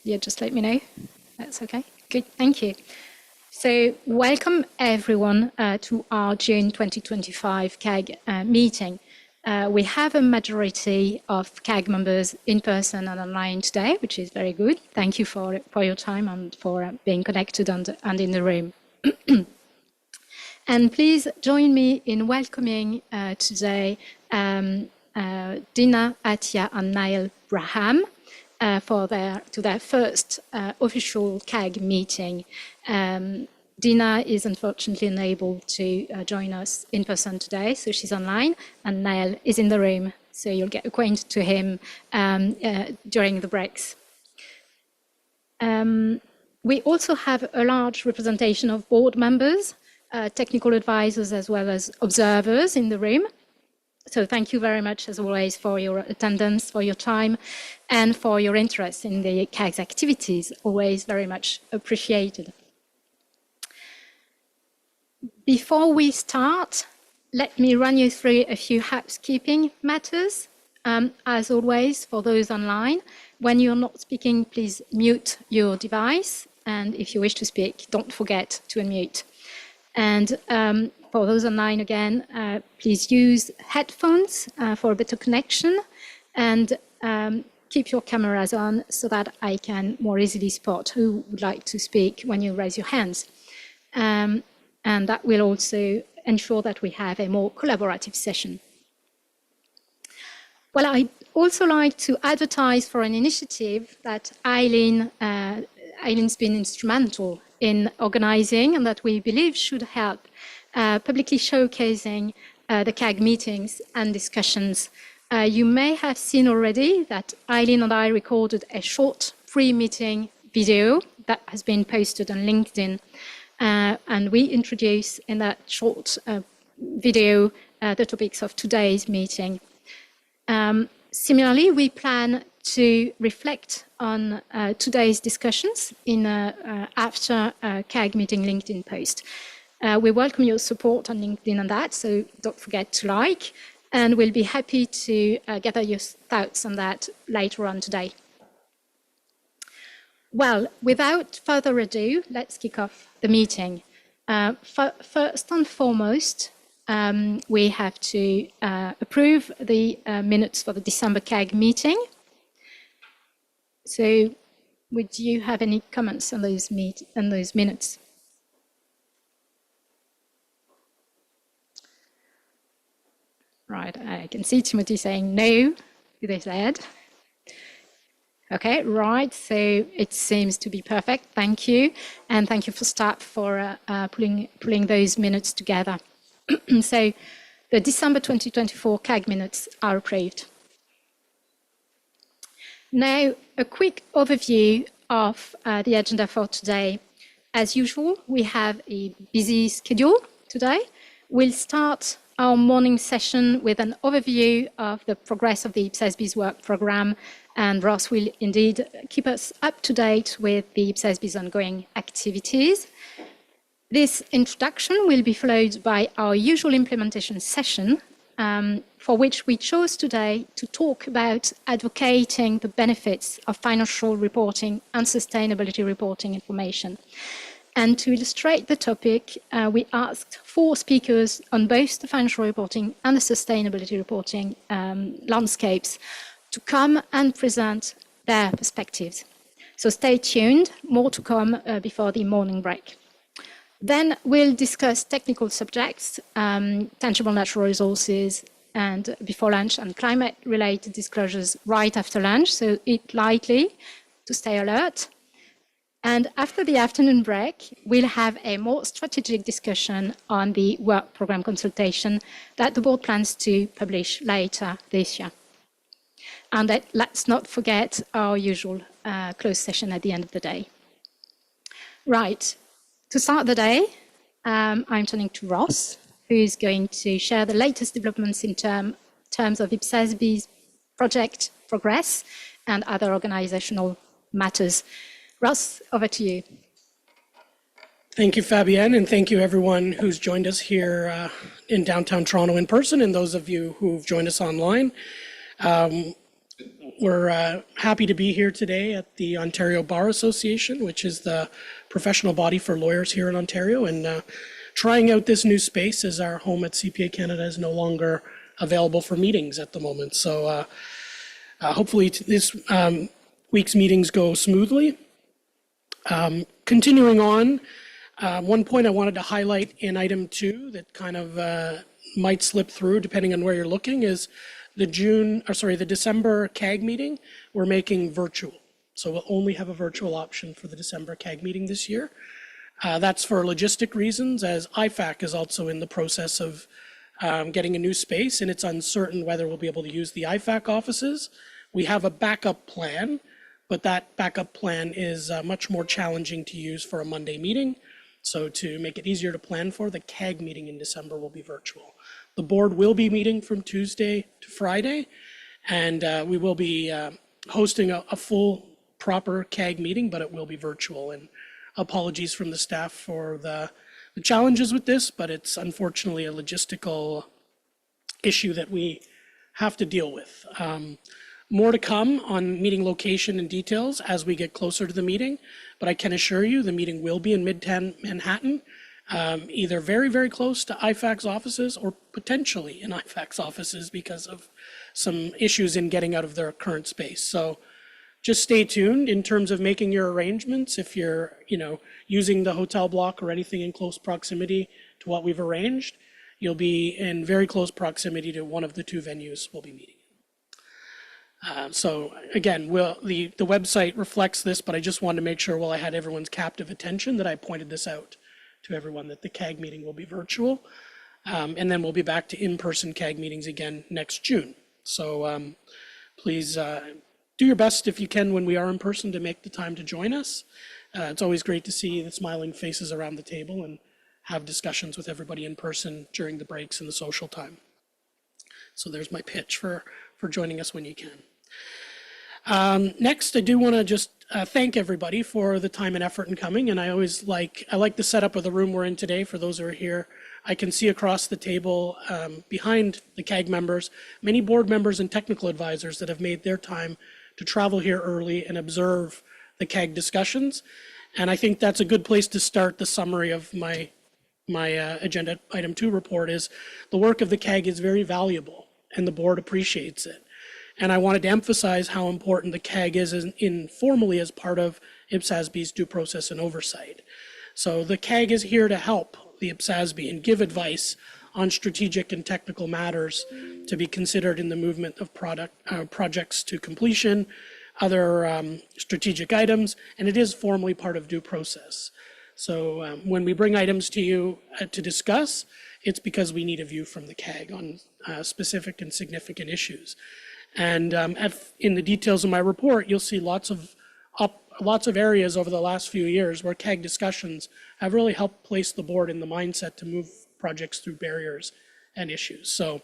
Yeah, just let me know. That's okay. Good, thank you. So welcome everyone to our June 2025 CAG meeting. We have a majority of CAG members in person and online today, which is very good. Thank you for your time and for being connected and in the room. And please join me in welcoming today Dina, Atia and Niall Braham to their first official CAG meeting. Dina is unfortunately unable to join us in person today, so she's online, and Niall is in the room, so you'll get acquainted to him during the breaks. We also have a large representation of board members, technical advisors, as well as observers in the room. So thank you very much, as always, for your attendance, for your time, and for your interest in the CAG's activities, always very much appreciated. Before we start, let me run you through a few housekeeping matters. As always, for those online, when you're not speaking, please mute your device. And if you wish to speak, don't forget to unmute. And for those online again, please use headphones for a better connection, and keep your cameras on so that I can more easily spot who would like to speak when you raise your hands. And that will also ensure that we have a more collaborative session. Well, I'd also like to advertise for an initiative that Eileen's been instrumental in organizing, and that we believe should help publicly showcasing the CAG meetings and discussions. You may have seen already that Eileen and I recorded a short pre-meeting video that has been posted on LinkedIn. And we introduce in that short video the topics of today's meeting. Similarly, we plan to reflect on today's discussions in after CAG meeting LinkedIn post. We welcome your support on LinkedIn on that, so don't forget to like, and we'll be happy to gather your thoughts on that later on today. Well, without further ado, let's kick off the meeting. First and foremost, we have to approve the minutes for the December CAG meeting. So would you have any comments on those minutes? Right, I can see Timothy saying no to this ad. Okay, right, so it seems to be perfect. Thank you. And thank you for staff for pulling those minutes together. So the December 2024 CAG minutes are approved. Now, a quick overview of the agenda for today. As usual, we have a busy schedule today. We'll start our morning session with an overview of the progress of the IPSASB's work programme, and Ross will indeed keep us up to date with the IPSASB's ongoing activities. This introduction will be followed by our usual implementation session, for which we chose today to talk about advocating the benefits of financial reporting and sustainability reporting information. And to illustrate the topic, we asked 4 speakers on both the financial reporting and the sustainability reporting landscapes to come and present their perspectives. So stay tuned, more to come before the morning break. Then we'll discuss technical subjects, tangible natural resources, and before lunch, and climate-related disclosures right after lunch, so eat lightly to stay alert. And after the afternoon break, we'll have a more strategic discussion on the work programme consultation that the board plans to publish later this year. And let's not forget our usual closed session at the end of the day. Right, to start the day, I'm turning to Ross, who is going to share the latest developments in terms of IPSASB's project progress and other organisational matters. Ross, over to you. Thank you, Fabienne, and thank you everyone who's joined us here in downtown Toronto in person, and those of you who've joined us online. We're happy to be here today at the Ontario Bar Association, which is the professional body for lawyers here in Ontario, and trying out this new space as our home at CPA Canada is no longer available for meetings at the moment. So hopefully this week's meetings go smoothly. Continuing on, one point I wanted to highlight in item 2 that kind of might slip through depending on where you're looking is the December CAG meeting, we're making virtual. So we'll only have a virtual option for the December CAG meeting this year. That's for logistic reasons, as IFAC is also in the process of getting a new space, and it's uncertain whether we'll be able to use the IFAC offices. We have a backup plan, but that backup plan is much more challenging to use for a Monday meeting. So to make it easier to plan for, the CAG meeting in December will be virtual. The board will be meeting from Tuesday to Friday, and we will be hosting a full, proper CAG meeting, but it will be virtual. And apologies from the staff for the challenges with this, but it's unfortunately a logistical issue that we have to deal with. More to come on meeting location and details as we get closer to the meeting, but I can assure you the meeting will be in Midtown Manhattan, either very, very close to IFAC's offices or potentially in IFAC's offices because of some issues in getting out of their current space. So just stay tuned in terms of making your arrangements. If you're, using the hotel block or anything in close proximity to what we've arranged, you'll be in very close proximity to one of the 2 venues we'll be meeting. So again, the website reflects this, but I just wanted to make sure while I had everyone's captive attention that I pointed this out to everyone that the CAG meeting will be virtual. And then we'll be back to in-person CAG meetings again next June. So please do your best if you can when we are in person to make the time to join us. It's always great to see the smiling faces around the table and have discussions with everybody in person during the breaks and the social time. So there's my pitch for joining us when you can. Next, I do want to just thank everybody for the time and effort in coming. And I like the setup of the room we're in today. For those who are here, I can see across the table behind the CAG members, many board members and technical advisors that have made their time to travel here early and observe the CAG discussions. And I think that's a good place to start the summary of my agenda item 2 report is the work of the CAG is very valuable and the board appreciates it. And I wanted to emphasize how important the CAG is informally as part of IPSASB's due process and oversight. So the CAG is here to help the IPSASB and give advice on strategic and technical matters to be considered in the movement of projects to completion, other strategic items, and it is formally part of due process. So when we bring items to you to discuss, it's because we need a view from the CAG on specific and significant issues. And in the details of my report, you'll see lots of areas over the last few years where CAG discussions have really helped place the board in the mindset to move projects through barriers and issues. So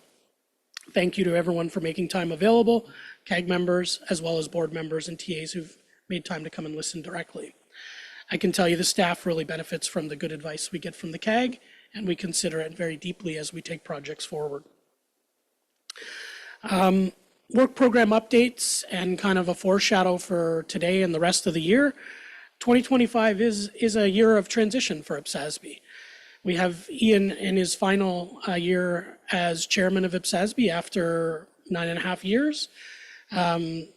thank you to everyone for making time available, CAG members, as well as board members and TAs who've made time to come and listen directly. I can tell you the staff really benefits from the good advice we get from the CAG, and we consider it very deeply as we take projects forward. Work program updates and kind of a foreshadow for today and the rest of the year. 2025 is a year of transition for IPSASB. We have Ian in his final year as chairman of IPSASB after 9.5 years. A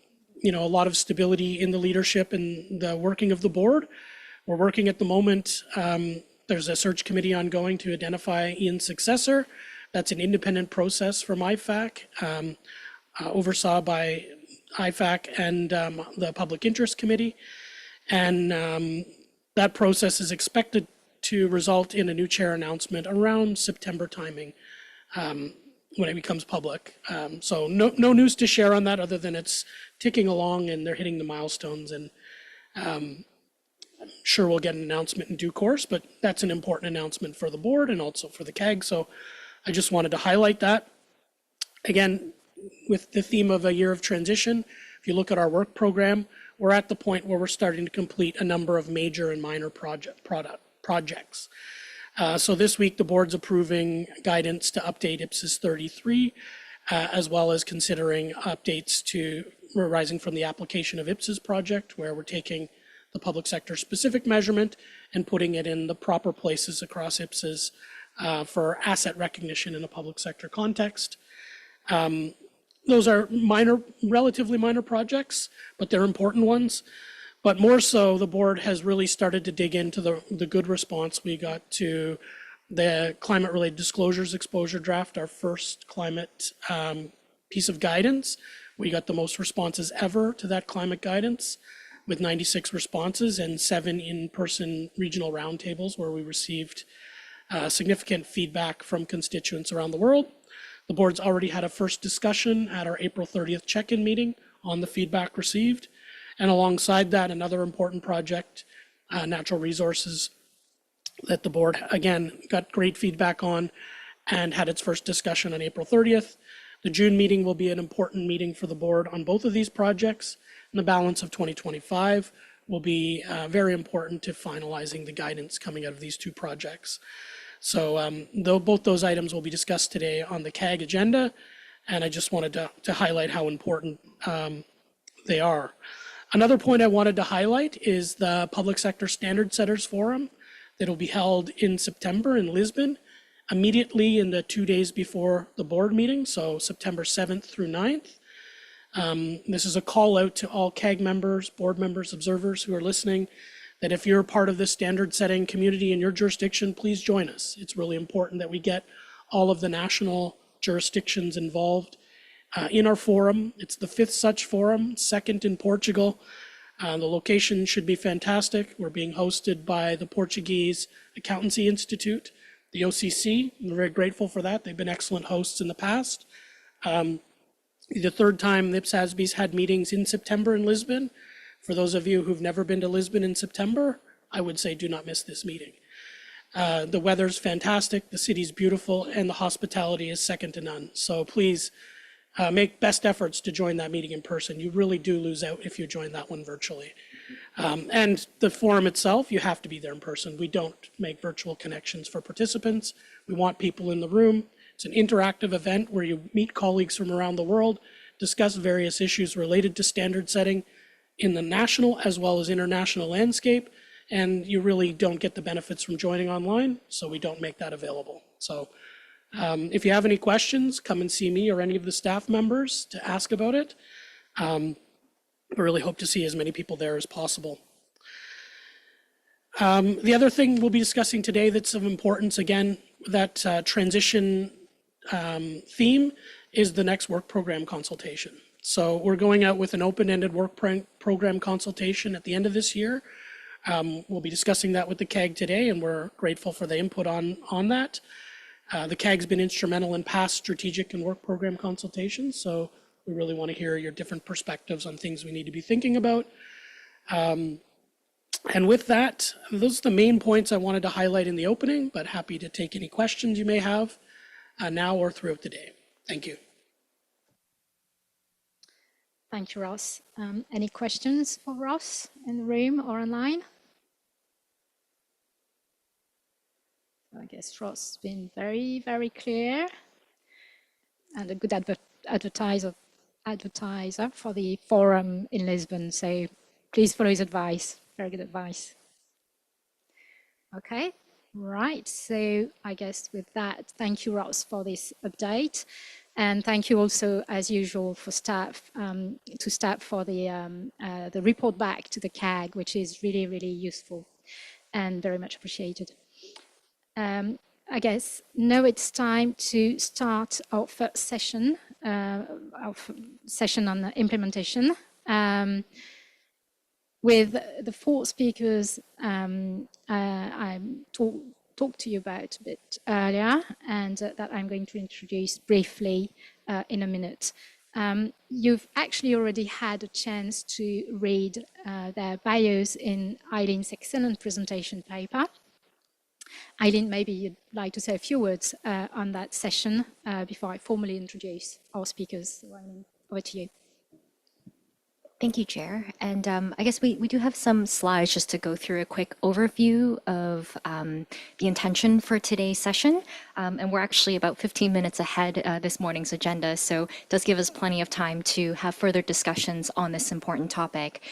lot of stability in the leadership and the working of the board. We're working at the moment. There's a search committee ongoing to identify Ian's successor. That's an independent process from IFAC. Oversaw by IFAC and the Public Interest Committee. And that process is expected to result in a new chair announcement around September timing when it becomes public. So no news to share on that other than it's ticking along and they're hitting the milestones. And I'm sure we'll get an announcement in due course, but that's an important announcement for the board and also for the CAG. So I just wanted to highlight that. Again, with the theme of a year of transition, if you look at our work program, we're at the point where we're starting to complete a number of major and minor projects. So this week, the board's approving guidance to update IPSAS 33, as well as considering updates to arising from the application of IPSASB project, where we're taking the public sector specific measurement and putting it in the proper places across IPSASB for asset recognition in a public sector context. Those are relatively minor projects, but they're important ones. But more so, the board has really started to dig into the good response we got to the climate-related disclosures exposure draft, our first climate piece of guidance. We got the most responses ever to that climate guidance, with 96 responses and 7 in-person regional roundtables where we received significant feedback from constituents around the world. The board's already had a first discussion at our April 30th check-in meeting on the feedback received. And alongside that, another important project, natural resources, that the board, again, got great feedback on and had its first discussion on April 30th. The June meeting will be an important meeting for the board on both of these projects. And the balance of 2025 will be very important to finalizing the guidance coming out of these 2 projects. So though both those items will be discussed today on the CAG agenda, and I just wanted to highlight how important they are. Another point I wanted to highlight is the Public Sector Standard Setters Forum that will be held in September in Lisbon, immediately in the 2 days before the board meeting, so September 7th through 9th. This is a call out to all CAG members, board members, observers who are listening, that if you're part of this standard setting community in your jurisdiction, please join us. It's really important that we get all of the national jurisdictions involved in our forum. It's the 5th such forum, 2nd in Portugal. The location should be fantastic. We're being hosted by the Portuguese Accountancy Institute, the OCC. We're very grateful for that. They've been excellent hosts in the past. The 3rd time the IPSASB's had meetings in September in Lisbon. For those of you who've never been to Lisbon in September, I would say do not miss this meeting. The weather's fantastic, the city's beautiful, and the hospitality is second to none. So please make best efforts to join that meeting in person. You really do lose out if you join that one virtually. And the forum itself, you have to be there in person. We don't make virtual connections for participants. We want people in the room. It's an interactive event where you meet colleagues from around the world, discuss various issues related to standard setting in the national as well as international landscape, and you really don't get the benefits from joining online, so we don't make that available. So if you have any questions, come and see me or any of the staff members to ask about it. I really hope to see as many people there as possible. The other thing we'll be discussing today that's of importance, again, that transition theme is the next work program consultation. So we're going out with an open-ended work program consultation at the end of this year. We'll be discussing that with the CAG today, and we're grateful for the input on that. The CAG's been instrumental in past strategic and work program consultations, so we really want to hear your different perspectives on things we need to be thinking about. And with that, those are the main points I wanted to highlight in the opening, but happy to take any questions you may have now or throughout the day. Thank you. Thank you, Ross. Any questions for Ross in the room or online? I guess Ross has been very, very clear and a good advertiser for the forum in Lisbon. So please follow his advice. Very good advice. Okay, right. So I guess with that, thank you, Ross, for this update. And thank you also, as usual, for staff for the report back to the CAG, which is really, really useful and very much appreciated. I guess now it's time to start our first session, on the implementation. With the 4 speakers I talked to you about a bit earlier, and that I'm going to introduce briefly in a minute. You've actually already had a chance to read their bios in Eileen's excellent presentation paper. Eileen, maybe you'd like to say a few words on that session before I formally introduce our speakers. So, Eileen, over to you. Thank you, Chair. And I guess we do have some slides just to go through a quick overview of the intention for today's session. And we're actually about 15 minutes ahead this morning's agenda, so it does give us plenty of time to have further discussions on this important topic.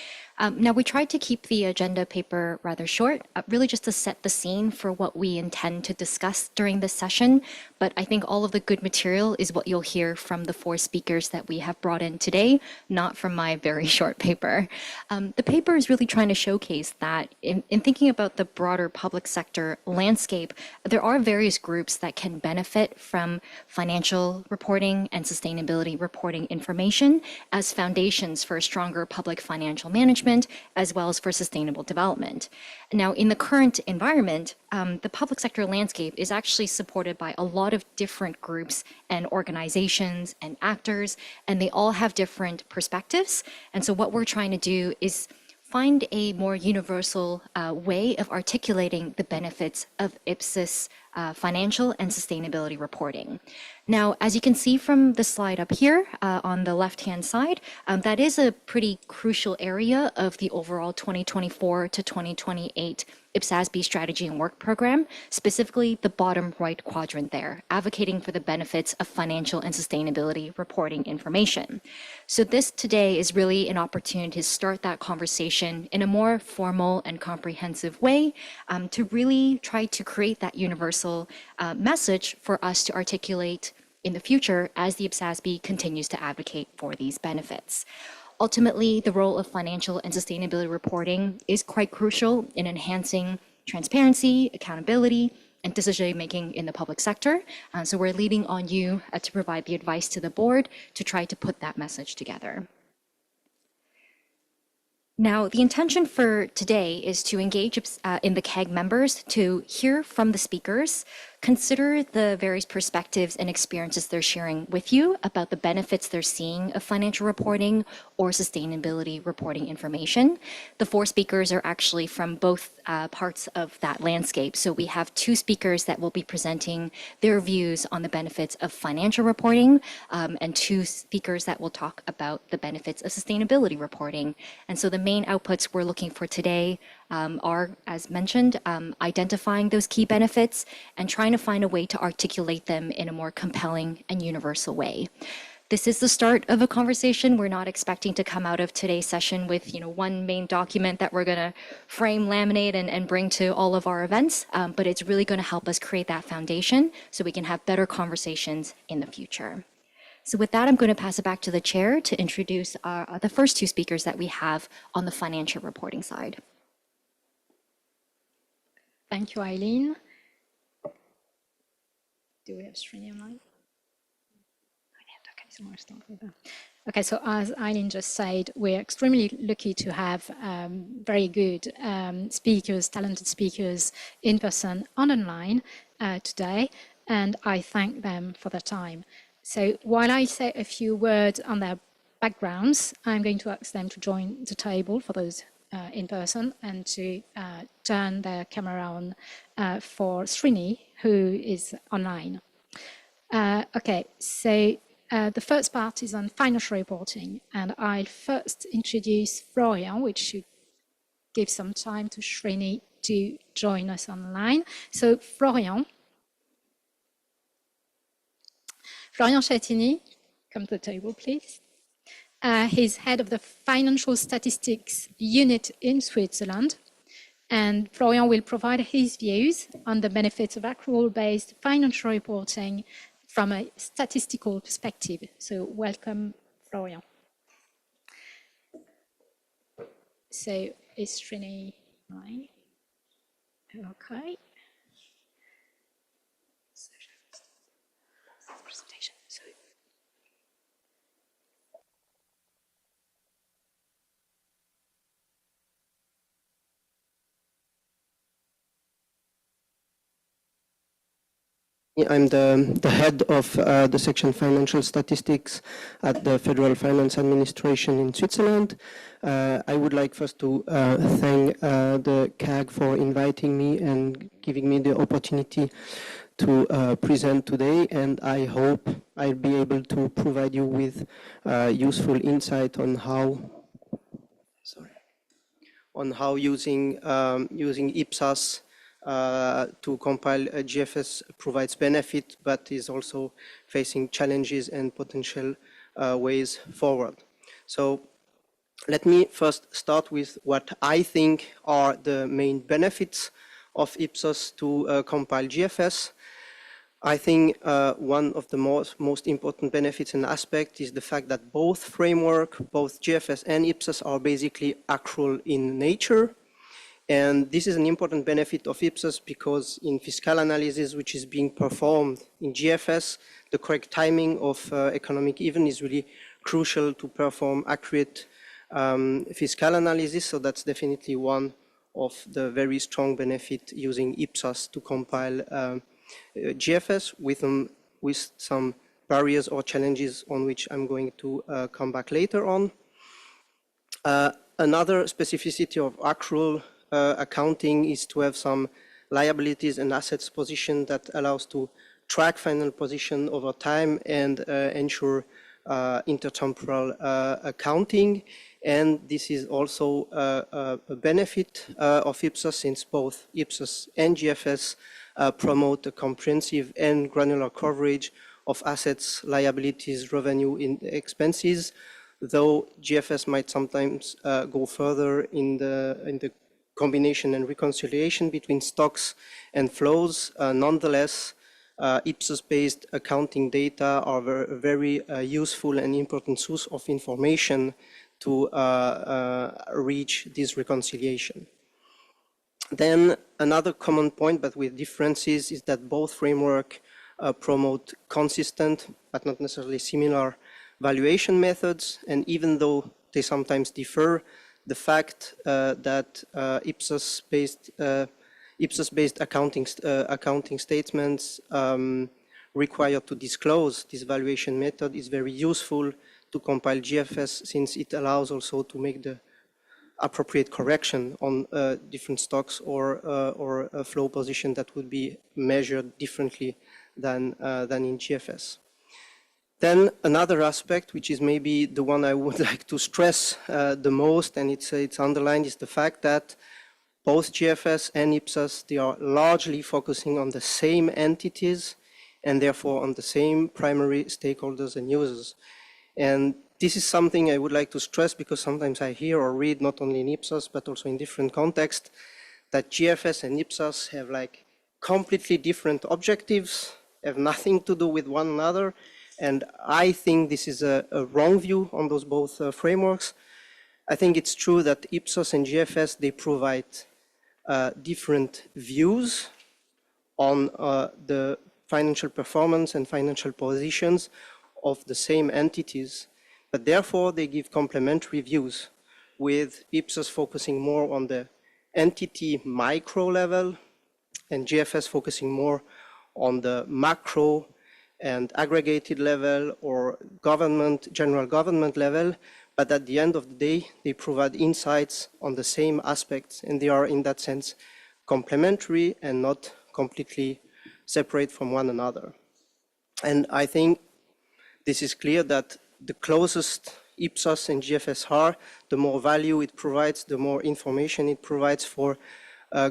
Now, we tried to keep the agenda paper rather short, really just to set the scene for what we intend to discuss during this session. But I think all of the good material is what you'll hear from the 4 speakers that we have brought in today, not from my very short paper. The paper is really trying to showcase that in thinking about the broader public sector landscape, there are various groups that can benefit from financial reporting and sustainability reporting information as foundations for a stronger public financial management, as well as for sustainable development. Now, in the current environment, the public sector landscape is actually supported by a lot of different groups and organizations and actors, and they all have different perspectives. And so what we're trying to do is find a more universal way of articulating the benefits of IPSAS financial and sustainability reporting. Now, as you can see from the slide up here on the left-hand side, that is a pretty crucial area of the overall 2024 to 2028 IPSASB strategy and work program, specifically the bottom right quadrant there, advocating for the benefits of financial and sustainability reporting information. So this today is really an opportunity to start that conversation in a more formal and comprehensive way to really try to create that universal message for us to articulate in the future as the IPSASB continues to advocate for these benefits. Ultimately, the role of financial and sustainability reporting is quite crucial in enhancing transparency, accountability, and decision-making in the public sector. So we're leaning on you to provide the advice to the board to try to put that message together. Now, the intention for today is to engage in the CAG members to hear from the speakers, consider the various perspectives and experiences they're sharing with you about the benefits they're seeing of financial reporting or sustainability reporting information. The 4 speakers are actually from both parts of that landscape. So we have 2 speakers that will be presenting their views on the benefits of financial reporting and 2 speakers that will talk about the benefits of sustainability reporting. And so the main outputs we're looking for today are, as mentioned, identifying those key benefits and trying to find a way to articulate them in a more compelling and universal way. This is the start of a conversation. We're not expecting to come out of today's session with, one main document that we're going to frame, laminate, and bring to all of our events, but it's really going to help us create that foundation so we can have better conversations in the future. So with that, I'm going to pass it back to the chair to introduce the first 2 speakers that we have on the financial reporting side. Thank you, Eileen. Do we have Srini online? Okay, so as Eileen just said, we're extremely lucky to have very good speakers, talented speakers in person and online today, and I thank them for their time. So while I say a few words on their backgrounds, I'm going to ask them to join the table for those in person and to turn their camera on for Srini, who is online. Okay, so the first part is on financial reporting, and I'll first introduce Florian, which should give some time to Srini to join us online. So Florian Chatini, come to the table, please. He's head of the Financial Statistics Unit in Switzerland, and Florian will provide his views on the benefits of accrual-based financial reporting from a statistical perspective. So welcome, Florian. So is Srini online? Okay. Presentation. So I'm the head of the section Financial Statistics at the Federal Finance Administration in Switzerland. I would like first to thank the CAG for inviting me and giving me the opportunity to present today, and I hope I'll be able to provide you with useful insight on how on how using IPSAS to compile a GFS provides benefit, but is also facing challenges and potential ways forward. So let me first start with what I think are the main benefits of IPSAS to compile GFS. I think one of the most important benefits and aspect is the fact that both framework, both GFS and IPSAS, are basically accrual in nature. And this is an important benefit of IPSAS because in fiscal analysis, which is being performed in GFS, the correct timing of economic event is really crucial to perform accurate fiscal analysis. So that's definitely one of the very strong benefit using IPSAS to compile GFS with some barriers or challenges on which I'm going to come back later on. Another specificity of accrual accounting is to have some liabilities and assets position that allows to track final position over time and ensure intertemporal accounting. And this is also a benefit of IPSAS, since both IPSAS and GFS promote a comprehensive and granular coverage of assets, liabilities, revenue, and expenses, though GFS might sometimes go further in the combination and reconciliation between stocks and flows. Nonetheless, IPSAS-based accounting data are very useful and important source of information to reach this reconciliation. Then another common point, but with differences, is that both framework promote consistent, but not necessarily similar, valuation methods. And even though they sometimes differ, the fact that IPSAS-based accounting statements required to disclose this valuation method is very useful to compile GFS, since it allows also to make the appropriate correction on different stocks or a flow position that would be measured differently than in GFS. Then another aspect, which is maybe the one I would like to stress the most, and it's underlined, is the fact that both GFS and IPSAS, they are largely focusing on the same entities and therefore on the same primary stakeholders and users. And this is something I would like to stress because sometimes I hear or read, not only in IPSAS, but also in different contexts, that GFS and IPSAS have like completely different objectives, have nothing to do with one another. And I think this is a wrong view on those both frameworks. I think it's true that IPSAS and GFS, they provide different views on the financial performance and financial positions of the same entities, but therefore they give complementary views, with IPSAS focusing more on the entity micro level and GFS focusing more on the macro and aggregated level or general government level. But at the end of the day, they provide insights on the same aspects, and they are in that sense complementary and not completely separate from one another. And I think this is clear that the closest IPSAS and GFS are, the more value it provides, the more information it provides for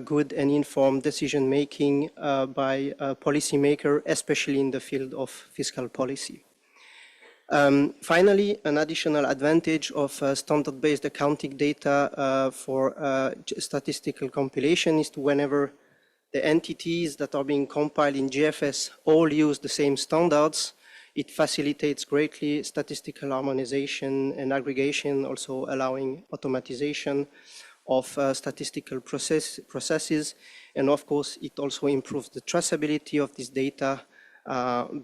good and informed decision making by policymakers, especially in the field of fiscal policy. Finally, an additional advantage of standard-based accounting data for statistical compilation is to, whenever the entities that are being compiled in GFS all use the same standards, it facilitates greatly statistical harmonization and aggregation, also allowing automatization of statistical processes. And of course, it also improves the traceability of this data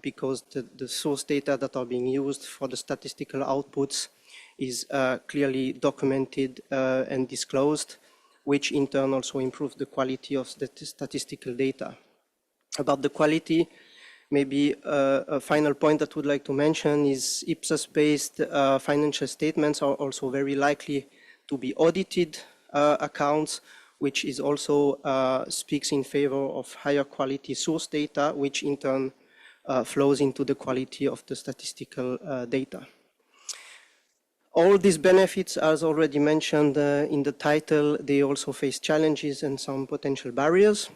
because the source data that are being used for the statistical outputs is clearly documented and disclosed, which in turn also improves the quality of the statistical data. About the quality, maybe a final point that I would like to mention is IPSAS-based financial statements are also very likely to be audited accounts, which is also speaks in favor of higher quality source data, which in turn flows into the quality of the statistical data. All these benefits, as already mentioned in the title, they also face challenges and some potential barriers,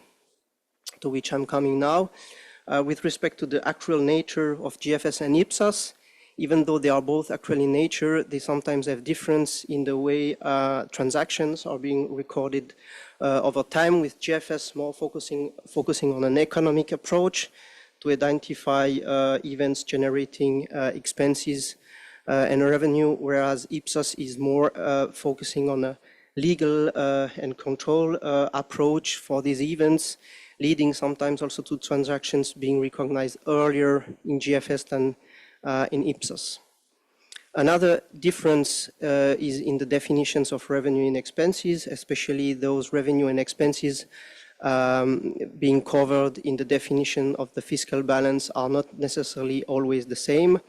to which I'm coming now. With respect to the actual nature of GFS and IPSAS, even though they are both actual in nature, they sometimes have difference in the way transactions are being recorded over time, with GFS more focusing on an economic approach to identify events generating expenses and revenue, whereas IPSAS is more focusing on a legal and control approach for these events, leading sometimes also to transactions being recognized earlier in GFS than in IPSAS. Another difference is in the definitions of revenue and expenses, especially those revenue and expenses being covered in the definition of the fiscal balance are not necessarily always the same.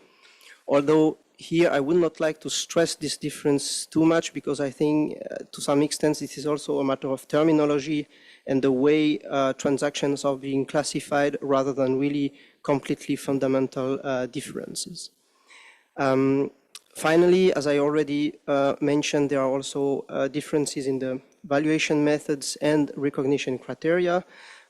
Although here I would not like to stress this difference too much, because I think to some extent this is also a matter of terminology and the way transactions are being classified rather than really completely fundamental differences. Finally, as I already mentioned, there are also differences in the valuation methods and recognition criteria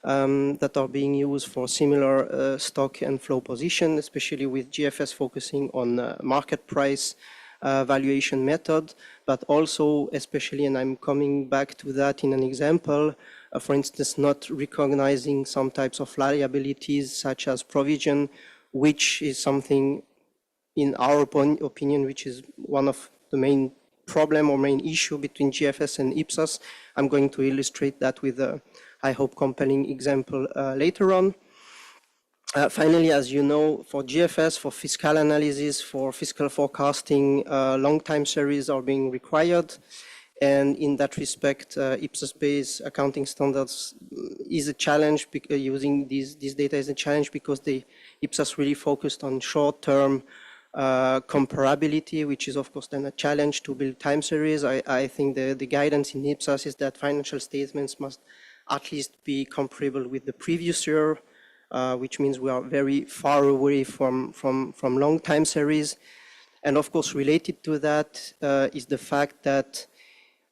that are being used for similar stock and flow position, especially with GFS focusing on market price valuation method, but also especially, and I'm coming back to that in an example, for instance, not recognizing some types of liabilities such as provision, which is something in our opinion, which is one of the main problem or main issue between GFS and IPSAS. I'm going to illustrate that with a, I hope, compelling example later on. Finally, as you know, for GFS, for fiscal analysis, for fiscal forecasting, long time series are being required. And in that respect, IPSAS-based accounting standards is a challenge. Using these data is a challenge because IPSAS really focused on short-term comparability, which is of course then a challenge to build time series. I think the guidance in IPSAS is that financial statements must at least be comparable with the previous year, which means we are very far away from long time series. And of course, related to that is the fact that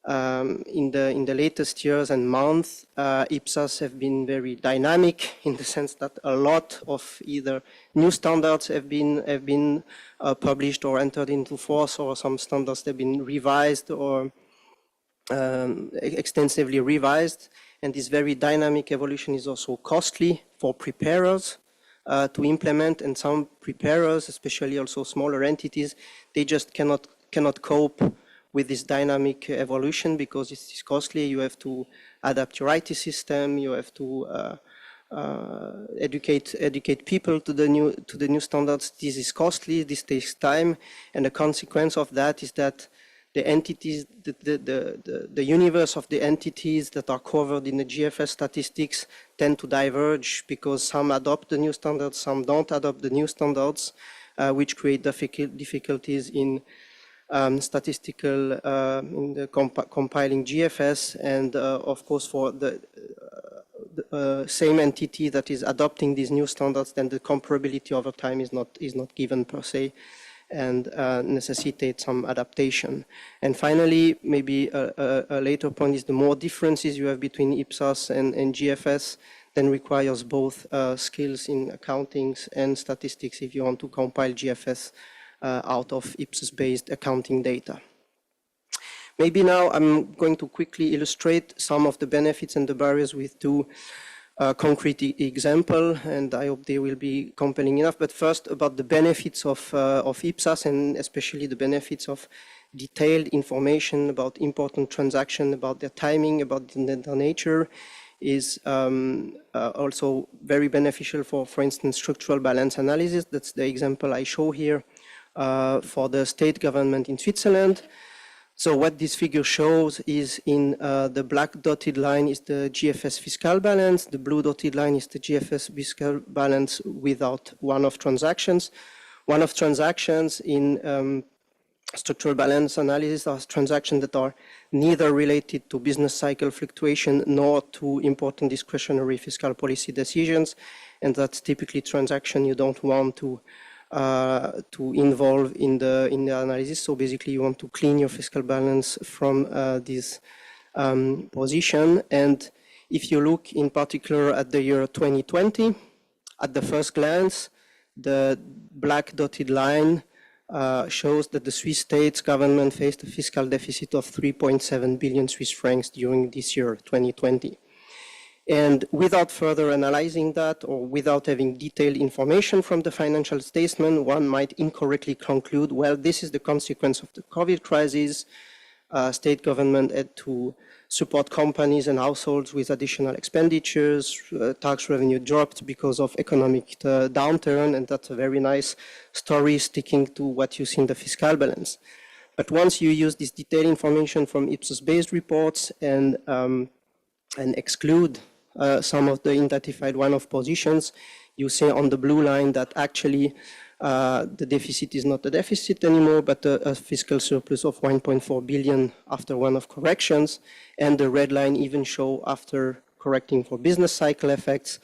in the latest years and months, IPSAS have been very dynamic in the sense that a lot of either new standards have been published or entered into force, or some standards have been revised or extensively revised. And this very dynamic evolution is also costly for preparers to implement, and some preparers, especially also smaller entities, they just cannot cope with this dynamic evolution because it's costly. You have to adapt your IT system. You have to educate people to the new standards. This is costly. This takes time, and the consequence of that is that the entities, the universe of the entities that are covered in the GFS statistics tend to diverge because some adopt the new standards, some don't adopt the new standards, which create difficulties in statistical in the compiling GFS, and of course for the same entity that is adopting these new standards, then the comparability over time is not given per se, and necessitate some adaptation. And finally, maybe a later point is the more differences you have between IPSAS and GFS, then requires both skills in accounting and statistics if you want to compile GFS out of IPSAS-based accounting data. Maybe now I'm going to quickly illustrate some of the benefits and the barriers with two concrete example, and I hope they will be compelling enough. But first, about the benefits of IPSAS, and especially the benefits of detailed information about important transactions, about their timing, about their nature, is also very beneficial for instance, structural balance analysis. That's the example I show here for the state government in Switzerland. So what this figure shows is in the black dotted line is the GFS fiscal balance, the blue dotted line is the GFS fiscal balance without one-off transactions. One-off transactions in structural balance analysis are transactions that are neither related to business cycle fluctuation nor to important discretionary fiscal policy decisions, and that's typically transaction you don't want to to involve in the analysis. So basically, you want to clean your fiscal balance from this position. And if you look in particular at the year 2020, at the first glance, the black dotted line shows that the Swiss state government faced a fiscal deficit of 3.7 billion Swiss francs during this year, 2020. And without further analyzing that, or without having detailed information from the financial statement, one might incorrectly conclude, well, this is the consequence of the COVID crisis. State government had to support companies and households with additional expenditures. Tax revenue dropped because of economic downturn, and that's a very nice story sticking to what you see in the fiscal balance. But once you use this detailed information from IPSAS-based reports and exclude some of the identified one-off positions, you see on the blue line that actually the deficit is not a deficit anymore, but a fiscal surplus of 1.4 billion after one-off corrections. And the red line even show, after correcting for business cycle effects,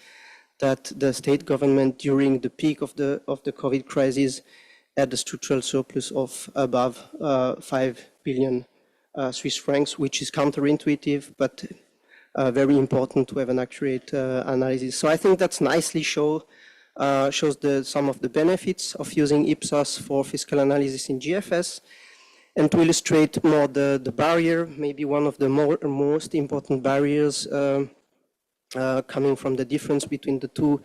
that the state government during the peak of the COVID crisis had a structural surplus of above 5 billion Swiss francs, which is counterintuitive, but very important to have an accurate analysis. So I think that's nicely shows some of the benefits of using IPSAS for fiscal analysis in GFS. And to illustrate more the barrier, maybe one of the most important barriers coming from the difference between the two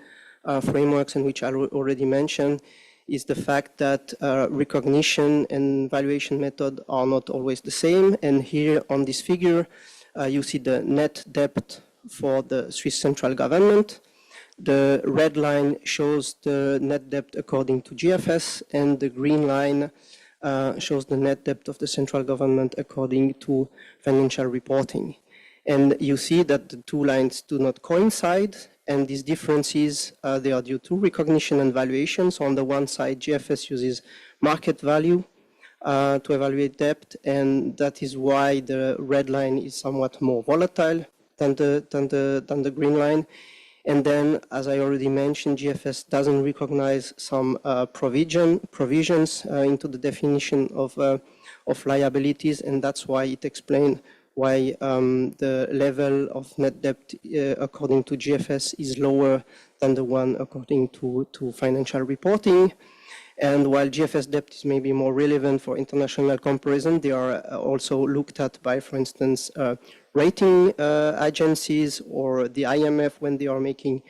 frameworks, and which I already mentioned, is the fact that recognition and valuation method are not always the same. And here on this figure, you see the net debt for the Swiss central government. The red line shows the net debt according to GFS, and the green line shows the net debt of the central government according to financial reporting. And you see that the two lines do not coincide, and these differences, they are due to recognition and valuation. So on the one side, GFS uses market value to evaluate debt, and that is why the red line is somewhat more volatile than the green line. And then, as I already mentioned, GFS doesn't recognize some provisions into the definition of liabilities, and that's why it explains why the level of net debt according to GFS is lower than the one according to financial reporting. And while GFS debt is maybe more relevant for international comparison, they are also looked at by, for instance, rating agencies or the IMF when they are making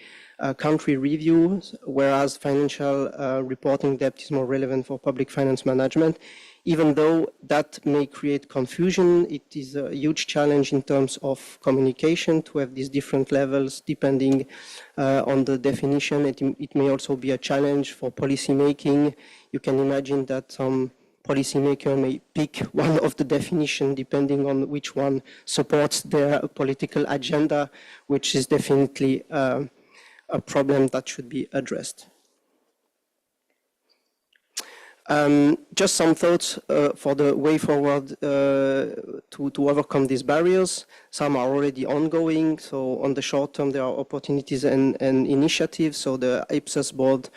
country reviews, whereas financial reporting debt is more relevant for public finance management. Even though that may create confusion, it is a huge challenge in terms of communication to have these different levels depending on the definition. It may also be a challenge for policy making. You can imagine that some policymaker may pick one of the definition depending on which one supports their political agenda, which is definitely a problem that should be addressed. Just some thoughts for the way forward to overcome these barriers. Some are already ongoing. So on the short term, there are opportunities and initiatives. So the IPSAS board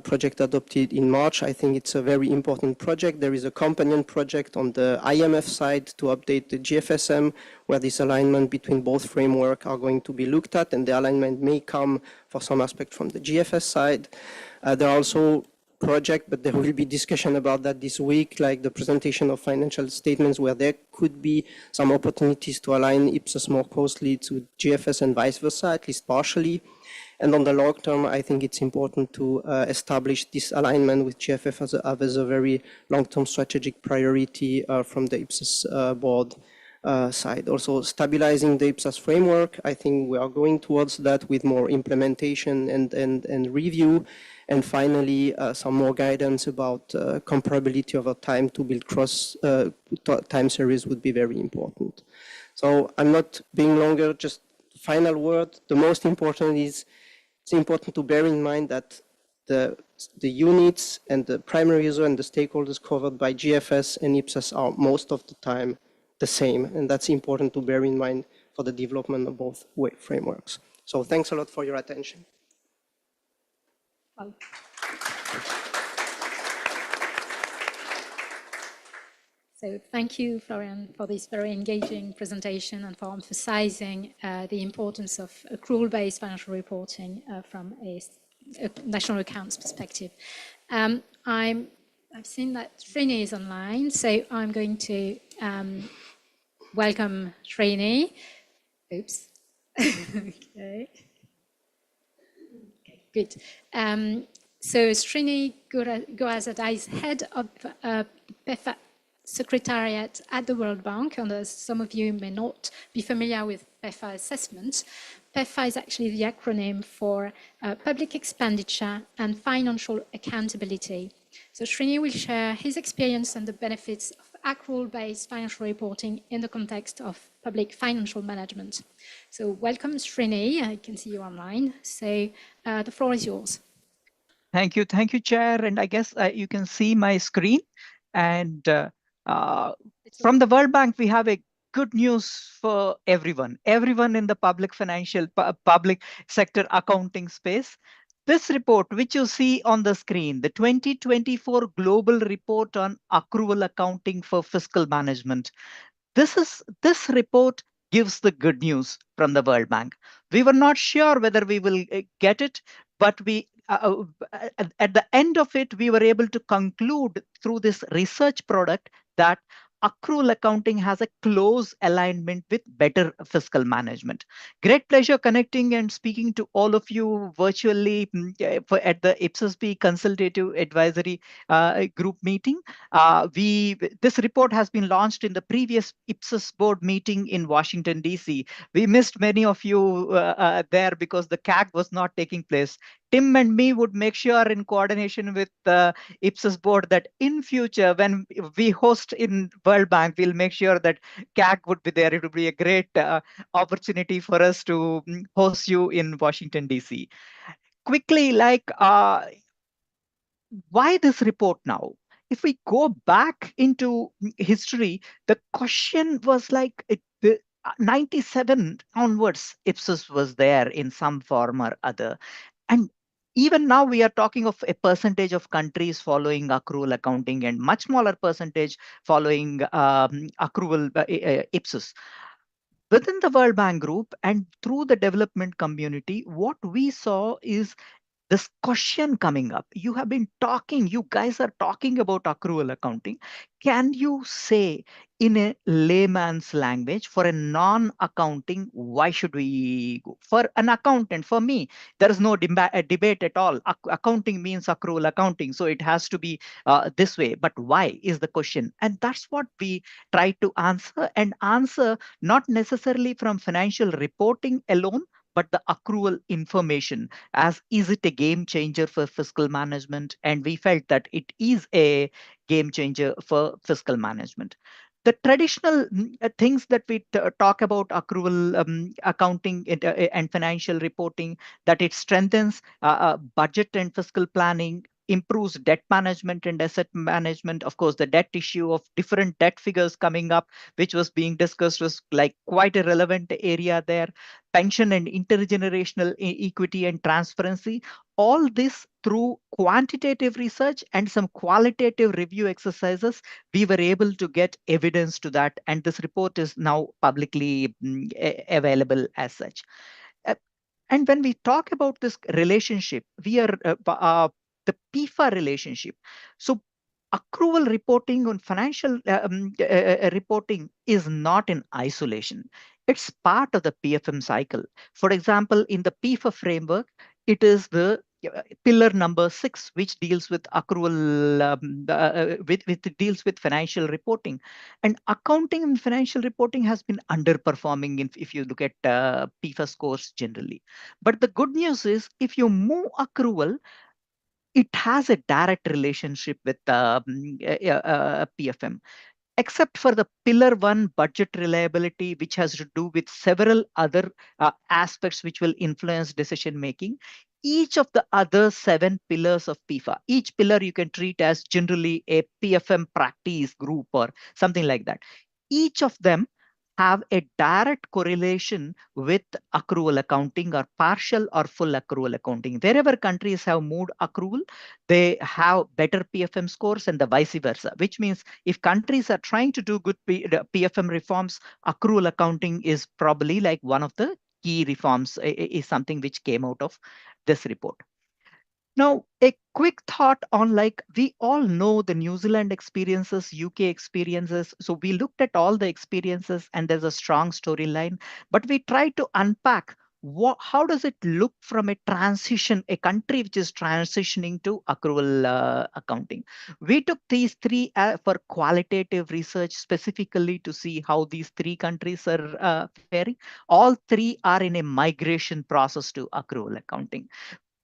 project adopted in March, I think it's a very important project. There is a companion project on the IMF side to update the GFSM, where this alignment between both frameworks are going to be looked at, and the alignment may come for some aspect from the GFS side. There are also project, but there will be discussion about that this week, like the presentation of financial statements, where there could be some opportunities to align IPSAS more closely to GFS and vice versa, at least partially. And on the long term, I think it's important to establish this alignment with GFF as a very long-term strategic priority from the IPSAS board side. Also, stabilizing the IPSAS framework, I think we are going towards that with more implementation and review. And finally, some more guidance about comparability over time to build cross time series would be very important. So I'm not being longer, just final word. The most important is it's important to bear in mind that the units and the primary user and the stakeholders covered by GFS and IPSAS are most of the time the same. And that's important to bear in mind for the development of both frameworks. So thanks a lot for your attention. Well. So thank you, Florian, for this very engaging presentation and for emphasizing the importance of accrual-based financial reporting from a national accounts perspective. I've seen that Srini is online, so I'm going to welcome Srini. Oops. Okay. Okay, good. So Srini Goazada is head of PEFA Secretariat at the World Bank, and as some of you may not be familiar with PEFA assessment, PEFA is actually the acronym for Public Expenditure and Financial Accountability. So Srini will share his experience and the benefits of accrual-based financial reporting in the context of public financial management. So welcome, Srini. I can see you online. So the floor is yours. Thank you, Chair. And I guess you can see my screen. And from the World Bank, we have a good news for everyone in the public public sector accounting space. This report, which you see on the screen, the 2024 Global Report on Accrual Accounting for Fiscal Management. This report gives the good news from the World Bank. We were not sure whether we will get it, but we at the end of it, we were able to conclude through this research product that accrual accounting has a close alignment with better fiscal management. Great pleasure connecting and speaking to all of you virtually at the IPSASB Consultative Advisory Group meeting. This report has been launched in the previous IPSAS board meeting in Washington, D.C. We missed many of you there because the CAG was not taking place. Tim and me would make sure in coordination with the IPSAS board that in future, when we host in World Bank, we'll make sure that CAG would be there. It would be a great opportunity for us to host you in Washington, D.C. Quickly, why this report now? If we go back into history, the question was like the 97 onwards, IPSAS was there in some form or other. And even now we are talking of a percentage of countries following accrual accounting and much smaller percentage following accrual IPSAS. Within the World Bank Group and through the development community, what we saw is this question coming up. You guys are talking about accrual accounting. Can you say in a layman's language for a non-accounting, why should we go? For an accountant, for me, there is no debate at all. Accounting means accrual accounting. So it has to be this way. But why is the question? And that's what we try to answer, and answer not necessarily from financial reporting alone, but the accrual information. As is it a game changer for fiscal management? And we felt that it is a game changer for fiscal management. The traditional things that we talk about accrual accounting and financial reporting, that it strengthens budget and fiscal planning, improves debt management and asset management. Of course, the debt issue of different debt figures coming up, which was being discussed, was like quite a relevant area there. Pension and intergenerational equity and transparency. All this through quantitative research and some qualitative review exercises, we were able to get evidence to that. And this report is now publicly available as such. And when we talk about this relationship, we are the PIFA relationship. So accrual reporting on financial reporting is not in isolation. It's part of the PFM cycle. For example, in the PIFA framework, it is the pillar number 6, which deals with accrual, with deals with financial reporting. And accounting and financial reporting has been underperforming if you look at PIFA scores generally. But the good news is, if you move accrual, it has a direct relationship with PFM, except for the pillar 1 budget reliability, which has to do with several other aspects which will influence decision making. Each of the other 7 pillars of PIFA, each pillar you can treat as generally a PFM practice group or something like that. Each of them have a direct correlation with accrual accounting or partial or full accrual accounting. Wherever countries have moved accrual, they have better PFM scores and the vice versa, which means if countries are trying to do good PFM reforms, accrual accounting is probably like one of the key reforms, is something which came out of this report. Now, a quick thought on, like, we all know the New Zealand experiences, UK experiences. So we looked at all the experiences and there's a strong storyline, but we tried to unpack how does it look from a transition, a country which is transitioning to accrual accounting. We took these three for qualitative research specifically to see how these three countries are faring. All three are in a migration process to accrual accounting.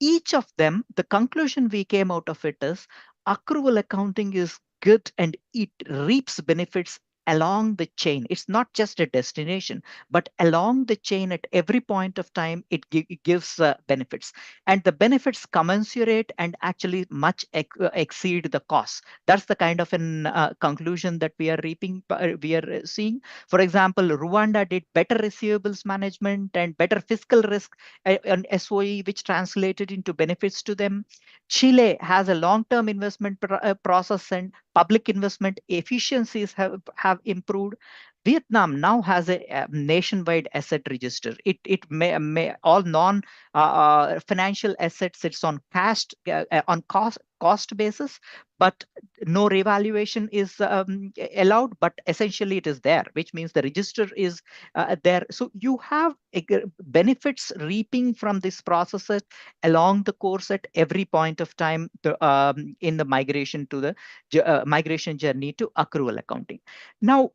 Each of them, the conclusion we came out of it is accrual accounting is good and it reaps benefits along the chain. It's not just a destination, but along the chain at every point of time, it gives benefits. And the benefits commensurate and actually much exceed the costs. That's the kind of an conclusion that we are reaping, we are seeing. For example, Rwanda did better receivables management and better fiscal risk on SOE, which translated into benefits to them. Chile has a long-term investment process and public investment efficiencies have improved. Vietnam now has a nationwide asset register. It may all non financial assets sits on cost basis, but no revaluation is allowed. But essentially, it is there, which means the register is there. So you have benefits reaping from this process along the course at every point of time in the migration to the migration journey to accrual accounting. Now,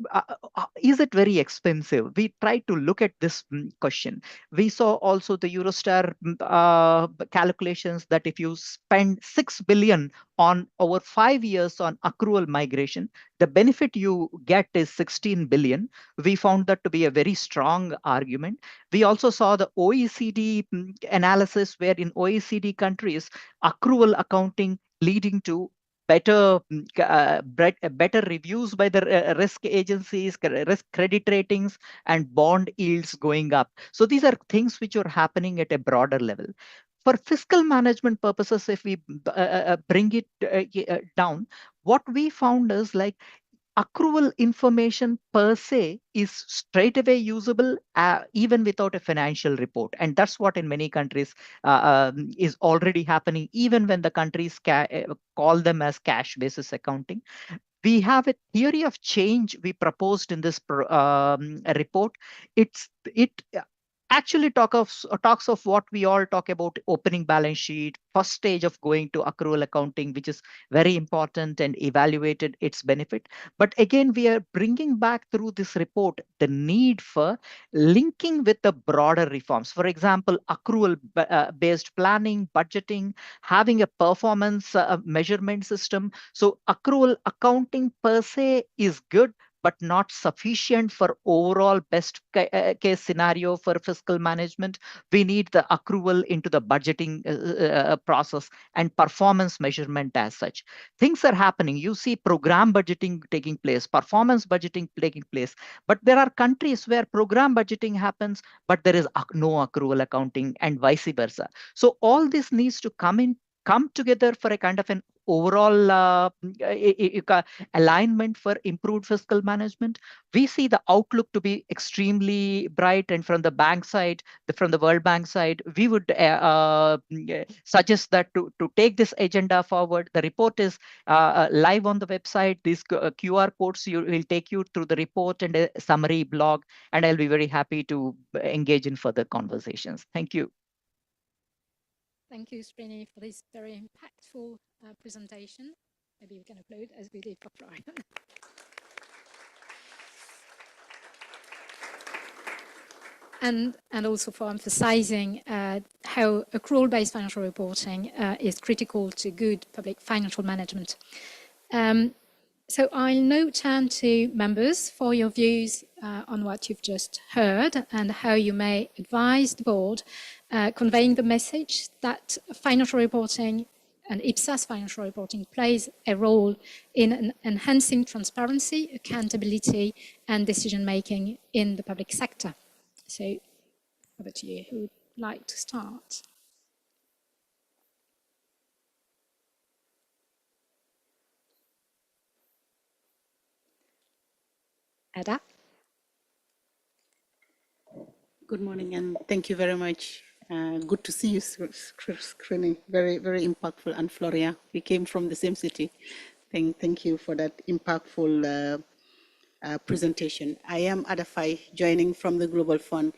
is it very expensive? We tried to look at this question. We saw also the Eurostar calculations that if you spend 6 billion on over 5 years on accrual migration, the benefit you get is 16 billion. We found that to be a very strong argument. We also saw the OECD analysis where in OECD countries, accrual accounting leading to better better reviews by the risk agencies, risk credit ratings, and bond yields going up. So these are things which are happening at a broader level. For fiscal management purposes, if we bring it down, what we found is like accrual information per se is straight away usable even without a financial report. And that's what in many countries is already happening, even when the countries call them as cash basis accounting. We have a theory of change we proposed in this report. It actually talks of what we all talk about: opening balance sheet, first stage of going to accrual accounting, which is very important, and evaluated its benefit. But again, we are bringing back through this report the need for linking with the broader reforms. For example, accrual based planning, budgeting, having a performance measurement system. So accrual accounting per se is good, but not sufficient for overall best case scenario for fiscal management. We need the accrual into the budgeting process and performance measurement as such. Things are happening. You see program budgeting taking place, performance budgeting taking place, but there are countries where program budgeting happens, but there is no accrual accounting and vice versa. So all this needs to come together for a kind of an overall alignment for improved fiscal management. We see the outlook to be extremely bright, and from the bank side, from the World Bank side, we would suggest that to take this agenda forward. The report is live on the website. These QR codes will take you through the report and a summary blog, and I'll be very happy to engage in further conversations. Thank you. Thank you, Srini, for this very impactful presentation. Maybe we can applaud as we did for Brian. And also for emphasizing how accrual-based financial reporting is critical to good public financial management. So I'll now turn to members for your views on what you've just heard and how you may advise the board conveying the message that financial reporting and IPSAS financial reporting plays a role in enhancing transparency, accountability, and decision-making in the public sector. So over to you. Who would like to start? Ada? Good morning, and thank you very much. Good to see you screening. Very, very impactful. And Floria, we came from the same city. Thank you for that impactful presentation. I am Adafai, joining from the Global Fund.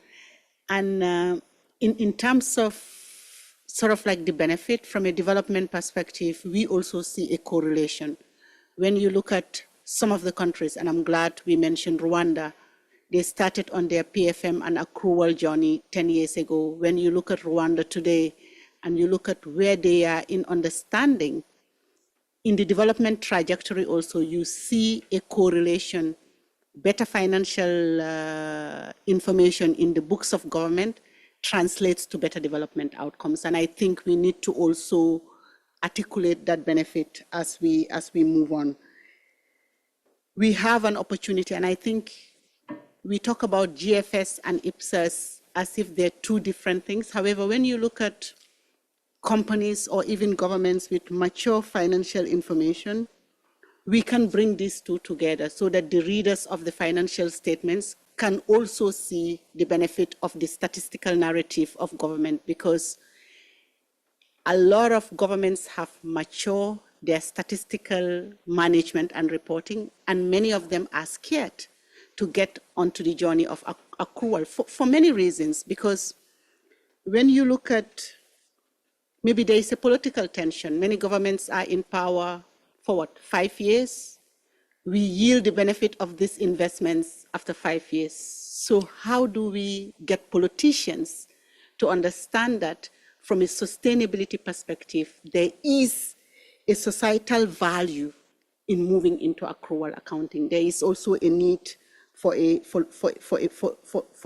And in terms of sort of like the benefit from a development perspective, we also see a correlation. When you look at some of the countries, and I'm glad we mentioned Rwanda, they started on their PFM and accrual journey 10 years ago. When you look at Rwanda today, and you look at where they are in understanding, in the development trajectory also, you see a correlation. Better financial information in the books of government translates to better development outcomes. And I think we need to also articulate that benefit as we move on. We have an opportunity, and I think we talk about GFS and IPSAS as if they're two different things. However, when you look at companies or even governments with mature financial information, we can bring these two together so that the readers of the financial statements can also see the benefit of the statistical narrative of government, because a lot of governments have matured their statistical management and reporting, and many of them are scared to get onto the journey of accrual for many reasons. Because when you look at, maybe there is a political tension. Many governments are in power for what, 5 years? We yield the benefit of these investments after 5 years. So how do we get politicians to understand that from a sustainability perspective, there is a societal value in moving into accrual accounting? There is also a need for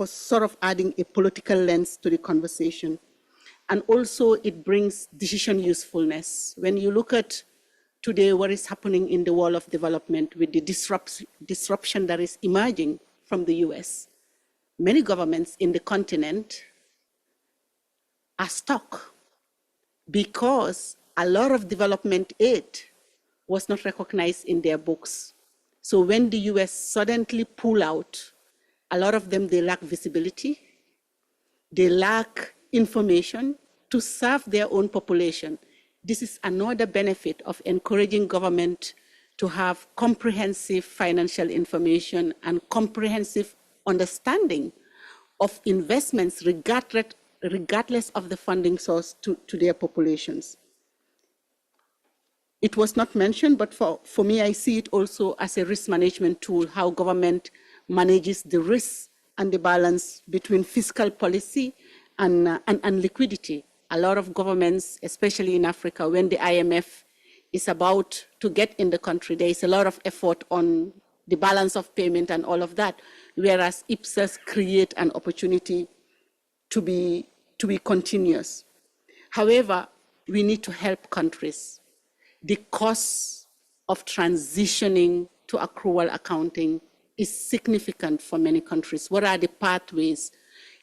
sort of adding a political lens to the conversation. And also it brings decision usefulness. When you look at today what is happening in the world of development with the disruption that is emerging from the US, many governments in the continent are stuck because a lot of development aid was not recognized in their books. So when the US suddenly pull out, a lot of them, they lack visibility, they lack information to serve their own population. This is another benefit of encouraging government to have comprehensive financial information and comprehensive understanding of investments regardless of the funding source to their populations. It was not mentioned, but for me, I see it also as a risk management tool, how government manages the risks and the balance between fiscal policy and liquidity. A lot of governments, especially in Africa, when the IMF is about to get in the country, there is a lot of effort on the balance of payment and all of that, whereas IPSAS create an opportunity to be continuous. However, we need to help countries. The cost of transitioning to accrual accounting is significant for many countries. What are the pathways?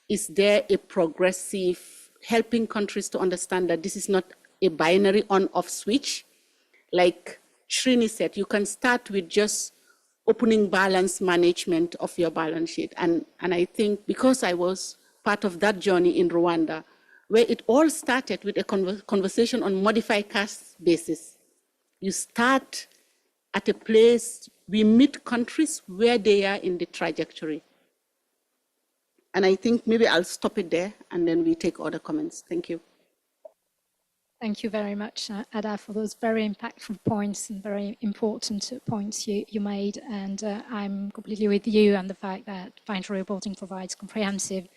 Is there a progressive helping countries to understand that this is not a binary on-off switch? Like Srini said, you can start with just opening balance management of your balance sheet. And I think because I was part of that journey in Rwanda, where it all started with a conversation on modified cash basis. You start at a place, we meet countries where they are in the trajectory. And I think maybe I'll stop it there and then we take other comments. Thank you. Thank you very much, Ada, for those very impactful points and very important points you made. And I'm completely with you on the fact that financial reporting provides a comprehensive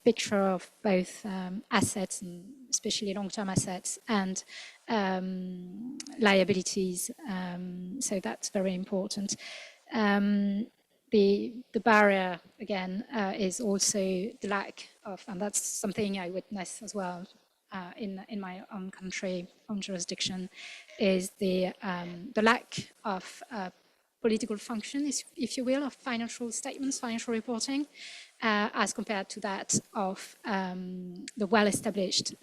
picture of both assets, and especially long-term assets, and liabilities. So that's very important. The barrier, again, is also the lack of, and that's something I witness as well in my own country, own jurisdiction, is the lack of political function, if you will, of financial statements, financial reporting, as compared to that of the well-established,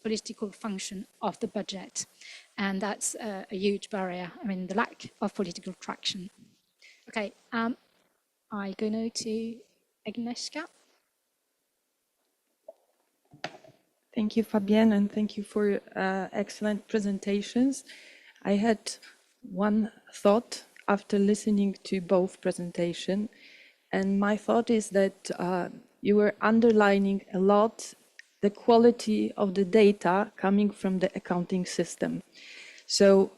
political function of the budget. And that's a huge barrier. I mean, the lack of political traction. Okay, I go now to Agnieszka. Thank you, Fabienne, and thank you for excellent presentations. I had one thought after listening to both presentations, and my thought is that you were underlining a lot the quality of the data coming from the accounting system. So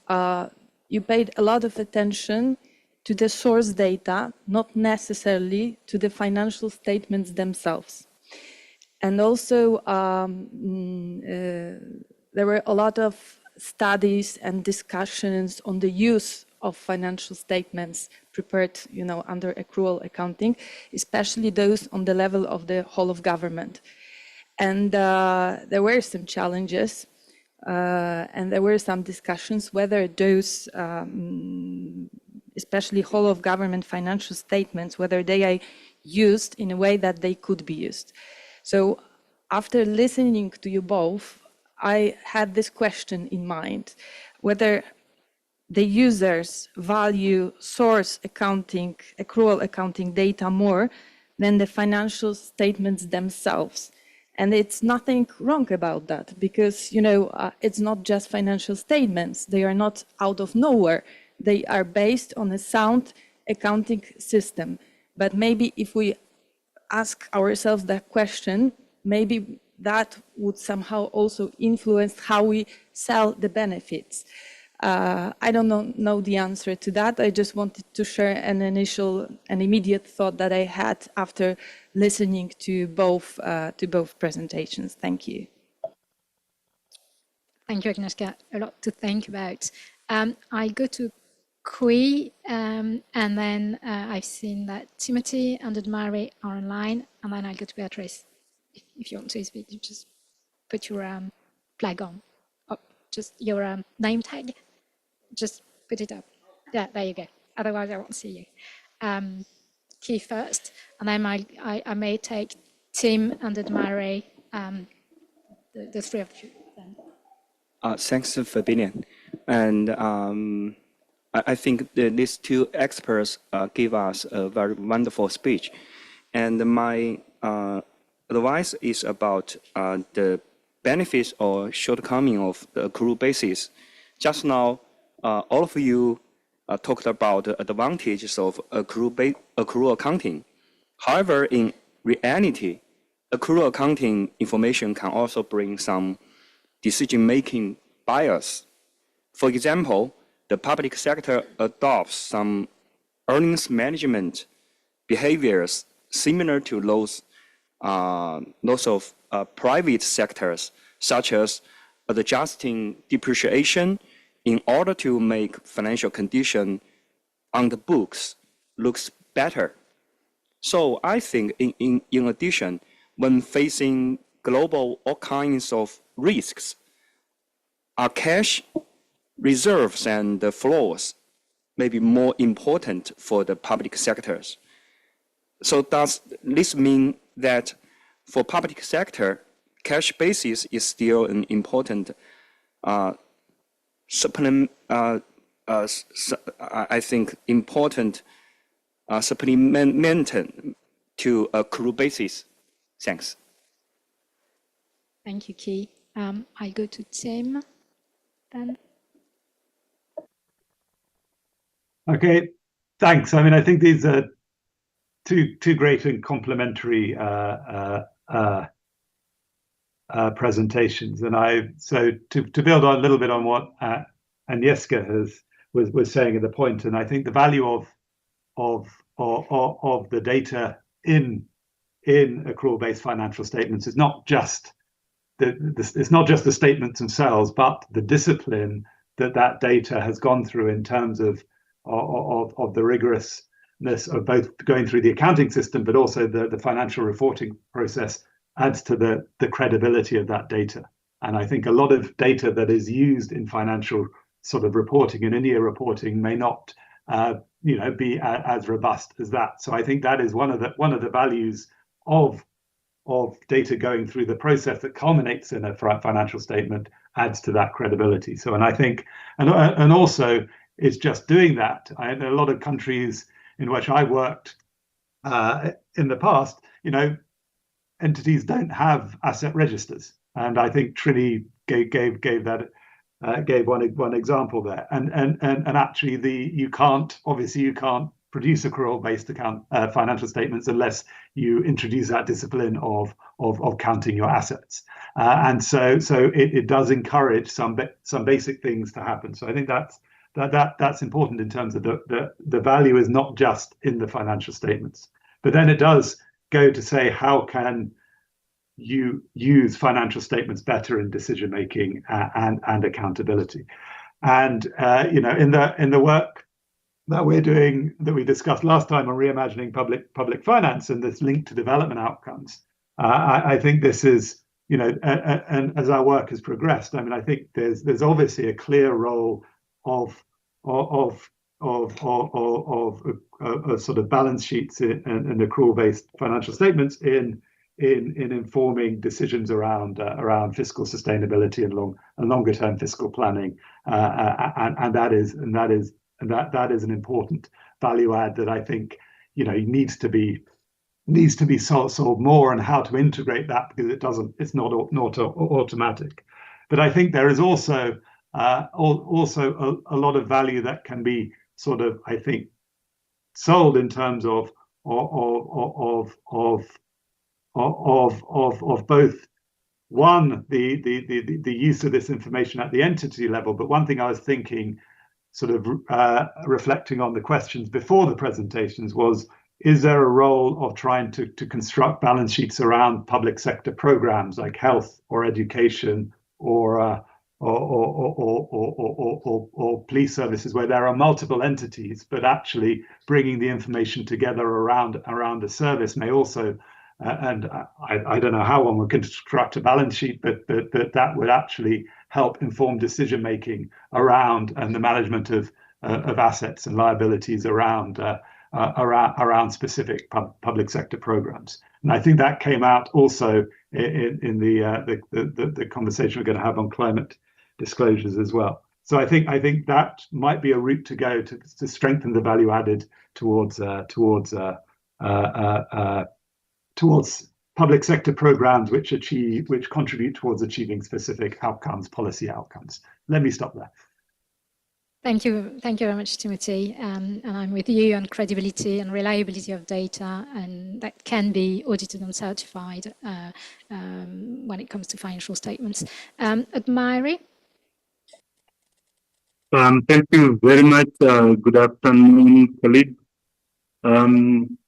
you paid a lot of attention to the source data, not necessarily to the financial statements themselves. And also, there were a lot of studies and discussions on the use of financial statements prepared, under accrual accounting, especially those on the level of the whole of government. And there were some challenges, and there were some discussions whether those, especially whole of government financial statements, whether they are used in a way that they could be used. So after listening to you both, I had this question in mind, whether the users value source accounting, accrual accounting data more than the financial statements themselves. And it's nothing wrong about that because, it's not just financial statements. They are not out of nowhere. They are based on a sound accounting system. But maybe if we ask ourselves that question, maybe that would somehow also influence how we sell the benefits. I don't know the answer to that. I just wanted to share an immediate thought that I had after listening to both presentations. Thank you. Thank you, Agnieszka. A lot to think about. I go to Kui, and then I've seen that Timothy and Admari are online, and then I go to Beatrice. If you want to speak, you just put your flag on, just your name tag, just put it up. Yeah, there you go. Otherwise, I won't see you. Key first, and then I may take Tim and Admari, the three of you. Then. Thanks, Fabienne. And I think these two experts gave us a very wonderful speech. And my advice is about the benefits or shortcoming of the accrual basis. Just now, all of you talked about the advantages of accrual accounting. However, in reality, accrual accounting information can also bring some decision-making bias. For example, the public sector adopts some earnings management behaviors similar to those of private sectors, such as adjusting depreciation in order to make financial condition on the books looks better. So I think in addition, when facing global all kinds of risks, our cash reserves and the flows may be more important for the public sectors. So does this mean that for public sector, cash basis is still an important supplement? I think important supplement to accrual basis. Thanks. Thank you, Key. I go to Tim then. Okay, thanks. I mean, I think these are two great and complementary presentations, and so to build on a little bit on what Agnieszka was saying at the point, and I think the value of the data in accrual-based financial statements is not just the statements themselves, but the discipline that data has gone through in terms of the rigorousness of both going through the accounting system, but also the financial reporting process the credibility of that data. And I think a lot of data that is used in financial sort of reporting and in-year reporting may not be as robust as that. So I think that is one of the values of data going through the process that culminates in a financial statement, adds to that credibility. So, and I think, and also it's just doing that. A lot of countries in which I worked in the past, entities don't have asset registers, and I think Trini gave one example there. And actually, you can't produce accrual-based financial statements unless you introduce that discipline of counting your assets. And so it does encourage some basic things to happen. So I think that's important in terms of the value is not just in the financial statements, but then it does go to say, how can you use financial statements better in decision making and accountability? And in the work that we're doing, that we discussed last time on reimagining public finance and this link to development outcomes, I think this is, and as our work has progressed, I mean, I think there's obviously a clear role of sort of balance sheets and accrual-based financial statements in informing decisions around fiscal sustainability and longer-term fiscal planning, and that is an important value add that I think needs to be solved more, and how to integrate that, because it's not automatic. But I think there is also a lot of value that can be sort of, I think, sold in terms of both one, the use of this information at the entity level. But one thing I was thinking, sort of reflecting on the questions before the presentations, was, is there a role of trying to construct balance sheets around public sector programs like health or education or police services, where there are multiple entities, but actually bringing the information together around a service may also, and I don't know how one would construct a balance sheet, but that would actually help inform decision making around and the management of assets and liabilities around specific public sector programs. And I think that came out also in the conversation we're going to have on climate disclosures as well. So I think that might be a route to go to strengthen the value added towards public sector programs which contribute towards achieving specific outcomes, policy outcomes. Let me stop there. Thank you very much, Timothy. And I'm with you on credibility and reliability of data, and that can be audited and certified when it comes to financial statements. Admiri? Thank you very much. Good afternoon, colleague.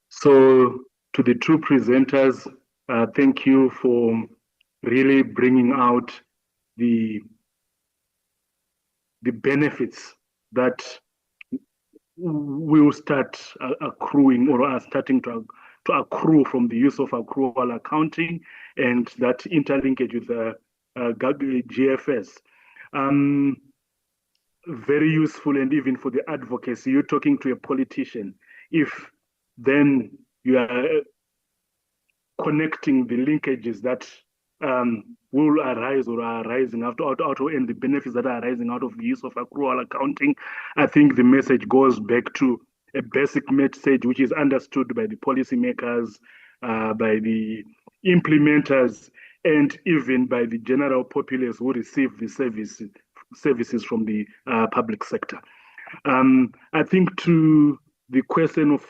So to the two presenters, thank you for really bringing out the benefits that will start accruing or are starting to accrue from the use of accrual accounting and that interlinkage with the GFS. Very useful, and even for the advocacy, you're talking to a politician. If then you are connecting the linkages that will arise or are arising out and the benefits that are arising out of the use of accrual accounting, I think the message goes back to a basic message which is understood by the policymakers, by the implementers, and even by the general populace who receive the services from the public sector. I think to the question of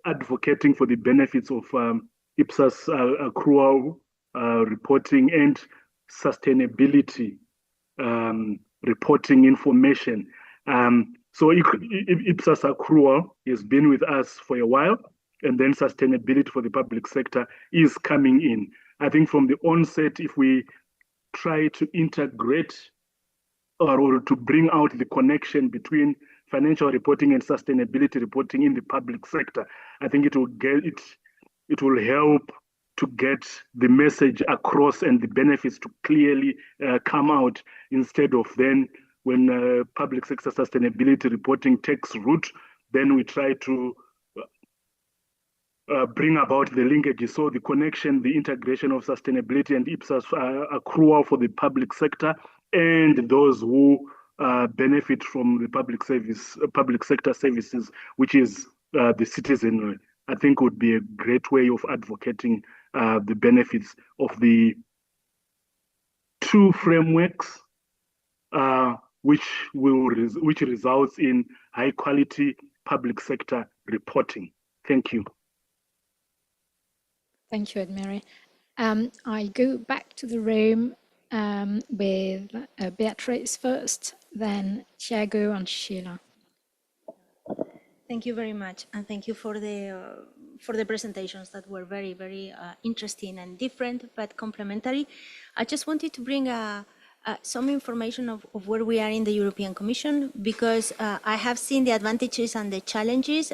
advocating for the benefits of IPSAS accrual reporting and sustainability reporting information. So IPSAS accrual has been with us for a while, and then sustainability for the public sector is coming in. I think from the onset, if we try to integrate or to bring out the connection between financial reporting and sustainability reporting in the public sector, I think it will help to get the message across and the benefits to clearly come out, instead of then when public sector sustainability reporting takes root, then we try to bring about the linkages. So the connection, the integration of sustainability and IPSAS accrual for the public sector and those who benefit from the public sector services, which is the citizenry, I think would be a great way of advocating the benefits of the two frameworks, which results in high quality public sector reporting. Thank you. Thank you, Edmary. I go back to the room with Beatrice first, then Thiago and Sheila. Thank you very much, and thank you for the presentations that were very, very interesting and different, but complementary. I just wanted to bring some information of where we are in the European Commission, because I have seen the advantages and the challenges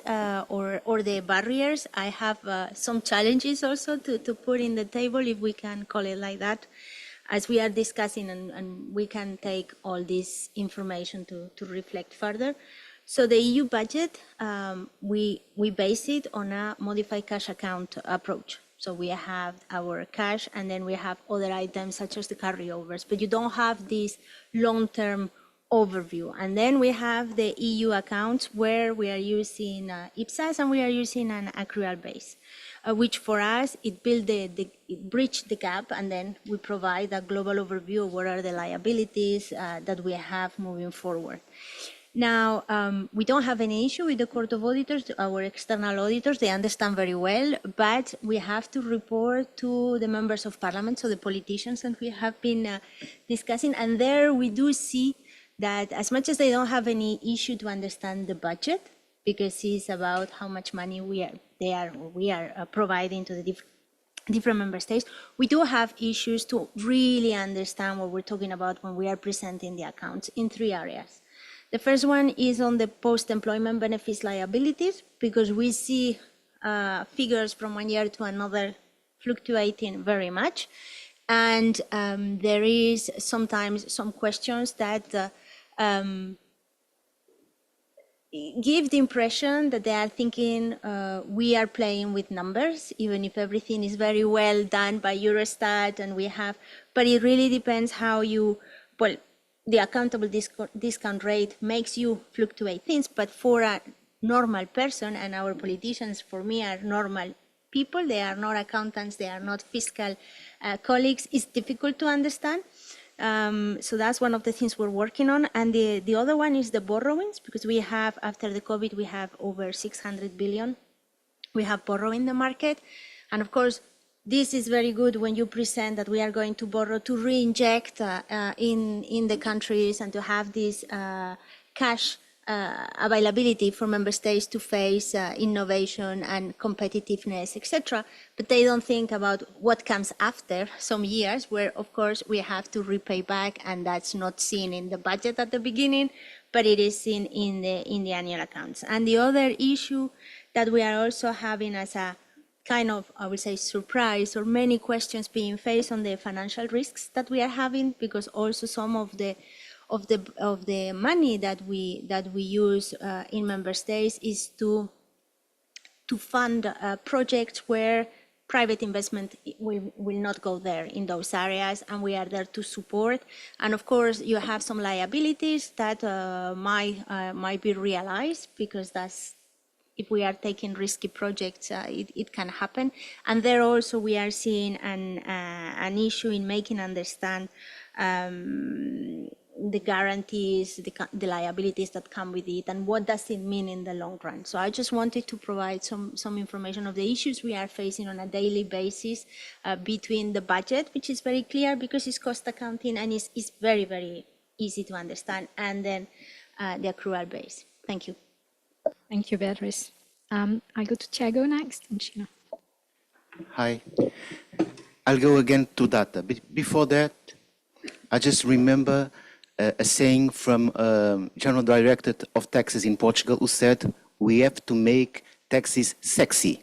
or the barriers. I have some challenges also to put in the table, if we can call it like that, as we are discussing, and we can take all this information to reflect further. So the EU budget, we base it on a modified cash account approach. So we have our cash, and then we have other items such as the carryovers, but you don't have this long-term overview. And then we have the EU accounts where we are using IPSAS, and we are using an accrual base, which for us, it bridged the gap, and then we provide a global overview of what are the liabilities that we have moving forward. Now, we don't have any issue with the Court of Auditors, our external auditors, they understand very well, but we have to report to the members of parliament, so the politicians that we have been discussing, and there we do see that as much as they don't have any issue to understand the budget, because it's about how much money we are providing to the different member states, we do have issues to really understand what we're talking about when we are presenting the accounts in three areas. The first one is on the post-employment benefits liabilities, because we see figures from one year to another fluctuating very much. And there is sometimes some questions that give the impression that they are thinking we are playing with numbers, even if everything is very well done by Eurostat and we have, but it really depends how you, well, the accountable discount rate makes you fluctuate things, but for a normal person, and our politicians for me are normal people, they are not accountants, they are not fiscal colleagues, it's difficult to understand. So that's one of the things we're working on. And the other one is the borrowings, because we have, after the COVID, we have over 600 billion. We have borrowing in the market. And of course, this is very good when you present that we are going to borrow to re-inject in the countries and to have this cash availability for member states to face innovation and competitiveness, etc. But they don't think about what comes after some years, where of course we have to repay back, and that's not seen in the budget at the beginning, but it is seen in the annual accounts. And the other issue that we are also having as a kind of, I would say, surprise, or many questions being faced on the financial risks that we are having, because also some of the money that we use in member states is to fund projects where private investment will not go there in those areas, and we are there to support. And of course, you have some liabilities that might be realized, because that's, if we are taking risky projects, it can happen. And there also we are seeing an issue in making understand the guarantees, the liabilities that come with it, and what does it mean in the long run. So I just wanted to provide some information of the issues we are facing on a daily basis between the budget, which is very clear because it's cost accounting and it's very, very easy to understand, and then the accrual base. Thank you. Thank you, Beatrice. I go to Thiago next, and Sheila. Hi. I'll go again to data. Before that, I just remember a saying from General Director of Taxes in Portugal, who said, we have to make taxes sexy.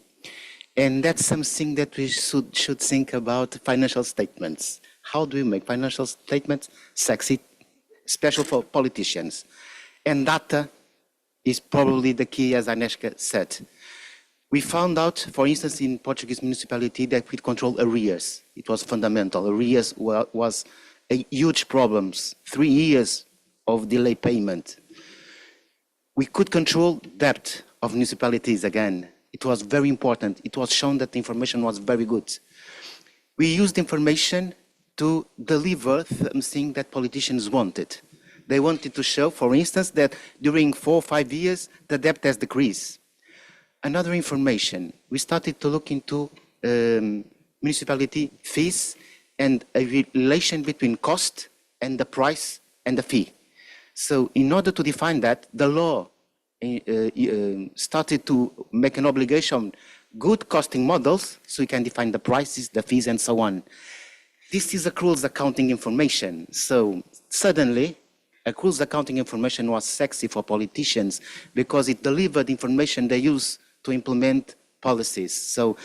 And that's something that we should think about financial statements. How do we make financial statements sexy, especially for politicians? And data is probably the key, as Agnieszka said. We found out, for instance, in Portuguese municipality that we control arrears. It was fundamental. Arrears was a huge problem. 3 years of delay payment. We could control debt of municipalities again. It was very important. It was shown that the information was very good. We used information to deliver something that politicians wanted. They wanted to show, for instance, that during 4 or 5 years, the debt has decreased. Another information, we started to look into municipality fees and a relation between cost and the price and the fee. So in order to define that, the law started to make an obligation, good costing models, so you can define the prices, the fees, and so on. This is accruals accounting information. So suddenly, accruals accounting information was sexy for politicians because it delivered information they use to implement policies. So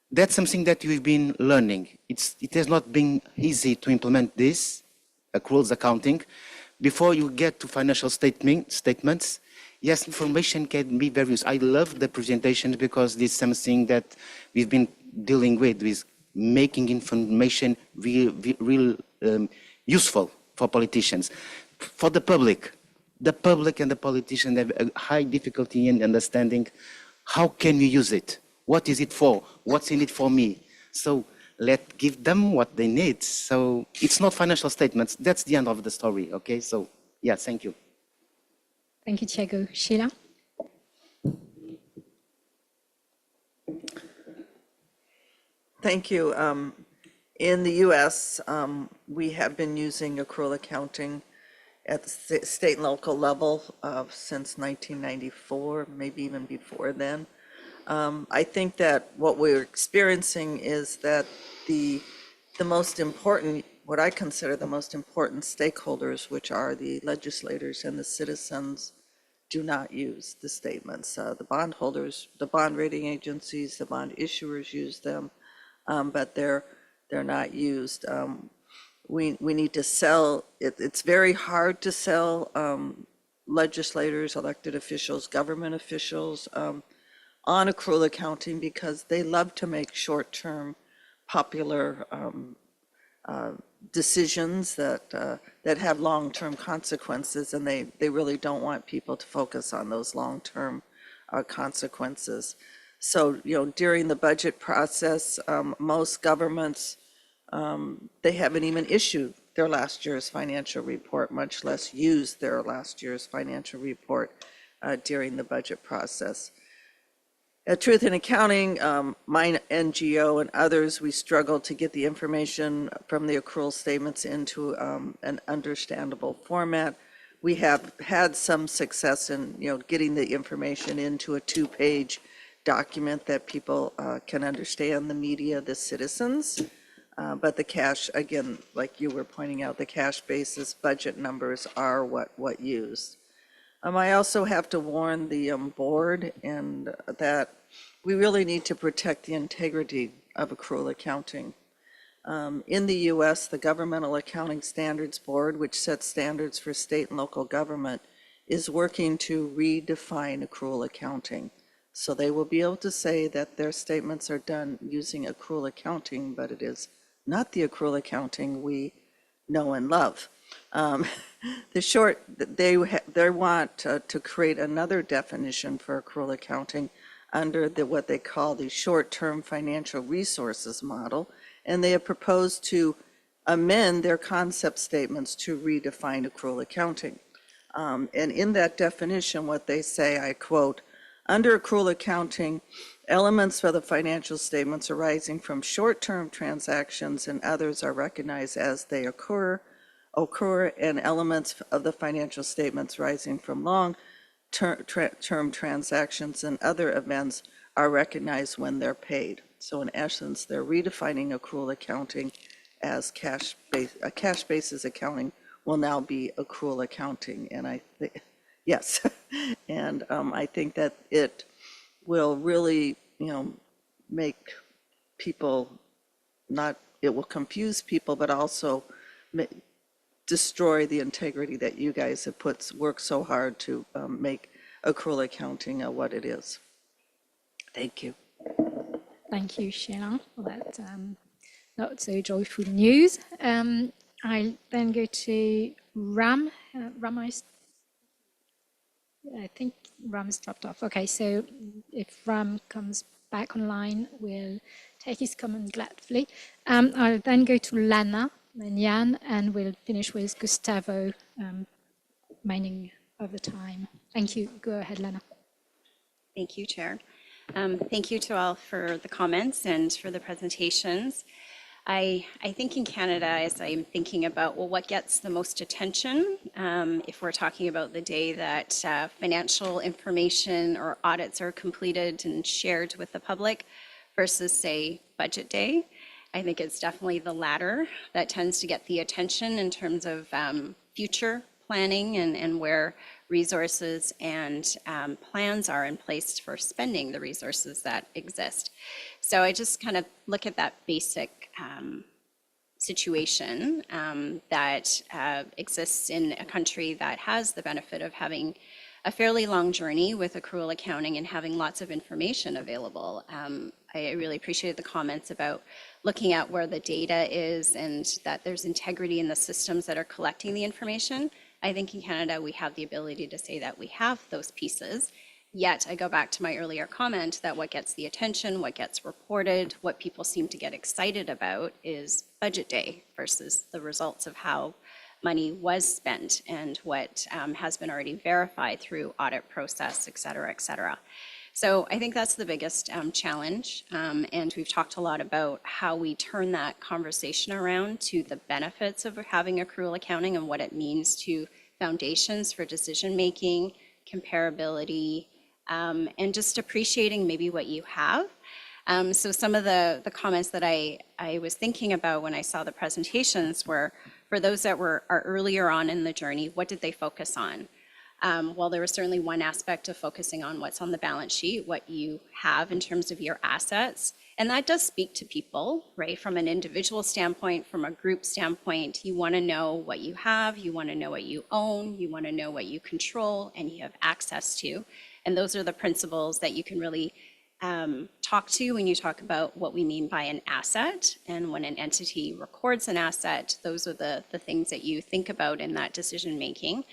that's something that we've been learning. It has not been easy to implement this, accruals accounting. Before you get to financial statements, yes, information can be very useful. I love the presentations because this is something that we've been dealing with making information real useful for politicians. For the public and the politicians have a high difficulty in understanding how can we use it? What is it for? What's in it for me? So let's give them what they need. So it's not financial statements. That's the end of the story, okay? So, yeah, thank you. Thank you, Thiago. Sheila? Thank you. In the US, we have been using accrual accounting at the state and local level since 1994, maybe even before then. I think that what we're experiencing is that the most important, what I consider the most important stakeholders, which are the legislators and the citizens, do not use the statements. The bondholders, the bond rating agencies, the bond issuers use them, but they're not used. We need to sell, it's very hard to sell legislators, elected officials, government officials on accrual accounting because they love to make short-term popular decisions that have long-term consequences, and they really don't want people to focus on those long-term consequences. So, during the budget process, most governments, they haven't even issued their last year's financial report, much less used their last year's financial report during the budget process. At Truth in Accounting, my NGO and others, we struggle to get the information from the accrual statements into an understandable format. We have had some success in getting the information into a 2-page document that people can understand, the media, the citizens. But the cash, again, like you were pointing out, the cash basis budget numbers are what used. I also have to warn the board and that we really need to protect the integrity of accrual accounting. In the US, the Governmental Accounting Standards Board, which sets standards for state and local government, is working to redefine accrual accounting. So they will be able to say that their statements are done using accrual accounting, but it is not the accrual accounting we know and love. They want to create another definition for accrual accounting under what they call the short-term financial resources model, and they have proposed to amend their concept statements to redefine accrual accounting. And in that definition, what they say, I quote, under accrual accounting, elements of the financial statements arising from short-term transactions and others are recognized as they occur, and elements of the financial statements arising from long-term transactions and other events are recognized when they're paid. So in essence, they're redefining accrual accounting as cash basis accounting will now be accrual accounting. And I think, yes, and I think that it will really, make people not, it will confuse people, but also destroy the integrity that you guys have worked so hard to make accrual accounting what it is. Thank you. Thank you, Sheila, for that not so joyful news. I'll then go to Ram. I think Ram's dropped off. Okay, so if Ram comes back online, we'll take his comment gladly. I'll then go to Lana and Jan, and we'll finish with Gustavo, remaining of the time. Thank you. Go ahead, Lana. Thank you, Chair. Thank you to all for the comments and for the presentations. I think in Canada, as I'm thinking about, well, what gets the most attention, if we're talking about the day that financial information or audits are completed and shared with the public versus, say, budget day, I think it's definitely the latter that tends to get the attention in terms of future planning and where resources and plans are in place for spending the resources that exist. So I just kind of look at that basic situation that exists in a country that has the benefit of having a fairly long journey with accrual accounting and having lots of information available. I really appreciated the comments about looking at where the data is and that there's integrity in the systems that are collecting the information. I think in Canada, we have the ability to say that we have those pieces. Yet I go back to my earlier comment that what gets the attention, what gets reported, what people seem to get excited about is budget day versus the results of how money was spent and what has been already verified through audit process, et cetera, et cetera. So I think that's the biggest challenge. And we've talked a lot about how we turn that conversation around to the benefits of having accrual accounting and what it means to foundations for decision-making, comparability, and just appreciating maybe what you have. So some of the comments that I was thinking about when I saw the presentations were, for those that are earlier on in the journey, what did they focus on? Well, there was certainly one aspect of focusing on what's on the balance sheet, what you have in terms of your assets. And that does speak to people, right? From an individual standpoint, from a group standpoint, you want to know what you have, you want to know what you own, you want to know what you control and you have access to. And those are the principles that you can really talk to when you talk about what we mean by an asset. And when an entity records an asset, those are the things that you think about in that decision making.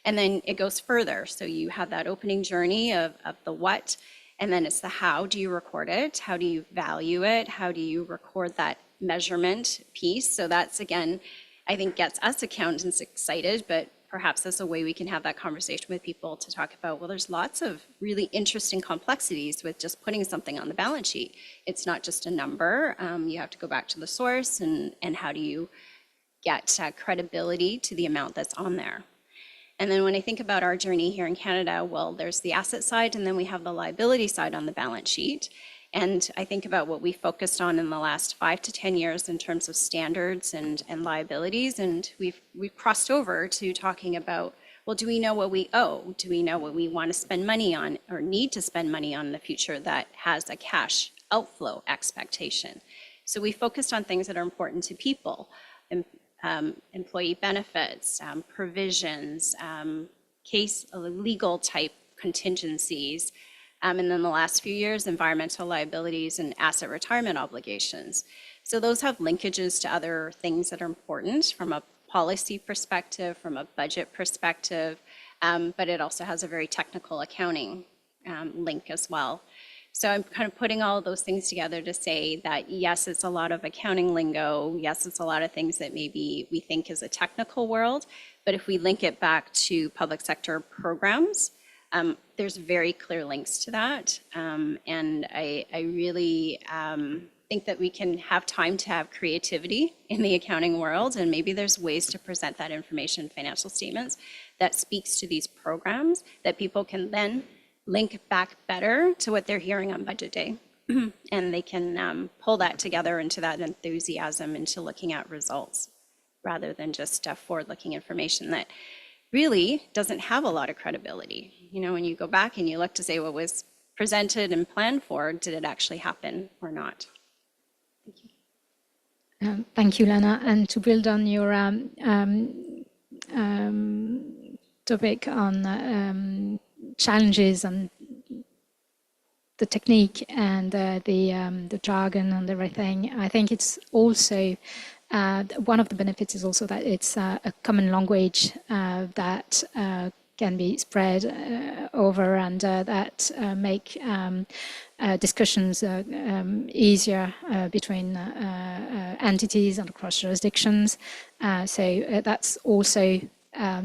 And then it goes further. So you have that opening journey of the what, and then it's the how do you record it? How do you value it? How do you record that measurement piece? So that's, again, I think gets us accountants excited, but perhaps that's a way we can have that conversation with people to talk about, well, there's lots of really interesting complexities with just putting something on the balance sheet. It's not just a number. You have to go back to the source and how do you get credibility to the amount that's on there. And then when I think about our journey here in Canada, well, there's the asset side and then we have the liability side on the balance sheet. And I think about what we focused on in the last 5 to 10 years in terms of standards and liabilities. And we've crossed over to talking about, well, do we know what we owe? Do we know what we want to spend money on or need to spend money on in the future that has a cash outflow expectation? So we focused on things that are important to people. Employee benefits, provisions, legal type contingencies, and then the last few years, environmental liabilities and asset retirement obligations. So those have linkages to other things that are important from a policy perspective, from a budget perspective, but it also has a very technical accounting link as well. So I'm kind of putting all of those things together to say that, yes, it's a lot of accounting lingo. Yes, it's a lot of things that maybe we think is a technical world. But if we link it back to public sector programs, there's very clear links to that. And I really think that we can have time to have creativity in the accounting world. And maybe there's ways to present that information in financial statements that speaks to these programs that people can then link back better to what they're hearing on budget day. And they can pull that together into that enthusiasm into looking at results rather than just forward-looking information that really doesn't have a lot of credibility. You know, when you go back and you look to say what was presented and planned for, did it actually happen or not? Thank you, Lena. And to build on your topic on challenges and the technique and the jargon and everything, I think it's also one of the benefits is also that it's a common language that can be spread over and that make discussions easier between entities and across jurisdictions. So that's also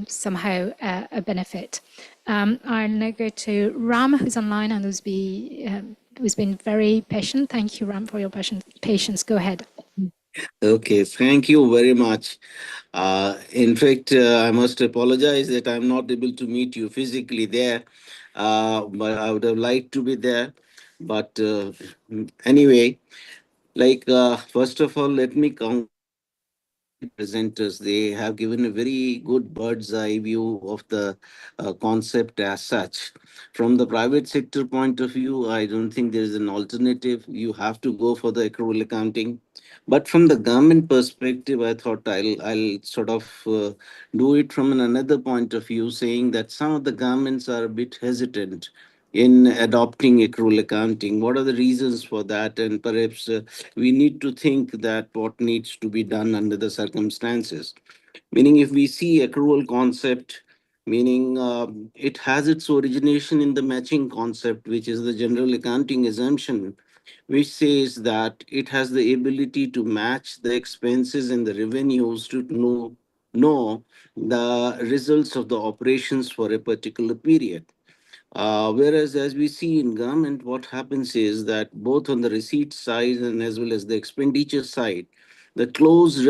somehow a benefit. I'll now go to Ram, who's online and who's been very patient. Thank you, Ram, for your patience. Go ahead. Okay, thank you very much. In fact, I must apologize that I'm not able to meet you physically there, but I would have liked to be there. But anyway, first of all, let me presenters. They have given a very good bird's eye view of the concept as such. From the private sector point of view, I don't think there is an alternative. You have to go for the accrual accounting. But from the government perspective, I thought I'll sort of do it from another point of view, saying that some of the governments are a bit hesitant in adopting accrual accounting. What are the reasons for that? And perhaps we need to think that what needs to be done under the circumstances. Meaning, if we see accrual concept, meaning it has its origination in the matching concept, which is the general accounting assumption, which says that it has the ability to match the expenses and the revenues to know the results of the operations for a particular period. Whereas, as we see in government, what happens is that both on the receipt side and as well as the expenditure side, the close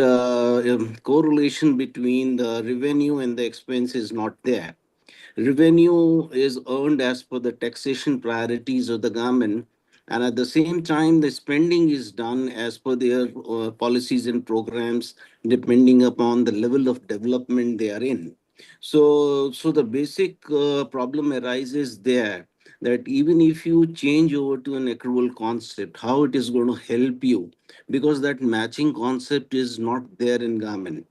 correlation between the revenue and the expense is not there. Revenue is earned as per the taxation priorities of the government, and at the same time, the spending is done as per their policies and programs, depending upon the level of development they are in. So the basic problem arises there that even if you change over to an accrual concept, how it is going to help you, because that matching concept is not there in government.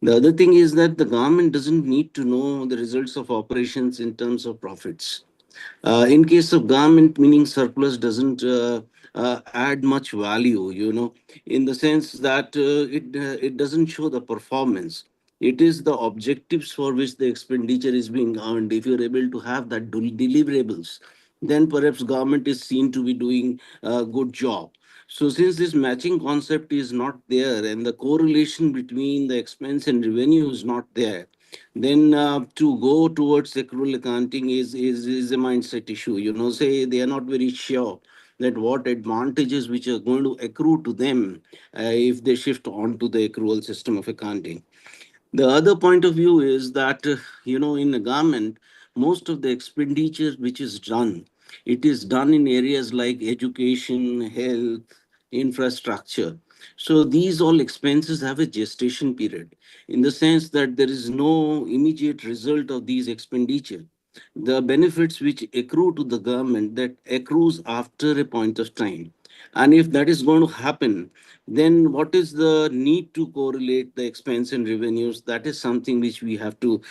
The other thing is that the government doesn't need to know the results of operations in terms of profits. In case of government, meaning surplus doesn't add much value, in the sense that it doesn't show the performance. It is the objectives for which the expenditure is being earned. If you're able to have that deliverables, then perhaps government is seen to be doing a good job. So since this matching concept is not there and the correlation between the expense and revenue is not there, then to go towards accrual accounting is a mindset issue. Say they are not very sure that what advantages which are going to accrue to them if they shift on to the accrual system of accounting. The other point of view is that, in the government, most of the expenditure which is done, it is done in areas like education, health, infrastructure. So these all expenses have a gestation period in the sense that there is no immediate result of these expenditure. The benefits which accrue to the government that accrues after a point of time. And if that is going to happen, then what is the need to correlate the expense and revenues? That is something which we have to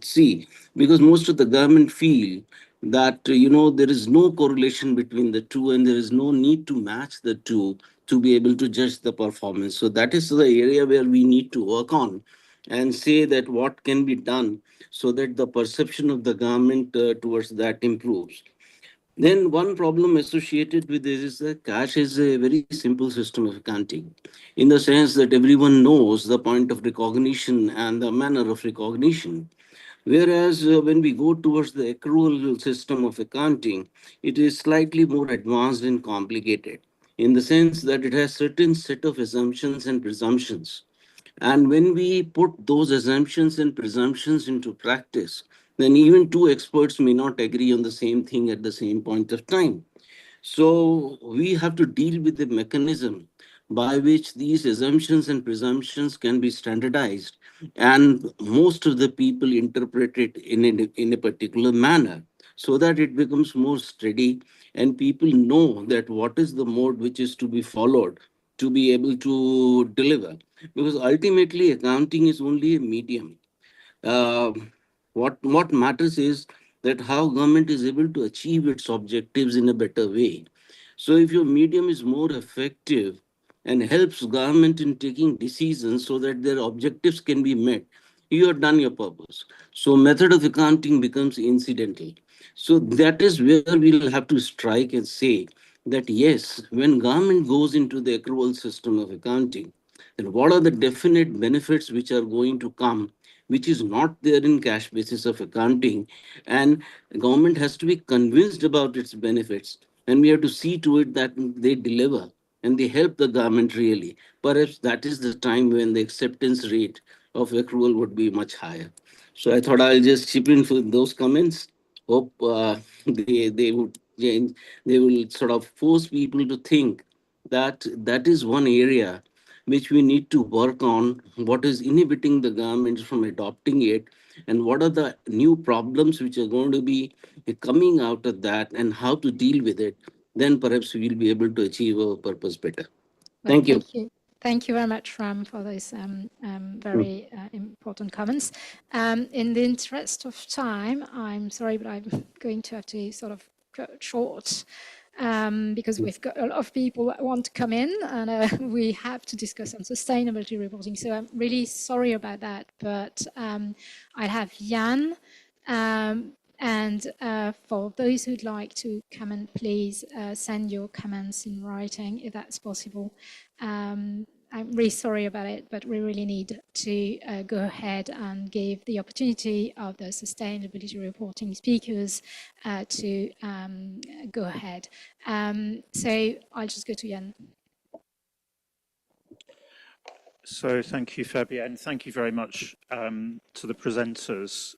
see, because most of the government feel that there is no correlation between the two and there is no need to match the two to be able to judge the performance. So that is the area where we need to work on and say that what can be done so that the perception of the government towards that improves. Then one problem associated with this is that cash is a very simple system of accounting in the sense that everyone knows the point of recognition and the manner of recognition. Whereas when we go towards the accrual system of accounting, it is slightly more advanced and complicated in the sense that it has certain set of assumptions and presumptions. And when we put those assumptions and presumptions into practice, then even two experts may not agree on the same thing at the same point of time. So we have to deal with the mechanism by which these assumptions and presumptions can be standardized, and most of the people interpret it in a particular manner. so that it becomes more steady and people know that what is the mode which is to be followed to be able to deliver. Because ultimately, accounting is only a medium. uh, what matters is that how government is able to achieve its objectives in a better way. So if your medium is more effective and helps government in taking decisions so that their objectives can be met, you have done your purpose. So method of accounting becomes incidental. So that is where we'll have to strike and say that yes, when government goes into the accrual system of accounting, then what are the definite benefits which are going to come, which is not there in cash basis of accounting, and the government has to be convinced about its benefits, and we have to see to it that they deliver and they help the government really. Perhaps that is the time when the acceptance rate of accrual would be much higher. So I thought I'll just chip in for those comments. Hope they would change. They will sort of force people to think that that is one area which we need to work on, what is inhibiting the government from adopting it, and what are the new problems which are going to be coming out of that, and how to deal with it. Then perhaps we'll be able to achieve our purpose better. Well, Thank you. thank you. Thank you very much, Ram, for those very important comments. In the interest of time, I'm sorry, but I'm going to have to sort of cut short because we've got a lot of people that want to come in and we have to discuss on sustainability reporting. So I'm really sorry about that, but I have Jan. And for those who'd like to comment, please send your comments in writing if that's possible. I'm really sorry about it, but we really need to go ahead and give the opportunity of the sustainability reporting speakers to go ahead. So I'll just go to Jan. So thank you, Fabienne. Thank you very much to the presenters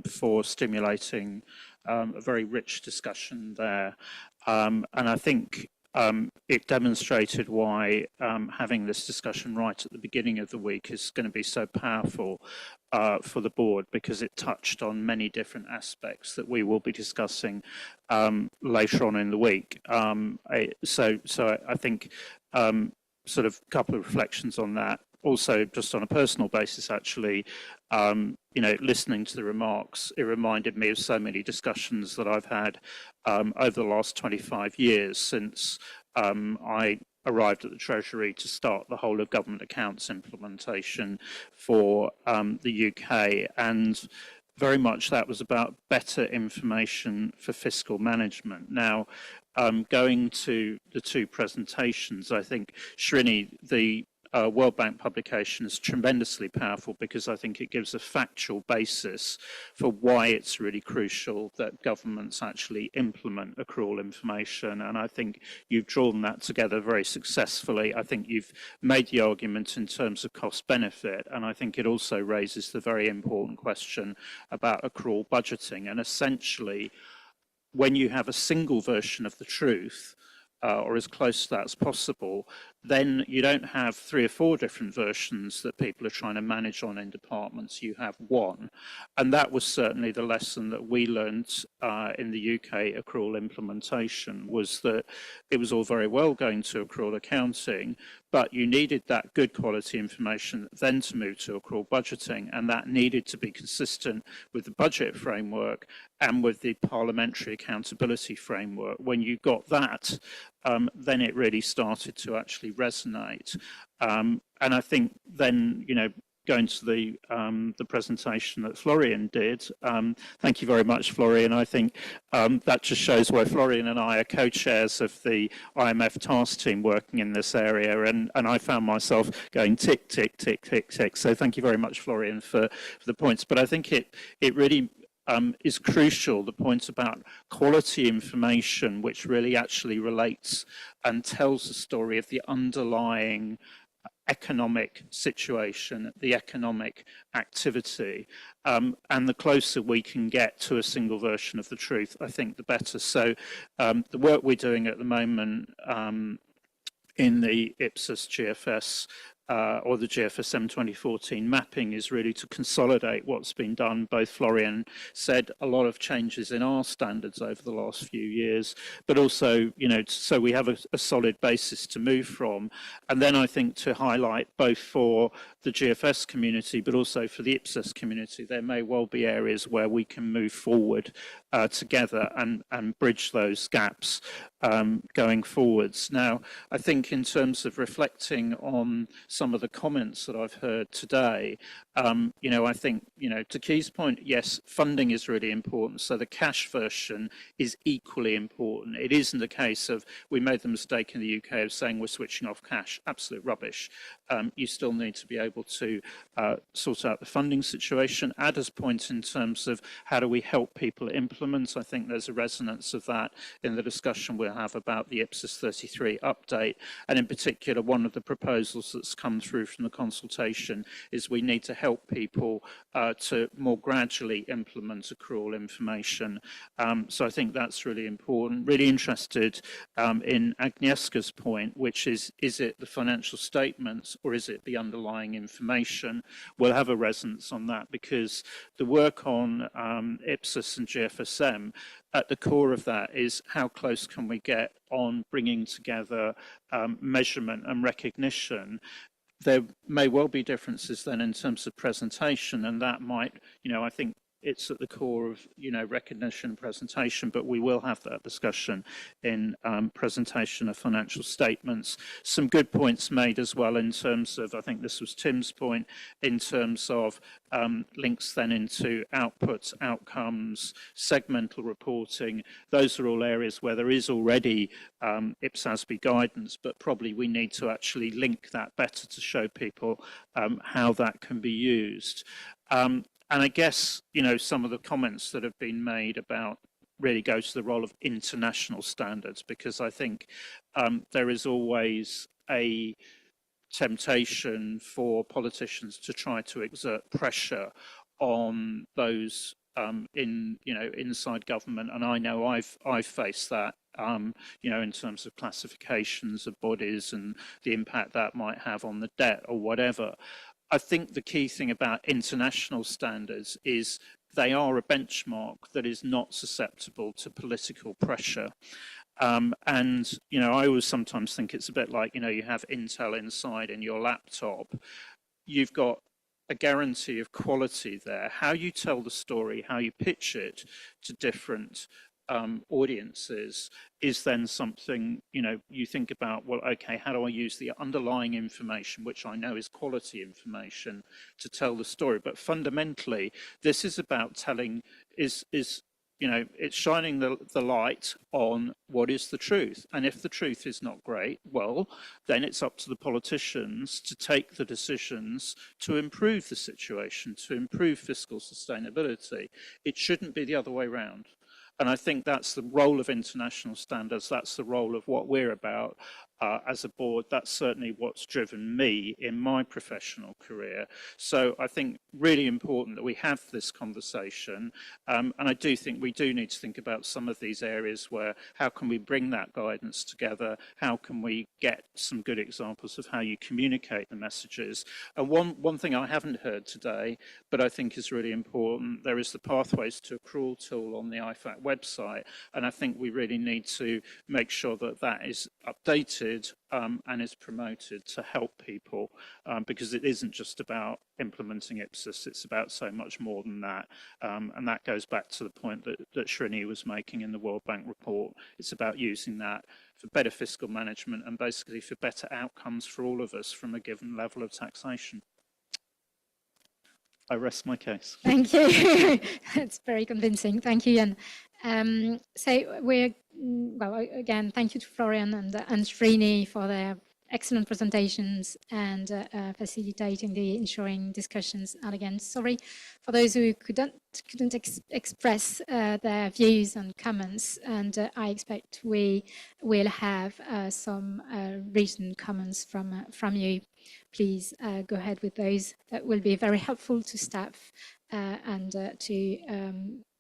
for stimulating a very rich discussion there. And I think it demonstrated why having this discussion right at the beginning of the week is going to be so powerful for the board, because it touched on many different aspects that we will be discussing later on in the week. So I think sort of a couple of reflections on that. Also, just on a personal basis, actually, you know, listening to the remarks, it reminded me of so many discussions that I've had over the last 25 years since I arrived at the Treasury to start the whole of government accounts implementation for the UK. And very much that was about better information for fiscal management. Now, going to the two presentations, I think, Srini, the World Bank publication is tremendously powerful, because I think it gives a factual basis for why it's really crucial that governments actually implement accrual information. And I think you've drawn that together very successfully. I think you've made the argument in terms of cost benefit. And I think it also raises the very important question about accrual budgeting. And essentially, when you have a single version of the truth, or as close to that as possible, then you don't have 3 or 4 different versions that people are trying to manage on in departments. You have one. And that was certainly the lesson that we learned in the UK accrual implementation, was that it was all very well going to accrual accounting, but you needed that good quality information then to move to accrual budgeting, and that needed to be consistent with the budget framework and with the parliamentary accountability framework. When you got that, then it really started to actually resonate. And I think then, you know, going to the presentation that Florian did, thank you very much, Florian. I think that just shows why Florian and I are co-chairs of the IMF task team working in this area, and I found myself going tick, tick, tick, tick, tick. So thank you very much, Florian, for the points. But I think it really is crucial, the point about quality information, which really actually relates and tells the story of the underlying economic situation, the economic activity. And the closer we can get to a single version of the truth, I think the better. So the work we're doing at the moment in the IPSAS GFS or the GFSM 2014 mapping is really to consolidate what's been done. Both Florian said a lot of changes in our standards over the last few years, but also, so we have a solid basis to move from. And then I think to highlight both for the GFS community, but also for the IPSAS community, there may well be areas where we can move forward together and bridge those gaps going forwards. Now, I think in terms of reflecting on some of the comments that I've heard today, I think, to Key's point, yes, funding is really important. So the cash version is equally important. It isn't a case of we made the mistake in the UK of saying we're switching off cash. Absolute rubbish. You still need to be able to sort out the funding situation. Ada's point in terms of how do we help people implement, I think there's a resonance of that in the discussion we'll have about the IPSAS 33 update. And in particular, one of the proposals that's come through from the consultation is we need to help people to more gradually implement accrual information. So I think that's really important. Really interested in Agnieszka's point, which is it the financial statements or is it the underlying information? We'll have a resonance on that because the work on IPSAS and GFSM, at the core of that is how close can we get on bringing together measurement and recognition. There may well be differences then in terms of presentation, and that might, I think it's at the core of, recognition and presentation, but we will have that discussion in presentation of financial statements. Some good points made as well in terms of, I think this was Tim's point, in terms of links then into outputs, outcomes, segmental reporting. Those are all areas where there is already IPSASB guidance, but probably we need to actually link that better to show people how that can be used. And I guess, some of the comments that have been made about really go to the role of international standards, because I think there is always a temptation for politicians to try to exert pressure on those inside government. And I know I've faced that, in terms of classifications of bodies and the impact that might have on the debt or whatever. I think the key thing about international standards is they are a benchmark that is not susceptible to political pressure. And, I always sometimes think it's a bit like, you have Intel inside in your laptop. You've got a guarantee of quality there. How you tell the story, how you pitch it to different audiences is then something, you think about, well, okay, how do I use the underlying information, which I know is quality information, to tell the story? But fundamentally, this is about telling, it's shining the light on what is the truth. And if the truth is not great, well, then it's up to the politicians to take the decisions to improve the situation, to improve fiscal sustainability. It shouldn't be the other way around. And I think that's the role of international standards. That's the role of what we're about as a board. That's certainly what's driven me in my professional career. So I think really important that we have this conversation. And I do think we do need to think about some of these areas where how can we bring that guidance together? How can we get some good examples of how you communicate the messages? And one thing I haven't heard today, but I think is really important, there is the Pathways to Accrual tool on the IFAC website. And I think we really need to make sure that that is updated and is promoted to help people, because it isn't just about implementing IPSAS, it's about so much more than that. And that goes back to the point that Srini was making in the World Bank report. It's about using that for better fiscal management and basically for better outcomes for all of us from a given level of taxation. I rest my case. Thank you. That's very convincing. Thank you, Ian. Again, thank you to Florian and Srini for their excellent presentations and facilitating the ensuring discussions. And again, sorry for those who couldn't express their views and comments. And I expect we will have some written comments from you. Please go ahead with those. That will be very helpful to staff and to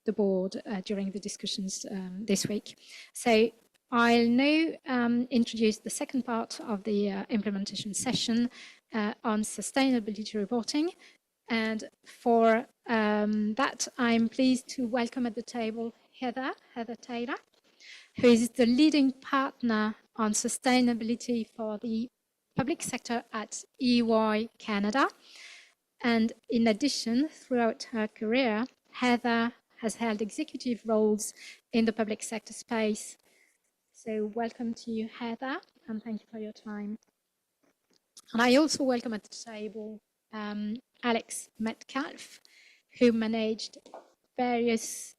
the board during the discussions this week. So I'll now introduce the second part of the implementation session, on sustainability reporting. And for that, I'm pleased to welcome at the table Heather Taylor, who is the leading partner on sustainability for the public sector at EY Canada. And in addition, throughout her career, Heather has held executive roles in the public sector space. So welcome to you, Heather, and thank you for your time. And I also welcome at the table Alex Metcalf, who managed various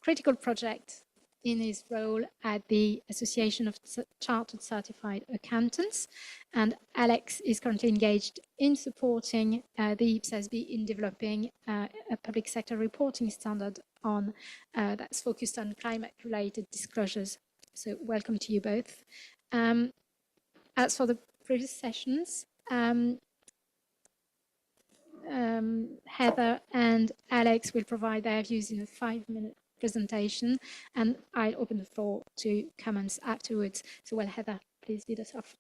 critical projects in his role at the Association of Chartered Certified Accountants. And Alex is currently engaged in supporting the IPSASB in developing a public sector reporting standard on that's focused on climate-related disclosures. So welcome to you both. As for the previous sessions, Heather and Alex will provide their views in a 5-minute presentation, and I'll open the floor to comments afterwards. So, well, Heather, please lead us off.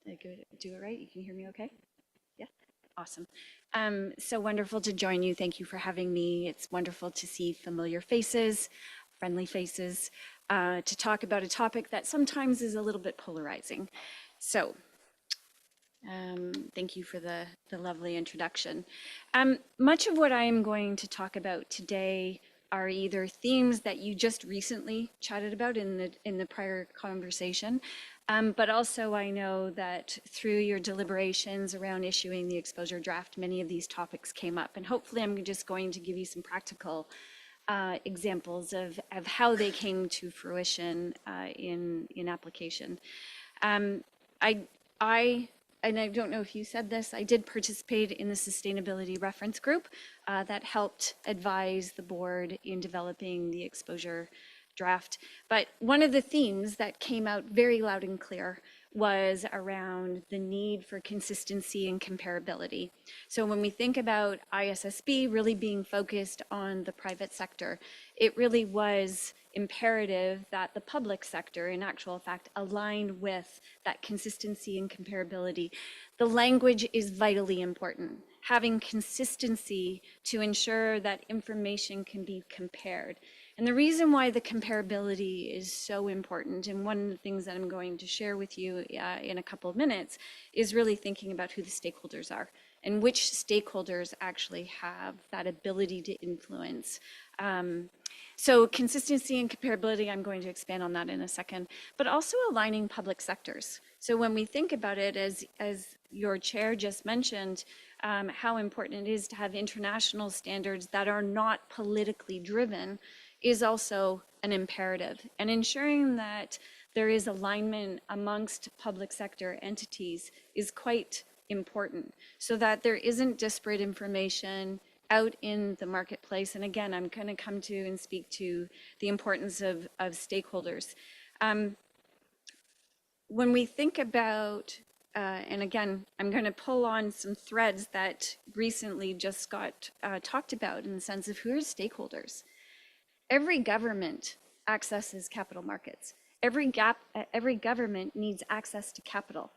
Did I do it right? You can hear me okay? Yeah, awesome. So wonderful to join you. Thank you for having me. It's wonderful to see familiar faces, friendly faces, to talk about a topic that sometimes is a little bit polarizing. So thank you for the lovely introduction. Much of what I am going to talk about today are either themes that you just recently chatted about in the prior conversation, but also I know that through your deliberations around issuing the exposure draft, many of these topics came up, and hopefully I'm just going to give you some practical examples of how they came to fruition in application. And I don't know if you said this, I did participate in the sustainability reference group that helped advise the board in developing the exposure draft. But one of the themes that came out very loud and clear was around the need for consistency and comparability. So when we think about IPSASB really being focused on the private sector, it really was imperative that the public sector, in actual fact, aligned with that consistency and comparability. The language is vitally important. Having consistency to ensure that information can be compared. And the reason why the comparability is so important, and one of the things that I'm going to share with you in a couple of minutes, is really thinking about who the stakeholders are and which stakeholders actually have that ability to influence. So consistency and comparability, I'm going to expand on that in a second, but also aligning public sectors. So when we think about it, as your chair just mentioned, how important it is to have international standards that are not politically driven is also an imperative. And ensuring that there is alignment amongst public sector entities is quite important, so that there isn't disparate information out in the marketplace. And again, I'm going to come to and speak to the importance of stakeholders. When we think about, and again, I'm going to pull on some threads that recently just got talked about in the sense of who are stakeholders. Every government accesses capital markets. Every government needs access to capital.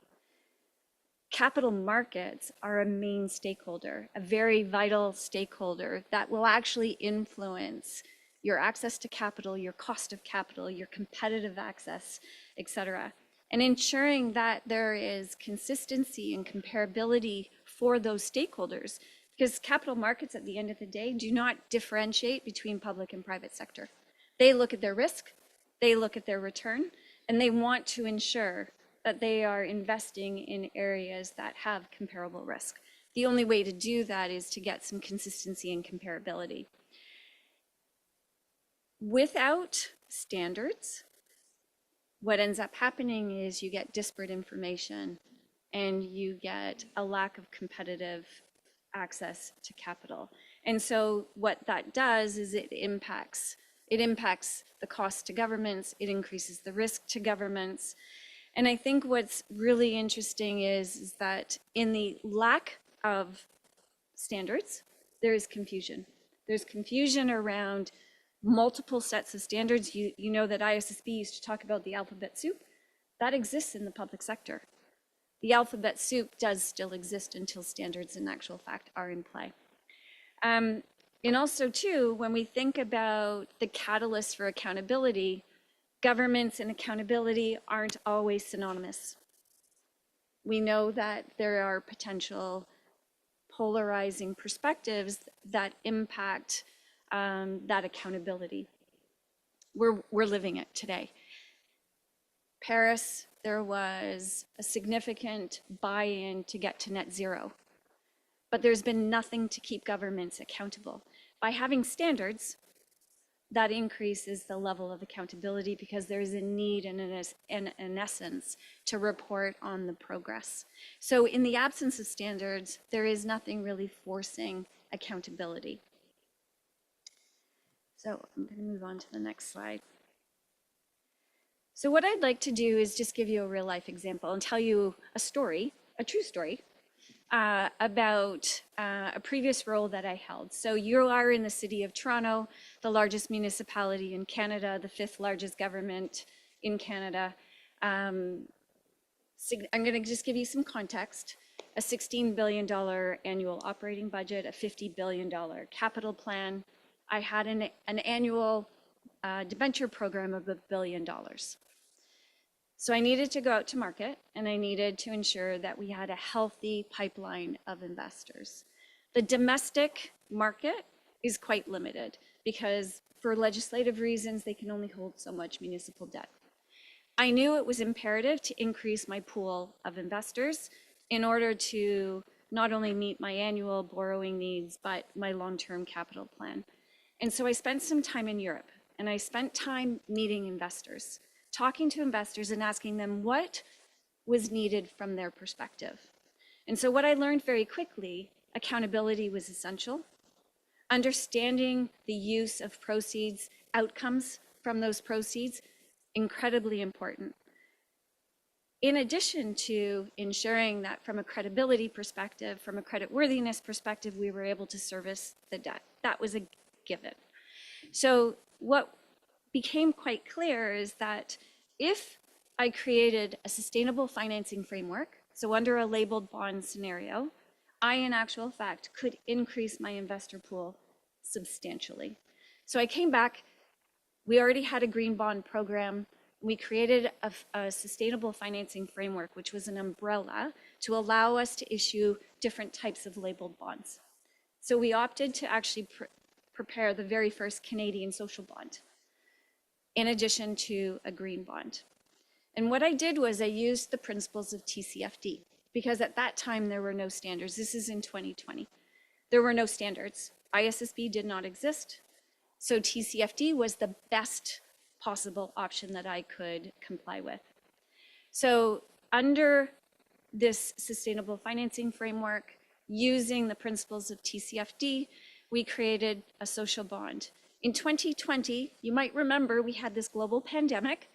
Capital markets are a main stakeholder, a very vital stakeholder that will actually influence your access to capital, your cost of capital, your competitive access, et cetera. And ensuring that there is consistency and comparability for those stakeholders, because capital markets at the end of the day do not differentiate between public and private sector. They look at their risk, they look at their return, and they want to ensure that they are investing in areas that have comparable risk. The only way to do that is to get some consistency and comparability. Without standards, what ends up happening is you get disparate information and you get a lack of competitive access to capital. And so what that does is it impacts the cost to governments, it increases the risk to governments. And I think what's really interesting is that in the lack of standards, there is confusion. There's confusion around multiple sets of standards. You know that IPSASB used to talk about the alphabet soup. That exists in the public sector. The alphabet soup does still exist until standards in actual fact are in play. And also too, when we think about the catalyst for accountability, governments and accountability aren't always synonymous. We know that there are potential polarizing perspectives that impact that accountability. We're living it today. Paris, there was a significant buy-in to get to net zero, but there's been nothing to keep governments accountable. By having standards, that increases the level of accountability because there's a need and an essence to report on the progress. So in the absence of standards, there is nothing really forcing accountability. So I'm going to move on to the next slide. So what I'd like to do is just give you a real life example and tell you a story, a true story, about a previous role that I held. So you are in the city of Toronto, the largest municipality in Canada, the 5th largest government in Canada. I'm going to just give you some context. A $16 billion annual operating budget, a $50 billion capital plan. I had an annual debenture program of $1 billion. So I needed to go out to market and I needed to ensure that we had a healthy pipeline of investors. The domestic market is quite limited because for legislative reasons, they can only hold so much municipal debt. I knew it was imperative to increase my pool of investors in order to not only meet my annual borrowing needs, but my long-term capital plan. And so I spent some time in Europe and I spent time meeting investors, talking to investors and asking them what was needed from their perspective. And so what I learned very quickly, accountability was essential. Understanding the use of proceeds, outcomes from those proceeds, incredibly important. In addition to ensuring that from a credibility perspective, from a creditworthiness perspective, we were able to service the debt. That was a given. So what became quite clear is that if I created a sustainable financing framework, so under a labeled bond scenario, I in actual fact could increase my investor pool substantially. So I came back, we already had a green bond program. We created a sustainable financing framework, which was an umbrella to allow us to issue different types of labeled bonds. So we opted to actually prepare the very first Canadian social bond, in addition to a green bond. And what I did was I used the principles of TCFD, because at that time there were no standards. This is in 2020. There were no standards. IPSASB did not exist. So TCFD was the best possible option that I could comply with. So under this sustainable financing framework, using the principles of TCFD, we created a social bond. In 2020, you might remember we had this global pandemic.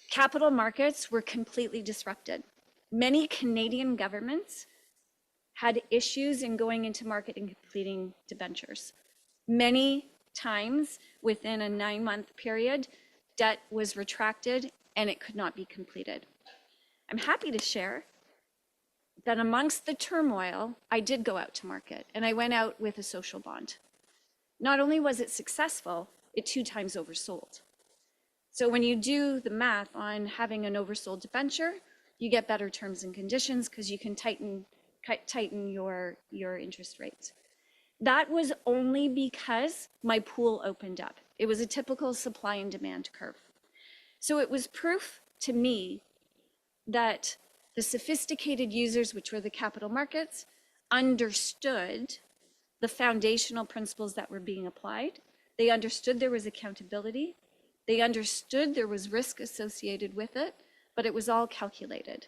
Capital markets were completely disrupted. Many Canadian governments had issues in going into market and completing debentures. Many times within a 9-month period, debt was retracted and it could not be completed. I'm happy to share that amongst the turmoil, I did go out to market and I went out with a social bond. Not only was it successful, it 2 times oversold. So when you do the math on having an oversold debenture, you get better terms and conditions because you can tighten your interest rates. That was only because my pool opened up. It was a typical supply and demand curve. So it was proof to me that the sophisticated users, which were the capital markets, understood the foundational principles that were being applied. They understood there was accountability. They understood there was risk associated with it, but it was all calculated.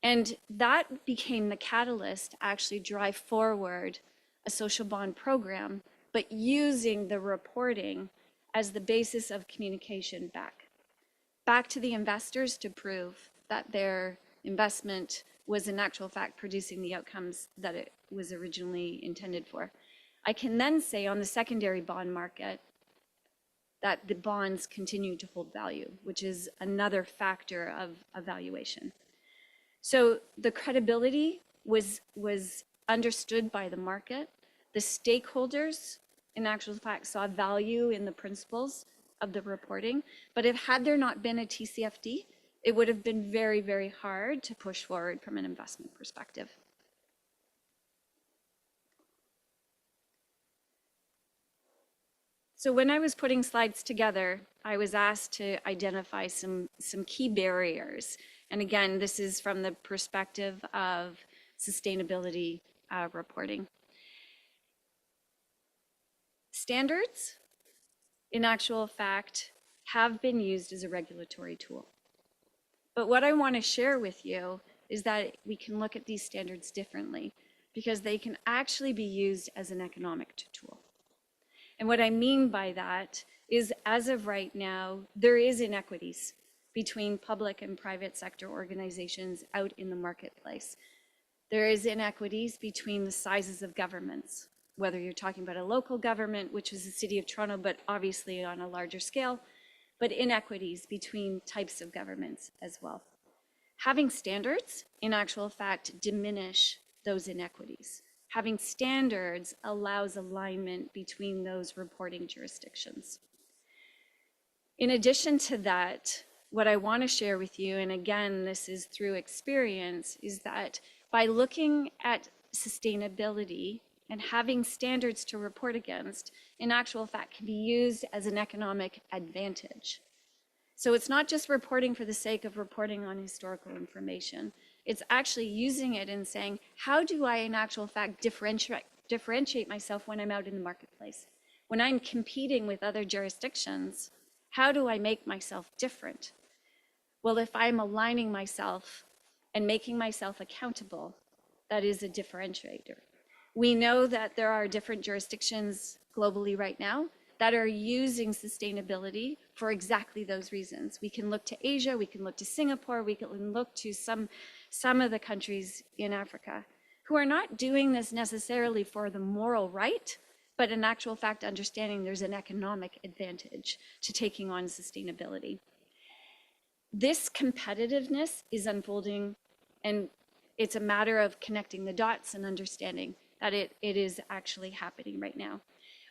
And that became the catalyst to actually drive forward a social bond program, but using the reporting as the basis of communication back to the investors to prove that their investment was in actual fact producing the outcomes that it was originally intended for. I can then say on the secondary bond market, that the bonds continue to hold value, which is another factor of evaluation. So the credibility was understood by the market. The stakeholders, in actual fact, saw value in the principles of the reporting. But had there not been a TCFD, it would have been very, very hard to push forward from an investment perspective. So when I was putting slides together, I was asked to identify some key barriers. And again, this is from the perspective of sustainability reporting. Standards, in actual fact, have been used as a regulatory tool. But what I want to share with you is that we can look at these standards differently because they can actually be used as an economic tool. And what I mean by that is, as of right now, there is inequities between public and private sector organizations out in the marketplace. There is inequities between the sizes of governments, whether you're talking about a local government, which is the City of Toronto, but obviously on a larger scale, but inequities between types of governments as well. Having standards, in actual fact, diminish those inequities. Having standards allows alignment between those reporting jurisdictions. In addition to that, what I want to share with you, and again, this is through experience, is that by looking at sustainability and having standards to report against, in actual fact, can be used as an economic advantage. So it's not just reporting for the sake of reporting on historical information. It's actually using it and saying, how do I, in actual fact, differentiate myself when I'm out in the marketplace? When I'm competing with other jurisdictions, how do I make myself different? Well, if I'm aligning myself and making myself accountable, that is a differentiator. We know that there are different jurisdictions globally right now that are using sustainability for exactly those reasons. We can look to Asia, we can look to Singapore, we can look to some of the countries in Africa who are not doing this necessarily for the moral right, but in actual fact understanding there's an economic advantage to taking on sustainability. This competitiveness is unfolding, and it's a matter of connecting the dots and understanding that it is actually happening right now.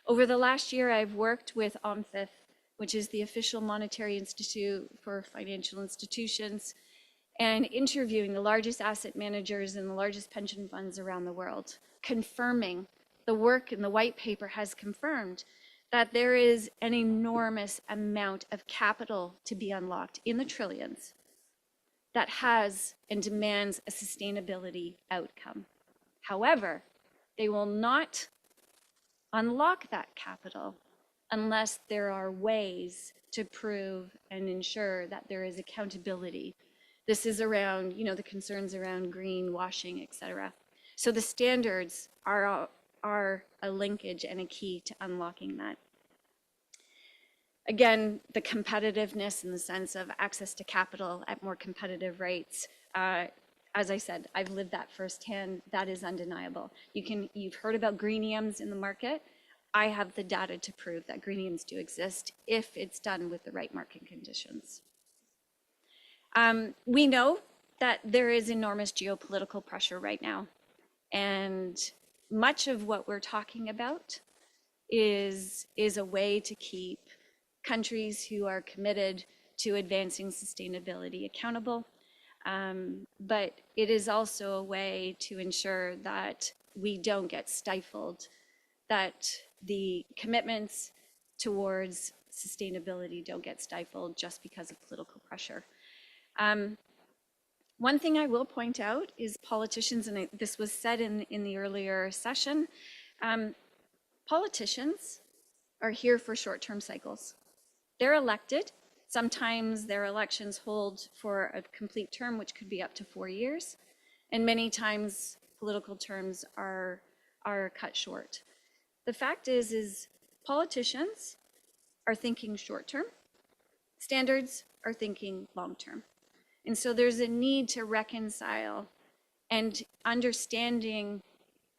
Over the last year, I've worked with OMFIF, which is the official monetary institute for financial institutions, and interviewing the largest asset managers and the largest pension funds around the world, confirming the work in the white paper has confirmed that there is an enormous amount of capital to be unlocked in the trillions that has and demands a sustainability outcome. However, they will not unlock that capital unless there are ways to prove and ensure that there is accountability. This is around, the concerns around greenwashing, et cetera. So the standards are a linkage and a key to unlocking that. Again, the competitiveness in the sense of access to capital at more competitive rates. As I said, I've lived that firsthand. That is undeniable. You've heard about greeniums in the market. I have the data to prove that greeniums do exist if it's done with the right market conditions. We know that there is enormous geopolitical pressure right now. And much of what we're talking about is a way to keep countries who are committed to advancing sustainability accountable. But it is also a way to ensure that we don't get stifled, that the commitments towards sustainability don't get stifled just because of political pressure. One thing I will point out is politicians, and this was said in the earlier session, politicians are here for short-term cycles. They're elected. Sometimes their elections hold for a complete term, which could be up to 4 years. And many times political terms are cut short. The fact is politicians are thinking short-term. Standards are thinking long-term. And so there's a need to reconcile and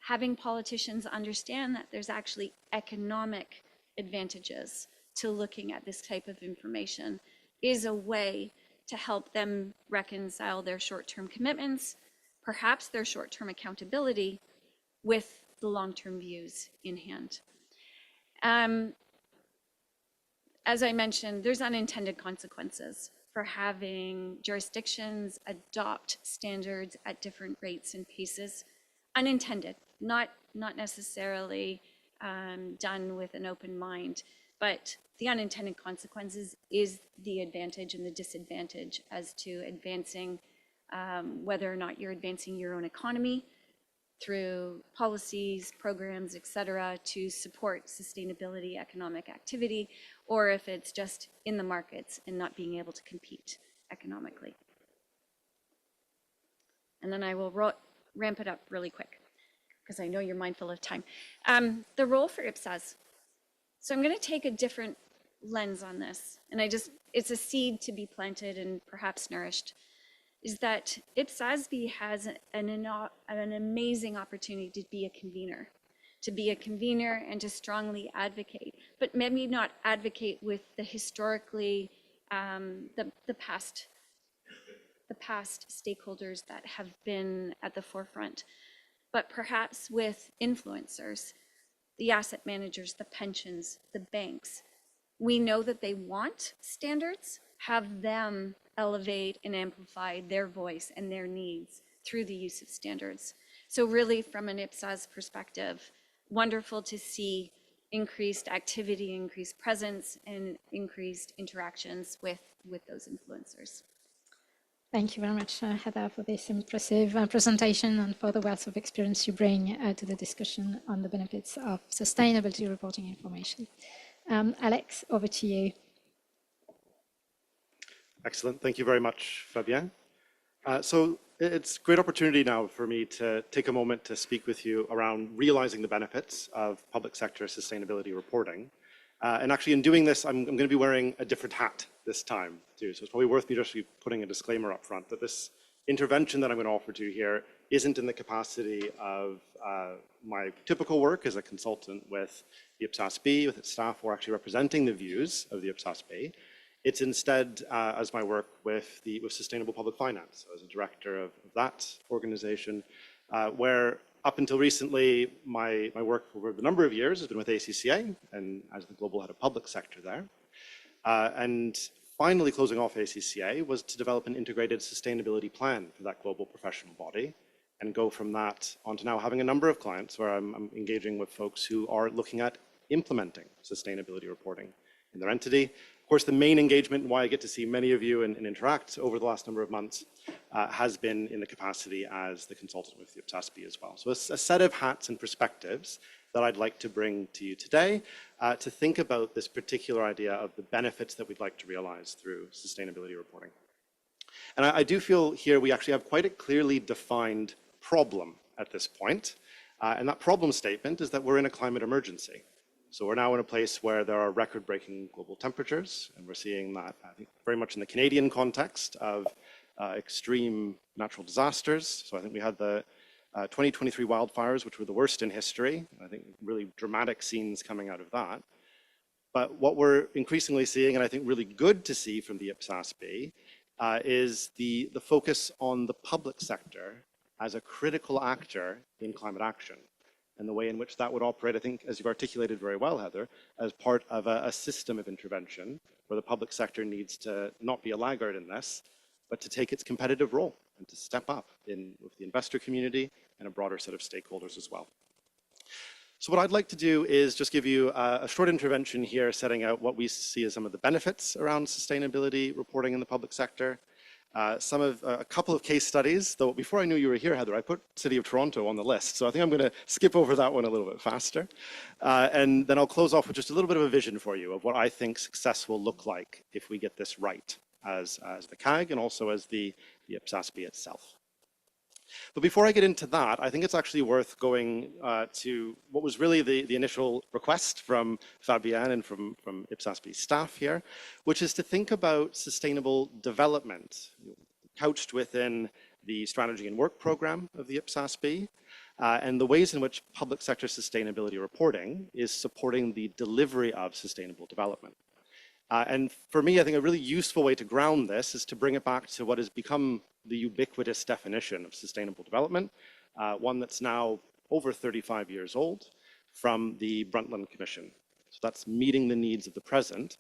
having politicians understand that there's actually economic advantages to looking at this type of information is a way to help them reconcile their short-term commitments, perhaps their short-term accountability, with the long-term views in hand. As I mentioned, there's unintended consequences for having jurisdictions adopt standards at different rates and paces. Unintended, not necessarily done with an open mind, but the unintended consequences is the advantage and the disadvantage as to advancing whether or not you're advancing your own economy through policies, programs, et cetera, to support sustainability economic activity, or if it's just in the markets and not being able to compete economically. And then I will ramp it up really quick, because I know you're mindful of time. The role for IPSAS. So I'm going to take a different lens on this, and it's a seed to be planted and perhaps nourished, is that IPSASB has an amazing opportunity to be a convener and to strongly advocate, but maybe not advocate with the historically, the past stakeholders that have been at the forefront, but perhaps with influencers, the asset managers, the pensions, the banks. We know that they want standards, have them elevate and amplify their voice and their needs through the use of standards. So really from an IPSAS perspective, wonderful to see increased activity, increased presence, and increased interactions with those influencers. Thank you very much, Heather, for this impressive presentation and for the wealth of experience you bring to the discussion on the benefits of sustainability reporting information. Alex, over to you. Excellent. Thank you very much, Fabienne. So it's a great opportunity now for me to take a moment to speak with you around realizing the benefits of public sector sustainability reporting. And actually in doing this, I'm going to be wearing a different hat this time too. So it's probably worth me just putting a disclaimer up front that this intervention that I'm going to offer to you here isn't in the capacity of my typical work as a consultant with the IPSASB, with its staff, or actually representing the views of the IPSASB. It's instead as my work with Sustainable Public Finance, so as a director of that organization, where up until recently, my work over the number of years has been with ACCA and as the global head of public sector there. And finally closing off ACCA was to develop an integrated sustainability plan for that global professional body and go from that on to now having a number of clients where I'm engaging with folks who are looking at implementing sustainability reporting in their entity. Of course, the main engagement and why I get to see many of you and interact over the last number of months has been in the capacity as the consultant with the IPSASB as well. So it's a set of hats and perspectives that I'd like to bring to you today to think about this particular idea of the benefits that we'd like to realize through sustainability reporting. And I do feel here we actually have quite a clearly defined problem at this point. And that problem statement is that we're in a climate emergency. So we're now in a place where there are record-breaking global temperatures, and we're seeing that, I think, very much in the Canadian context of extreme natural disasters. So I think we had the 2023 wildfires, which were the worst in history. I think really dramatic scenes coming out of that. But what we're increasingly seeing, and I think really good to see from the IPSASB, is the focus on the public sector as a critical actor in climate action. And the way in which that would operate, I think, as you've articulated very well, Heather, as part of a system of intervention where the public sector needs to not be a laggard in this, but to take its competitive role and to step up with the investor community and a broader set of stakeholders as well. So what I'd like to do is just give you a short intervention here setting out what we see as some of the benefits around sustainability reporting in the public sector. A couple of case studies, though before I knew you were here, Heather, I put City of Toronto on the list. So I think I'm going to skip over that one a little bit faster. And then I'll close off with just a little bit of a vision for you of what I think success will look like if we get this right as the CAG and also as the IPSASB itself. But before I get into that, I think it's actually worth going to what was really the initial request from Fabienne and from IPSASB staff here, which is to think about sustainable development couched within the strategy and work program of the IPSASB and the ways in which public sector sustainability reporting is supporting the delivery of sustainable development. And for me, I think a really useful way to ground this is to bring it back to what has become the ubiquitous definition of sustainable development, one that's now over 35 years old, from the Brundtland Commission. So that's meeting the needs of the present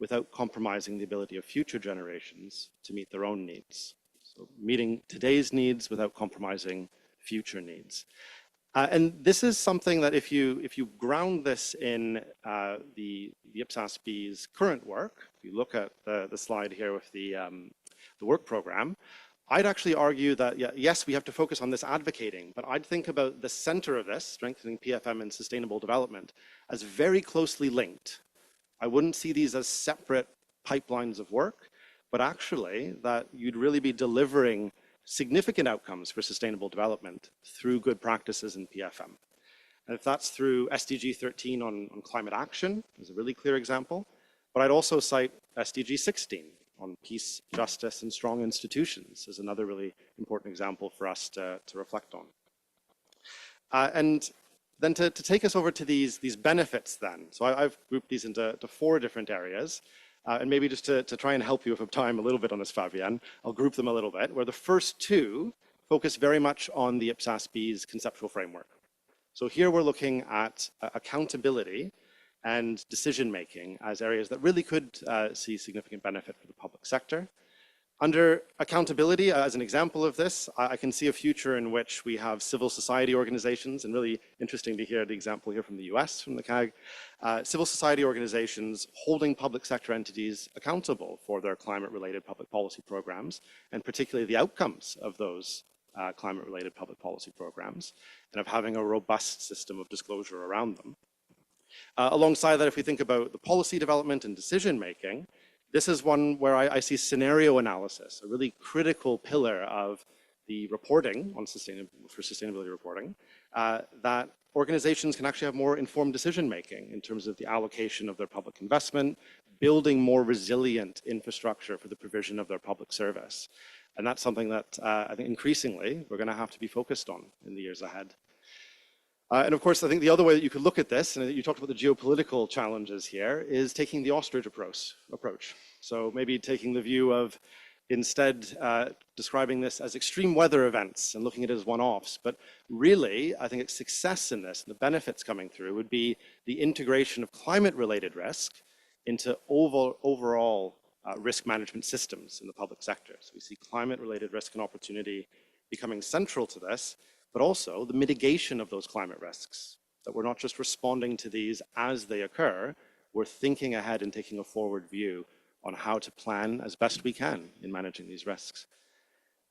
without compromising the ability of future generations to meet their own needs. So meeting today's needs without compromising future needs. And this is something that if you ground this in the IPSASB's current work, if you look at the slide here with the work program, I'd actually argue that, yes, we have to focus on this advocating, but I'd think about the center of this, strengthening PFM and sustainable development, as very closely linked. I wouldn't see these as separate pipelines of work, but actually that you'd really be delivering significant outcomes for sustainable development through good practices in PFM. And if that's through SDG 13 on climate action, is a really clear example, but I'd also cite SDG 16 on peace, justice, and strong institutions as another really important example for us to reflect on. And then to take us over to these benefits then. So I've grouped these into 4 different areas. And maybe just to try and help you if I have time a little bit on this, Fabienne, I'll group them a little bit, where the first 2 focus very much on the IPSASB's conceptual framework. So here we're looking at accountability and decision-making as areas that really could see significant benefit for the public sector. Under accountability, as an example of this, I can see a future in which we have civil society organizations, and really interesting to hear the example here from the US, from the CAG, civil society organizations holding public sector entities accountable for their climate-related public policy programs, and particularly the outcomes of those climate-related public policy programs, and of having a robust system of disclosure around them. Alongside that, if we think about the policy development and decision-making, this is one where I see scenario analysis, a really critical pillar of the reporting on sustainability reporting, that organizations can actually have more informed decision-making in terms of the allocation of their public investment, building more resilient infrastructure for the provision of their public service. And that's something that I think increasingly we're going to have to be focused on in the years ahead. And of course, I think the other way that you could look at this, and you talked about the geopolitical challenges here, is taking the ostrich approach. So maybe taking the view of instead describing this as extreme weather events and looking at it as one-offs. But really, I think success in this, and the benefits coming through, would be the integration of climate-related risk into overall risk management systems in the public sector. So we see climate-related risk and opportunity becoming central to this, but also the mitigation of those climate risks, that we're not just responding to these as they occur, we're thinking ahead and taking a forward view on how to plan as best we can in managing these risks.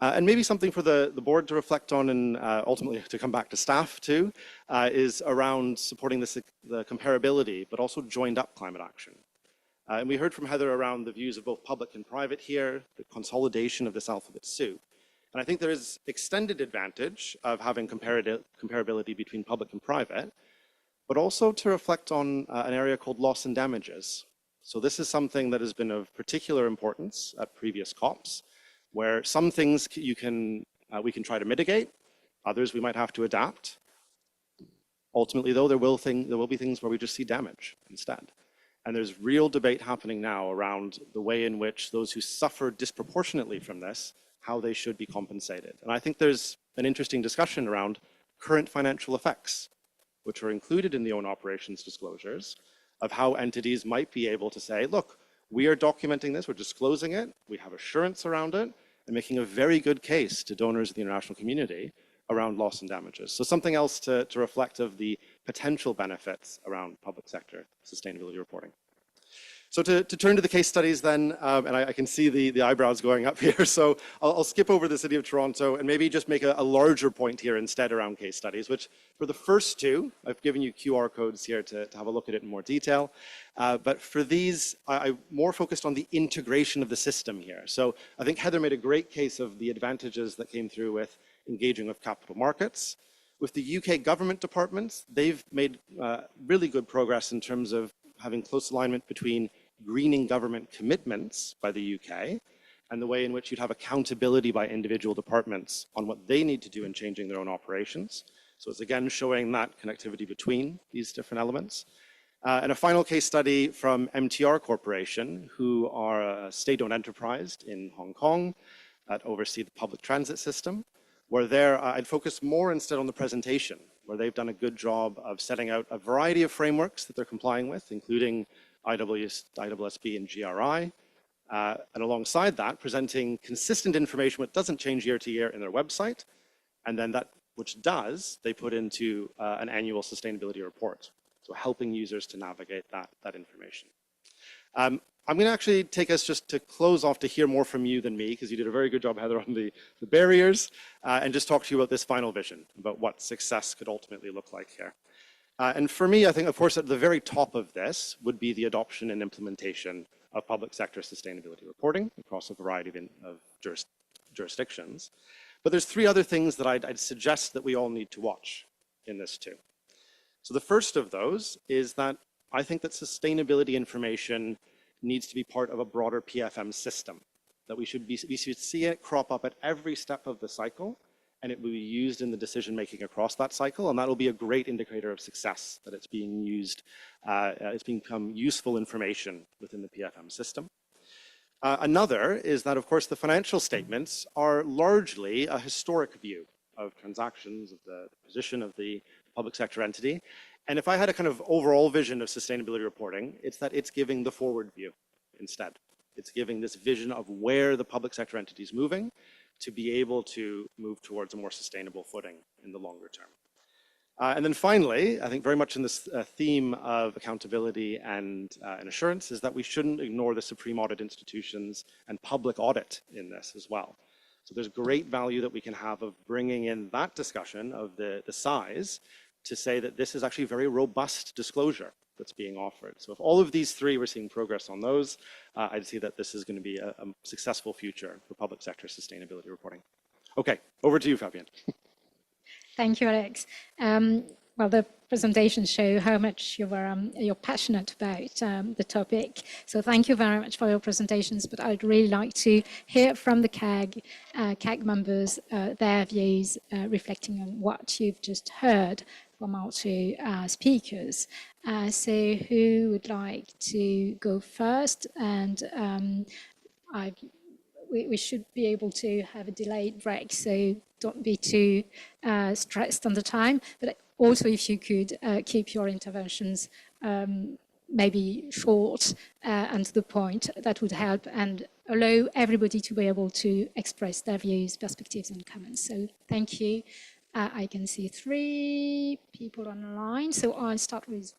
And maybe something for the board to reflect on and ultimately to come back to staff too, is around supporting the comparability, but also joined up climate action. And we heard from Heather around the views of both public and private here, the consolidation of this alphabet soup. And I think there is extended advantage of having comparability between public and private, but also to reflect on an area called loss and damages. So this is something that has been of particular importance at previous COPs, where some things we can try to mitigate, others we might have to adapt. Ultimately, though, there will be things where we just see damage instead. And there's real debate happening now around the way in which those who suffer disproportionately from this, how they should be compensated. And I think there's an interesting discussion around current financial effects, which are included in the own operations disclosures, of how entities might be able to say, look, we are documenting this, we're disclosing it, we have assurance around it, and making a very good case to donors of the international community around loss and damages. So something else to reflect of the potential benefits around public sector sustainability reporting. So to turn to the case studies then, and I can see the eyebrows going up here, so I'll skip over the City of Toronto and maybe just make a larger point here instead around case studies, which for the first 2, I've given you QR codes here to have a look at it in more detail. But for these, I'm more focused on the integration of the system here. So I think Heather made a great case of the advantages that came through with engaging with capital markets. With the UK government departments, they've made really good progress in terms of having close alignment between greening government commitments by the UK and the way in which you'd have accountability by individual departments on what they need to do in changing their own operations. So it's again showing that connectivity between these different elements. And a final case study from MTR Corporation, who are a state-owned enterprise in Hong Kong that oversee the public transit system, where there I'd focus more instead on the presentation, where they've done a good job of setting out a variety of frameworks that they're complying with, including IWSB and GRI, and alongside that, presenting consistent information which doesn't change year to year in their website, and then that which does, they put into an annual sustainability report. So helping users to navigate that information. I'm going to actually take us just to close off to hear more from you than me, because you did a very good job, Heather, on the barriers, and just talk to you about this final vision, about what success could ultimately look like here. And for me, I think, of course, at the very top of this would be the adoption and implementation of public sector sustainability reporting across a variety of jurisdictions. But there's three other things that I'd suggest that we all need to watch in this too. So the first of those is that I think that sustainability information needs to be part of a broader PFM system, that we should see it crop up at every step of the cycle, and it will be used in the decision-making across that cycle, and that will be a great indicator of success, that it's being used, it's become useful information within the PFM system. Another is that, of course, the financial statements are largely a historic view of transactions, of the position of the public sector entity. And if I had a kind of overall vision of sustainability reporting, it's that it's giving the forward view instead. It's giving this vision of where the public sector entity is moving to be able to move towards a more sustainable footing in the longer term. And then finally, I think very much in this theme of accountability and assurance is that we shouldn't ignore the supreme audit institutions and public audit in this as well. So there's great value that we can have of bringing in that discussion of the size to say that this is actually very robust disclosure that's being offered. So if all of these three, we're seeing progress on those, I'd see that this is going to be a successful future for public sector sustainability reporting. Okay, over to you, Fabienne. Thank you, Alex. Well, the presentations show how much you're passionate about the topic. So thank you very much for your presentations, but I'd really like to hear from the CAG members, their views, reflecting on what you've just heard from our two speakers. So who would like to go first? And we should be able to have a delayed break, so don't be too stressed on the time. But also, if you could keep your interventions maybe short and to the point, that would help and allow everybody to be able to express their views, perspectives, and comments. So thank you. I can see three people online. So I'll start with,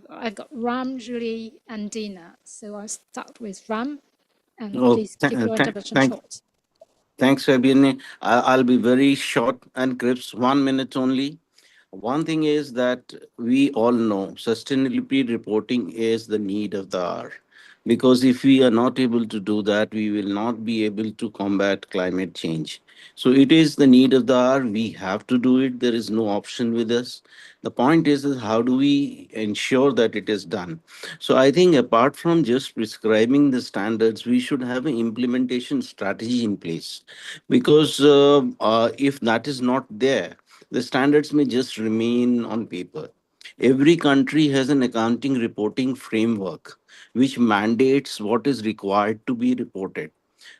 I've got Ram, Julie, and Dina. So I'll start with Ram. And please keep your intervention short. Thanks, Fabienne. I'll be very short and crisp, 1 minute only. One thing is that we all know sustainability reporting is the need of the hour. Because if we are not able to do that, we will not be able to combat climate change. So it is the need of the hour. We have to do it. There is no option with us. The point is how do we ensure that it is done? So I think apart from just prescribing the standards, we should have an implementation strategy in place. Because if that is not there, the standards may just remain on paper. Every country has an accounting reporting framework which mandates what is required to be reported.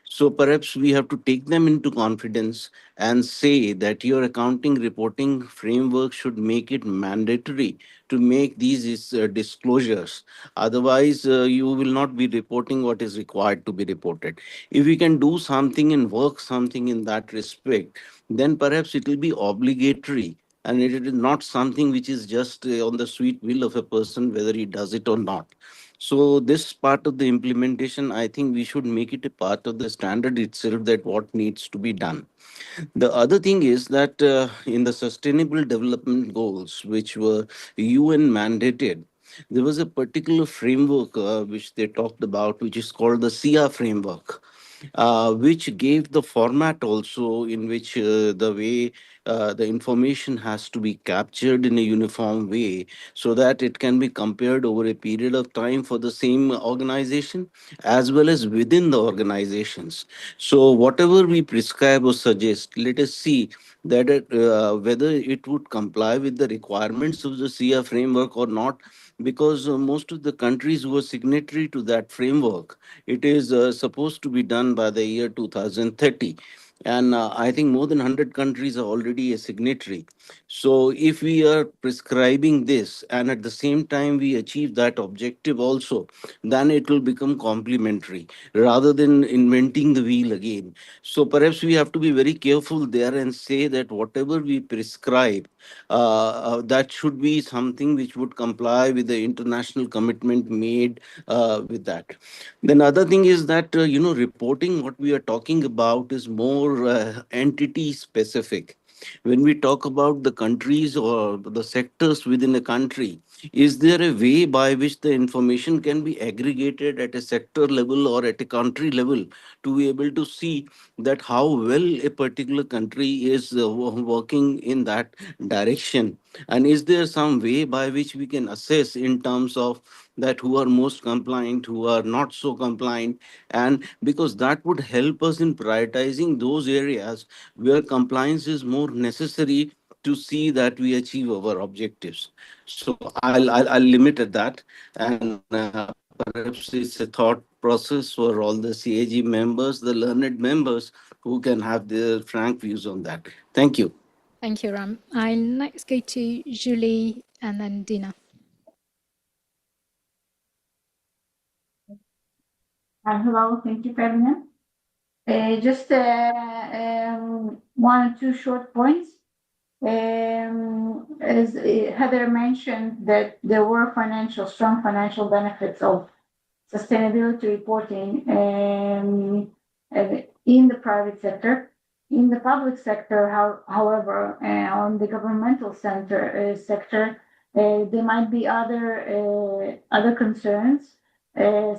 So perhaps we have to take them into confidence and say that your accounting reporting framework should make it mandatory to make these disclosures. Otherwise, you will not be reporting what is required to be reported. If we can do something and work something in that respect, then perhaps it will be obligatory and it is not something which is just on the sweet will of a person, whether he does it or not. So this part of the implementation, I think we should make it a part of the standard itself that what needs to be done. The other thing is that in the Sustainable Development Goals, which were UN mandated, there was a particular framework which they talked about, which is called the SIA framework, which gave the format also in which the way the information has to be captured in a uniform way so that it can be compared over a period of time for the same organization as well as within the organizations. So whatever we prescribe or suggest, let us see that whether it would comply with the requirements of the SIA framework or not. because most of the countries who are signatory to that framework, it is supposed to be done by the year 2030. And I think more than 100 countries are already a signatory. So if we are prescribing this and at the same time we achieve that objective also, then it will become complementary rather than inventing the wheel again. So perhaps we have to be very careful there and say that whatever we prescribe, that should be something which would comply with the international commitment made with that. Then other thing is that, reporting what we are talking about is more entity specific. When we talk about the countries or the sectors within a country, is there a way by which the information can be aggregated at a sector level or at a country level to be able to see that how well a particular country is working in that direction? And is there some way by which we can assess in terms of that who are most compliant, who are not so compliant? And because that would help us in prioritizing those areas where compliance is more necessary to see that we achieve our objectives. So I'll limit at that, and perhaps it's a thought process for all the CAG members, the learned members, who can have their frank views on that. Thank you. Thank you, Ram. I'll next go to Julie and then Dina. Hello, thank you, Ferdinand. Just one or two short points. As Heather mentioned, that there were strong financial benefits of sustainability reporting in the private sector. In the public sector, however, on the governmental sector, there might be other concerns,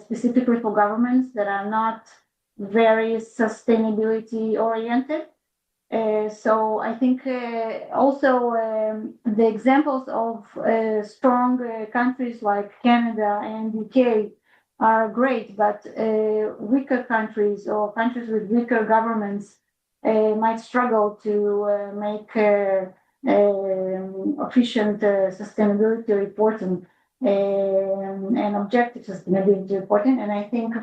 specifically for governments that are not very sustainability oriented. So I think also the examples of strong countries like Canada and UK are great, but weaker countries or countries with weaker governments might struggle to make efficient sustainability reporting and objective sustainability reporting. And I think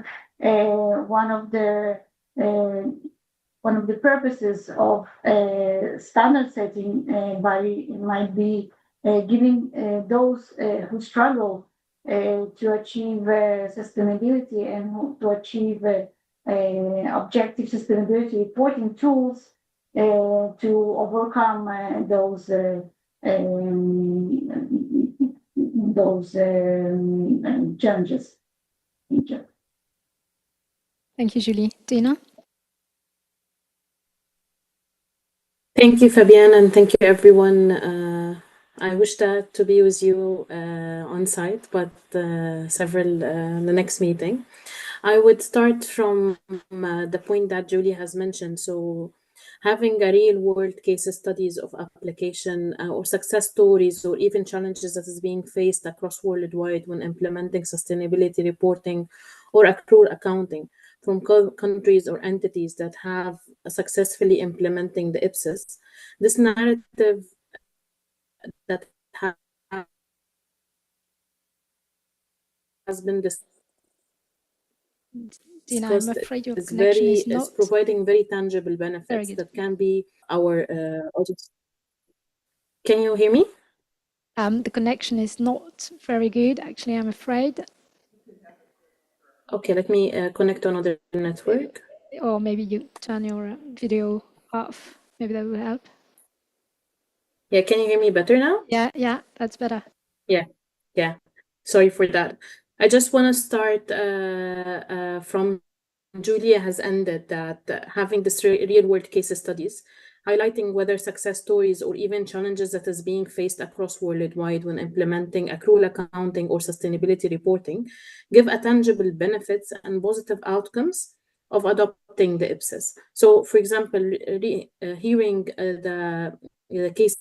one of the purposes of standard setting body might be giving those who struggle to achieve sustainability and to achieve objective sustainability reporting tools to overcome those challenges. Thank you. Thank you, Julie. Dina? Thank you, Fabienne, and thank you, everyone. I wish to be with you on site, but the next meeting. I would start from the point that Julie has mentioned. So having a real world case studies of application or success stories or even challenges that is being faced across worldwide when implementing sustainability reporting or accrual accounting from countries or entities that have successfully implementing the IPSAS. This narrative that has been Dina, I'm afraid your is connection is not providing very tangible benefits that can be our audience. Can you hear me? The connection is not very good, actually, I'm afraid. Okay, let me connect to another network. Or maybe you turn your video off. Maybe that will help. Yeah, can you hear me better now? Yeah, that's better. Yeah. Sorry for that. I just want to start from Julia has ended that having this real world case studies, highlighting whether success stories or even challenges that is being faced across worldwide when implementing accrual accounting or sustainability reporting, give a tangible benefits and positive outcomes of adopting the IPSAS. So, for example, hearing the case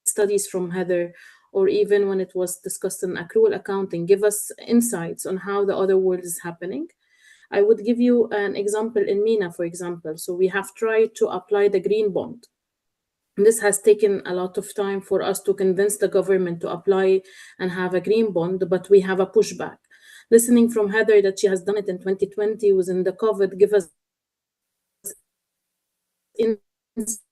studies from Heather, or even when it was discussed in accrual accounting, give us insights on how the other world is happening. I would give you an example in MENA, for example. So we have tried to apply the green bond This has taken a lot of time for us to convince the government to apply and have a green bond, but we have a pushback. Listening from Heather that she has done it in 2020 within the COVID give us insights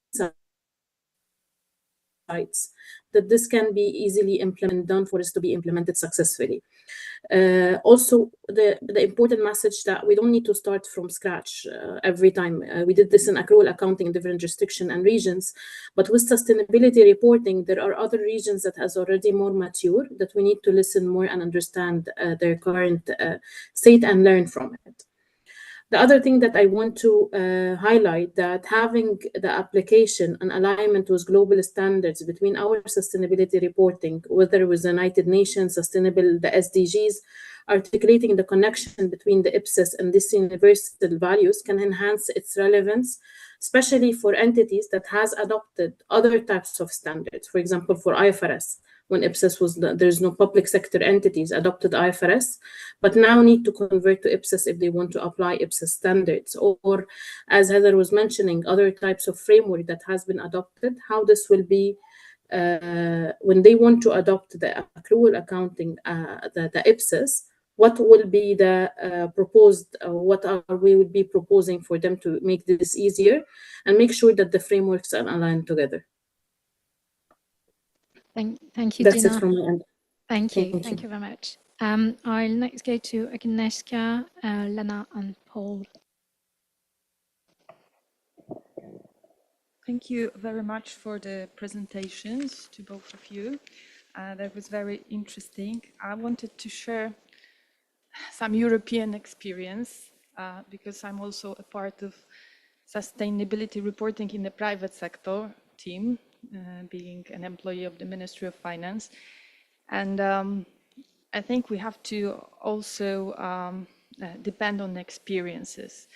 that this can be easily implemented, done for us to be implemented successfully. Also, the important message that we don't need to start from scratch every time. We did this in accrual accounting in different jurisdictions and regions, but with sustainability reporting, there are other regions that has already more mature that we need to listen more and understand their current state and learn from it. The other thing that I want to highlight that having the application and alignment with global standards between our sustainability reporting, whether with the United Nations, sustainable, the SDGs, articulating the connection between the IPSAS and these universal values can enhance its relevance, especially for entities that has adopted other types of standards. For example, for IFRS, when IPSAS was, there's no public sector entities adopted IFRS, but now need to convert to IPSAS if they want to apply IPSAS standards. Or as Heather was mentioning, other types of framework that has been adopted, how this will be when they want to adopt the accrual accounting, the IPSAS, what will be the proposed, what are we would be proposing for them to make this easier and make sure that the frameworks are aligned together. Thank you, That's Dina. it from my end. Thank you very much. I'll next go to Agnieszka, Lena, and Paul. Thank you very much for the presentations to both of you. That was very interesting. I wanted to share some European experience because I'm also a part of sustainability reporting in the private sector team, being an employee of the Ministry of Finance. And I think we have to also depend on experiences.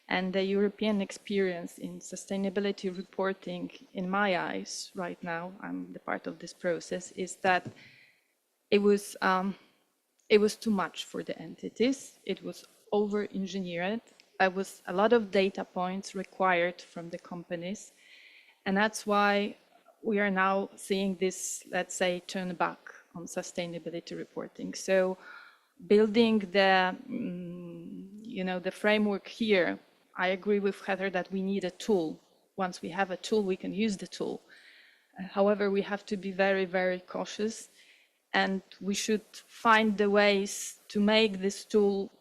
And the European experience in sustainability reporting, in my eyes, right now, I'm the part of this process, is that it was too much for the entities. It was over-engineered. There was a lot of data points required from the companies. And that's why we are now seeing this, let's say, turn back on sustainability reporting. So building the, the framework here, I agree with Heather that we need a tool. Once we have a tool, we can use the tool. However, we have to be very, very cautious, and we should find the ways to make this tool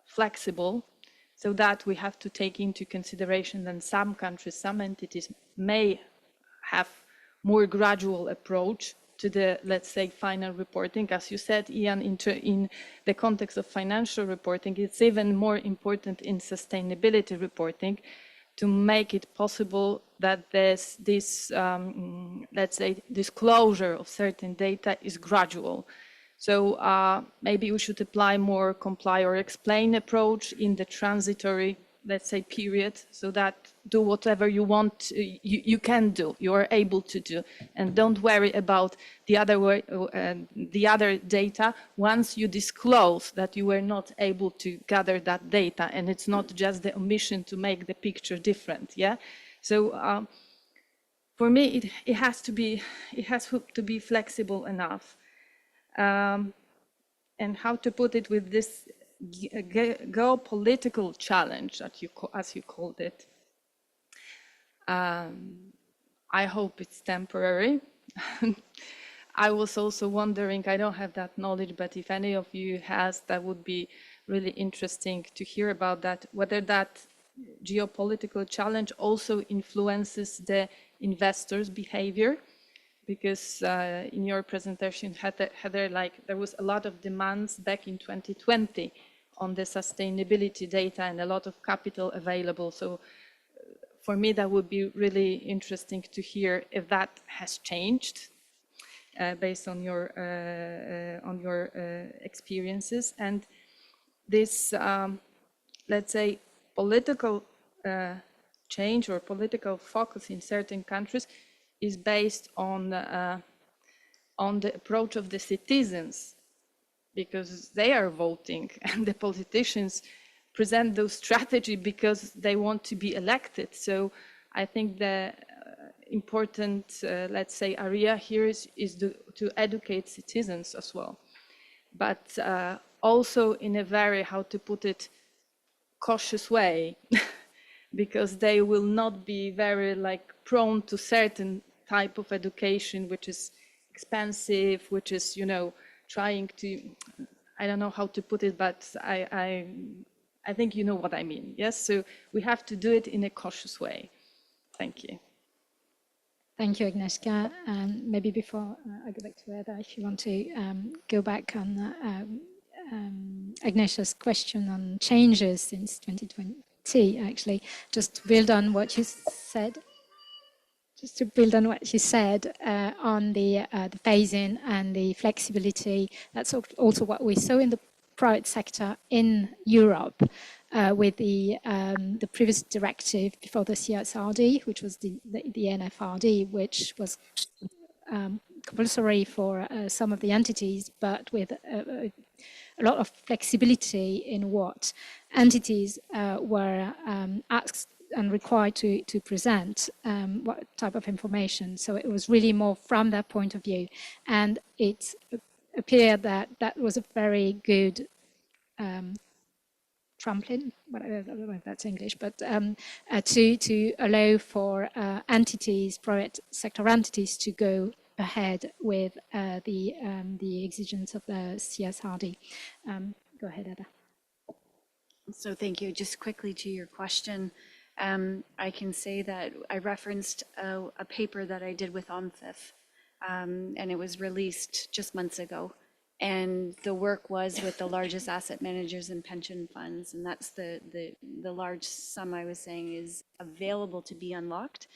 flexible so that we have to take into consideration that some countries, some entities may have more gradual approach to the, let's say, final reporting. As you said, Ian, in the context of financial reporting, it's even more important in sustainability reporting to make it possible that there's this, let's say, disclosure of certain data is gradual. So maybe we should apply more comply or explain approach in the transitory, let's say, period, so that do whatever you want, you can do, you are able to do, and don't worry about the other way, the other data once you disclose that you were not able to gather that data, and it's not just the omission to make the picture different. Yeah. So for me, it has to be flexible enough. And how to put it with this geopolitical challenge that as you called it. I hope it's temporary. I was also wondering, I don't have that knowledge, but if any of you has, that would be really interesting to hear about that, whether that geopolitical challenge also influences the investors' behavior. Because in your presentation, Heather, like there was a lot of demands back in 2020 on the sustainability data and a lot of capital available. So for me, that would be really interesting to hear if that has changed based on your experiences. And this, let's say, political change or political focus in certain countries is based on the approach of the citizens, because they are voting and the politicians present those strategies because they want to be elected. So I think that important, let's say, area here is to educate citizens as well, but also in a very, how to put it, cautious way, because they will not be very like prone to certain type of education, which is expensive, which is, you know, trying to, I don't know how to put it, but I think you know what I mean. Yes, so we have to do it in a cautious way. Thank you. Thank you, Agnieszka. Maybe before I go back to Eda, if you want to go back on Agnieszka's question on changes since 2020, actually, just to build on what you said. Just to build on what you said on the phasing and the flexibility, that's also what we saw in the private sector in Europe with the previous directive before the CSRD, which was the NFRD, which was compulsory for some of the entities, but with a lot of flexibility in what entities were asked and required to present what type of information. So it was really more from that point of view. And it appeared that that was a very good trampoline, I don't know if that's English, but to allow for entities, private sector entities, to go ahead with the exigence of the CSRD. Go ahead, Eda. So thank you. Just quickly to your question, I can say that I referenced a paper that I did with OMFIF, and it was released just months ago. And the work was with the largest asset managers and pension funds, and that's the large sum I was saying is available to be unlocked.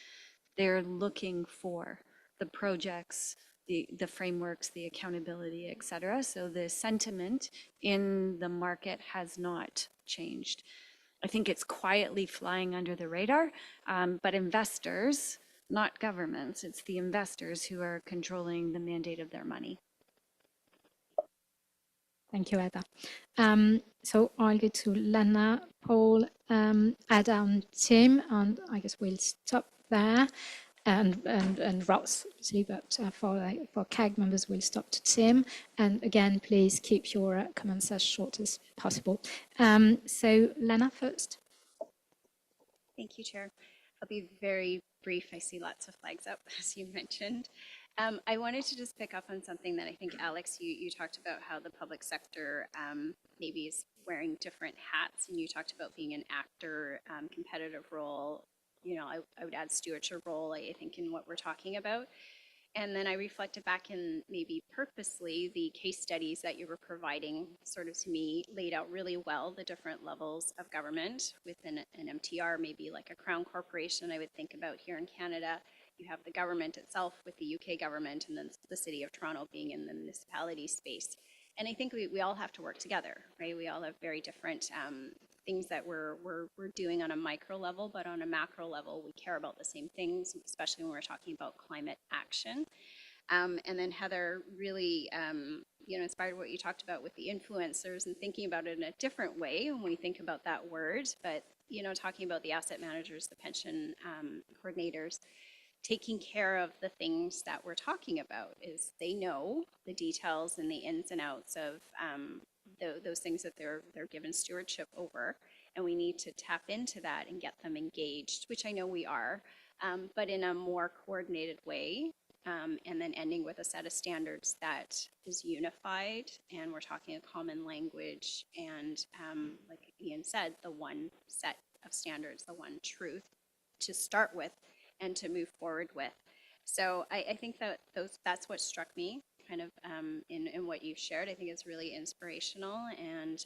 They're looking for the projects, the frameworks, the accountability, et cetera. So the sentiment in the market has not changed. I think it's quietly flying under the radar, but investors, not governments, it's the investors who are controlling the mandate of their money. Thank you, Eda. So I'll go to Lena, Paul, Adam, Tim, and I guess we'll stop there. And Ross, obviously, but for CAG members, we'll stop to Tim. And again, please keep your comments as short as possible. So Lena first. Thank you, Chair. I'll be very brief. I see lots of flags up, as you mentioned. I wanted to just pick up on something that I think, Alex, you talked about how the public sector maybe is wearing different hats, and you talked about being an actor, competitive role. You know, I would add stewardship role, I think, in what we're talking about. And then I reflected back in maybe purposely the case studies that you were providing sort of to me laid out really well the different levels of government within an MTR, maybe like a Crown Corporation I would think about here in Canada. You have the government itself with the UK government, and then the City of Toronto being in the municipality space. And I think we all have to work together, right? We all have very different things that we're doing on a micro level, but on a macro level, we care about the same things, especially when we're talking about climate action. And then Heather really, inspired what you talked about with the influencers and thinking about it in a different way when we think about that word, but, talking about the asset managers, the pension coordinators, taking care of the things that we're talking about is they know the details and the ins and outs of those things that they're given stewardship over, and we need to tap into that and get them engaged, which I know we are, but in a more coordinated way, and then ending with a set of standards that is unified, and we're talking a common language, and like Ian said, the one set of standards, the one truth to start with and to move forward with. So I think that that's what struck me kind of in what you've shared. I think it's really inspirational, and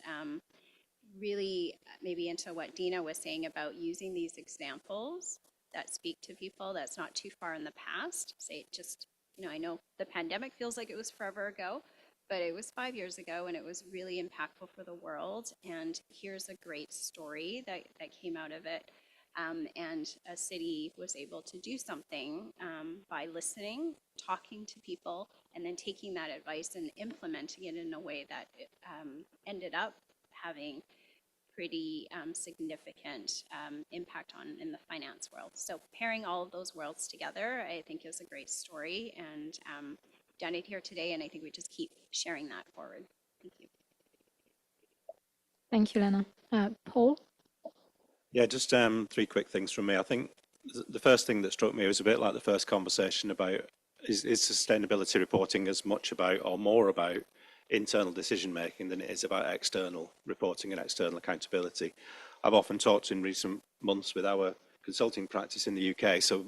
really maybe into what Dina was saying about using these examples that speak to people that's not too far in the past. Say just, I know the pandemic feels like it was forever ago, but it was 5 years ago, and it was really impactful for the world. And here's a great story that came out of it. And a city was able to do something by listening, talking to people, and then taking that advice and implementing it in a way that it ended up having pretty significant impact on in the finance world. So pairing all of those worlds together, I think, is a great story, and done it here today, and I think we just keep sharing that forward. Thank you. Thank you, Lena. Paul? Yeah, just three quick things from me. I think the first thing that struck me was a bit like the first conversation about is sustainability reporting as much about or more about internal decision making than it is about external reporting and external accountability. I've often talked in recent months with our consulting practice in the UK, so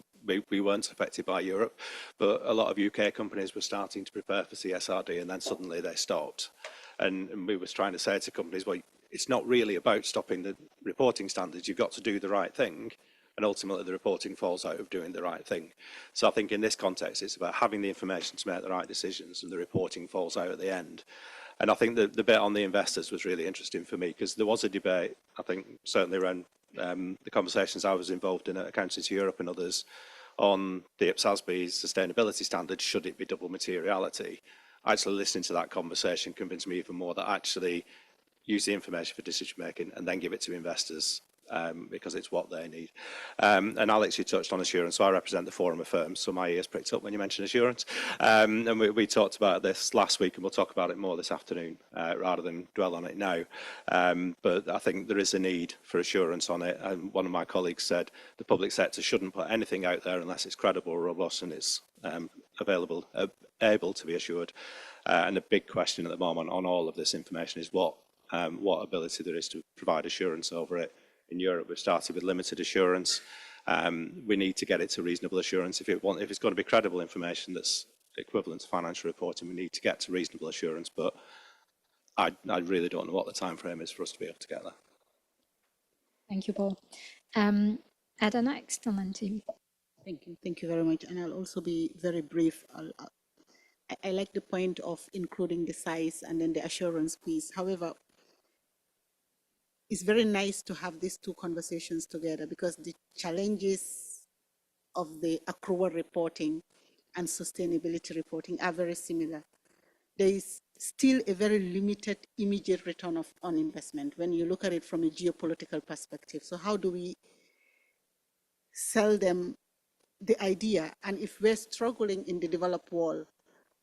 we weren't affected by Europe, but a lot of UK companies were starting to prepare for CSRD, and then suddenly they stopped. And we were trying to say to companies, well, it's not really about stopping the reporting standards. You've got to do the right thing, and ultimately the reporting falls out of doing the right thing. So I think in this context, it's about having the information to make the right decisions, and the reporting falls out at the end. And I think the bit on the investors was really interesting for me, because there was a debate, I think, certainly around the conversations I was involved in at Accountancy Europe and others on the IPSASB sustainability standards, should it be double materiality? Actually listening to that conversation convinced me even more that actually use the information for decision making and then give it to investors, because it's what they need. And Alex, you touched on assurance, so I represent the Forum of Firms, so my ears pricked up when you mentioned assurance. And we talked about this last week, and we'll talk about it more this afternoon, rather than dwell on it now. But I think there is a need for assurance on it, and one of my colleagues said the public sector shouldn't put anything out there unless it's credible, robust, and it's able to be assured. And the big question at the moment on all of this information is what ability there is to provide assurance over it. In Europe, we've started with limited assurance. We need to get it to reasonable assurance. If it's going to be credible information that's equivalent to financial reporting, we need to get to reasonable assurance. But I really don't know what the time frame is for us to be able to get there. Thank you, Paul. Ada next, and then Tim. Thank you very much. And I'll also be very brief. I like the point of including the size and then the assurance piece. However, it's very nice to have these two conversations together, because the challenges of the accrual reporting and sustainability reporting are very similar. There is still a very limited immediate return on investment when you look at it from a geopolitical perspective. So how do we sell them the idea? And if we're struggling in the developed world,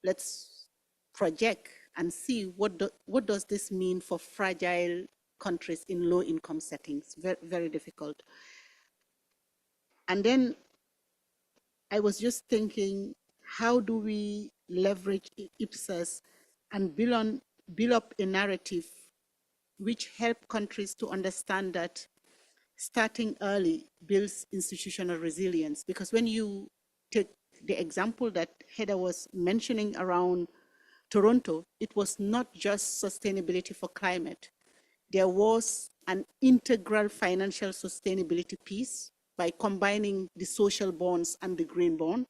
let's project and see what does this mean for fragile countries in low income settings. Very, very difficult. And then I was just thinking, how do we leverage IPSAS and build up a narrative which help countries to understand that starting early builds institutional resilience? Because when you take the example that Heather was mentioning around Toronto, it was not just sustainability for climate. There was an integral financial sustainability piece by combining the social bonds and the green bond.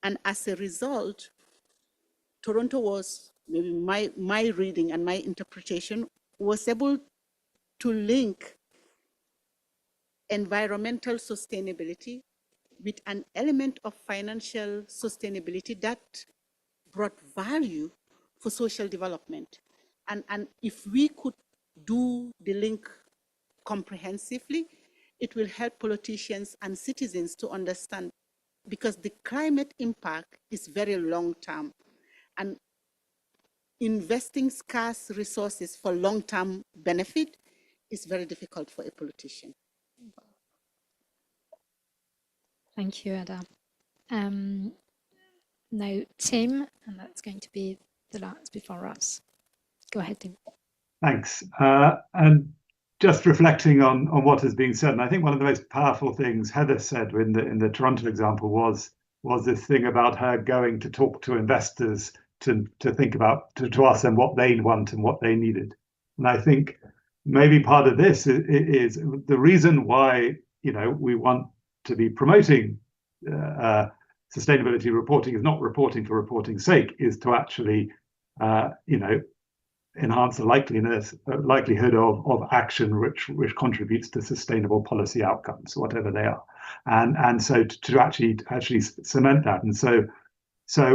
And as a result, Toronto was, maybe my reading and my interpretation, was able to link environmental sustainability with an element of financial sustainability that brought value for social development. And if we could do the link comprehensively, it will help politicians and citizens to understand, because the climate impact is very long-term, and investing scarce resources for long-term benefit is very difficult for a politician. Thank you, Ada. Now, Tim, and that's going to be the last before us. Go ahead, Tim. Thanks. And just reflecting on what is being said, and I think one of the most powerful things Heather said in the Toronto example was this thing about her going to talk to investors to think about, to ask them what they want and what they needed. And I think maybe part of this is the reason why, we want to be promoting sustainability reporting is not reporting for reporting's sake, is to actually, enhance the likelihood of action which contributes to sustainable policy outcomes, whatever they are, and so to actually cement that. And so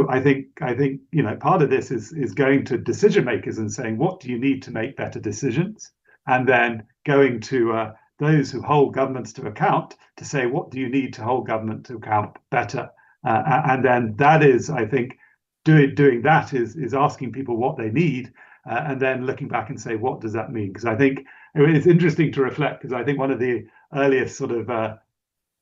I think part of this is going to decision makers and saying, what do you need to make better decisions? and then going to those who hold governments to account to say, what do you need to hold government to account better? And then that is, I think, doing that is asking people what they need, and then looking back and say, what does that mean? Because I think it's interesting to reflect, because I think one of the earliest sort of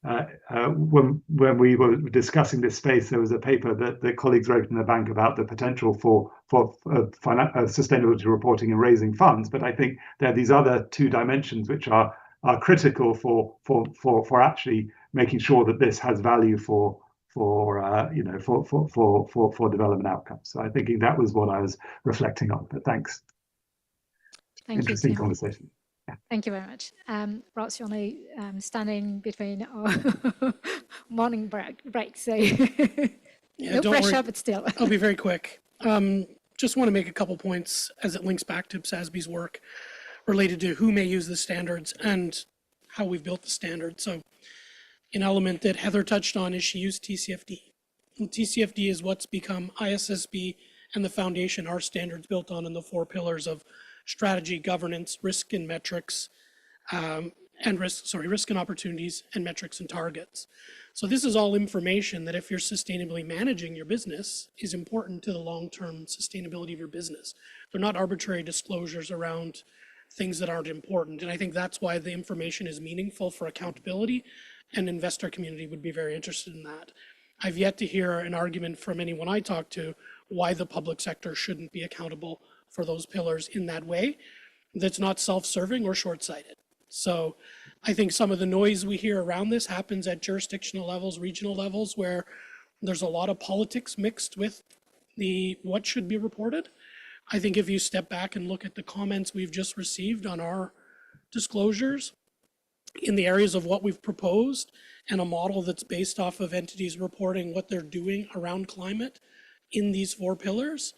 when we were discussing this space, there was a paper that the colleagues wrote in the bank about the potential for sustainability reporting and raising funds. But I think there are these other two dimensions which are critical for actually making sure that this has value for development outcomes. So I think that was what I was reflecting on. But thanks. Thank Interesting you, Tim. conversation. Thank you very much. Ross, you're only standing between our morning break, so Yeah, no don't pressure, worry. but still. I'll be very quick. Just want to make a couple points as it links back to IPSASB's work related to who may use the standards and how we've built the standard. So an element that Heather touched on is she used TCFD. And TCFD is what's become IPSASB and the foundation our standards built on in the 4 pillars of strategy, governance, risk and metrics, risk and opportunities, and metrics and targets. So this is all information that if you're sustainably managing your business is important to the long-term sustainability of your business. They're not arbitrary disclosures around things that aren't important. And I think that's why the information is meaningful for accountability, and investor community would be very interested in that. I've yet to hear an argument from anyone I talk to why the public sector shouldn't be accountable for those pillars in that way that's not self-serving or short-sighted. So I think some of the noise we hear around this happens at jurisdictional levels, regional levels, where there's a lot of politics mixed with what should be reported. I think if you step back and look at the comments we've just received on our disclosures in the areas of what we've proposed and a model that's based off of entities reporting what they're doing around climate in these 4 pillars,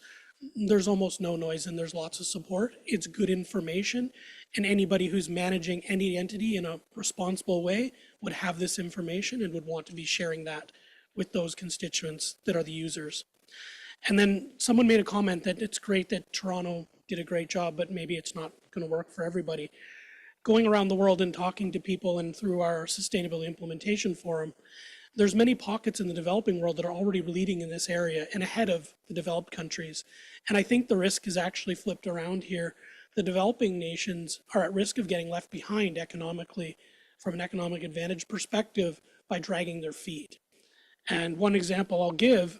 there's almost no noise and there's lots of support. It's good information, and anybody who's managing any entity in a responsible way would have this information and would want to be sharing that with those constituents that are the users. And then someone made a comment that it's great that Toronto did a great job, but maybe it's not going to work for everybody. Going around the world and talking to people and through our Sustainability Implementation Forum, there's many pockets in the developing world that are already leading in this area and ahead of the developed countries. And I think the risk is actually flipped around here. The developing nations are at risk of getting left behind economically from an economic advantage perspective by dragging their feet. And one example I'll give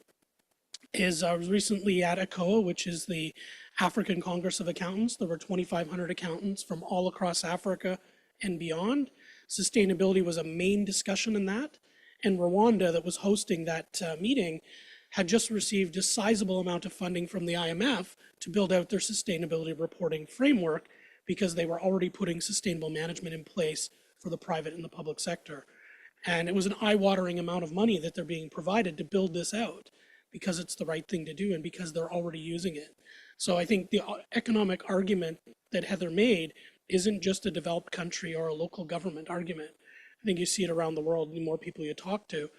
is I was recently at ACOA, which is the African Congress of Accountants. There were 2,500 accountants from all across Africa and beyond. Sustainability was a main discussion in that. And Rwanda, that was hosting that meeting, had just received a sizable amount of funding from the IMF to build out their sustainability reporting framework because they were already putting sustainable management in place for the private and the public sector. And it was an eye-watering amount of money that they're being provided to build this out because it's the right thing to do and because they're already using it. So I think the economic argument that Heather made isn't just a developed country or a local government argument. I think you see it around the world, the more people you talk to,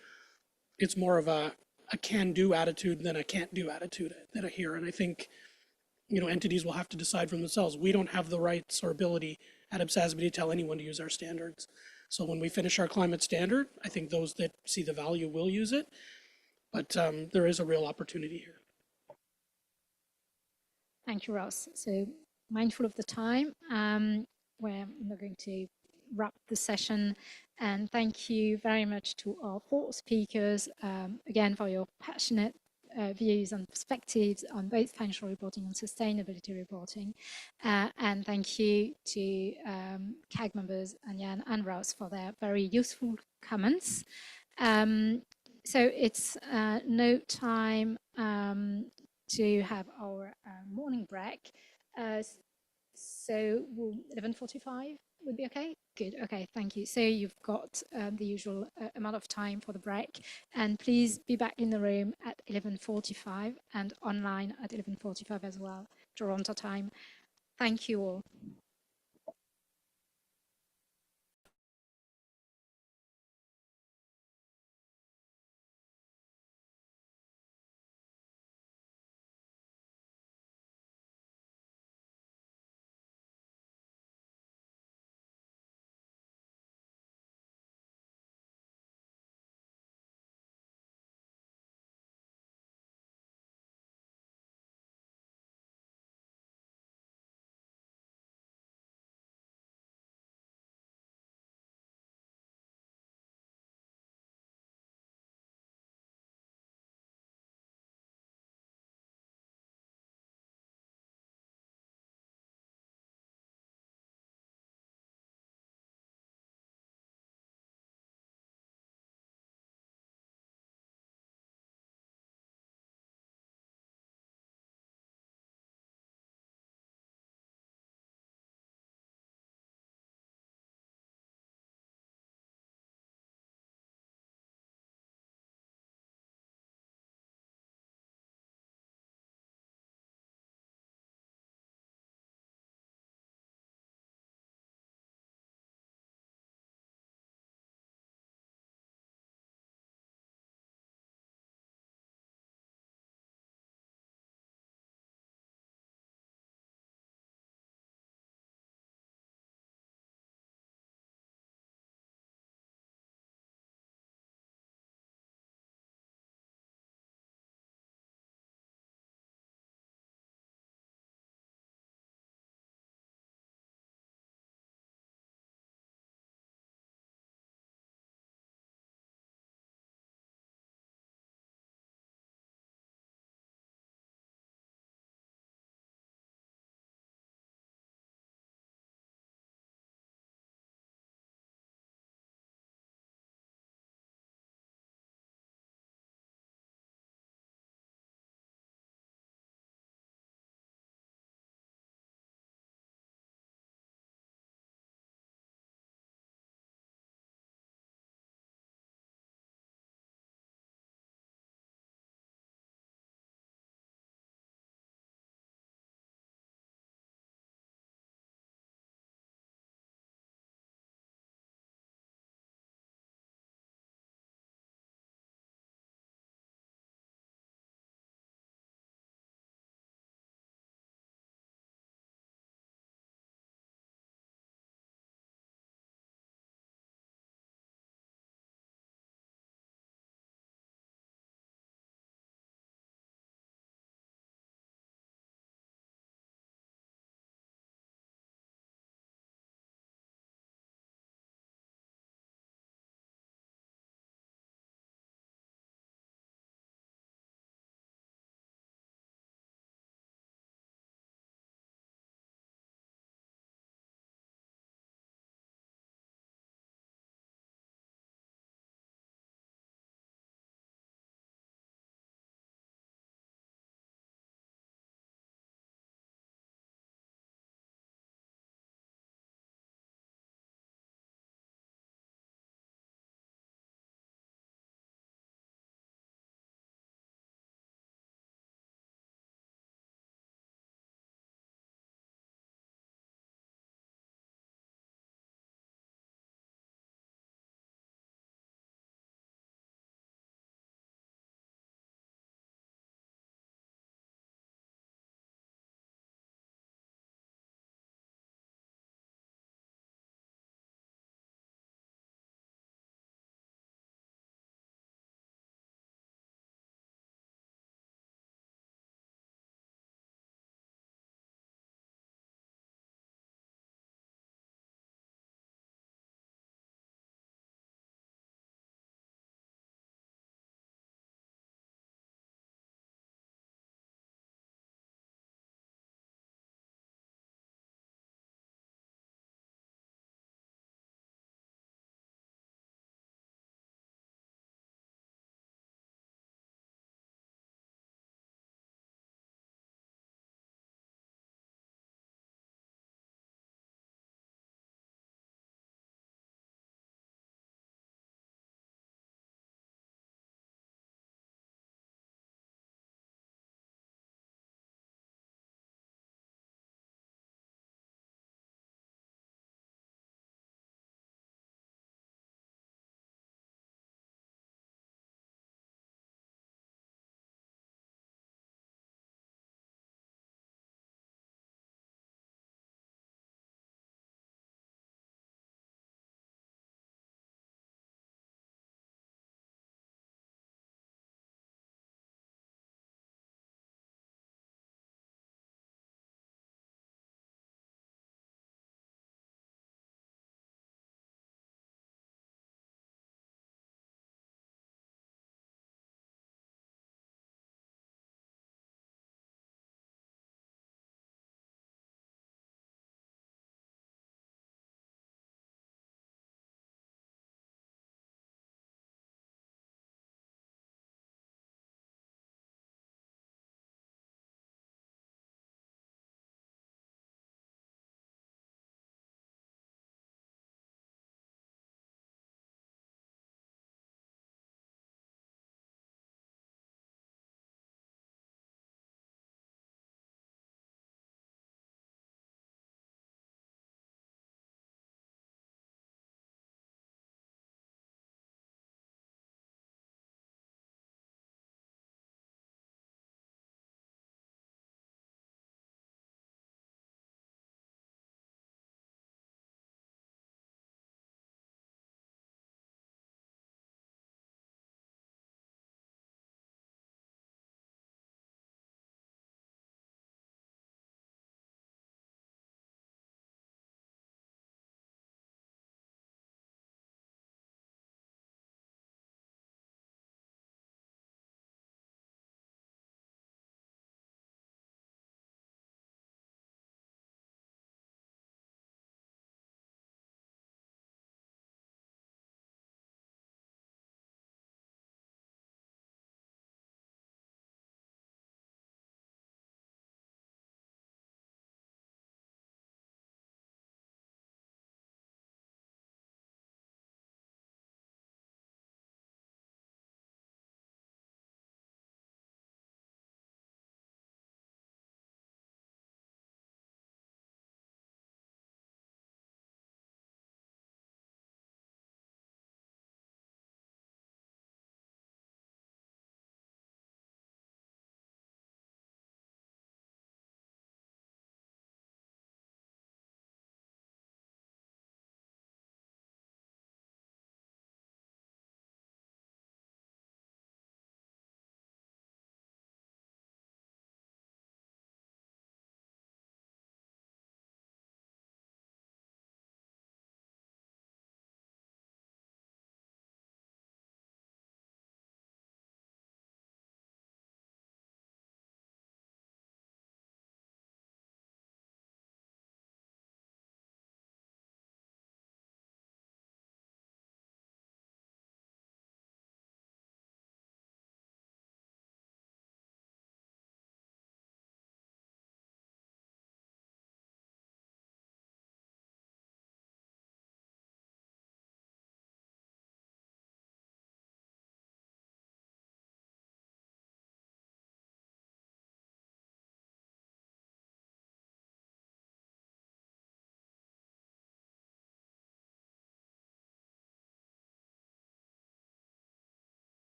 it's more of a can-do attitude than a can't-do attitude that I hear. And I think, entities will have to decide for themselves. We don't have the rights or ability at IPSASB to tell anyone to use our standards. So when we finish our climate standard, I think those that see the value will use it. But there is a real opportunity here. Thank you, Ross. So mindful of the time, we're not going to wrap the session. And thank you very much to our 4 speakers, again, for your passionate views and perspectives on both financial reporting and sustainability reporting. And thank you to CAG members, Jan and Ross, for their very useful comments. So it's no time to have our morning break. So 11:45 would be okay? Good, okay, thank you. So you've got the usual amount of time for the break, and please be back in the room at 11:45 and online at 11:45 as well, Toronto time. Thank you all.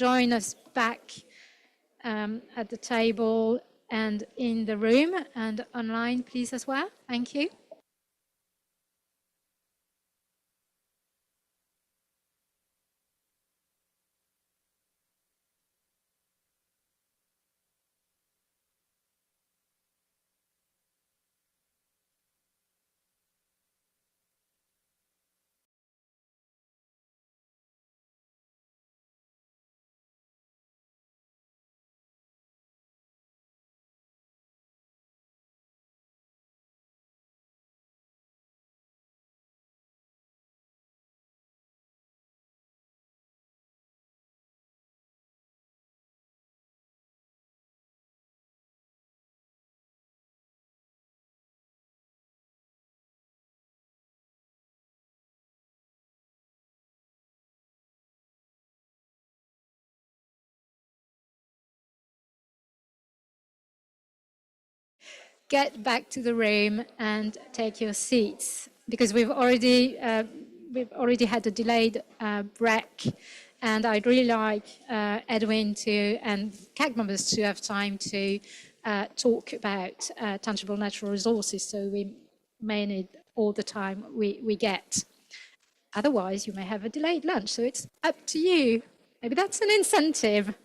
join us back at the table and in the room and online, please, as well. Thank you. Get back to the room and take your seats, because we've already had a delayed break, and I'd really like Edwin and CAG members to have time to talk about tangible natural resources, so we may need all the time we get. Otherwise, you may have a delayed lunch, so it's up to you. Maybe that's an incentive.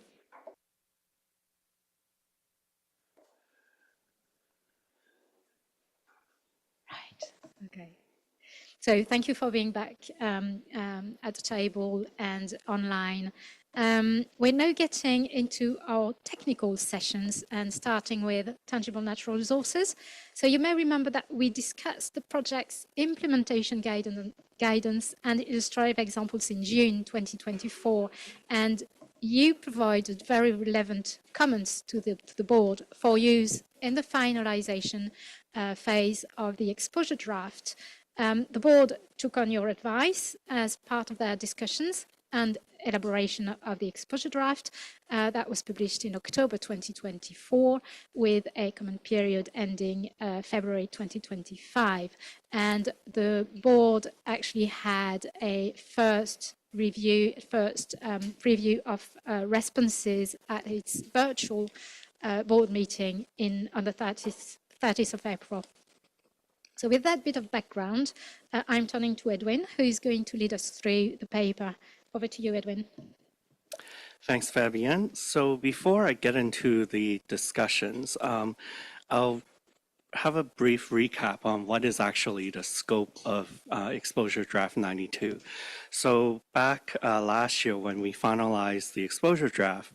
Okay. So thank you for being back at the table and online. We're now getting into our technical sessions and starting with tangible natural resources. So you may remember that we discussed the project's implementation guidance and illustrative examples in June 2024. And you provided very relevant comments to the board for use in the finalization phase of the exposure draft. The board took on your advice as part of their discussions and elaboration of the exposure draft that was published in October 2024 with a comment period ending February 2025. And the board actually had a first preview of responses at its virtual board meeting on the 30th of April. So with that bit of background, I'm turning to Edwin, who is going to lead us through the paper. Over to you, Edwin. Thanks, Fabienne. So before I get into the discussions, I'll have a brief recap on what is actually the scope of Exposure Draft 92. So back last year when we finalized the Exposure Draft,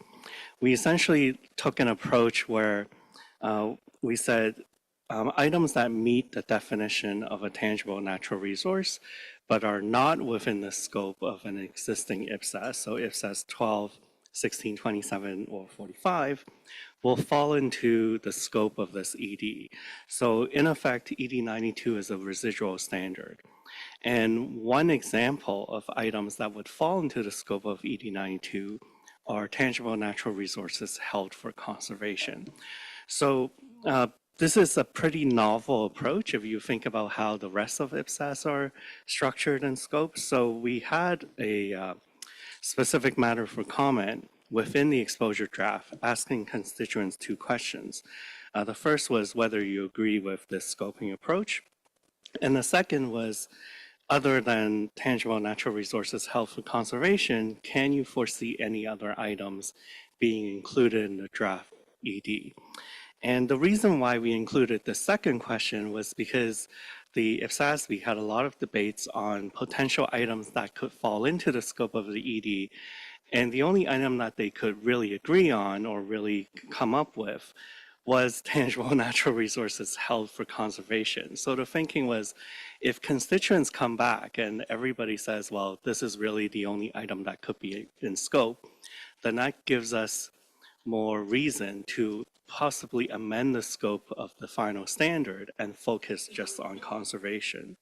we essentially took an approach where we said items that meet the definition of a tangible natural resource but are not within the scope of an existing IPSAS, so IPSAS 12, 16, 27, or 45, will fall into the scope of this ED. So in effect, ED 92 is a residual standard. And one example of items that would fall into the scope of ED 92 are tangible natural resources held for conservation. So this is a pretty novel approach if you think about how the rest of IPSAS are structured and scoped. So we had a specific matter for comment within the exposure draft asking constituents two questions. The first was whether you agree with this scoping approach. And the second was, other than tangible natural resources held for conservation, can you foresee any other items being included in the draft ED? And the reason why we included the second question was because the IPSASB had a lot of debates on potential items that could fall into the scope of the ED. And the only item that they could really agree on or really come up with was tangible natural resources held for conservation. So the thinking was, if constituents come back and everybody says, well, this is really the only item that could be in scope, then that gives us more reason to possibly amend the scope of the final standard and focus just on conservation.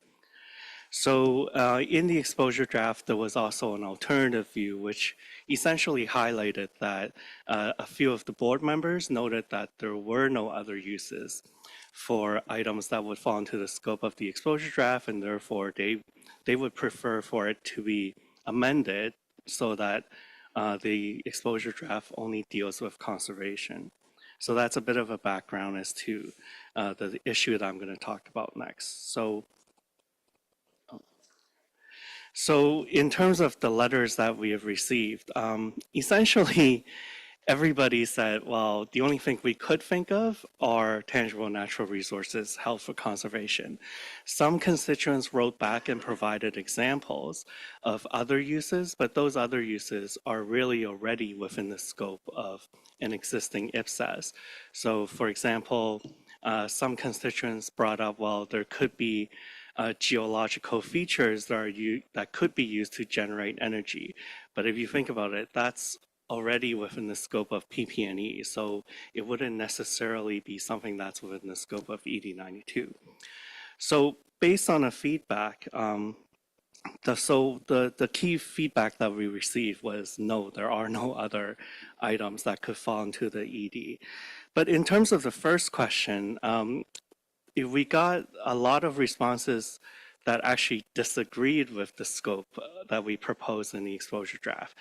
So in the exposure draft, there was also an alternative view, which essentially highlighted that a few of the board members noted that there were no other uses for items that would fall into the scope of the exposure draft, and therefore they would prefer for it to be amended so that the exposure draft only deals with conservation. So that's a bit of a background as to the issue that I'm going to talk about next. So in terms of the letters that we have received, essentially everybody said, well, the only thing we could think of are tangible natural resources held for conservation. Some constituents wrote back and provided examples of other uses, but those other uses are really already within the scope of an existing IPSAS. So for example, some constituents brought up, well, there could be geological features that could be used to generate energy. But if you think about it, that's already within the scope of PP&E, so it wouldn't necessarily be something that's within the scope of ED92. So based on the feedback, the key feedback that we received was no, there are no other items that could fall into the ED. But in terms of the first question, we got a lot of responses that actually disagreed with the scope that we proposed in the exposure draft.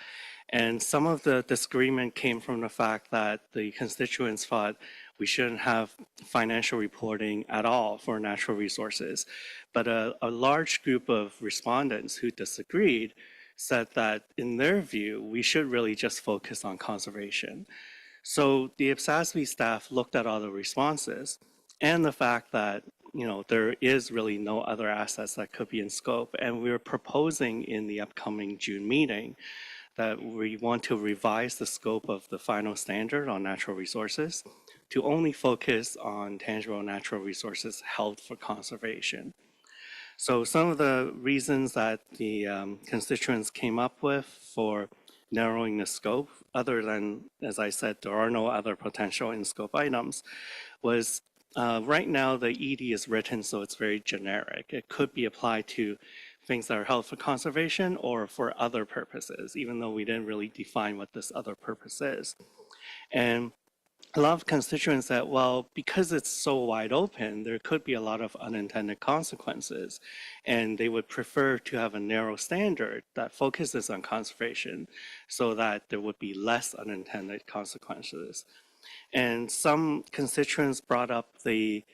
And some of the disagreement came from the fact that the constituents thought we shouldn't have financial reporting at all for natural resources. But a large group of respondents who disagreed said that in their view, we should really just focus on conservation. So the IPSASB staff looked at all the responses and the fact that there is really no other assets that could be in scope. And we're proposing in the upcoming June meeting that we want to revise the scope of the final standard on natural resources to only focus on tangible natural resources held for conservation. So some of the reasons that the constituents came up with for narrowing the scope, other than, as I said, there are no other potential in-scope items, was right now the ED is written so it's very generic. It could be applied to things that are held for conservation or for other purposes, even though we didn't really define what this other purpose is. And a lot of constituents said, well, because it's so wide open, there could be a lot of unintended consequences, and they would prefer to have a narrow standard that focuses on conservation so that there would be less unintended consequences. And some constituents brought up the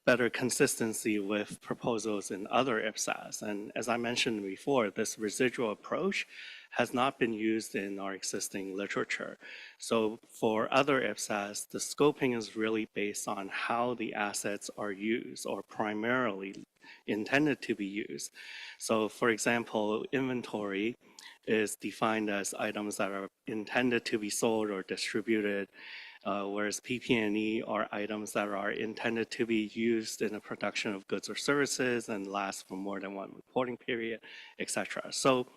better consistency with proposals in other IPSAS. And as I mentioned before, this residual approach has not been used in our existing literature. So for other IPSAS, the scoping is really based on how the assets are used or primarily intended to be used. So for example, inventory is defined as items that are intended to be sold or distributed, whereas PP&E are items that are intended to be used in the production of goods or services and last for more than one reporting period, etc. So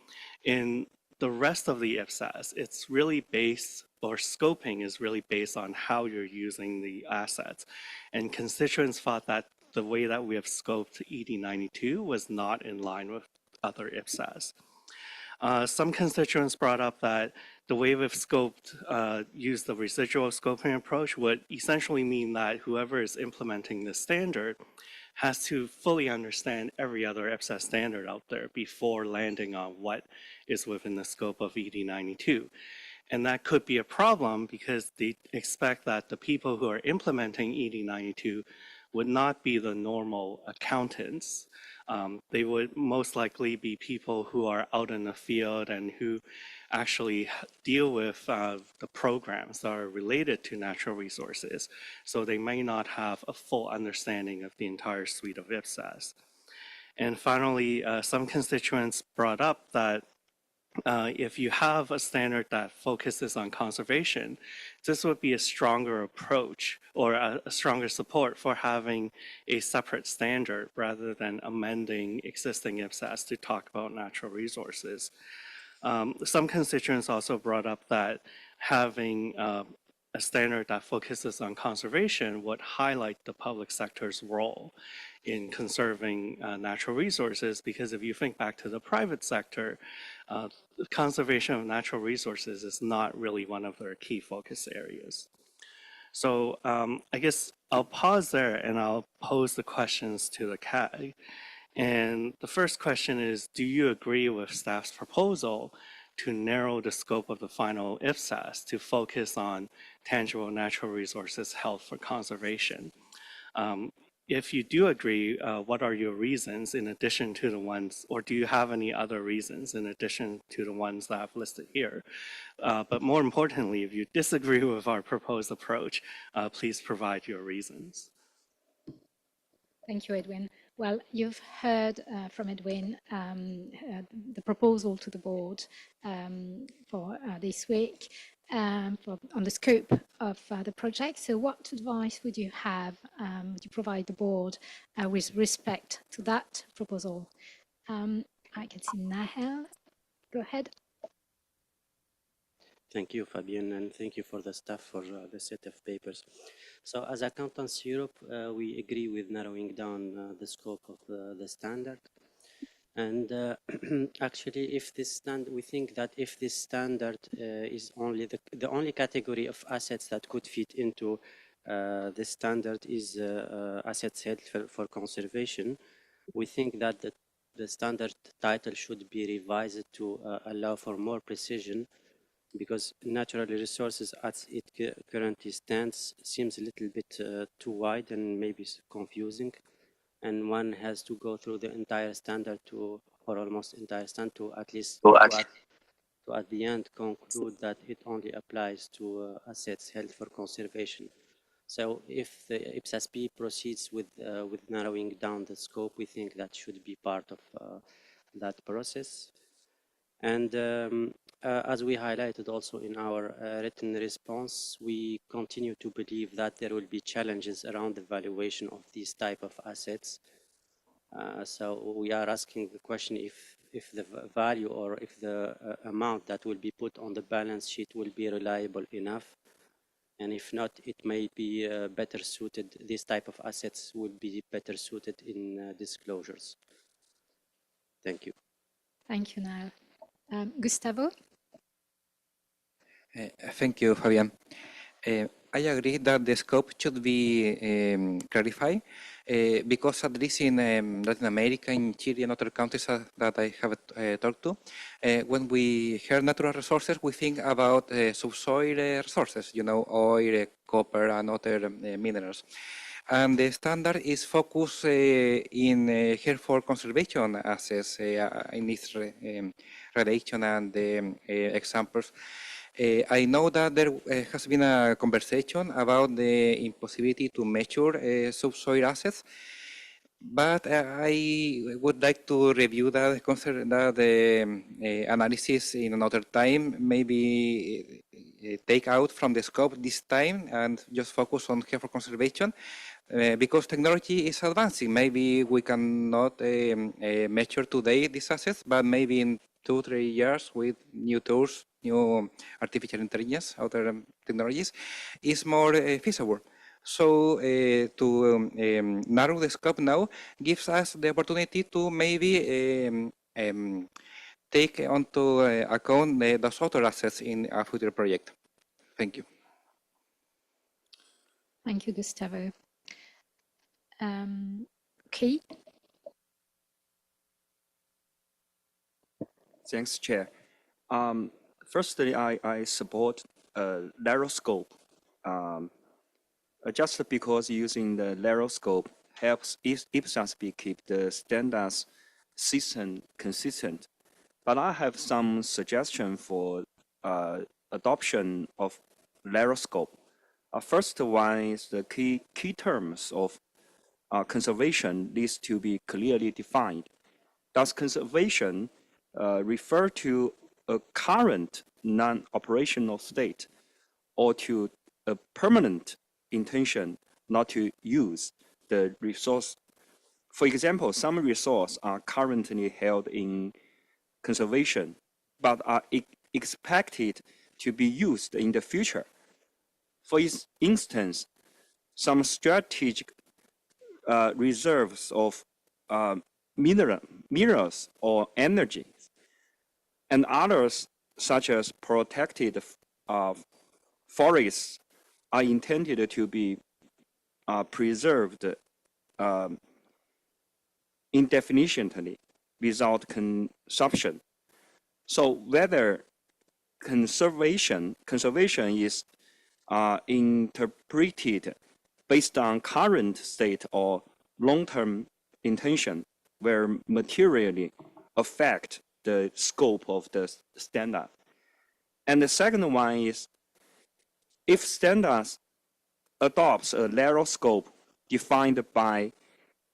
in the rest of the IPSAS, it's really based, or scoping is really based on how you're using the assets. And constituents thought that the way that we have scoped ED92 was not in line with other IPSAS. Some constituents brought up that the way we've scoped, used the residual scoping approach would essentially mean that whoever is implementing this standard has to fully understand every other IPSAS standard out there before landing on what is within the scope of ED92. And that could be a problem because they expect that the people who are implementing ED92 would not be the normal accountants. They would most likely be people who are out in the field and who actually deal with the programs that are related to natural resources. So they may not have a full understanding of the entire suite of IPSAS. And finally, some constituents brought up that if you have a standard that focuses on conservation, this would be a stronger approach or a stronger support for having a separate standard rather than amending existing IPSAS to talk about natural resources. Some constituents also brought up that having a standard that focuses on conservation would highlight the public sector's role in conserving natural resources, because if you think back to the private sector, the conservation of natural resources is not really one of their key focus areas. So I guess I'll pause there and I'll pose the questions to the CAG. And the first question is, do you agree with staff's proposal to narrow the scope of the final IPSAS to focus on tangible natural resources held for conservation. If you do agree, what are your reasons in addition to the ones, or do you have any other reasons in addition to the ones that I've listed here? But more importantly, if you disagree with our proposed approach, please provide your reasons. Thank you, Edwin. Well, you've heard from Edwin the proposal to the board for this week on the scope of the project. So what advice would you have, would you provide the board with respect to that proposal? I can see Nahel. Go ahead. Thank you, Fabian, and thank you for the staff for the set of papers. So as Accountants Europe, we agree with narrowing down the scope of the standard. And actually, if this we think that if this standard is only the only category of assets that could fit into this standard is assets held for conservation, we think that the standard title should be revised to allow for more precision, because natural resources as it currently stands seems a little bit too wide and maybe confusing, and one has to go through the entire standard to, or almost entire standard to at least to at the end conclude that it only applies to assets held for conservation. So if the IPSASB proceeds with narrowing down the scope, we think that should be part of that process. And as we highlighted also in our written response, we continue to believe that there will be challenges around the valuation of these type of assets. So we are asking the question if the value or if the amount that will be put on the balance sheet will be reliable enough. And if not, it may be better suited, this type of assets would be better suited in disclosures. Thank you. Thank you, Nahel. Gustavo? Thank you, Fabian. I agree that the scope should be clarified because at least in Latin America, in Chile and other countries that I have talked to, when we hear natural resources, we think about subsoil resources, you know, oil, copper, and other minerals. And the standard is focused in here for conservation assets in its relation and examples. I know that there has been a conversation about the impossibility to measure subsoil assets, but I would like to review that analysis in another time, maybe take out from the scope this time and just focus on care for conservation, because technology is advancing. Maybe we cannot measure today these assets, but maybe in 2-3 years with new tools, new artificial intelligence, other technologies, is more feasible. So to narrow the scope now gives us the opportunity to maybe take onto account those other assets in a future project. Thank you. Thank you, Gustavo. Key? Thanks, Chair. Firstly, I support narrow scope. Just because using the narrow scope helps IPSASB keep the standards system consistent. But I have some suggestion for adoption of narrow scope. First one is the key terms of conservation needs to be clearly defined. Does conservation refer to a current non-operational state or to a permanent intention not to use the resource? For example, some resources are currently held in conservation but are expected to be used in the future. For instance, some strategic reserves of minerals or energy, and others such as protected forests are intended to be preserved indefinitely without consumption. So whether conservation is interpreted based on current state or long-term intention will materially affect the scope of the standard. And the second one is, if standards adopts a narrow scope defined by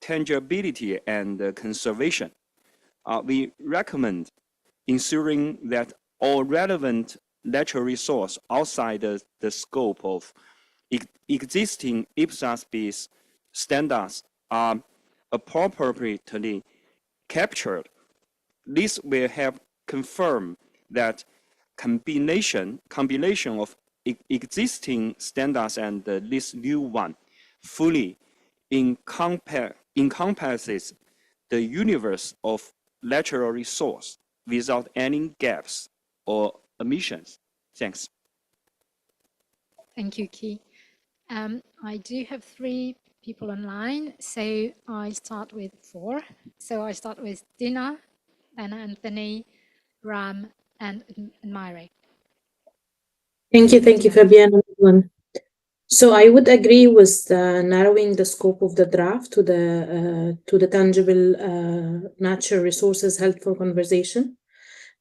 tangibility and conservation, we recommend ensuring that all relevant natural resource outside the scope of existing IPSASB standards are appropriately captured. This will help confirm that combination of existing standards and this new one fully encompasses the universe of natural resource without any gaps or omissions. Thanks. Thank you, Key. I do have 3 people online, so I start with 4. So I start with Dina, then Anthony, Ram, and Myri. Thank you, Fabienne and everyone. So I would agree with narrowing the scope of the draft to the tangible natural resources held for conversation.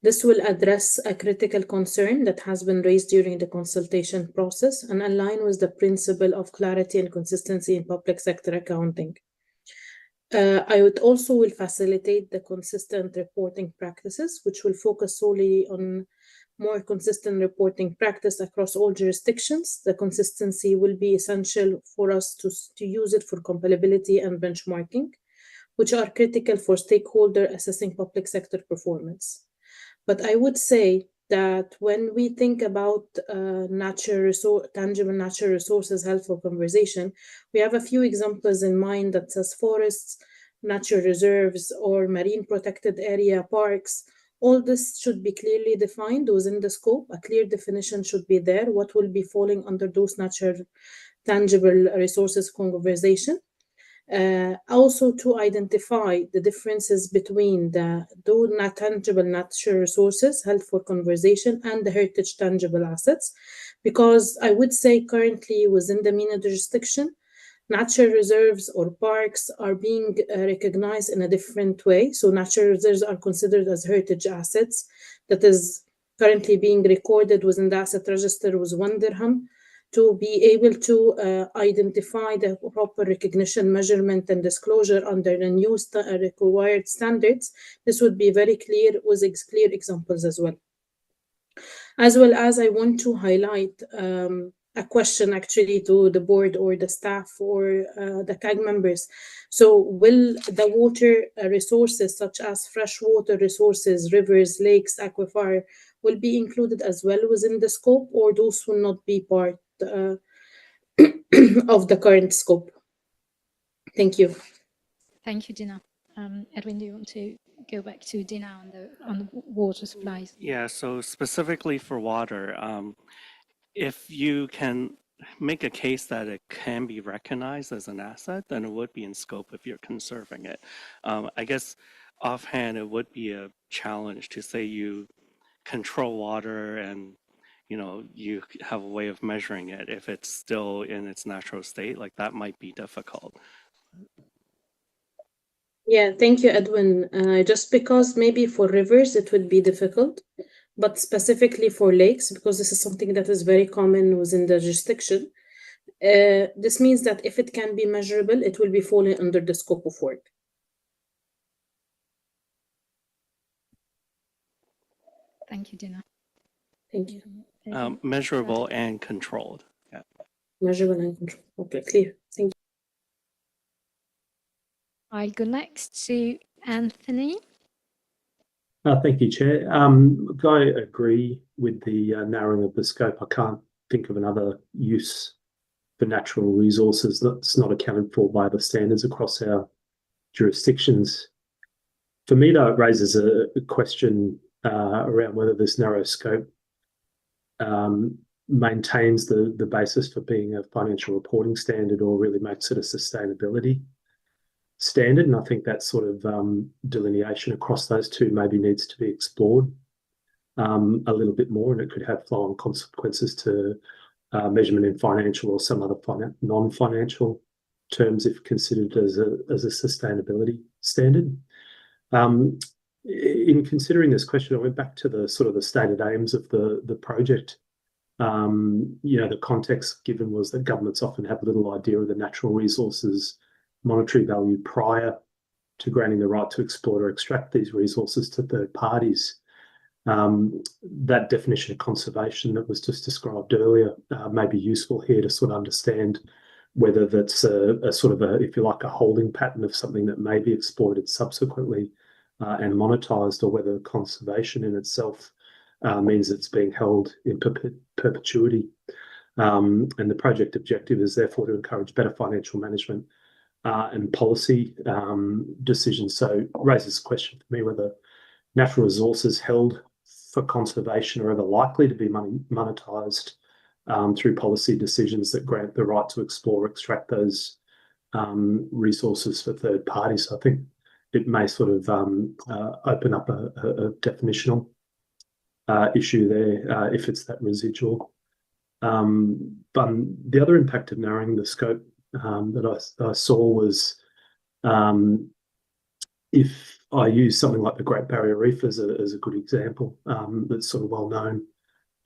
This will address a critical concern that has been raised during the consultation process and align with the principle of clarity and consistency in public sector accounting. I would also will facilitate the consistent reporting practices, which will focus solely on more consistent reporting practice across all jurisdictions. The consistency will be essential for us to use it for comparability and benchmarking, which are critical for stakeholder assessing public sector performance. But I would say that when we think about tangible natural resources held for conservation, we have a few examples in mind that says forests, natural reserves, or marine protected area parks. All this should be clearly defined within the scope. A clear definition should be there, what will be falling under those natural tangible resources conservation. Also to identify the differences between those tangible natural resources held for conservation and the heritage tangible assets, because I would say currently within the MENA jurisdiction, natural reserves or parks are being recognized in a different way. So natural reserves are considered as heritage assets that is currently being recorded within the asset register with 1 dirham. To be able to identify the proper recognition, measurement, and disclosure under the new required standards, this would be very clear with clear examples as well. As well as I want to highlight a question actually to the board or the staff or the CAG members. So will the water resources such as freshwater resources, rivers, lakes, aquifer, will be included as well within the scope, or those will not be part of the current scope? Thank you. Thank you, Dina. Edwin, do you want to go back to Dina on the water supplies? Yeah, so specifically for water, if you can make a case that it can be recognized as an asset, then it would be in scope if you're conserving it. I guess offhand, it would be a challenge to say you control water and you have a way of measuring it. If it's still in its natural state, like that might be difficult. Yeah, thank you, Edwin. Just because maybe for rivers it would be difficult, but specifically for lakes, because this is something that is very common within the jurisdiction, this means that if it can be measurable, it will be falling under the scope of work. Thank you, Dina. Thank you. Measurable and controlled. Yeah. Measurable and controlled. Okay, clear. Thank you. I'll go next to Anthony. Thank you, Chair. I agree with the narrowing of the scope. I can't think of another use for natural resources that's not accounted for by the standards across our jurisdictions. For me, though, it raises a question around whether this narrow scope maintains the basis for being a financial reporting standard or really makes it a sustainability standard. And I think that sort of delineation across those two maybe needs to be explored. a little bit more, and it could have flow-on consequences to measurement in financial or some other non-financial terms if considered as a sustainability standard. In considering this question, I went back to the sort of the stated aims of the project. The context given was that governments often have little idea of the natural resources monetary value prior to granting the right to exploit or extract these resources to third parties. That definition of conservation that was just described earlier may be useful here to sort of understand whether that's a sort of if you like, a holding pattern of something that may be exploited subsequently and monetized, or whether conservation in itself means it's being held in perpetuity. And the project objective is therefore to encourage better financial management and policy decisions. So it raises a question for me whether natural resources held for conservation are ever likely to be monetized through policy decisions that grant the right to explore or extract those resources for third parties. So I think it may sort of open up a definitional issue there if it's that residual. But the other impact of narrowing the scope that I saw was if I use something like the Great Barrier Reef as a good example that's sort of well known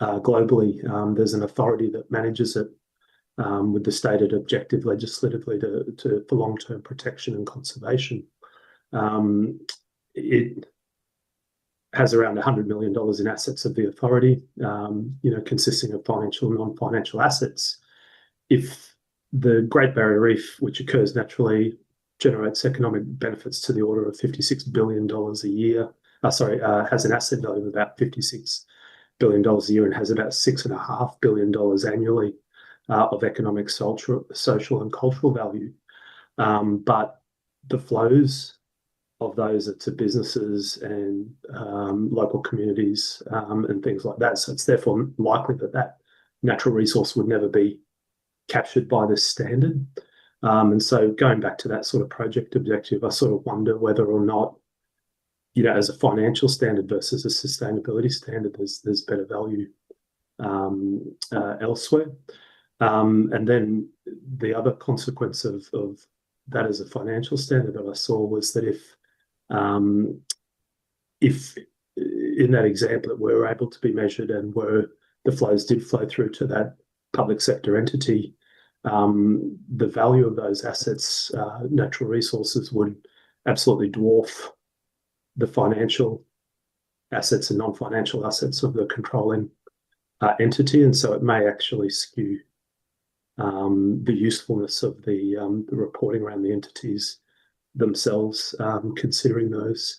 globally. There's an authority that manages it with the stated objective legislatively for long-term protection and conservation. It has around $100 million in assets of the authority, consisting of financial and non-financial assets. If the Great Barrier Reef, which occurs naturally, generates economic benefits to the order of $56 billion a year, has an asset value of about $56 billion a year and has about $6.5 billion annually of economic, social and cultural value. But the flows of those are to businesses and local communities and things like that. So it's therefore likely that natural resource would never be captured by this standard. And so going back to that sort of project objective, I sort of wonder whether or not, as a financial standard versus a sustainability standard, there's better value elsewhere. And then the other consequence of that as a financial standard that I saw was that if in that example it were able to be measured and were the flows did flow through to that public sector entity, the value of those assets, natural resources, would absolutely dwarf the financial assets and non-financial assets of the controlling entity. And so it may actually skew the usefulness of the reporting around the entities themselves, considering those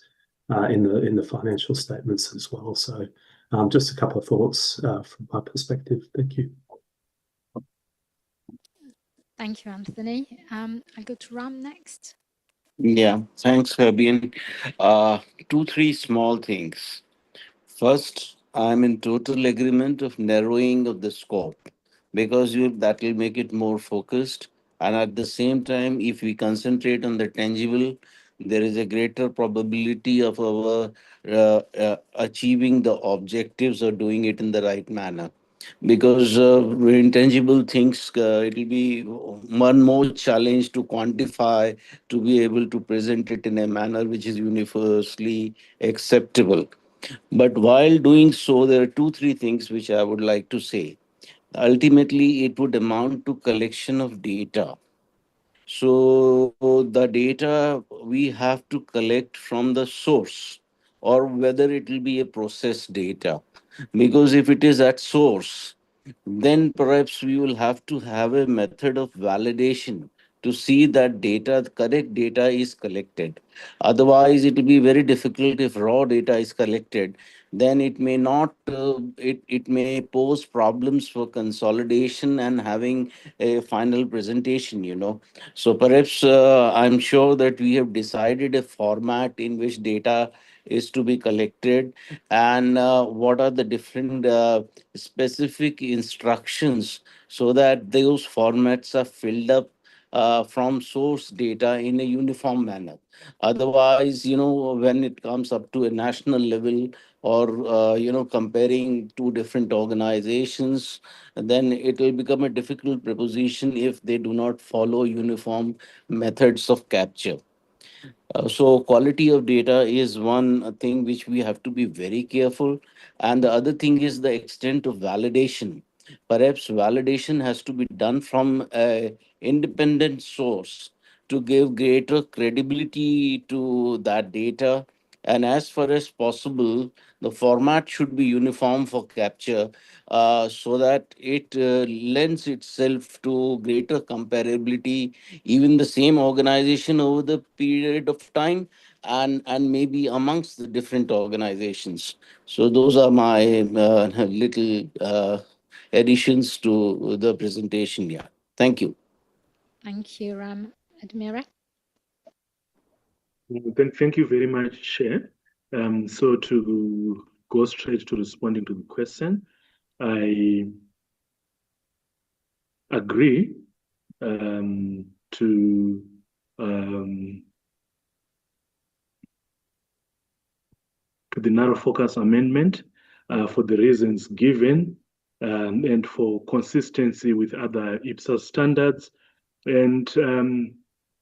in the financial statements as well. So just a couple of thoughts from my perspective. Thank you. Thank you, Anthony. I'll go to Ram next. Yeah, thanks, Fabian. 2, 3 small things. First, I'm in total agreement of narrowing of the scope because that will make it more focused. And at the same time, if we concentrate on the tangible, there is a greater probability of our achieving the objectives or doing it in the right manner. Because intangible things, it will be one more challenge to quantify, to be able to present it in a manner which is universally acceptable. But while doing so, there are 2, 3 things which I would like to say. Ultimately, it would amount to collection of data. So the data we have to collect from the source, or whether it will be a processed data. Because if it is at source, then perhaps we will have to have a method of validation to see that the correct data is collected. Otherwise, it will be very difficult if raw data is collected. Then it may not, it may pose problems for consolidation and having a final presentation. So perhaps I'm sure that we have decided a format in which data is to be collected and what are the different specific instructions so that those formats are filled up from source data in a uniform manner. Otherwise, when it comes up to a national level or, comparing two different organizations, then it will become a difficult proposition if they do not follow uniform methods of capture. So quality of data is one thing which we have to be very careful. And the other thing is the extent of validation. Perhaps validation has to be done from an independent source to give greater credibility to that data. And as far as possible, the format should be uniform for capture so that it lends itself to greater comparability, even the same organization over the period of time and maybe amongst the different organizations. So those are my little additions to the presentation. Yeah. Thank you. Thank you, Admira. Thank you very much, Chair. So to go straight to responding to the question, I agree to the narrow focus amendment for the reasons given and for consistency with other IPSAS standards, and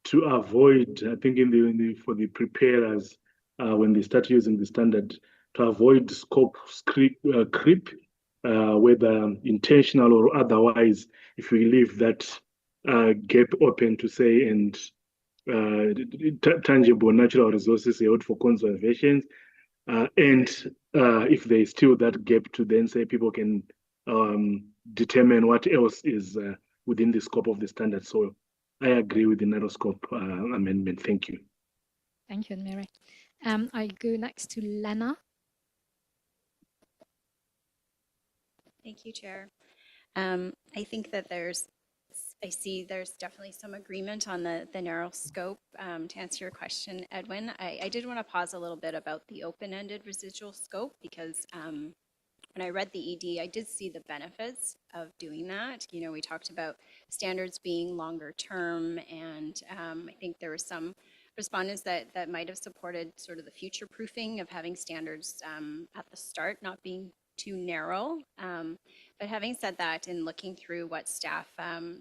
to avoid, I think, for the preparers when they start using the standard, to avoid scope creep, whether intentional or otherwise, if we leave that gap open to say and tangible natural resources held for conservation, and if there is still that gap to then say people can determine what else is within the scope of the standard. So I agree with the narrow scope amendment. Thank you. Thank you, Mary. I go next to Lena. Thank you, Chair. I think that I see there's definitely some agreement on the narrow scope. To answer your question, Edwin, I did want to pause a little bit about the open-ended residual scope because when I read the ED, I did see the benefits of doing that. We talked about standards being longer term, and I think there were some respondents that might have supported sort of the future proofing of having standards at the start not being too narrow. But having said that, in looking through what staff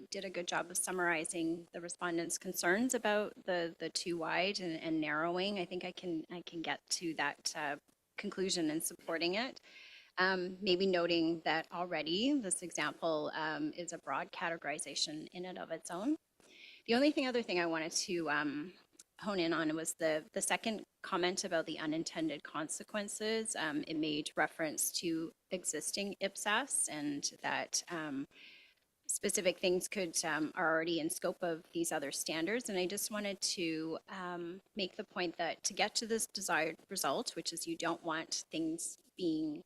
did a good job of summarizing the respondents' concerns about the too wide and narrowing, I think I can get to that conclusion and supporting it. Maybe noting that already this example is a broad categorization in and of its own. The other thing I wanted to hone in on was the second comment about the unintended consequences. It made reference to existing IPSAS and that specific things are already in scope of these other standards. And I just wanted to make the point that to get to this desired result, which is you don't want things being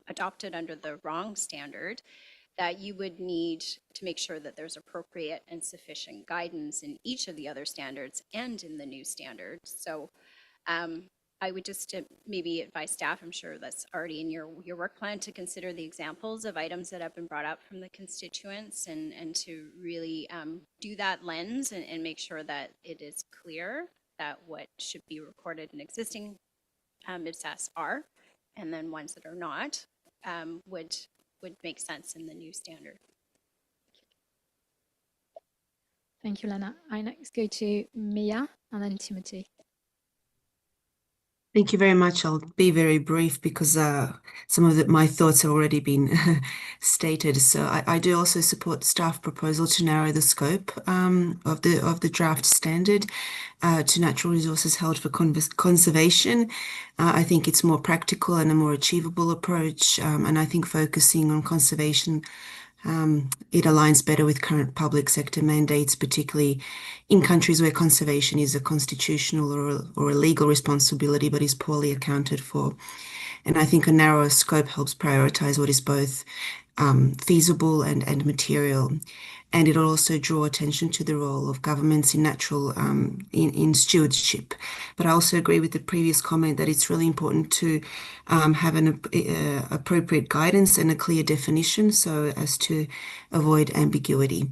adopted under the wrong standard, that you would need to make sure that there's appropriate and sufficient guidance in each of the other standards and in the new standards. So I would just maybe advise staff, I'm sure that's already in your work plan, to consider the examples of items that have been brought up from the constituents and to really do that lens and make sure that it is clear that what should be recorded in existing IPSAS are, and then ones that are not would make sense in the new standard. Thank you, Lena. I next go to Mia and then Timothy. Thank you very much. I'll be very brief because some of my thoughts have already been stated. So I do also support staff proposal to narrow the scope of the draft standard to natural resources held for conservation. I think it's more practical and a more achievable approach. And I think focusing on conservation it aligns better with current public sector mandates, particularly in countries where conservation is a constitutional or a legal responsibility, but is poorly accounted for. And I think a narrower scope helps prioritize what is both feasible and material. And it'll also draw attention to the role of governments in natural in stewardship. But I also agree with the previous comment that it's really important to have an appropriate guidance and a clear definition so as to avoid ambiguity.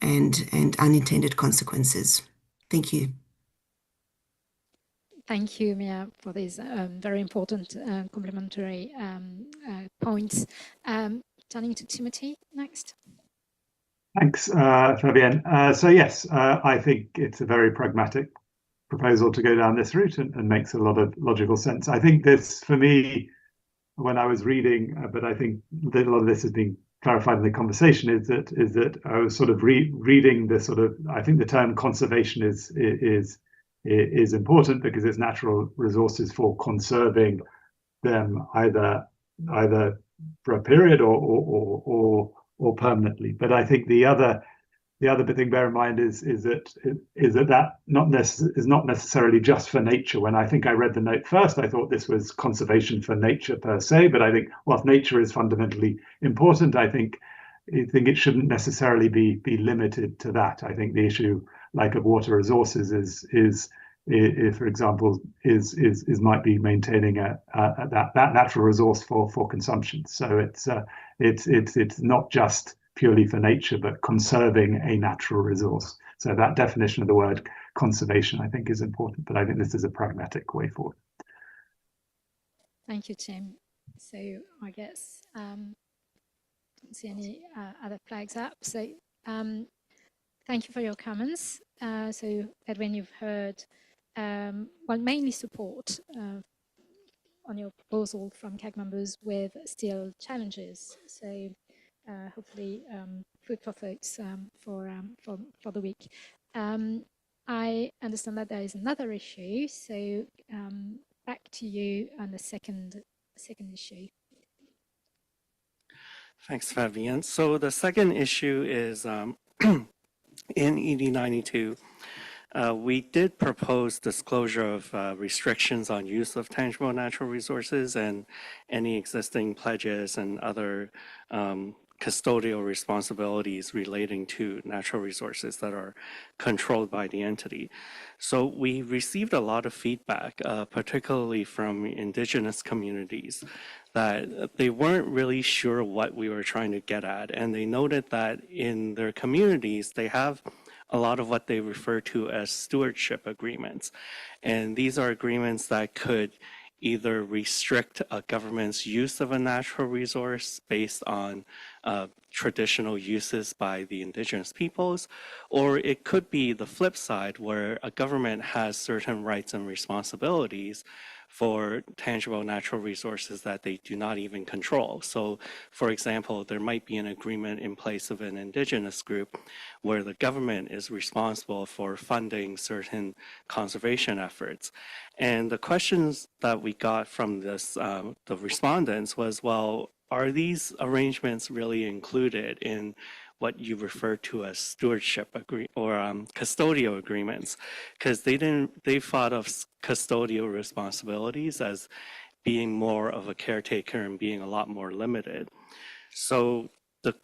and unintended consequences. Thank you. Thank you, Mia, for these very important complementary points. Turning to Timothy next. Thanks, Fabienne. So yes, I think it's a very pragmatic proposal to go down this route and makes a lot of logical sense. I think this, for me, when I was reading, but I think that a lot of this has been clarified in the conversation, is that I was sort of reading the sort of, I think the term conservation is important because it's natural resources for conserving them either for a period or permanently. But I think the other big thing to bear in mind is that is not necessarily just for nature. When I think I read the note first, I thought this was conservation for nature per se. But I think whilst nature is fundamentally important, I think it shouldn't necessarily be limited to that. I think the issue, like of water resources, is for example, might be maintaining that natural resource for consumption. So it's not just purely for nature, but conserving a natural resource. So that definition of the word conservation, I think, is important. But I think this is a pragmatic way forward. Thank you, Tim. So I guess don't see any other flags up. So thank you for your comments. So Edwin, you've heard well, mainly support on your proposal from CAG members with still challenges. So hopefully food for thoughts for the week. I understand that there is another issue. So back to you on the second issue. Thanks, Fabienne. So the second issue is in ED92. We did propose disclosure of restrictions on use of tangible natural resources and any existing pledges and other custodial responsibilities relating to natural resources that are controlled by the entity. So we received a lot of feedback, particularly from indigenous communities, that they weren't really sure what we were trying to get at. And they noted that in their communities, they have a lot of what they refer to as stewardship agreements. And these are agreements that could either restrict a government's use of a natural resource based on traditional uses by the indigenous peoples, or it could be the flip side where a government has certain rights and responsibilities for tangible natural resources that they do not even control. So, for example, there might be an agreement in place of an indigenous group where the government is responsible for funding certain conservation efforts. And the questions that we got from this, the respondents was, well, are these arrangements really included in what you refer to as stewardship custodial agreements? Because they thought of custodial responsibilities as being more of a caretaker and being a lot more limited. So the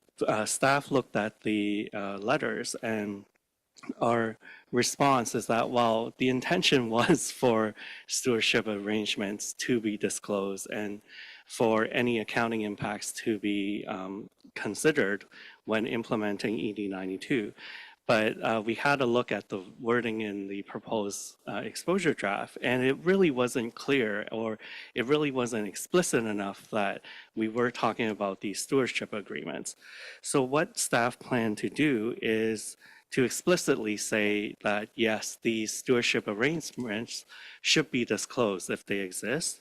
staff looked at the letters, and our response is that while the intention was for stewardship arrangements to be disclosed and for any accounting impacts to be considered when implementing ED92, but we had a look at the wording in the proposed exposure draft, and it really wasn't clear, or it really wasn't explicit enough that we were talking about these stewardship agreements. So what staff plan to do is to explicitly say that, yes, these stewardship arrangements should be disclosed if they exist.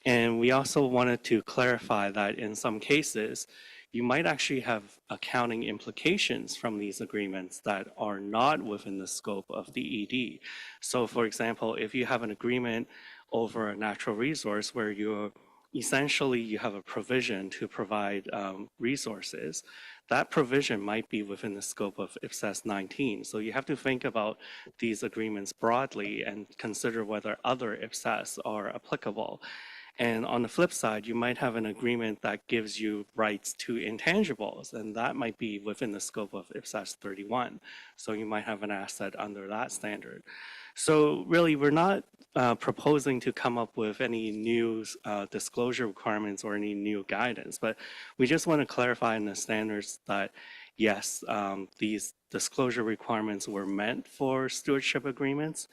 And we also wanted to clarify that in some cases, you might actually have accounting implications from these agreements that are not within the scope of the ED. So for example, if you have an agreement over a natural resource where you have a provision to provide resources, that provision might be within the scope of IPSASB 19. So you have to think about these agreements broadly and consider whether other IPSAS are applicable. And on the flip side, you might have an agreement that gives you rights to intangibles, and that might be within the scope of IPSASB 31. So you might have an asset under that standard. So really, we're not proposing to come up with any new disclosure requirements or any new guidance, but we just want to clarify in the standards that yes, these disclosure requirements were meant for stewardship agreements,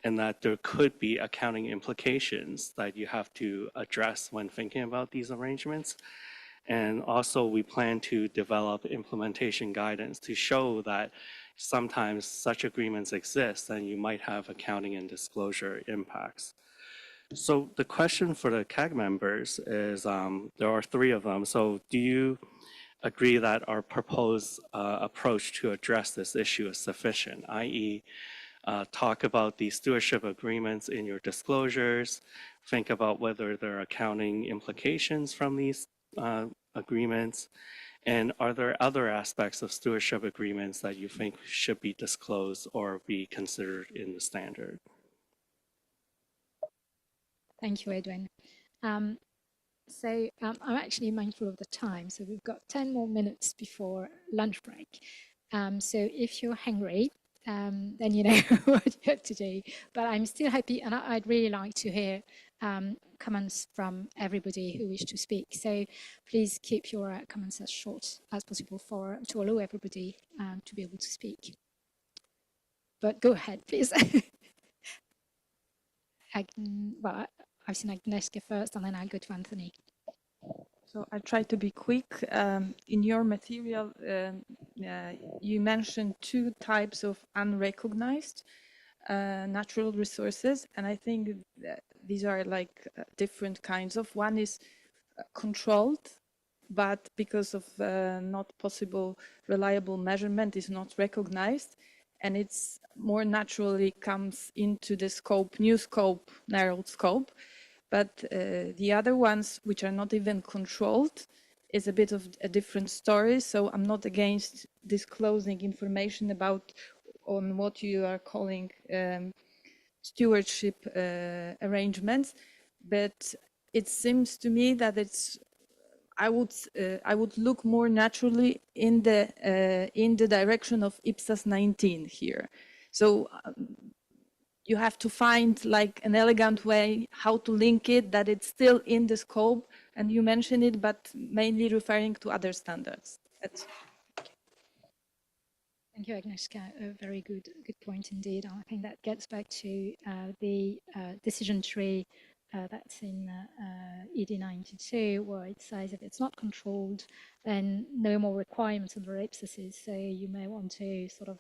and that there could be accounting implications that you have to address when thinking about these arrangements. And also, we plan to develop implementation guidance to show that sometimes such agreements exist and you might have accounting and disclosure impacts. So the question for the CAG members is, there are 3 of them. So do you agree that our proposed approach to address this issue is sufficient, i.e., talk about the stewardship agreements in your disclosures, think about whether there are accounting implications from these agreements, and are there other aspects of stewardship agreements that you think should be disclosed or be considered in the standard? Thank you, Edwin. I'm actually mindful of the time, so we've got 10 more minutes before lunch break. So if you're hungry, then you know what you have to do. But I'm still happy, and I'd really like to hear comments from everybody who wish to speak. So please keep your comments as short as possible to allow everybody to be able to speak. But go ahead, please. Well, I've seen Agnieszka first, and then I'll go to Anthony. So I'll try to be quick. In your material, you mentioned 2 types of unrecognized natural resources, and I think that these are like different kinds of. One is controlled, but because of not possible reliable measurement is not recognized, and it's more naturally comes into the scope, new scope, narrowed scope. But the other ones, which are not even controlled, is a bit of a different story. So I'm not against disclosing information about on what you are calling stewardship arrangements, but it seems to me that I would look more naturally in the direction of IPSAS 19 here. So you have to find like an elegant way how to link it, that it's still in the scope, and you mention it, but mainly referring to other standards. Thank you, Agnieszka. A very good point indeed. I think that gets back to the decision tree that's in ED 92, where it says if it's not controlled, then no more requirements under IPSASs. So you may want to sort of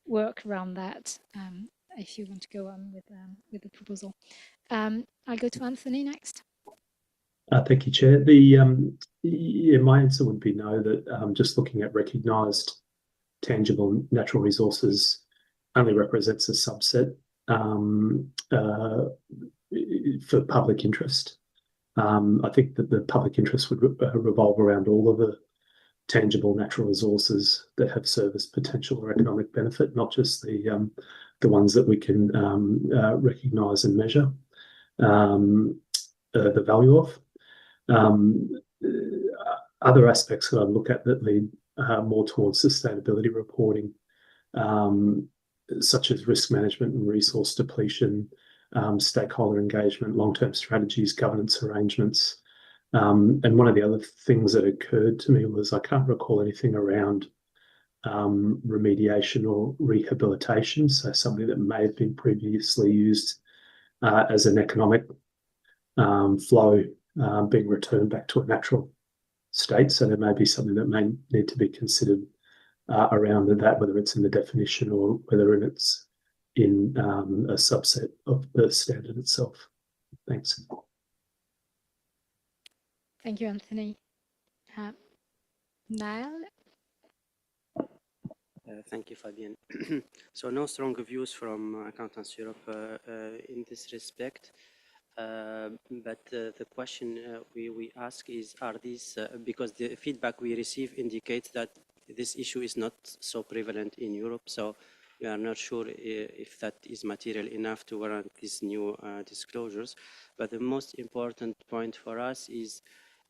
work around that if you want to go on with the proposal. I'll go to Anthony next. Thank you, Chair. My answer would be no, that just looking at recognised tangible natural resources only represents a subset for public interest. I think that the public interest would revolve around all of the tangible natural resources that have service potential or economic benefit, not just the ones that we can recognise and measure the value of. Other aspects that I look at that lead more towards sustainability reporting, such as risk management and resource depletion, stakeholder engagement, long-term strategies, governance arrangements. And one of the other things that occurred to me was I can't recall anything around remediation or rehabilitation, so something that may have been previously used as an economic flow being returned back to a natural state. So there may be something that may need to be considered around that, whether it's in the definition or whether it's in a subset of the standard itself. Thanks. Thank you, Anthony. Niall? Thank you, Fabienne. So no strong views from Accountants Europe in this respect. But the question we ask is, are these, because the feedback we receive indicates that this issue is not so prevalent in Europe, so we are not sure if that is material enough to warrant these new disclosures. But the most important point for us is,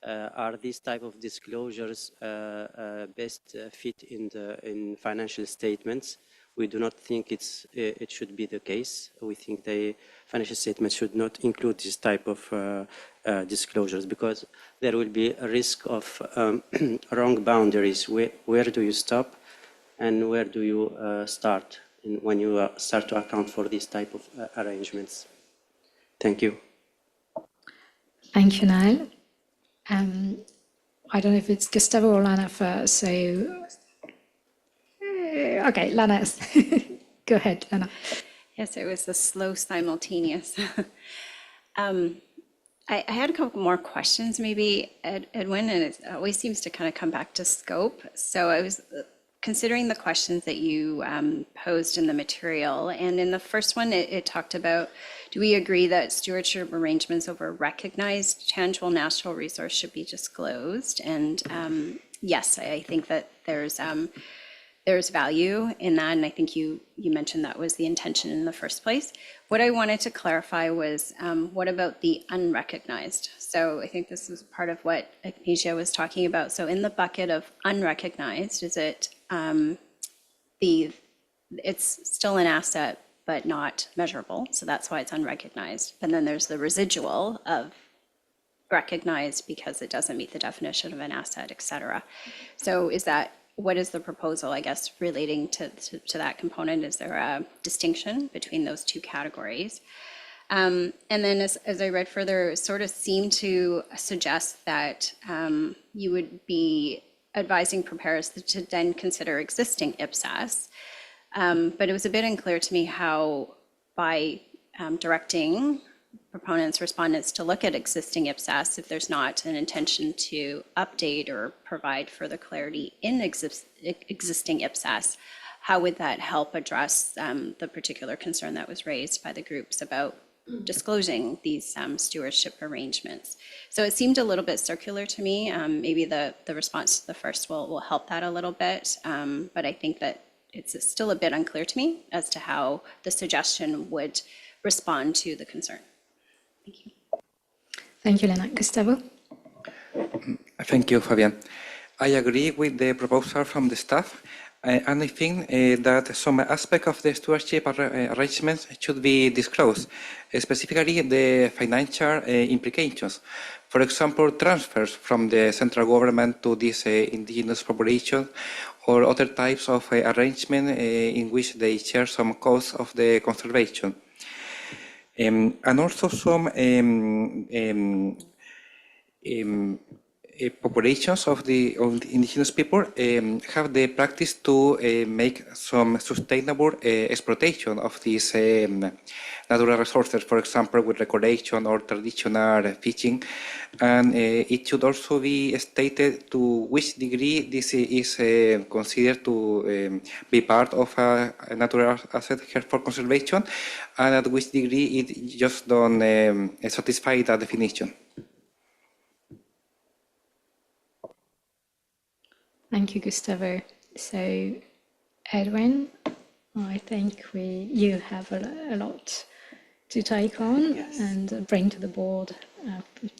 are these type of disclosures best fit in financial statements, We do not think it should be the case. We think the financial statement should not include this type of disclosures because there will be a risk of wrong boundaries. Where do you stop and where do you start when you start to account for this type of arrangements? Thank you. Thank you, Niall. I don't know if it's Gustavo or Lana first, so... Okay, Lana. Go ahead, Lana. Yes, it was a slow simultaneous. I had a couple more questions, maybe, Edwin, and it always seems to kind of come back to scope. So I was considering the questions that you posed in the material, and in the first one, it talked about, do we agree that stewardship arrangements over recognized tangible natural resource should be disclosed? And yes, I think that there's value in that, and I think you mentioned that was the intention in the first place. What I wanted to clarify was, what about the unrecognized? So I think this is part of what Agnesia was talking about. So in the bucket of unrecognized, is it it's still an asset, but not measurable, so that's why it's unrecognized. And then there's the residual of recognized because it doesn't meet the definition of an asset, et cetera. So what is the proposal, I guess, relating to that component? Is there a distinction between those two categories? And then as I read further, it sort of seemed to suggest that you would be advising preparers to then consider existing IPSAS. But it was a bit unclear to me how by directing proponents, respondents to look at existing IPSAS, if there's not an intention to update or provide further clarity in existing IPSAS, how would that help address the particular concern that was raised by the groups about disclosing these stewardship arrangements? So it seemed a little bit circular to me. Maybe the response to the first will help that a little bit, but I think that it's still a bit unclear to me as to how the suggestion would respond to the concern. Thank you. Thank you, Lena. Gustavo? Thank you, Fabian. I agree with the proposal from the staff, and I think that some aspect of the stewardship arrangements should be disclosed, specifically the financial implications. For example, transfers from the central government to this indigenous population or other types of arrangement in which they share some costs of the conservation. And also some populations of the indigenous people have the practice to make some sustainable exploitation of these natural resources, for example, with recolection or traditional fishing. And it should also be stated to which degree this is considered to be part of a natural asset here for conservation, and at which degree it just don't satisfy that definition. Thank you, Gustavo. So, Edwin, I think you have a lot to take on and bring to the board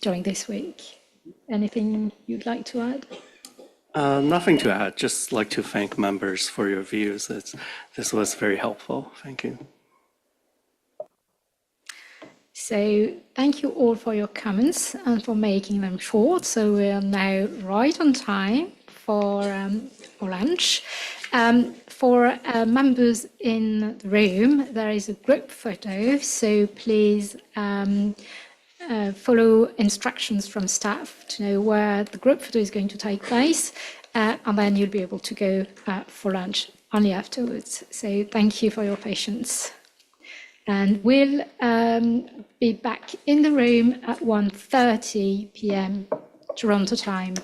during this week. Anything you'd like to add? Nothing to add. Just like to thank members for your views. This was very helpful. Thank you. So thank you all for your comments and for making them short. So we are now right on time for lunch. For members in the room, there is a group photo, so please follow instructions from staff to know where the group photo is going to take place, and then you'll be able to go for lunch only afterwards. So thank you for your patience. And we'll be back in the room at 1:30 p.m. Toronto time.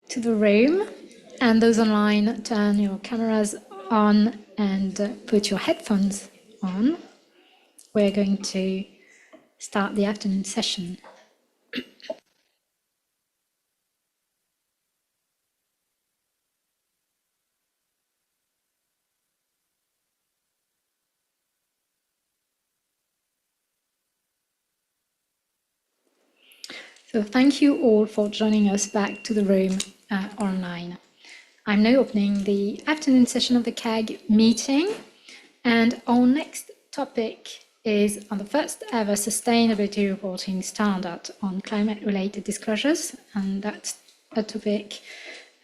to the room, and those online, turn your cameras on and put your headphones on. We're going to start the afternoon session. So thank you all for joining us back to the room online. I'm now opening the afternoon session of the CAG meeting, and our next topic is on the first ever sustainability reporting standard on climate-related disclosures, and that's a topic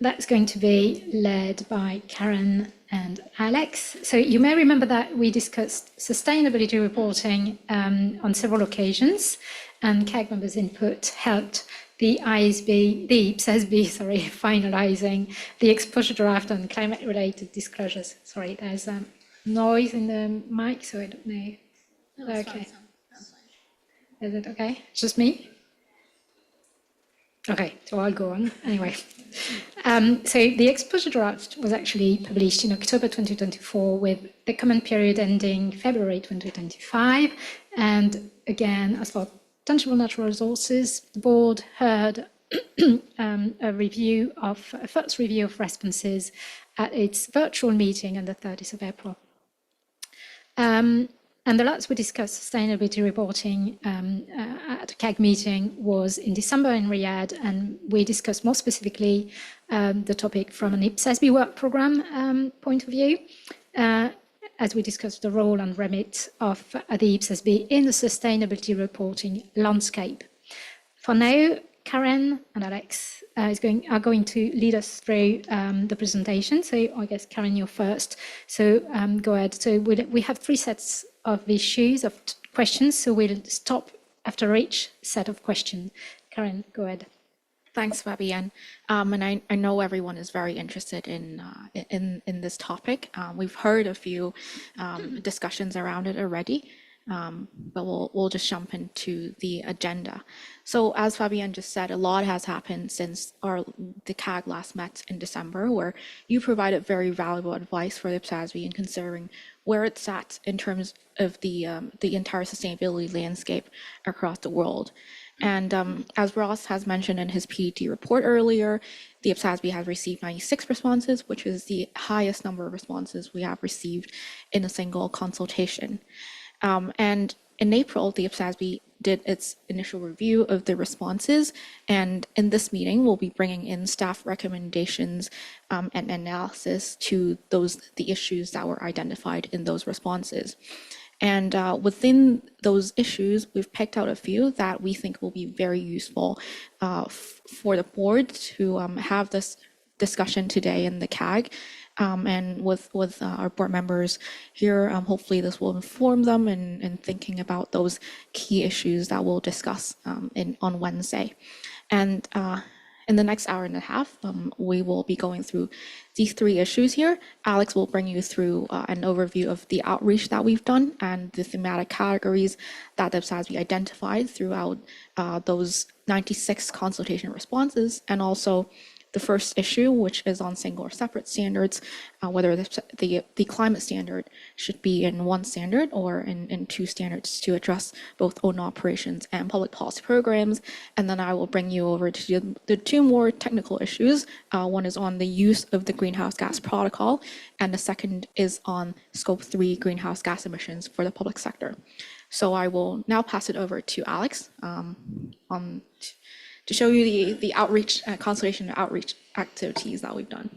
that's going to be led by Karen and Alex. So you may remember that we discussed sustainability reporting on several occasions, and CAG members' input helped the IPSASB, finalising the exposure draft on climate-related disclosures. Sorry, there's noise in the mic, so I don't know. No, it's Okay. fine. Is it okay? Just me? Okay, so I'll go on anyway. So the exposure draft was actually published in October 2024 with the comment period ending February 2025. And again, as for tangible natural resources, the board heard a first review of responses at its virtual meeting on the 30th of April. And the last we discussed sustainability reporting at a CAG meeting was in December in Riyadh, and we discussed more specifically the topic from an IPSASB work program point of view, as we discussed the role and remit of the IPSASB in the sustainability reporting landscape. For now, Karen and Alex are going to lead us through the presentation. So I guess, Karen, you're first. So go ahead. So we have three sets of issues, of questions. So we'll stop after each set of questions. Karen, go ahead. Thanks, Fabienne. And I know everyone is very interested in this topic. We've heard a few discussions around it already. But we'll just jump into the agenda. So as Fabienne just said, a lot has happened since the CAG last met in December, where you provided very valuable advice for the IPSASB in considering where it's at in terms of the entire sustainability landscape across the world. And as Ross has mentioned in his PET report earlier, the IPSASB has received 96 responses, which is the highest number of responses we have received in a single consultation. And in April, the IPSASB did its initial review of the responses, and in this meeting, we'll be bringing in staff recommendations and analysis to the issues that were identified in those responses. And within those issues, we've picked out a few that we think will be very useful for the board to have this discussion today in the CAG. And with our board members here, hopefully this will inform them in thinking about those key issues that we'll discuss on Wednesday. And in the next hour and a half, we will be going through these three issues here. Alex will bring you through an overview of the outreach that we've done and the thematic categories that the IPSASB identified throughout those 96 consultation responses, and also the first issue, which is on single or separate standards, whether the climate standard should be in one standard or in two standards to address both own operations and public policy programs. And then I will bring you over to the two more technical issues. One is on the use of the greenhouse gas protocol, and the second is on Scope 3 greenhouse gas emissions for the public sector. So I will now pass it over to Alex to show you the outreach, consultation and outreach activities that we've done.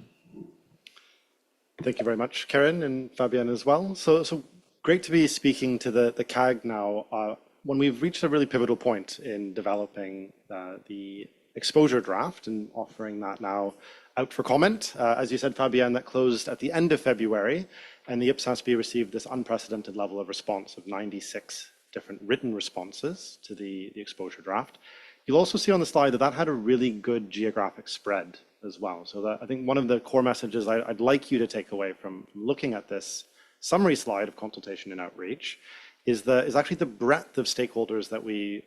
Thank you very much, Karen and Fabienne as well. So great to be speaking to the CAG now when we've reached a really pivotal point in developing the exposure draft and offering that now out for comment. As you said, Fabienne, that closed at the end of February, and the IPSASB received this unprecedented level of response of 96 different written responses to the exposure draft. You'll also see on the slide that had a really good geographic spread as well. So I think one of the core messages I'd like you to take away from looking at this summary slide of consultation and outreach is actually the breadth of stakeholders that we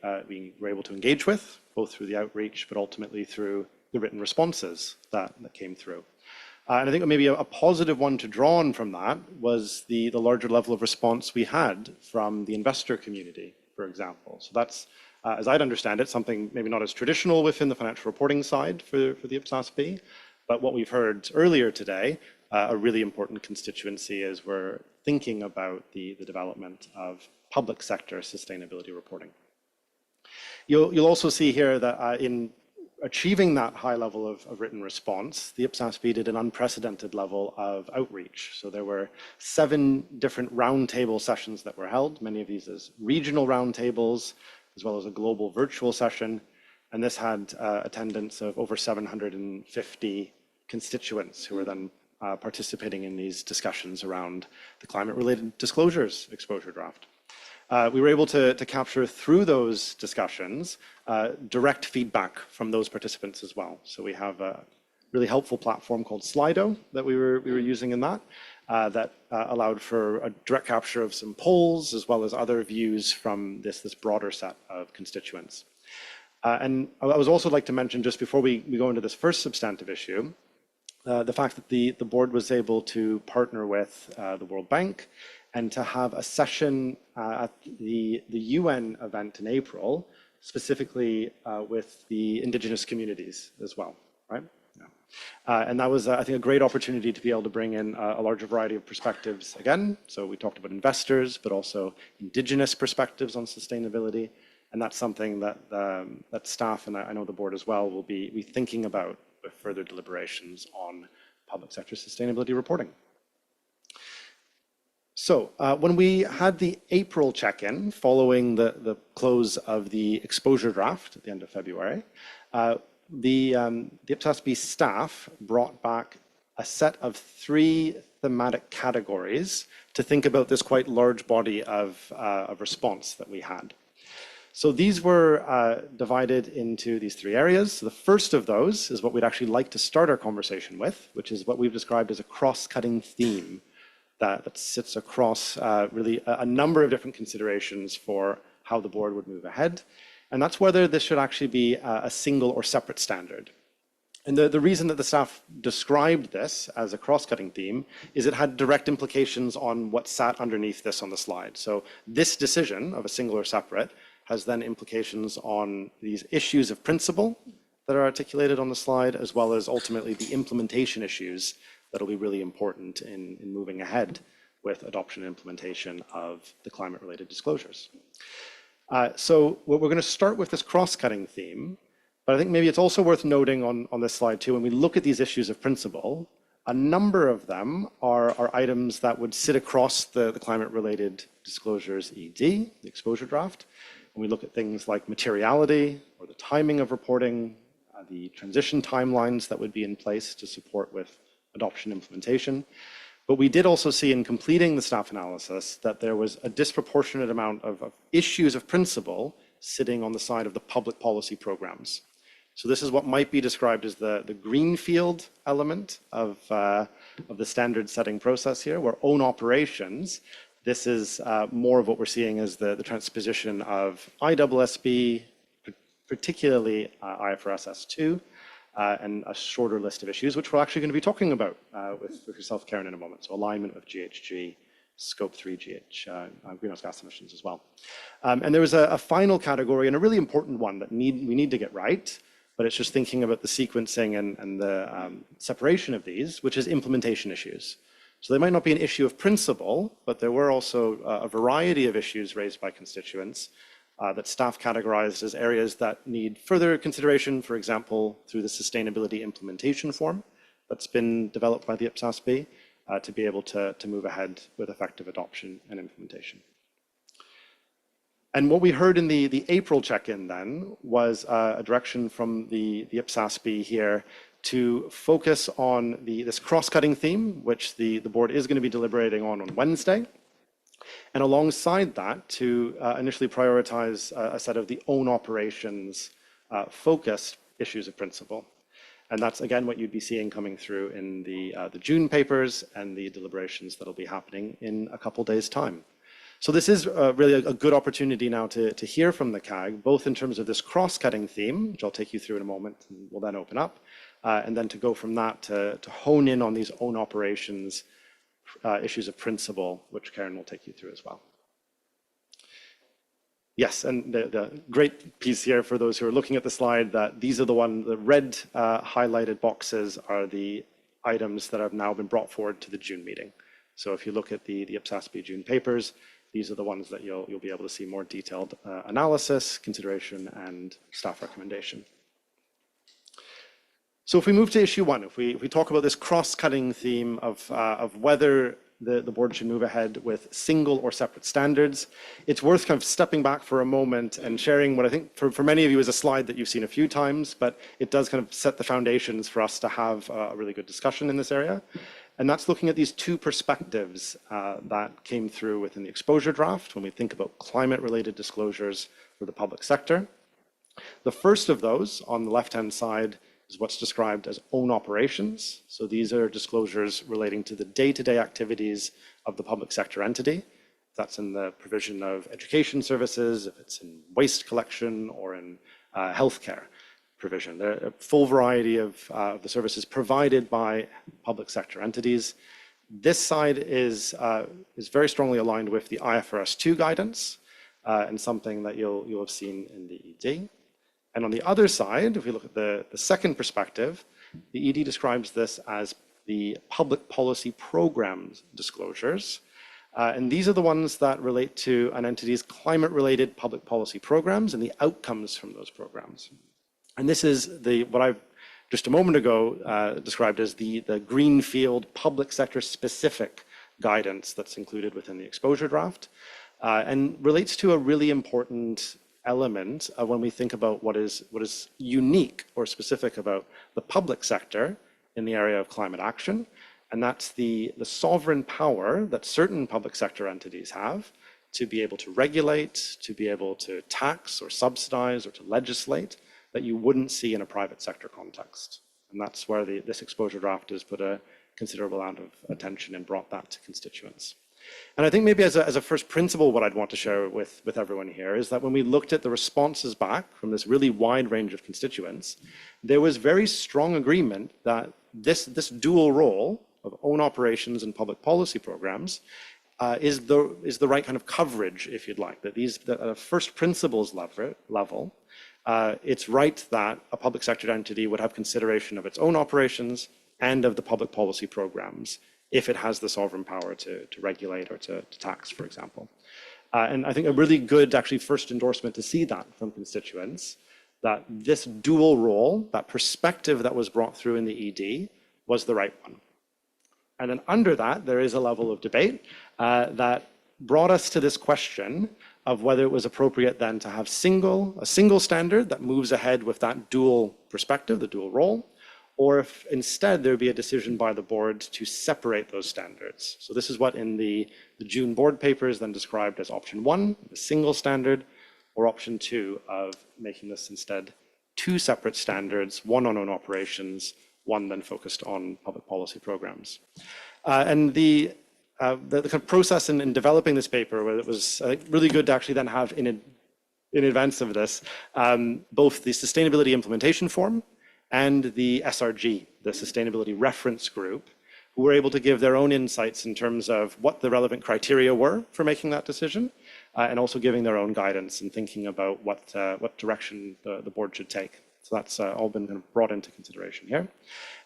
were able to engage with, both through the outreach, but ultimately through the written responses that came through. And I think maybe a positive one to draw on from that was the larger level of response we had from the investor community, for example. So that's, as I'd understand it, something maybe not as traditional within the financial reporting side for the IPSASB, but what we've heard earlier today, a really important constituency as we're thinking about the development of public sector sustainability reporting. You'll also see here that in achieving that high level of written response, the IPSASB did an unprecedented level of outreach. So there were 7 different roundtable sessions that were held, many of these as regional roundtables, as well as a global virtual session. And this had attendance of over 750 constituents who were then participating in these discussions around the climate-related disclosures exposure draft. We were able to capture through those discussions direct feedback from those participants as well. So we have a really helpful platform called Slido that we were using in that allowed for a direct capture of some polls as well as other views from this broader set of constituents. And I would also like to mention, just before we go into this first substantive issue, the fact that the board was able to partner with the World Bank and to have a session at the UN event in April, specifically with the indigenous communities as well, right? Yeah. And that was, I think, a great opportunity to be able to bring in a larger variety of perspectives again. So we talked about investors, but also indigenous perspectives on sustainability. And that's something that that staff, and I know the board as well, will be thinking about with further deliberations on public sector sustainability reporting. So when we had the April check-in following the close of the exposure draft at the end of February, the IPSASB staff brought back a set of 3 thematic categories to think about this quite large body of response that we had. So these were divided into these 3 areas. So the first of those is what we'd actually like to start our conversation with, which is what we've described as a cross-cutting theme that sits across really a number of different considerations for how the board would move ahead. And that's whether this should actually be a single or separate standard. And the reason that the staff described this as a cross-cutting theme is it had direct implications on what sat underneath this on the slide. So this decision of a single or separate has then implications on these issues of principle that are articulated on the slide, as well as ultimately the implementation issues that'll be really important in moving ahead with adoption and implementation of the climate-related disclosures. So we're going to start with this cross-cutting theme, but I think maybe it's also worth noting on this slide too, when we look at these issues of principle, a number of them are items that would sit across the climate-related disclosures ED, the exposure draft. When we look at things like materiality or the timing of reporting, the transition timelines that would be in place to support with adoption implementation. But we did also see in completing the staff analysis that there was a disproportionate amount of issues of principle sitting on the side of the public policy programs. So this is what might be described as the greenfield element of the standard setting process here, where own operations, this is more of what we're seeing as the transposition of IPSASB, particularly IFRS S2, and a shorter list of issues, which we're actually going to be talking about with yourself, Karen, in a moment. So alignment with GHG, Scope 3 greenhouse gas emissions as well. And there was a final category, and a really important one that we need to get right, but it's just thinking about the sequencing and the separation of these, which is implementation issues. So they might not be an issue of principle, but there were also a variety of issues raised by constituents that staff categorized as areas that need further consideration, for example, through the sustainability implementation form that's been developed by the IPSASB to be able to move ahead with effective adoption and implementation. And what we heard in the April check-in then was a direction from the IPSASB here to focus on this cross-cutting theme, which the board is going to be deliberating on Wednesday. And alongside that, to initially prioritize a set of the own operations focused issues of principle. And that's, again, what you'd be seeing coming through in the June papers and the deliberations that'll be happening in a couple days' time. So this is really a good opportunity now to hear from the CAG, both in terms of this cross-cutting theme, which I'll take you through in a moment, and we'll then open up, and then to go from that to hone in on these own operations issues of principle, which Karen will take you through as well. Yes, and the great piece here for those who are looking at the slide, that these are the red highlighted boxes are the items that have now been brought forward to the June meeting. So if you look at the IPSASB June papers, these are the ones that you'll be able to see more detailed analysis, consideration, and staff recommendation. So if we move to issue one, if we talk about this cross-cutting theme of whether the board should move ahead with single or separate standards, it's worth kind of stepping back for a moment and sharing what I think for many of you is a slide that you've seen a few times, but it does kind of set the foundations for us to have a really good discussion in this area. And that's looking at these two perspectives that came through within the exposure draft when we think about climate-related disclosures for the public sector. The first of those on the left-hand side is what's described as own operations. So these are disclosures relating to the day-to-day activities of the public sector entity. That's in the provision of education services, if it's in waste collection or in healthcare provision. There are a full variety of the services provided by public sector entities. This side is very strongly aligned with the IFRS 2 guidance and something that you'll have seen in the ED. And on the other side, if we look at the second perspective, the ED describes this as the public policy programs disclosures. And these are the ones that relate to an entity's climate-related public policy programs and the outcomes from those programs. And this is what I've just a moment ago described as the greenfield public sector specific guidance that's included within the exposure draft and relates to a really important element when we think about what is unique or specific about the public sector in the area of climate action. And that's the sovereign power that certain public sector entities have to be able to regulate, to be able to tax or subsidize or to legislate that you wouldn't see in a private sector context. And that's where this exposure draft has put a considerable amount of attention and brought that to constituents. And I think maybe as a first principle, what I'd want to share with everyone here is that when we looked at the responses back from this really wide range of constituents, there was very strong agreement that this dual role of own operations and public policy programs is the right kind of coverage, if you'd like, that these at a first principles level, it's right that a public sector entity would have consideration of its own operations and of the public policy programs if it has the sovereign power to regulate or to tax, for example. And I think a really good actually first endorsement to see that from constituents, that this dual role, that perspective that was brought through in the ED was the right one. And then under that, there is a level of debate that brought us to this question of whether it was appropriate then to have a single standard that moves ahead with that dual perspective, the dual role, or if instead there would be a decision by the board to separate those standards. So this is what in the June board papers then described as option 1, the single standard, or option 2 of making this instead 2 separate standards, one on own operations, one then focused on public policy programs. And the kind of process in developing this paper, where it was really good to actually then have in advance of this, both the sustainability implementation form and the SRG, the Sustainability Reference Group, who were able to give their own insights in terms of what the relevant criteria were for making that decision, and also giving their own guidance and thinking about what direction the board should take. So that's all been kind of brought into consideration here.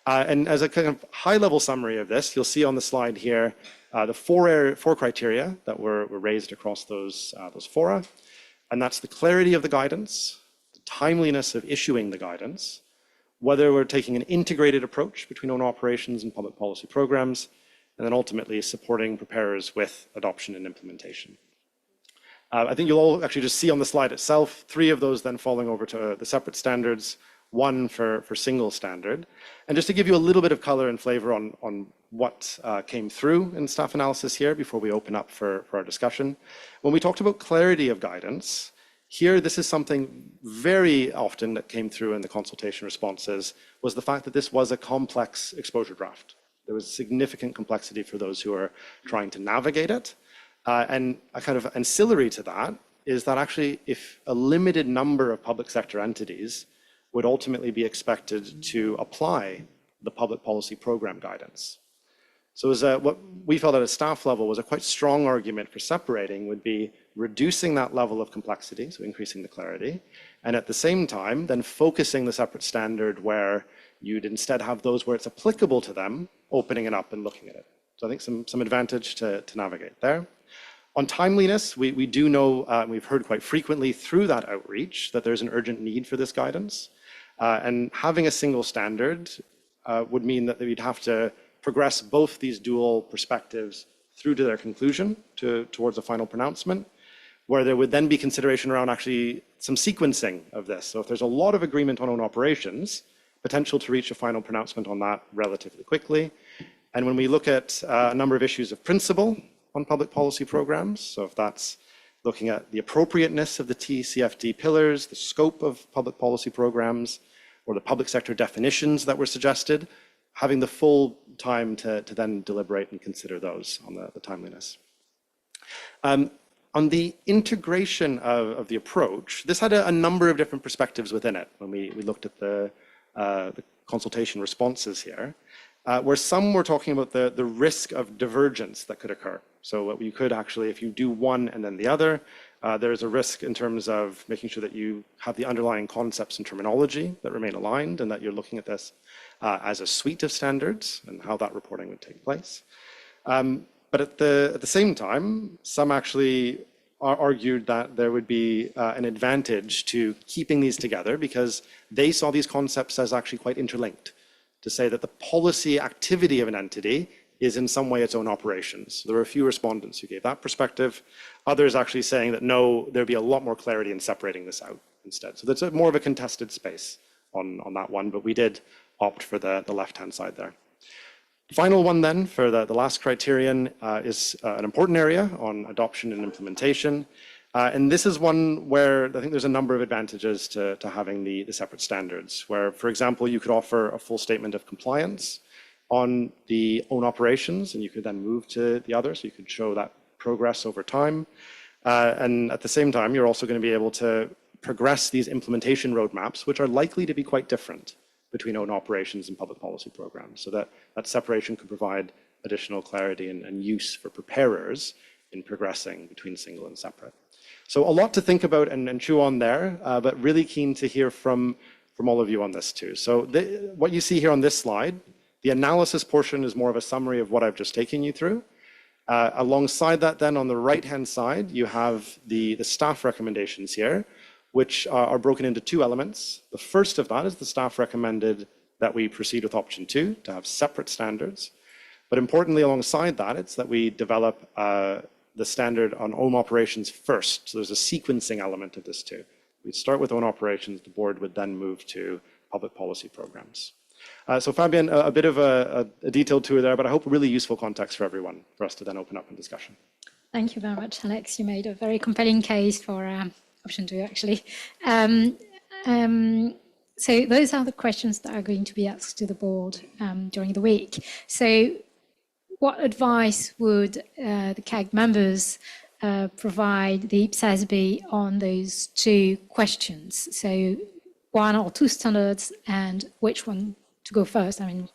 And as a kind of high-level summary of this, you'll see on the slide here the four criteria that were raised across those fora, and that's the clarity of the guidance, the timeliness of issuing the guidance, whether we're taking an integrated approach between own operations and public policy programs, and then ultimately supporting preparers with adoption and implementation. I think you'll all actually just see on the slide itself, 3 of those then falling over to the separate standards, 1 for single standard. And just to give you a little bit of color and flavor on what came through in staff analysis here before we open up for our discussion. When we talked about clarity of guidance, here, this is something very often that came through in the consultation responses, was the fact that this was a complex exposure draft. There was significant complexity for those who are trying to navigate it. And a kind of ancillary to that is that actually if a limited number of public sector entities would ultimately be expected to apply the public policy program guidance. So as what we felt at a staff level was a quite strong argument for separating would be reducing that level of complexity, so increasing the clarity, and at the same time then focusing the separate standard where you'd instead have those where it's applicable to them, opening it up and looking at it. So I think some advantage to navigate there. On timeliness, we do know, and we've heard quite frequently through that outreach, that there's an urgent need for this guidance. And having a single standard would mean that we'd have to progress both these dual perspectives through to their conclusion, towards a final pronouncement, where there would then be consideration around actually some sequencing of this. So if there's a lot of agreement on own operations, potential to reach a final pronouncement on that relatively quickly. And when we look at a number of issues of principle on public policy programs, so if that's looking at the appropriateness of the TCFD pillars, the scope of public policy programs, or the public sector definitions that were suggested, having the full time to then deliberate and consider those on the timeliness. On the integration of the approach, this had a number of different perspectives within it when we looked at the consultation responses here, where some were talking about the risk of divergence that could occur. So what you could actually, if you do one and then the other, there's a risk in terms of making sure that you have the underlying concepts and terminology that remain aligned and that you're looking at this as a suite of standards and how that reporting would take place. But at the same time, some actually argued that there would be an advantage to keeping these together because they saw these concepts as actually quite interlinked, to say that the policy activity of an entity is in some way its own operations. There were a few respondents who gave that perspective. Others actually saying that no, there'd be a lot more clarity in separating this out instead. So that's more of a contested space on that one, but we did opt for the left-hand side there. Final one then for the last criterion is an important area on adoption and implementation. And this is one where I think there's a number of advantages to having the separate standards, where, for example, you could offer a full statement of compliance on the own operations, and you could then move to the other, so you could show that progress over time. And at the same time, you're also going to be able to progress these implementation roadmaps, which are likely to be quite different between own operations and public policy programs. So that separation could provide additional clarity and use for preparers in progressing between single and separate. So a lot to think about and chew on there, but really keen to hear from all of you on this too. So what you see here on this slide, the analysis portion is more of a summary of what I've just taken you through. Alongside that then on the right-hand side, you have the staff recommendations here, which are broken into two elements. The first of that is the staff recommended that we proceed with option 2 to have separate standards. But importantly, alongside that, it's that we develop the standard on own operations first. So there's a sequencing element of this too. We'd start with own operations, the board would then move to public policy programs. So Fabian, a bit of a detailed tour there, but I hope a really useful context for everyone for us to then open up in discussion. Thank you very much, Alex. You made a very compelling case for option 2, actually. So those are the questions that are going to be asked to the board during the week. So what advice would the CAG members provide the IPSASB on those 2 questions? So 1 or 2 standards and which one to go first? I mean,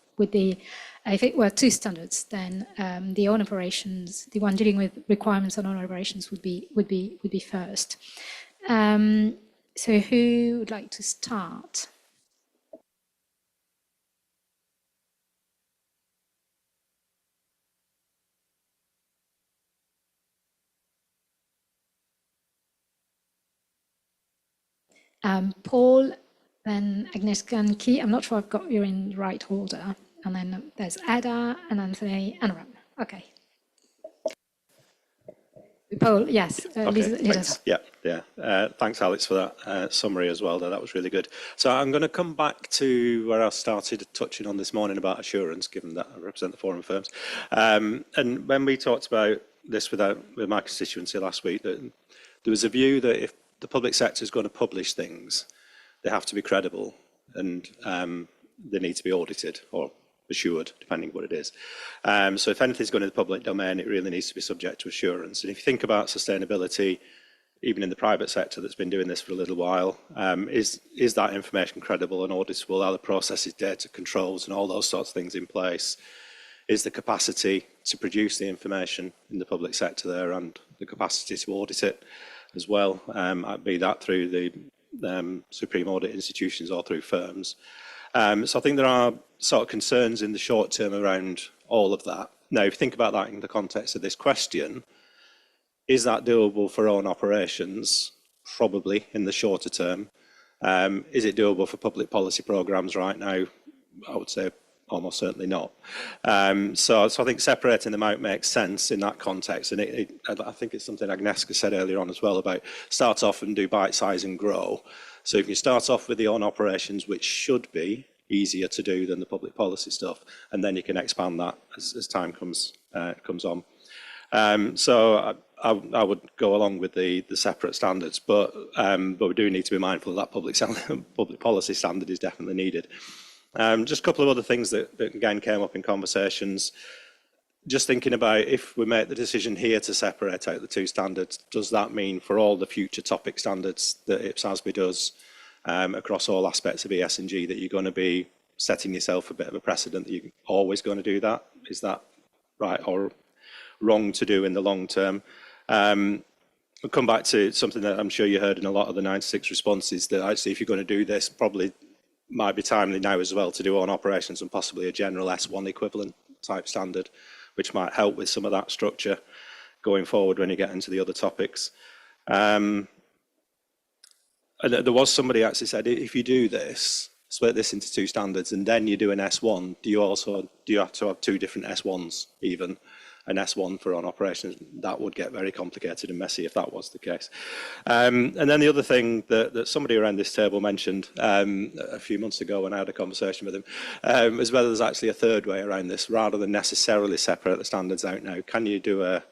if it were 2 standards, then the own operations, the one dealing with requirements on own operations would be first. So who would like to start? Paul, then Agnieszka and Key. I'm not sure I've got you in the right order. And then there's Ada and Anthony and Ram. Okay. Paul, yes. Okay, thanks. Yeah. Thanks, Alex, for that summary as well. That was really good. So I'm going to come back to where I started touching on this morning about assurance, given that I represent the forum firms. And when we talked about this with my constituency last week, that there was a view that if the public sector is going to publish things, they have to be credible and they need to be audited or assured, depending what it is. So if anything's going to the public domain, it really needs to be subject to assurance. And if you think about sustainability, even in the private sector that's been doing this for a little while, is that information credible and auditable? Are the processes, data controls and all those sorts of things in place? Is the capacity to produce the information in the public sector there and the capacity to audit it as well, be that through the supreme audit institutions or through firms. So I think there are sort of concerns in the short term around all of that. Now, if you think about that in the context of this question, is that doable for own operations? Probably in the shorter term. Is it doable for public policy programmes right now? I would say almost certainly not. So I think separating them out makes sense in that context. And I think it's something Agnieszka said earlier on as well about start off and do bite size and grow. So if you start off with the own operations, which should be easier to do than the public policy stuff, and then you can expand that as time comes on. So I would go along with the separate standards, but we do need to be mindful that public policy standard is definitely needed. Just a couple of other things that again came up in conversations. Just thinking about if we make the decision here to separate out the two standards, does that mean for all the future topic standards that IPSASB does across all aspects of ESG that you're going to be setting yourself a bit of a precedent that you're always going to do that? Is that right or wrong to do in the long term? We'll come back to something that I'm sure you heard in a lot of the 96 responses, that actually if you're going to do this, probably might be timely now as well to do on operations and possibly a general S1 equivalent type standard, which might help with some of that structure going forward when you get into the other topics. And there was somebody actually said, if you do this, split this into two standards and then you do an S1, do you have to have two different S1s even? An S1 for on operations, that would get very complicated and messy if that was the case. And then the other thing that somebody around this table mentioned a few months ago when I had a conversation with him, is whether there's actually a third way around this, rather than necessarily separate the standards out now. Can you do a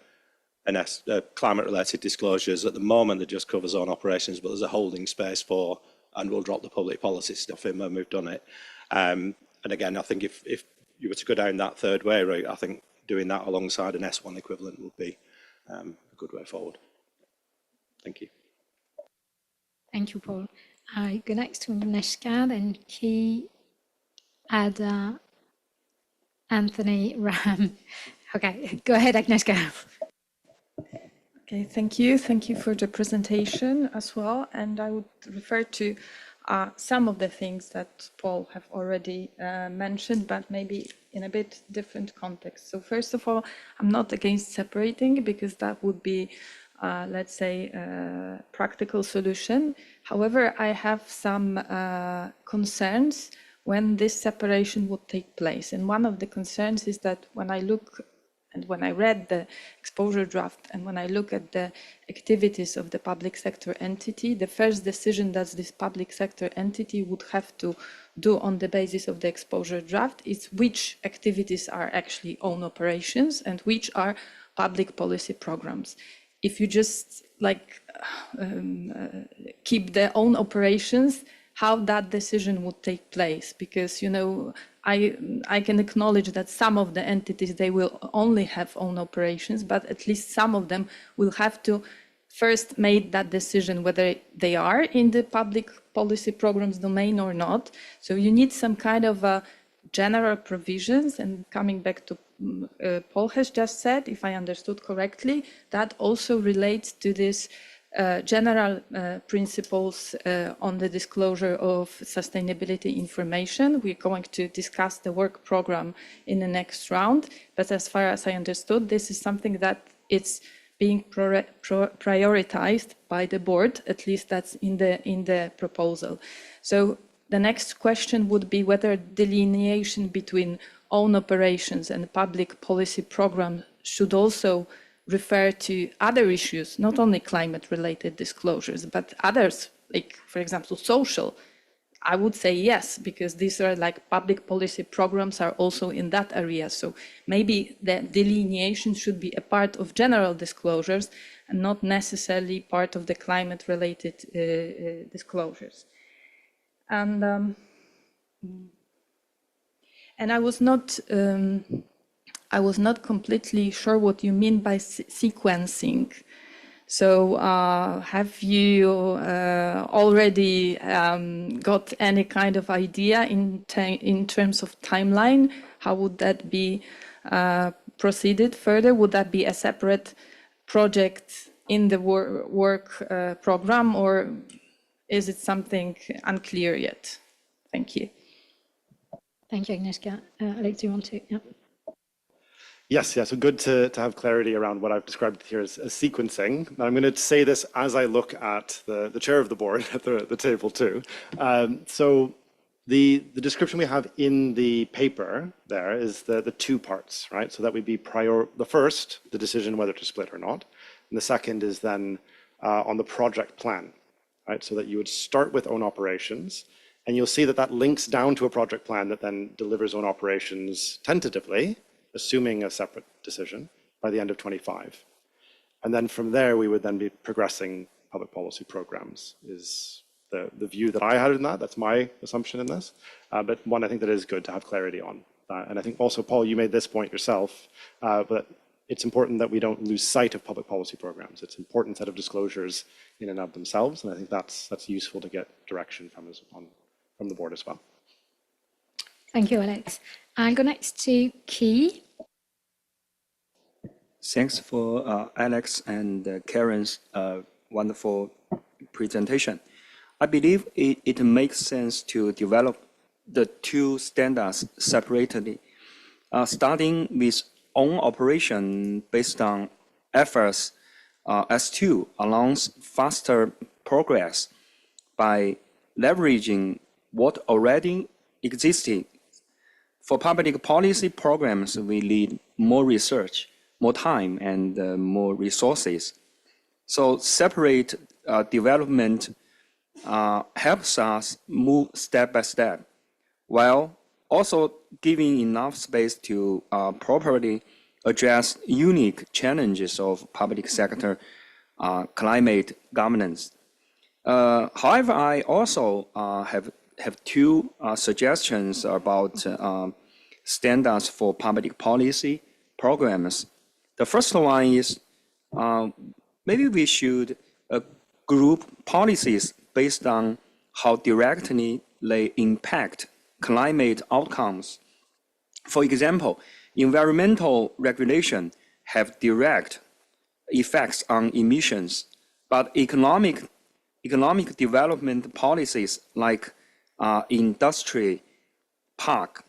climate-related disclosures? At the moment, that just covers on operations, but there's a holding space for, and we'll drop the public policy stuff in when we've done it. And again, I think if you were to go down that third way route, I think doing that alongside an S1 equivalent would be a good way forward. Thank you. Thank you, Paul. I go next to Agnieszka, then Key, Ada, Anthony, Ram. Okay, go ahead, Agnieszka. Okay, thank you. Thank you for the presentation as well. And I would refer to some of the things that Paul have already mentioned, but maybe in a bit different context. So first of all, I'm not against separating because that would be, let's say, a practical solution. However, I have some concerns when this separation would take place. And one of the concerns is that when I look and when I read the exposure draft and when I look at the activities of the public sector entity, the first decision that this public sector entity would have to do on the basis of the exposure draft is which activities are actually own operations and which are public policy programs. If you just keep their own operations, how that decision would take place, because I can acknowledge that some of the entities, they will only have own operations, but at least some of them will have to first make that decision whether they are in the public policy programs domain or not. So you need some kind of general provisions, and coming back to Paul has just said, if I understood correctly, that also relates to this general principles on the disclosure of sustainability information. We're going to discuss the work program in the next round, but as far as I understood, this is something that it's being prioritized by the board, at least that's in the proposal. So the next question would be whether delineation between own operations and public policy program should also refer to other issues, not only climate-related disclosures, but others, like, for example, social. I would say yes, because these are like public policy programs are also in that area. So maybe the delineation should be a part of general disclosures and not necessarily part of the climate-related disclosures. And And I was not completely sure what you mean by sequencing. So have you already got any kind of idea in terms of timeline? How would that be proceeded further? Would that be a separate project in the work program, or is it something unclear yet? Thank you. Thank you, Agnieszka. Alex, do you want to? Yeah. Yes, yeah, so good to have clarity around what I've described here as sequencing. Now, I'm going to say this as I look at the chair of the board at the table too. So the description we have in the paper there is the two parts, right? So that would be the first, the decision whether to split or not. And the second is then on the project plan, right? So that you would start with own operations, and you'll see that that links down to a project plan that then delivers own operations tentatively, assuming a separate decision, by the end of 25. And then from there, we would then be progressing public policy programs, is the view that I had in that. That's my assumption in this. But one, I think that is good to have clarity on. And I think also, Paul, you made this point yourself, but it's important that we don't lose sight of public policy programs. It's an important set of disclosures in and of themselves. And I think that's useful to get direction from the board as well. Thank you, Alex. I'll go next to Key. Thanks for Alex and Karen's wonderful presentation. I believe it makes sense to develop the two standards separately, starting with own operation based on efforts S2 allows faster progress by leveraging what already existed. For public policy programs, we need more research, more time, and more resources. So separate development helps us move step by step, while also giving enough space to properly address unique challenges of public sector climate governance. However, I also have two suggestions about standards for public policy programs. The first one is maybe we should group policies based on how directly they impact climate outcomes. For example, environmental regulation have direct effects on emissions, but economic development policies like industry park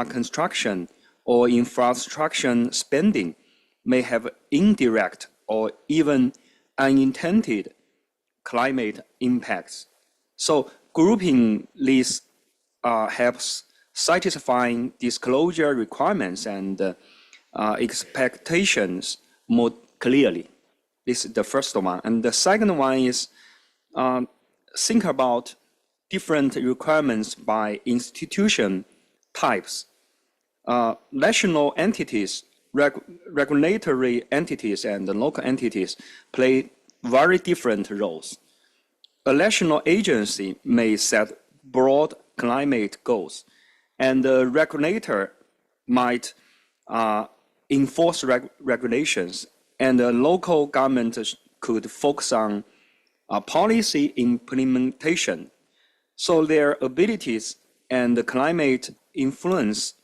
construction or infrastructure spending may have indirect or even unintended climate impacts. So grouping these helps satisfying disclosure requirements and expectations more clearly. This is the first one. And the second one is think about different requirements by institution types. National entities, regulatory entities, and local entities play very different roles. A national agency may set broad climate goals, and the regulator might enforce regulations, and the local government could focus on policy implementation. So their abilities and the climate influence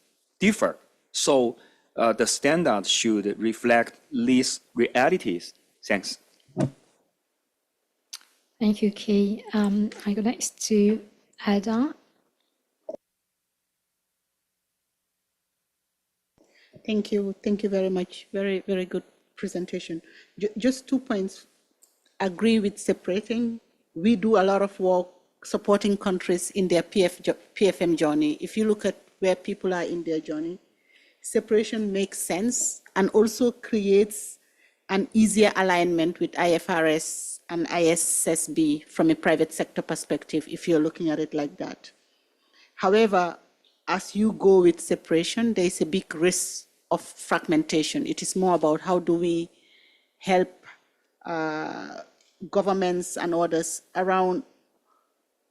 differ. So the standard should reflect these realities. Thanks. Thank you, Key. I go next to Ada. Thank you very much. Very, very good presentation. Just 2 points. Agree with separating. We do a lot of work supporting countries in their PFM journey. If you look at where people are in their journey, separation makes sense and also creates an easier alignment with IFRS and IPSASB from a private sector perspective, if you're looking at it like that. However, as you go with separation, there is a big risk of fragmentation. It is more about how do we help governments and others around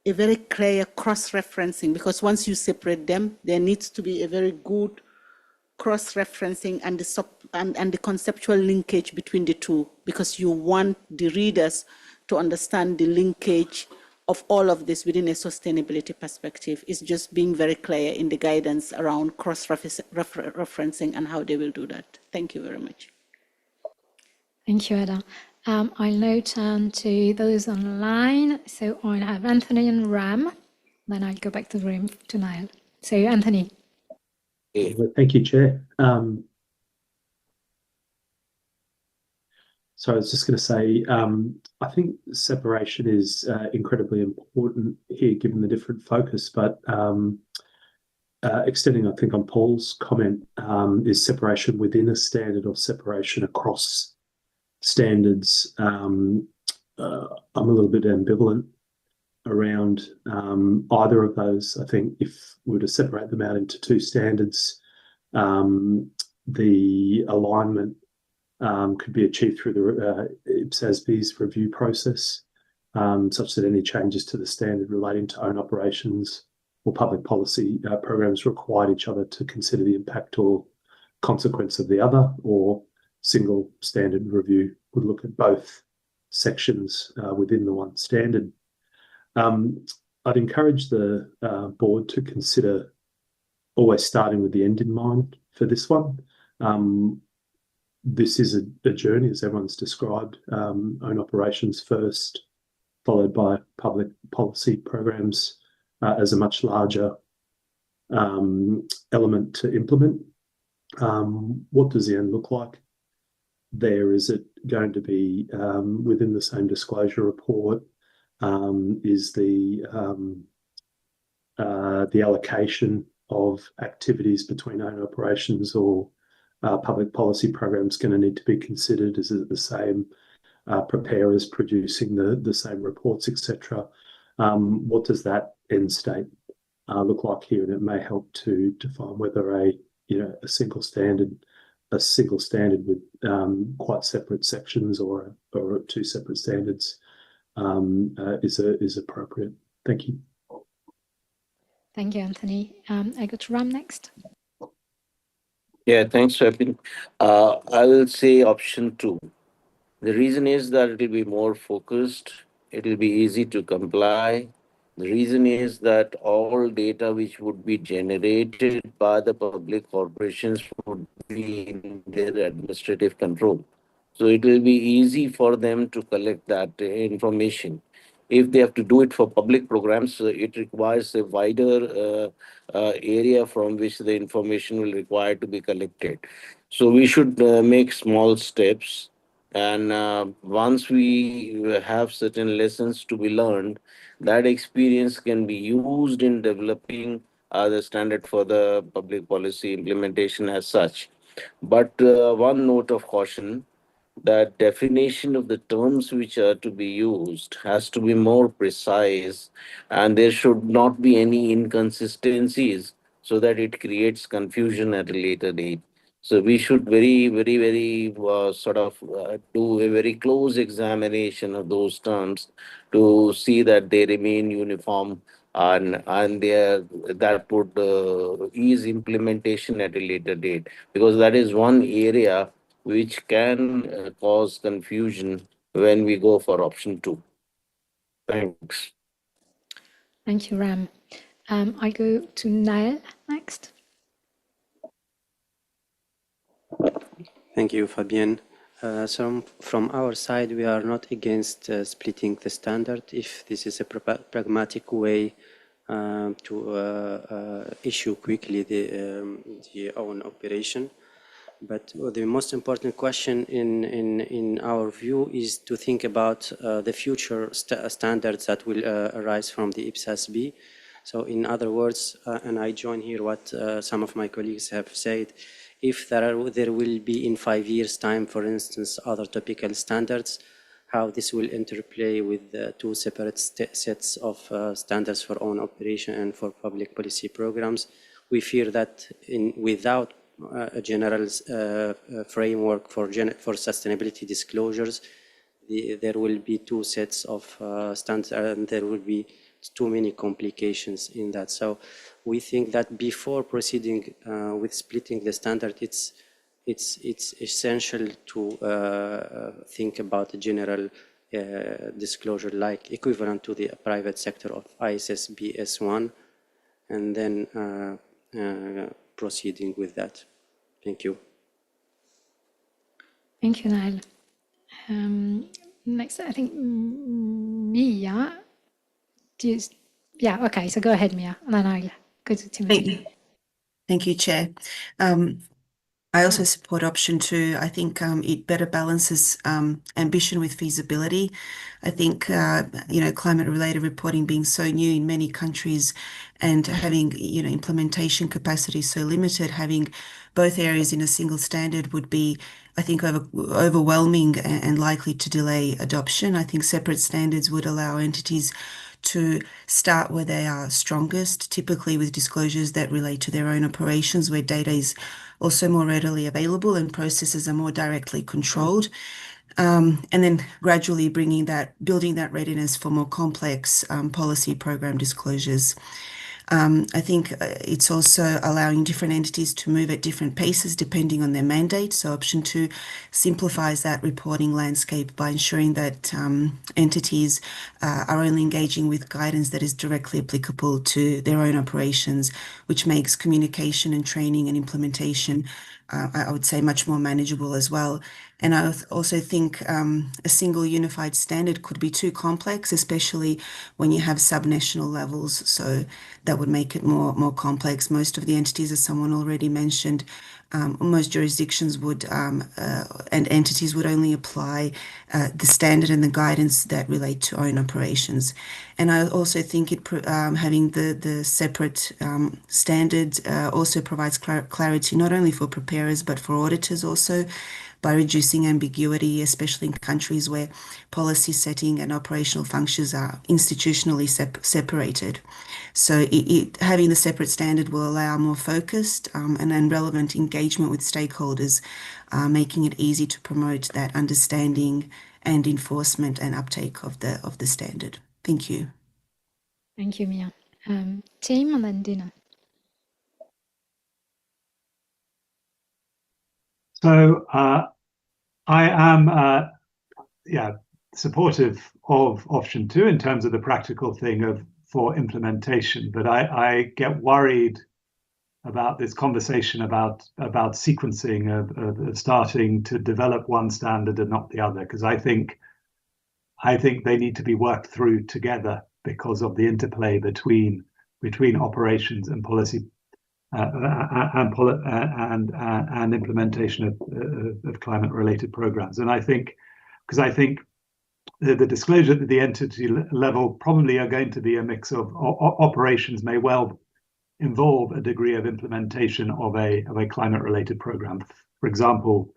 a very clear cross-referencing, because once you separate them, there needs to be a very good cross-referencing and the conceptual linkage between the two, because you want the readers to understand the linkage of all of this within a sustainability perspective. It's just being very clear in the guidance around cross-referencing and how they will do that. Thank you very much. Thank you, Ada. I'll now turn to those online. So I'll have Anthony and Ram, then I'll go back to the room to Niall. So Anthony. Thank you, Chair. So I was just going to say, I think separation is incredibly important here, given the different focus, but extending, I think, on Paul's comment, is separation within a standard or separation across standards. I'm a little bit ambivalent around either of those. I think if we were to separate them out into two standards, the alignment could be achieved through the IPSASB's review process, such that any changes to the standard relating to own operations or public policy programs required each other to consider the impact or consequence of the other, or single standard review would look at both sections within the one standard. I'd encourage the board to consider always starting with the end in mind for this one. This is a journey, as everyone's described, own operations first, followed by public policy programs as a much larger element to implement. What does the end look like there? Is it going to be within the same disclosure report? Is the allocation of activities between own operations or public policy programs going to need to be considered? Is it the same preparers producing the same reports, etc.? What does that end state look like here? And it may help to define whether a single standard with quite separate sections or two separate standards is appropriate. Thank you. Thank you, Anthony. I go to Ram next. Yeah, thanks, Fabien. I will say option 2. The reason is that it will be more focused. It will be easy to comply. The reason is that all data which would be generated by the public corporations would be in their administrative control. So it will be easy for them to collect that information. If they have to do it for public programs, it requires a wider area from which the information will require to be collected. So we should make small steps. And once we have certain lessons to be learned, that experience can be used in developing the standard for the public policy implementation as such. But one note of caution, that definition of the terms which are to be used has to be more precise, and there should not be any inconsistencies so that it creates confusion at a later date. So we should very do a very close examination of those terms to see that they remain uniform, and that would ease implementation at a later date, because that is one area which can cause confusion when we go for option 2. Thanks. Thank you, Ram. I go to Niall next. Thank you, Fabien. So from our side, we are not against splitting the standard if this is a pragmatic way to issue quickly the own operation. But the most important question in our view is to think about the future standards that will arise from the IPSASB. So in other words, and I join here what some of my colleagues have said, if there will be in 5 years' time, for instance, other topical standards, how this will interplay with the two separate sets of standards for own operation and for public policy programs. We fear that without a general framework for sustainability disclosures, there will be two sets of standards, and there will be too many complications in that. So we think that before proceeding with splitting the standard, it's essential to think about a general disclosure like equivalent to the private sector of IPSASB S1, and then proceeding with that. Thank you. Thank you, Nael. Next, I think Mia. Yeah, okay, so go ahead, Mia, and then I'll go to Timothy. Thank you, Chair. I also support option 2. I think it better balances ambition with feasibility. I think, climate-related reporting being so new in many countries and having, implementation capacity so limited, having both areas in a single standard would be, I think, overwhelming and likely to delay adoption. I think separate standards would allow entities to start where they are strongest, typically with disclosures that relate to their own operations, where data is also more readily available and processes are more directly controlled. And then gradually building that readiness for more complex policy program disclosures. I think it's also allowing different entities to move at different paces depending on their mandate. So option 2 simplifies that reporting landscape by ensuring that entities are only engaging with guidance that is directly applicable to their own operations, which makes communication and training and implementation, I would say, much more manageable as well. And I also think a single unified standard could be too complex, especially when you have subnational levels. So that would make it more complex. Most of the entities, as someone already mentioned, most jurisdictions would and entities would only apply the standard and the guidance that relate to own operations. And I also think having the separate standards also provides clarity not only for preparers but for auditors also, by reducing ambiguity, especially in countries where policy setting and operational functions are institutionally separated. So having the separate standard will allow more focused and then relevant engagement with stakeholders, making it easy to promote that understanding and enforcement and uptake of the standard. Thank you. Thank you, Mia. Tim and then Dina. So I am, supportive of option 2 in terms of the practical thing for implementation, but I get worried about this conversation about sequencing of starting to develop one standard and not the other, because I think they need to be worked through together because of the interplay between operations and policy and implementation of climate-related programs. And I think the disclosure at the entity level probably are going to be a mix of operations may well involve a degree of implementation of a climate-related program. For example,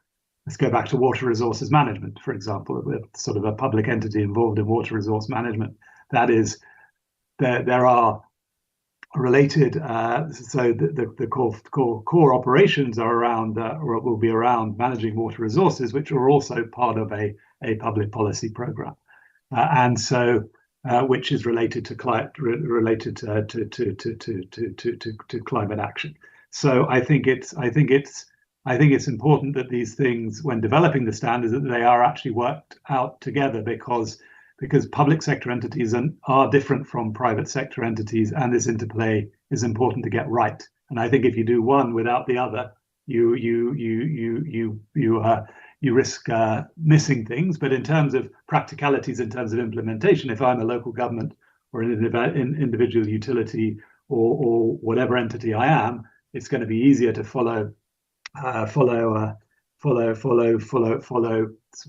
let's go back to water resources management, for example, with sort of a public entity involved in water resource management. That is, there are related, so the core operations are around, or will be around managing water resources, which are also part of a public policy program, and so which is related to climate action. So I think it's important that these things, when developing the standards, that they are actually worked out together, because public sector entities are different from private sector entities, and this interplay is important to get right. And I think if you do one without the other, you risk missing things. But in terms of practicalities, in terms of implementation, if I'm a local government or an individual utility or whatever entity I am, it's going to be easier to follow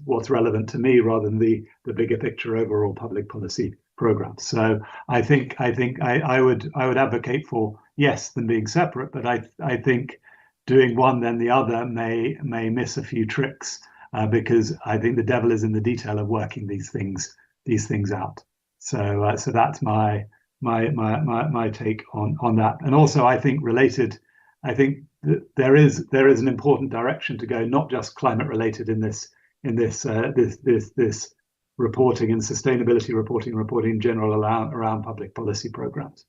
what's relevant to me rather than the bigger picture overall public policy program. So I think I would advocate for, yes, them being separate, but I think doing one then the other may miss a few tricks, because I think the devil is in the detail of working these things out. So that's my take on that. And also I think related, I think there is an important direction to go, not just climate related in this reporting and sustainability reporting in general around public policy programs.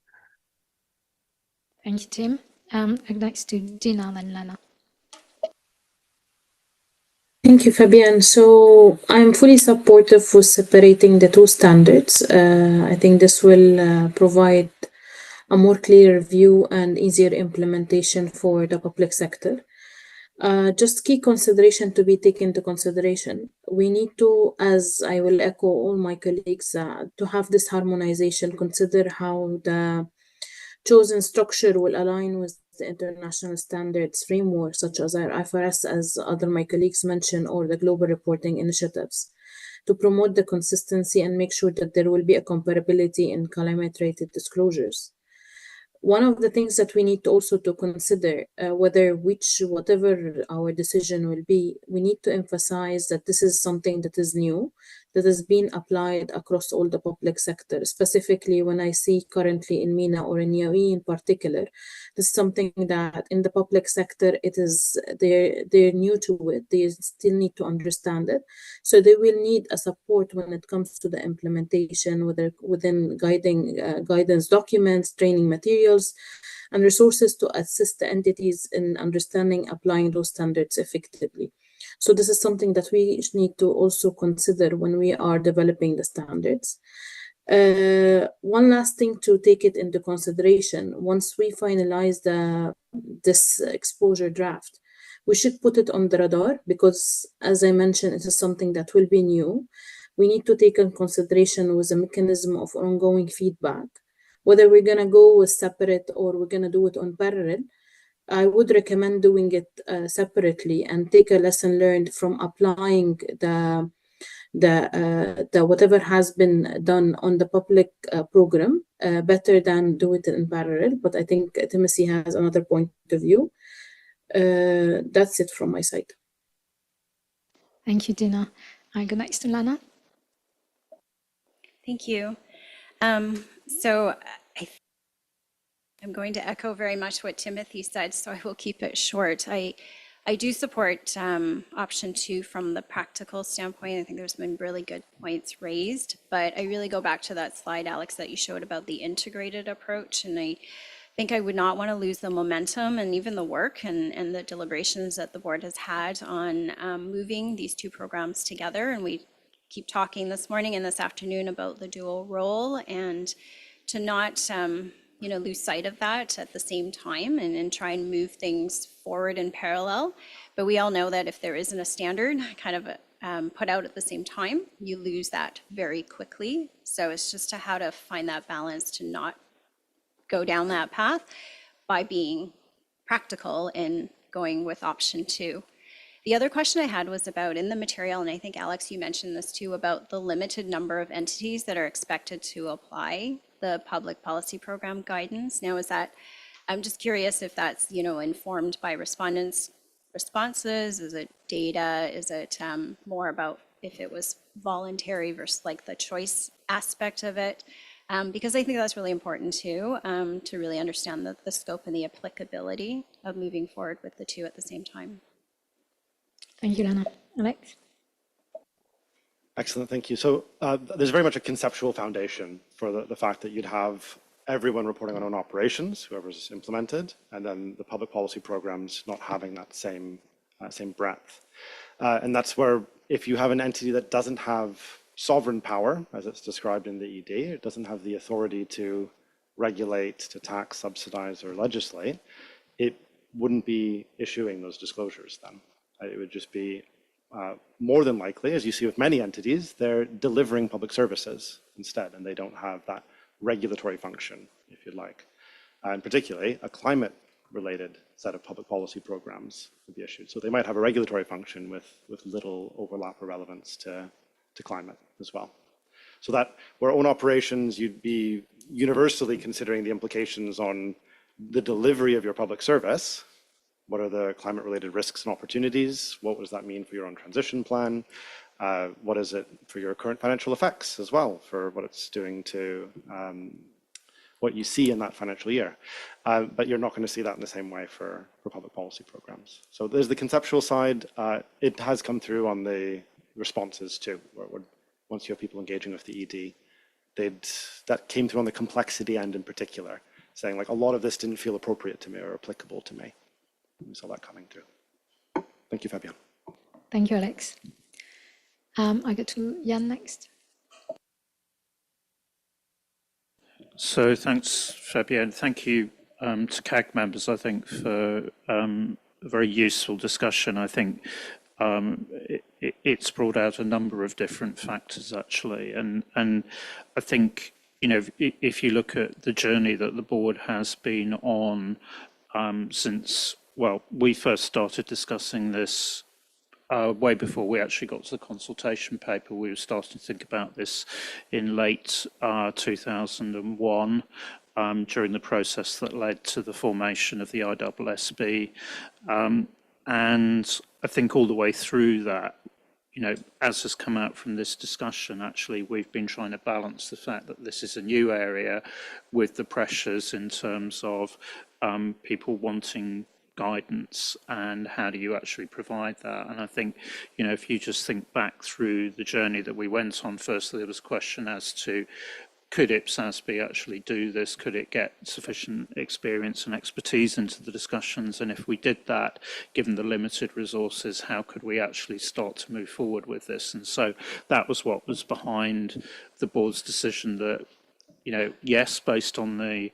Thank you, Tim. Next to Dina and Lana. Thank you, Fabian. So I'm fully supportive for separating the two standards. I think this will provide a more clear view and easier implementation for the public sector. Just key consideration to be taken into consideration. We need to, as I will echo all my colleagues, to have this harmonization, consider how the chosen structure will align with the international standards framework, such as our IFRS, as other my colleagues mentioned, or the global reporting initiatives, to promote the consistency and make sure that there will be a comparability in climate-related disclosures. One of the things that we need also to consider, whatever our decision will be, we need to emphasize that this is something that is new, that has been applied across all the public sector. Specifically, when I see currently in MENA or in UAE in particular, this is something that in the public sector, they're new to it. They still need to understand it. So they will need a support when it comes to the implementation, whether within guidance documents, training materials, and resources to assist the entities in understanding applying those standards effectively. So this is something that we need to also consider when we are developing the standards. One last thing to take it into consideration, once we finalize this exposure draft, we should put it on the radar because, as I mentioned, it is something that will be new. We need to take in consideration with a mechanism of ongoing feedback, whether we're going to go with separate or we're going to do it on parallel. I would recommend doing it separately and take a lesson learned from applying the whatever has been done on the public program better than do it in parallel. But I think Timothy has another point of view. That's it from my side. Thank you, Dina. I go next to Lana. Thank you. I'm going to echo very much what Timothy said, so I will keep it short. I do support option 2 from the practical standpoint. I think there's been really good points raised, but I really go back to that slide, Alex, that you showed about the integrated approach. And I think I would not want to lose the momentum and even the work and the deliberations that the board has had on moving these two programs together. And we keep talking this morning and this afternoon about the dual role, and to not lose sight of that at the same time and try and move things forward in parallel. But we all know that if there isn't a standard kind of put out at the same time, you lose that very quickly. So it's just how to find that balance to not go down that path by being practical and going with option 2. The other question I had was about in the material, and I think Alex, you mentioned this too, about the limited number of entities that are expected to apply the public policy program guidance. Now, I'm just curious if that's, informed by respondents' responses. Is it data? Is it more about if it was voluntary versus like the choice aspect of it? Because I think that's really important too, to really understand the scope and the applicability of moving forward with the two at the same time. Thank you, Lana. Alex? Excellent, thank you. So there's very much a conceptual foundation for the fact that you'd have everyone reporting on own operations, whoever's implemented, and then the public policy programs not having that same breadth. And that's where if you have an entity that doesn't have sovereign power, as it's described in the ED, it doesn't have the authority to regulate, to tax, subsidize, or legislate, it wouldn't be issuing those disclosures then. It would just be more than likely, as you see with many entities, they're delivering public services instead, and they don't have that regulatory function, if you'd like. And particularly, a climate-related set of public policy programs would be issued. So they might have a regulatory function with little overlap or relevance to climate as well. So that where own operations, you'd be universally considering the implications on the delivery of your public service. What are the climate-related risks and opportunities? What does that mean for your own transition plan? What is it for your current financial effects as well, for what it's doing to what you see in that financial year? But you're not going to see that in the same way for public policy programs. So there's the conceptual side. It has come through on the responses too, where it would once you have people engaging with the ED, that came through on the complexity end in particular, saying like a lot of this didn't feel appropriate to me or applicable to me. We saw that coming through. Thank you, Fabian. Thank you, Alex. I go to Jan next. So thanks, Fabienne. Thank you to CAG members, I think, for a very useful discussion. I think it's brought out a number of different factors, actually. And I think, you know, if you look at the journey that the board has been on since, well, we first started discussing this way before we actually got to the consultation paper. We were starting to think about this in late 2001 during the process that led to the formation of the IPSASB. And I think all the way through that, you know, as has come out from this discussion, actually, we've been trying to balance the fact that this is a new area with the pressures in terms of people wanting guidance and how do you actually provide that. And I think, you know, if you just think back through the journey that we went on, firstly there was a question as to could IPSASB actually do this? Could it get sufficient experience and expertise into the discussions? And if we did that, given the limited resources, how could we actually start to move forward with this? And so that was what was behind the board's decision that, you know, yes, based on the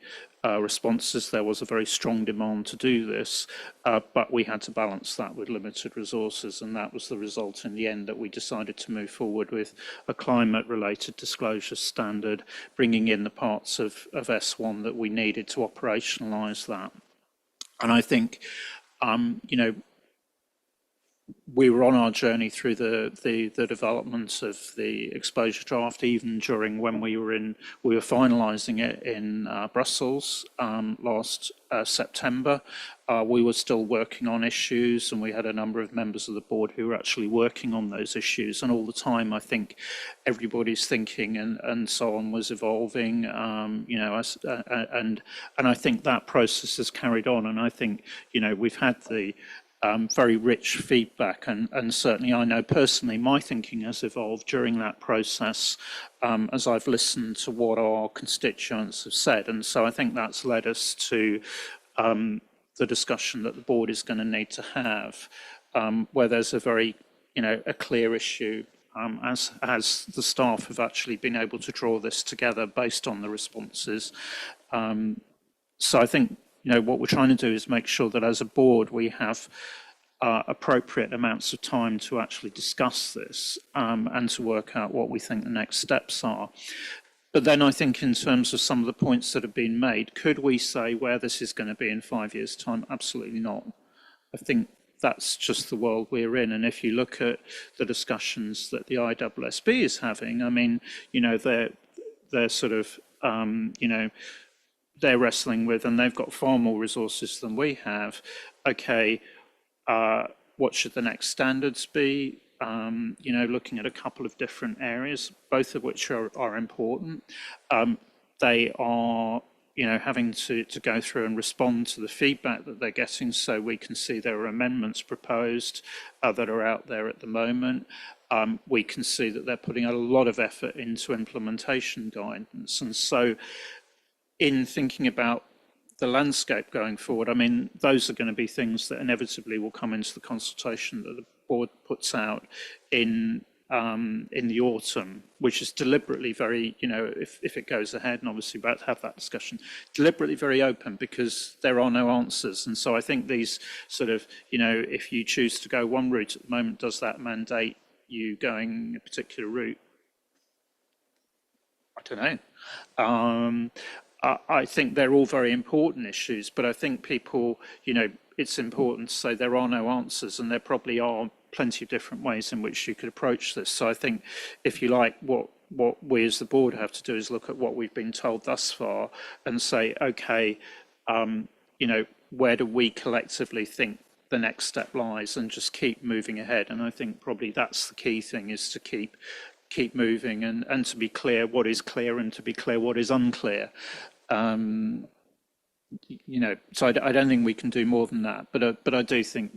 responses, there was a very strong demand to do this, but we had to balance that with limited resources, and that was the result in the end that we decided to move forward with a climate-related disclosure standard, bringing in the parts of S1 that we needed to operationalise that. And I think, you know, we were on our journey through the development of the exposure draft, even during when we were finalising it in Brussels last September. We were still working on issues, and we had a number of members of the board who were actually working on those issues. And all the time, I think everybody's thinking and so on was evolving, you know, and I think that process has carried on. And I think, you know, we've had the very rich feedback, and certainly I know personally my thinking has evolved during that process as I've listened to what our constituents have said. And so I think that's led us to the discussion that the board is going to need to have, where there's a very, you know, a clear issue, as the staff have actually been able to draw this together based on the responses. So I think, you know, what we're trying to do is make sure that as a board we have appropriate amounts of time to actually discuss this and to work out what we think the next steps are. But then I think in terms of some of the points that have been made, could we say where this is going to be in 5 years' time? Absolutely not. I think that's just the world we're in. And if you look at the discussions that the IPSASB is having, I mean, you know, they're sort of, you know, they're wrestling with, and they've got far more resources than we have. Okay, what should the next standards be? You know, looking at a couple of different areas, both of which are important. They are, you know, having to go through and respond to the feedback that they're getting, so we can see there are amendments proposed that are out there at the moment. We can see that they're putting a lot of effort into implementation guidance. And so in thinking about the landscape going forward, I mean, those are going to be things that inevitably will come into the consultation that the board puts out in the autumn, which is deliberately very, you know, if it goes ahead, and obviously about to have that discussion, deliberately very open, because there are no answers. And so I think these sort of, you know, if you choose to go one route at the moment, does that mandate you going a particular route? I don't know. I think they're all very important issues, but I think people, you know, it's important to say there are no answers, and there probably are plenty of different ways in which you could approach this. So I think, if you like, what we as the board have to do is look at what we've been told thus far and say, okay, you know, where do we collectively think the next step lies, and just keep moving ahead. And I think probably that's the key thing, is to keep moving and to be clear what is clear, and to be clear what is unclear. so I don't think we can do more than that. But I do think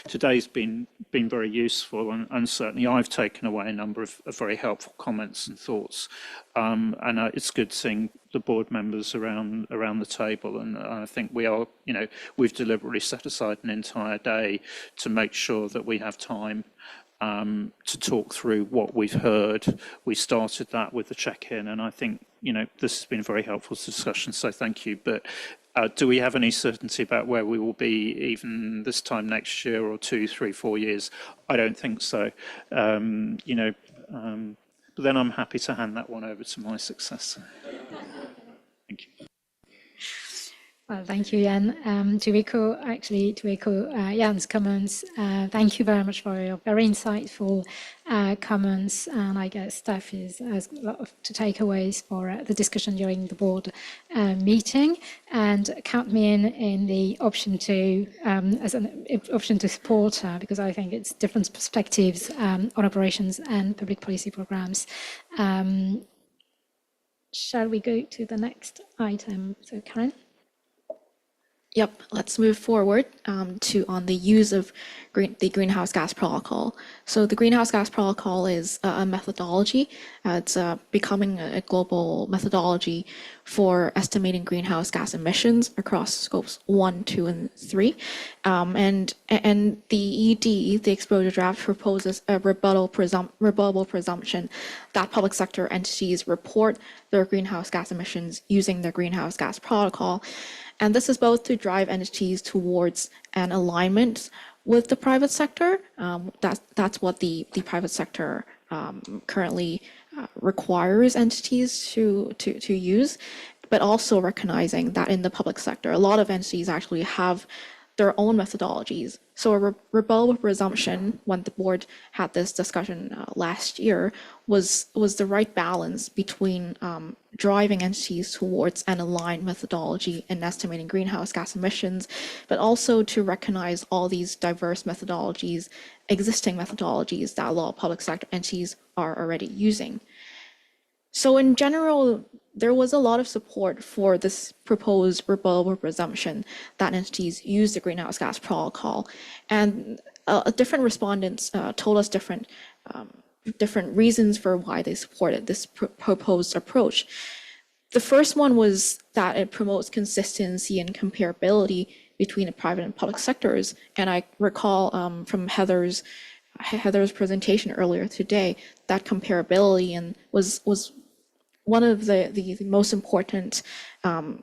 today's been very useful, and certainly I've taken away a number of very helpful comments and thoughts, and it's good seeing the board members around the table. And I think we've deliberately set aside an entire day to make sure that we have time to talk through what we've heard. We started that with the check-in, and I think this has been a very helpful discussion, so thank you. But do we have any certainty about where we will be even this time next year or 2, 3, 4 years? I don't think so. But then I'm happy to hand that one over to my successor. Thank you. Well, thank you, Jan. To echo Jan's comments, thank you very much for your very insightful comments. And I guess staff has a lot of takeaways for the discussion during the board meeting. And count me in the option to as an option to support because I think it's different perspectives on operations and public policy programs. Shall we go to the next item? So, Karen. Yep, let's move forward on the use of the greenhouse gas protocol. So the greenhouse gas protocol is a methodology. It's becoming a global methodology for estimating greenhouse gas emissions across scopes 1, 2, and 3. And the ED, the exposure draft, proposes a rebuttable presumption that public sector entities report their greenhouse gas emissions using the greenhouse gas protocol. And this is both to drive entities towards an alignment with the private sector. That's what the private sector currently requires entities to use, but also recognizing that in the public sector, a lot of entities actually have their own methodologies. So a rebuttable presumption, when the board had this discussion last year, was the right balance between driving entities towards an aligned methodology in estimating greenhouse gas emissions, but also to recognize all these diverse methodologies, existing methodologies that a lot of public sector entities are already using. So in general, there was a lot of support for this proposed rebuttable presumption that entities use the greenhouse gas protocol. And different respondents told us different reasons for why they supported this proposed approach. The first one was that it promotes consistency and comparability between the private and public sectors. And I recall from Heather's presentation earlier today that comparability and was one of the most important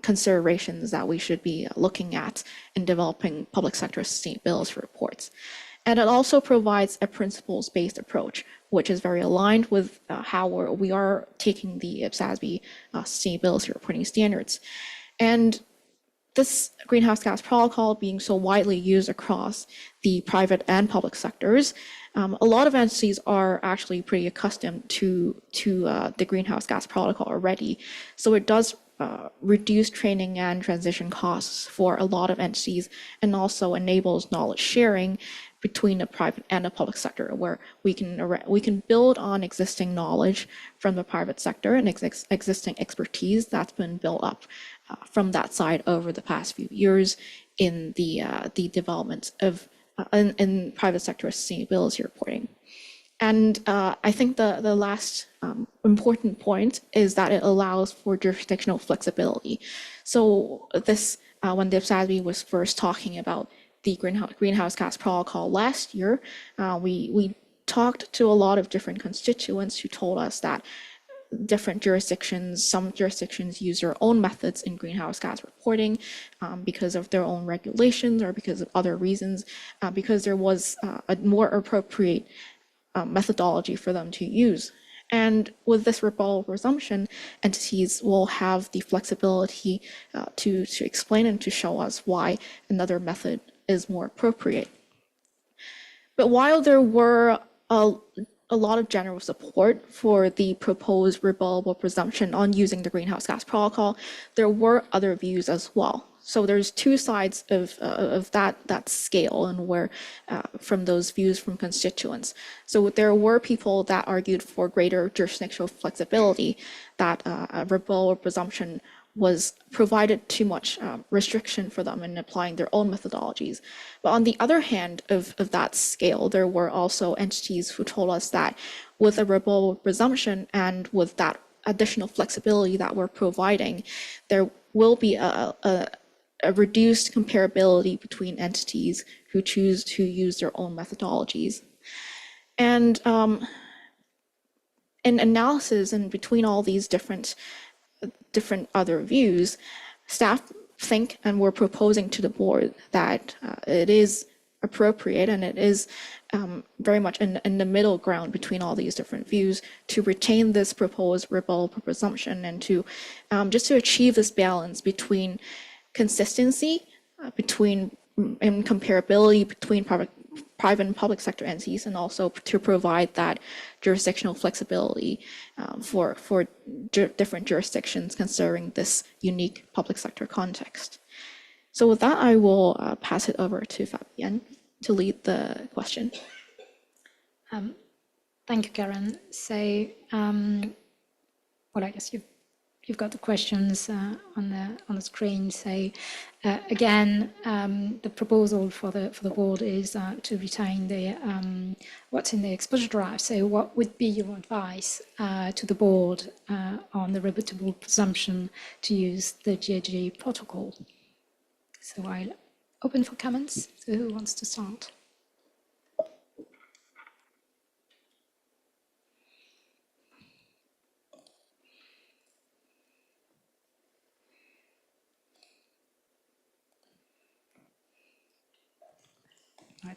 considerations that we should be looking at in developing public sector sustainability reports. And it also provides a principles-based approach, which is very aligned with how we are taking the IPSASB sustainability reporting standards. And this greenhouse gas protocol being so widely used across the private and public sectors, a lot of entities are actually pretty accustomed to the greenhouse gas protocol already. So it does reduce training and transition costs for a lot of entities, and also enables knowledge sharing between the private and the public sector, where we can build on existing knowledge from the private sector and existing expertise that's been built up from that side over the past few years in the development of in private sector sustainability reporting. And I think the last important point is that it allows for jurisdictional flexibility. So this, when the IPSASB was first talking about the greenhouse gas protocol last year, we talked to a lot of different constituents who told us that different jurisdictions, some jurisdictions use their own methods in greenhouse gas reporting because of their own regulations or because of other reasons, because there was a more appropriate methodology for them to use. And with this rebuttable presumption, entities will have the flexibility to explain and to show us why another method is more appropriate. But while there were a lot of general support for the proposed rebuttable presumption on using the greenhouse gas protocol, there were other views as well. So there's two sides of that scale, and where from those views from constituents. So there were people that argued for greater jurisdictional flexibility, that a rebuttable presumption was provided too much restriction for them in applying their own methodologies. But on the other hand of that scale, there were also entities who told us that with a rebuttable presumption and with that additional flexibility that we're providing, there will be a reduced comparability between entities who choose to use their own methodologies. And in analysis and between all these different other views, staff think and we're proposing to the board that it is appropriate and it is very much in the middle ground between all these different views to retain this proposed rebuttable presumption and to just to achieve this balance between consistency, and comparability between private and public sector entities, and also to provide that jurisdictional flexibility for different jurisdictions considering this unique public sector context. So with that, I will pass it over to Fabienne to lead the question. Thank you, Karen. So, well, I guess you've got the questions on the screen. So, again, the proposal for the board is to retain the what's in the exposure draft. So, what would be your advice to the board on the rebuttable presumption to use the GAG protocol? So, I'll open for comments. So, who wants to start?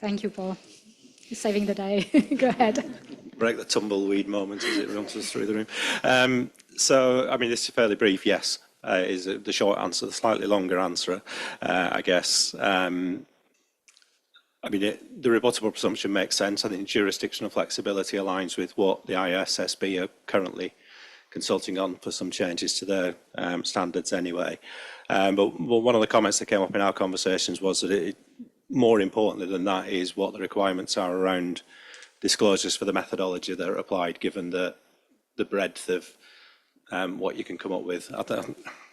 Thank you for saving the day. Go ahead. Break the tumbleweed moment as it runs us through the room. So, I mean, this is fairly brief. Yes, is the short answer. The slightly longer answer, I guess. I mean, the rebuttable presumption makes sense. I think jurisdictional flexibility aligns with what the IPSASB are currently consulting on for some changes to their standards anyway. But one of the comments that came up in our conversations was that more importantly than that is what the requirements are around disclosures for the methodology that are applied, given the breadth of what you can come up with.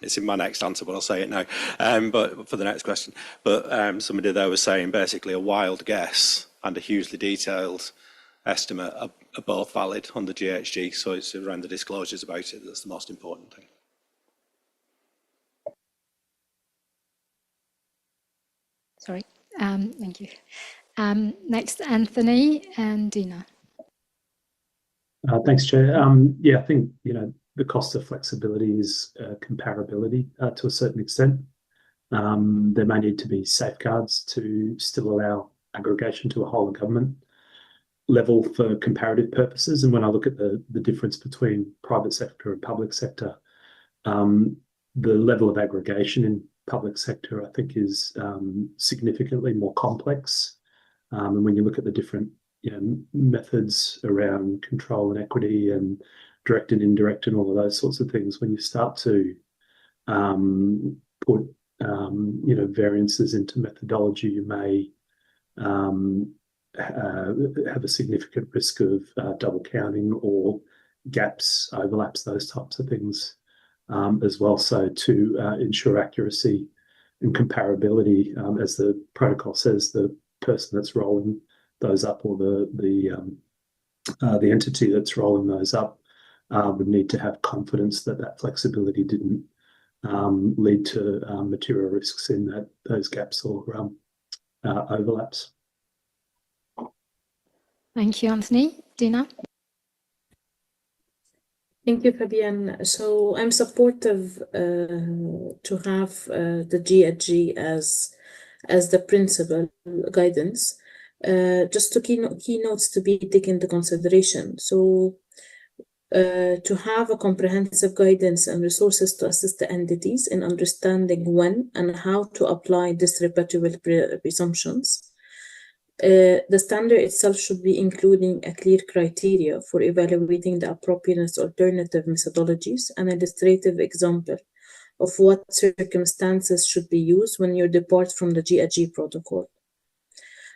It's in my next answer, but I'll say it now. But for the next question, somebody there was saying basically a wild guess and a hugely detailed estimate are both valid on the GHG. So it's around the disclosures about it that's the most important thing. Sorry. Thank you. Next, Anthony and Dina. Thanks, Chair. Yeah, I think the cost of flexibility is comparability to a certain extent. There may need to be safeguards to still allow aggregation to a whole of government level for comparative purposes. And when I look at the difference between private sector and public sector, the level of aggregation in public sector, I think, is significantly more complex. And when you look at the different methods around control and equity and direct and indirect and all of those sorts of things, when you start to put variances into methodology, you may have a significant risk of double counting or gaps, overlaps, those types of things. As well, so to ensure accuracy and comparability, as the protocol says, the person that's rolling those up or the entity that's rolling those up would need to have confidence that that flexibility didn't lead to material risks in those gaps or overlaps. Thank you, Anthony. Dina? Thank you, Fabienne. So I'm supportive to have the GAG as the principal guidance. Just to keynotes to be taken into consideration. So to have a comprehensive guidance and resources to assist the entities in understanding when and how to apply these rebuttable presumptions. The standard itself should be including a clear criteria for evaluating the appropriateness of alternative methodologies, an illustrative example of what circumstances should be used when you depart from the GAG protocol.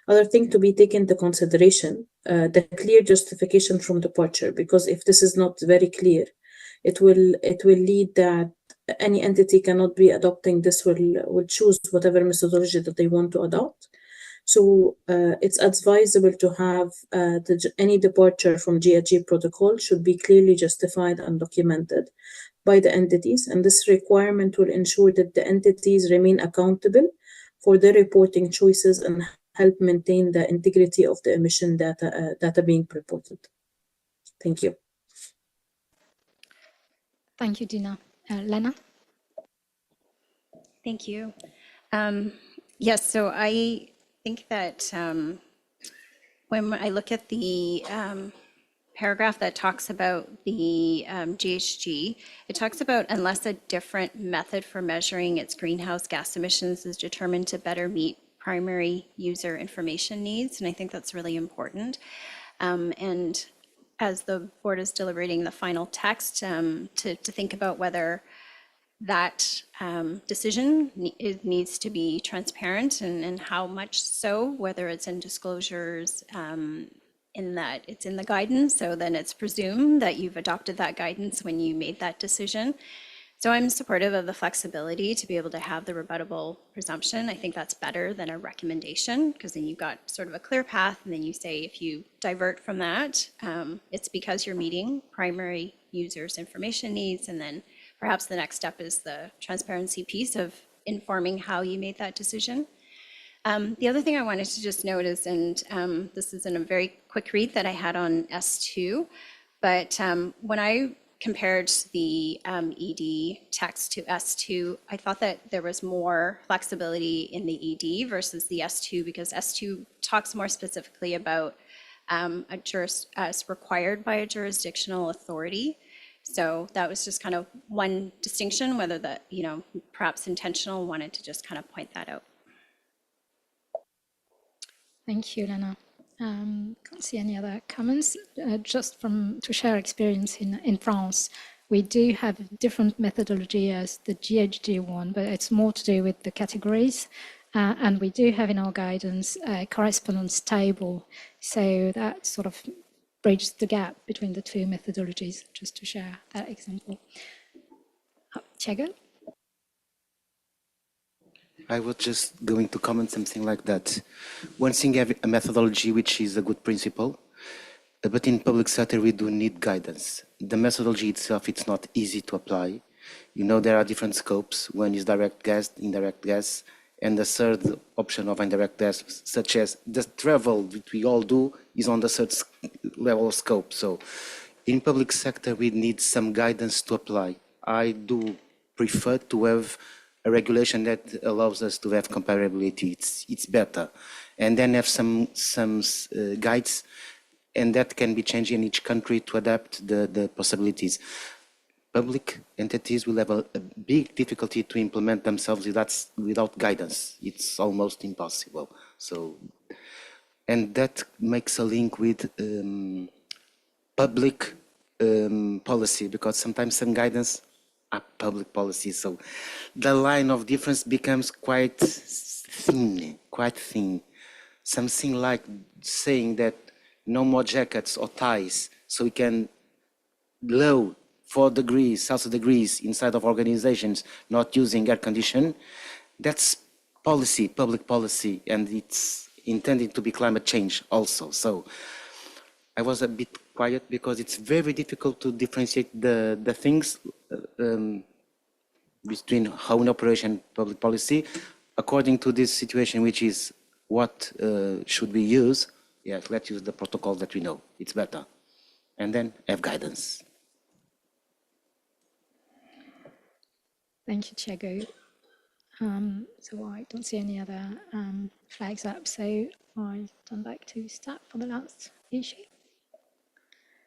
Other thing to be taken into consideration, the clear justification from departure, because if this is not very clear, it will lead that any entity cannot be adopting this will choose whatever methodology that they want to adopt. So it's advisable to have any departure from GAG protocol should be clearly justified and documented by the entities, and this requirement will ensure that the entities remain accountable for their reporting choices and help maintain the integrity of the emission data being reported. Thank you. Thank you, Dina. Lena? Thank you. Yes, so I think that when I look at the paragraph that talks about the GHG, it talks about unless a different method for measuring its greenhouse gas emissions is determined to better meet primary user information needs, and I think that's really important. And as the board is deliberating the final text, to think about whether that decision needs to be transparent and how much so, whether it's in disclosures, in that it's in the guidance, so then it's presumed that you've adopted that guidance when you made that decision. So I'm supportive of the flexibility to be able to have the rebuttable presumption. I think that's better than a recommendation, because then you've got sort of a clear path, and then you say if you divert from that, it's because you're meeting primary users' information needs, and then perhaps the next step is the transparency piece of informing how you made that decision. The other thing I wanted to just note is, and this is in a very quick read that I had on S2, but when I compared the ED text to S2, I thought that there was more flexibility in the ED versus the S2, because S2 talks more specifically about as required by a jurisdictional authority. So that was just kind of one distinction, whether that, perhaps intentional, wanted to just kind of point that out. Thank you, Lena. Can't see any other comments. Just to share experience in France, we do have different methodology as the GHG one, but it's more to do with the categories. And we do have in our guidance a correspondence table. So that sort of bridges the gap between the two methodologies, just to share that example. Thiago? I was just going to comment something like that. One thing, have a methodology which is a good principle, but in public sector we do need guidance. The methodology itself, it's not easy to apply. There are different scopes. One is direct gas, indirect gas, and the third option of indirect gas, such as the travel that we all do, is on the third level of scope. So in public sector we need some guidance to apply. I do prefer to have a regulation that allows us to have comparability. It's better, and then have some guides, and that can be changed in each country to adapt the possibilities. Public entities will have a big difficulty to implement themselves without guidance. It's almost impossible. So, and that makes a link with public policy, because sometimes some guidance are public policy. So the line of difference becomes quite thin. Something like saying that no more jackets or ties, so we can low 4 degrees, Celsius degrees inside of organizations not using air condition. That's policy, public policy, and it's intended to be climate change also. So I was a bit quiet because it's very difficult to differentiate the things between home operation, public policy, according to this situation, which is what should we use? Yes, let's use the protocol that we know. It's better. And then have guidance. Thank you, Thiago. So I don't see any other flags up, so I turn back to Stat for the last issue.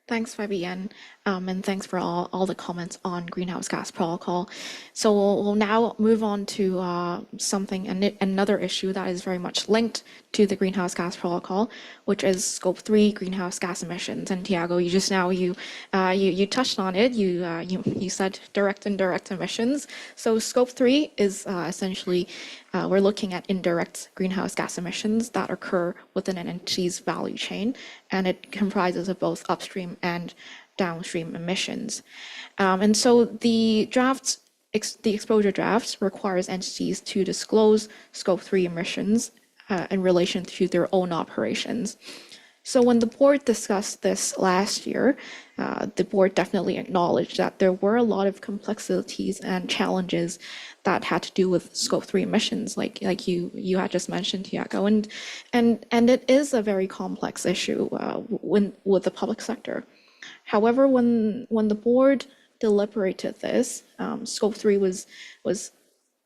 Thanks, Fabienne, and thanks for all the comments on greenhouse gas protocol. So we'll now move on to another issue that is very much linked to the greenhouse gas protocol, which is Scope 3 greenhouse gas emissions. And Tiago, you just now you touched on it. You said direct and indirect emissions. So Scope 3 is essentially we're looking at indirect greenhouse gas emissions that occur within an entity's value chain, and it comprises of both upstream and downstream emissions. And so the draft the exposure draft requires entities to disclose Scope 3 emissions in relation to their own operations. So when the board discussed this last year, the board definitely acknowledged that there were a lot of complexities and challenges that had to do with Scope 3 emissions, like you had just mentioned, Tiago, and it is a very complex issue with the public sector. However, when the board deliberated this, Scope 3 was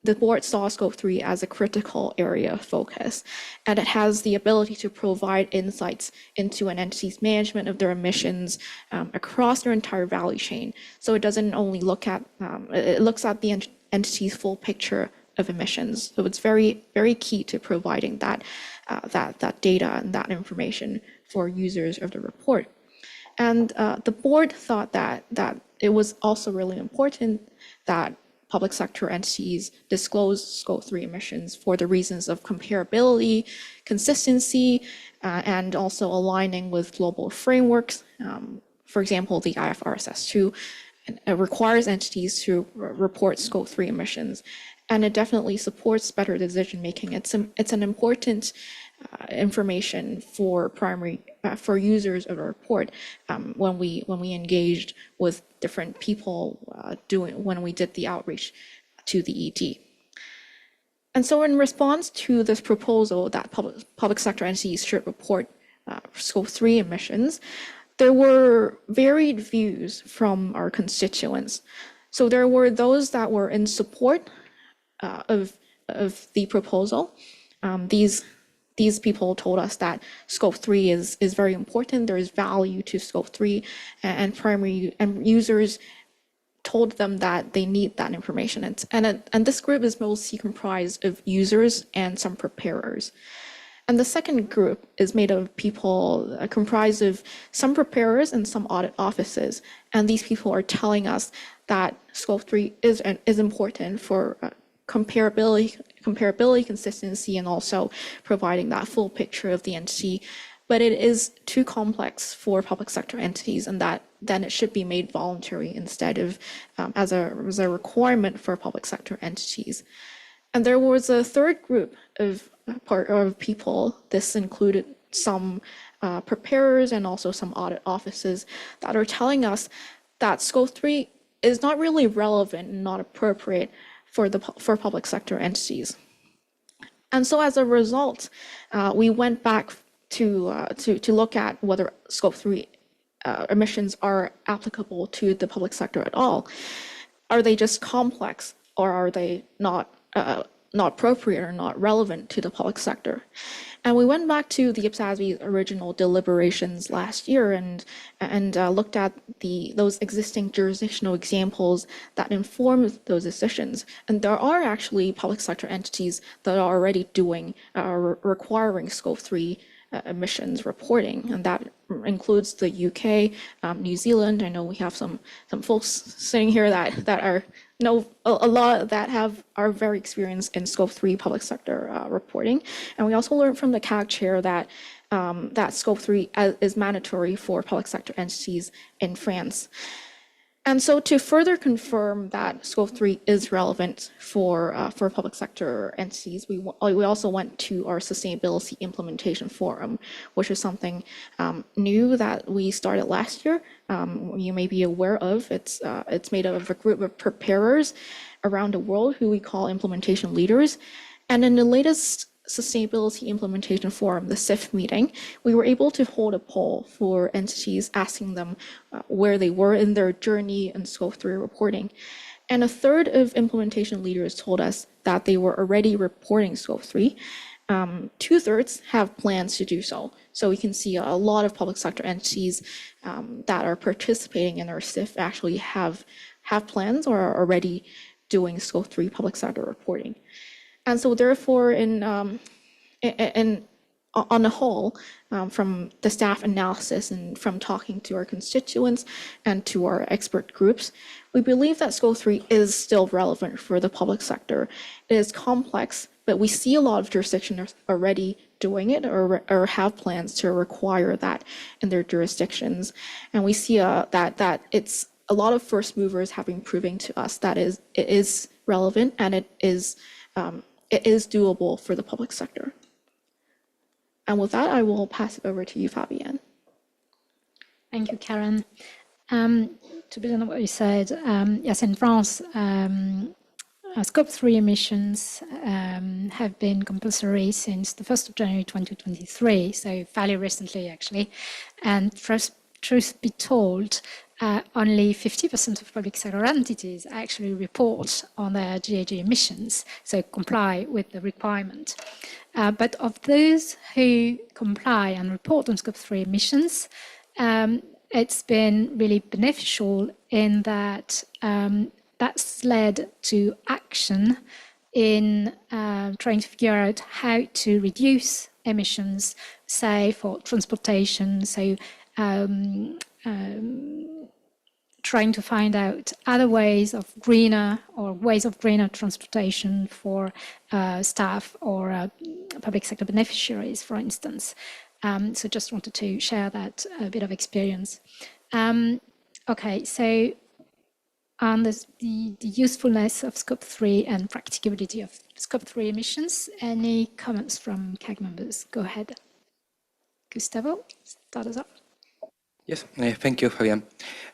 the board saw Scope 3 as a critical area of focus, and it has the ability to provide insights into an entity's management of their emissions across their entire value chain. So it doesn't only look at, it looks at the entity's full picture of emissions. So it's very, very key to providing that data and that information for users of the report. And the board thought that it was also really important that public sector entities disclose Scope 3 emissions for the reasons of comparability, consistency, and also aligning with global frameworks. For example, the IFRS 2 requires entities to report Scope 3 emissions, and it definitely supports better decision making. It's an important information for for users of a report when we engaged with different people when we did the outreach to the ED. And so in response to this proposal that public sector entities should report Scope 3 emissions, there were varied views from our constituents. So there were those that were in support of the proposal. These people told us that Scope 3 is very important. There is value to Scope 3, and users told them that they need that information. And this group is mostly comprised of users and some preparers. And the second group is made of people comprised of some preparers and some audit offices. And these people are telling us that Scope 3 is important for comparability, consistency, and also providing that full picture of the entity. But it is too complex for public sector entities, and that then it should be made voluntary instead of as a requirement for public sector entities. And there was a third group of people. This included some preparers and also some audit offices that are telling us that Scope 3 is not really relevant and not appropriate for public sector entities. And so as a result, we went back to look at whether Scope 3 emissions are applicable to the public sector at all. Are they just complex, or are they not appropriate or not relevant to the public sector? And we went back to the IPSASB's original deliberations last year and looked at those existing jurisdictional examples that inform those decisions. And there are actually public sector entities that are already requiring Scope 3 emissions reporting, and that includes the UK, New Zealand. I know we have some folks sitting here that are a lot that are very experienced in Scope 3 public sector reporting. And we also learned from the CAG chair that Scope 3 is mandatory for public sector entities in France. And so to further confirm that Scope 3 is relevant for public sector entities, we also went to our Sustainability Implementation Forum, which is something new that we started last year. You may be aware of. It's made up of a group of preparers around the world who we call implementation leaders. And in the latest Sustainability Implementation Forum, the SIF meeting, we were able to hold a poll for entities asking them where they were in their journey in Scope 3 reporting. And a third of implementation leaders told us that they were already reporting Scope 3. 2/3 have plans to do so. So we can see a lot of public sector entities that are participating in our SIF actually have plans or are already doing Scope 3 public sector reporting. And so therefore, on the whole, from the staff analysis and from talking to our constituents and to our expert groups, we believe that Scope 3 is still relevant for the public sector. It is complex, but we see a lot of jurisdictions already doing it or have plans to require that in their jurisdictions. And we see that it's a lot of first movers have been proving to us that it is relevant and it is doable for the public sector. And with that, I will pass it over to you, Fabienne. Thank you, Karen. To build on what you said, yes, in France, Scope 3 emissions have been compulsory since the 1st of January 2023, so fairly recently, actually. And truth be told, only 50% of public sector entities actually report on their GHG emissions, so comply with the requirement. But of those who comply and report on Scope 3 emissions, it's been really beneficial in that that's led to action in trying to figure out how to reduce emissions, say for transportation, so trying to find out other ways of greener transportation for staff or public sector beneficiaries, for instance. So just wanted to share that bit of experience. Okay, so on the usefulness of Scope 3 and practicability of Scope 3 emissions, any comments from CAG members? Go ahead. Gustavo, start us off. Yes, thank you, Fabian.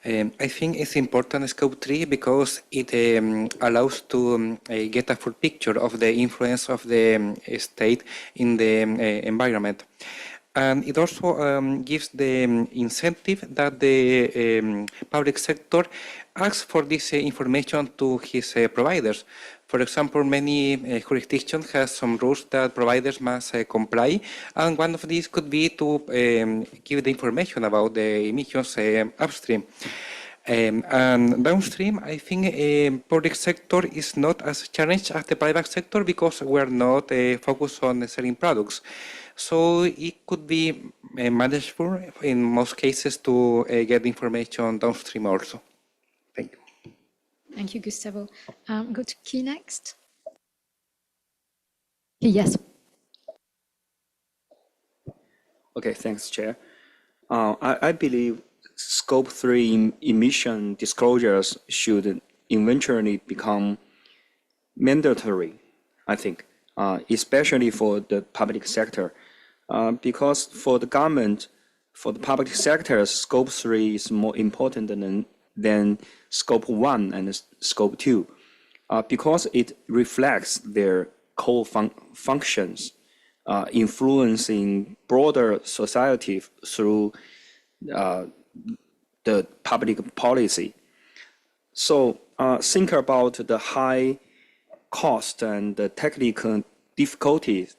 I think it's important Scope 3 because it allows to get a full picture of the influence of the state in the environment. And it also gives the incentive that the public sector asks for this information to his providers. For example, many jurisdictions have some rules that providers must comply, and one of these could be to give the information about the emissions upstream. And downstream, I think public sector is not as challenged as the private sector because we're not focused on selling products. So it could be manageable in most cases to get information downstream also. Thank you. Thank you, Gustavo. Go to Key next. Yes. Okay, thanks, Chair. I believe Scope 3 emission disclosures should eventually become mandatory, I think, especially for the public sector. Because for the government, for the public sector, Scope 3 is more important than Scope 1 and Scope 2, because it reflects their core functions, influencing broader society through the public policy. So think about the high cost and the technical difficulties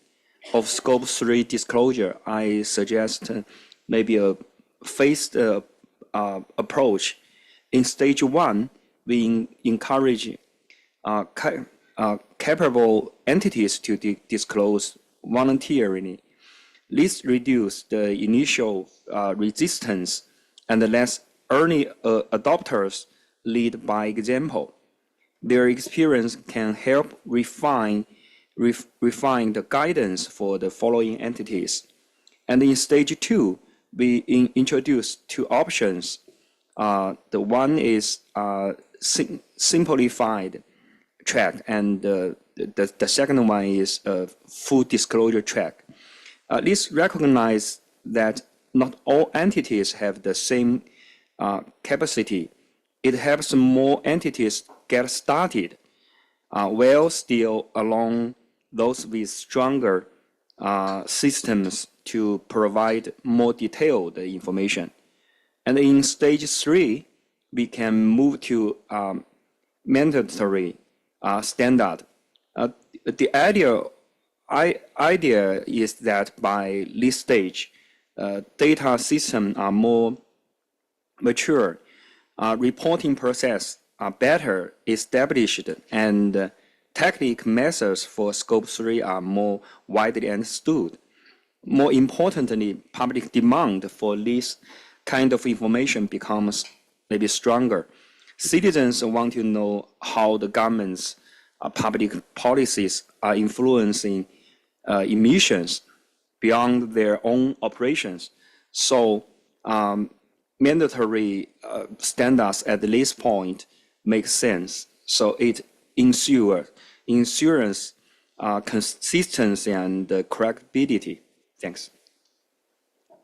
of Scope 3 disclosure. I suggest maybe a phased approach. In stage 1, we encourage capable entities to disclose voluntarily. This reduces the initial resistance and let early adopters lead by example. Their experience can help refine the guidance for the following entities. And in stage 2, we introduce two options. The one is simplified track, and the second one is a full disclosure track. This recognizes that not all entities have the same capacity. It helps more entities get started, while still allowing those with stronger systems to provide more detailed information. And in stage 3, we can move to mandatory standard. The idea is that by this stage, data systems are more mature, reporting process are better established, and technical methods for Scope 3 are more widely understood. More importantly, public demand for this kind of information becomes maybe stronger. Citizens want to know how the government's public policies are influencing emissions beyond their own operations. So mandatory standards at this point makes sense. So it ensures consistency and correctability. Thanks.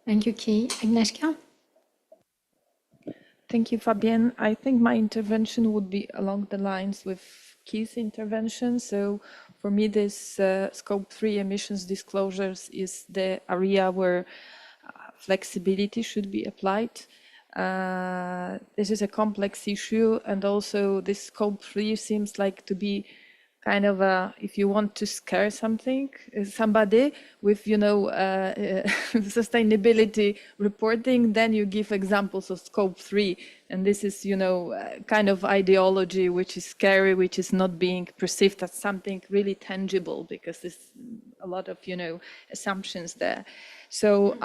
Thank you, Key. Agnieszka? Thank you, Fabienne. I think my intervention would be along the lines with Keith's intervention. So for me, this Scope 3 emissions disclosures is the area where flexibility should be applied. This is a complex issue, and also this Scope 3 seems like to be kind of a, if you want to scare somebody with, sustainability reporting, then you give examples of Scope 3. And this is, kind of ideology which is scary, which is not being perceived as something really tangible, because there's a lot of, assumptions there. So,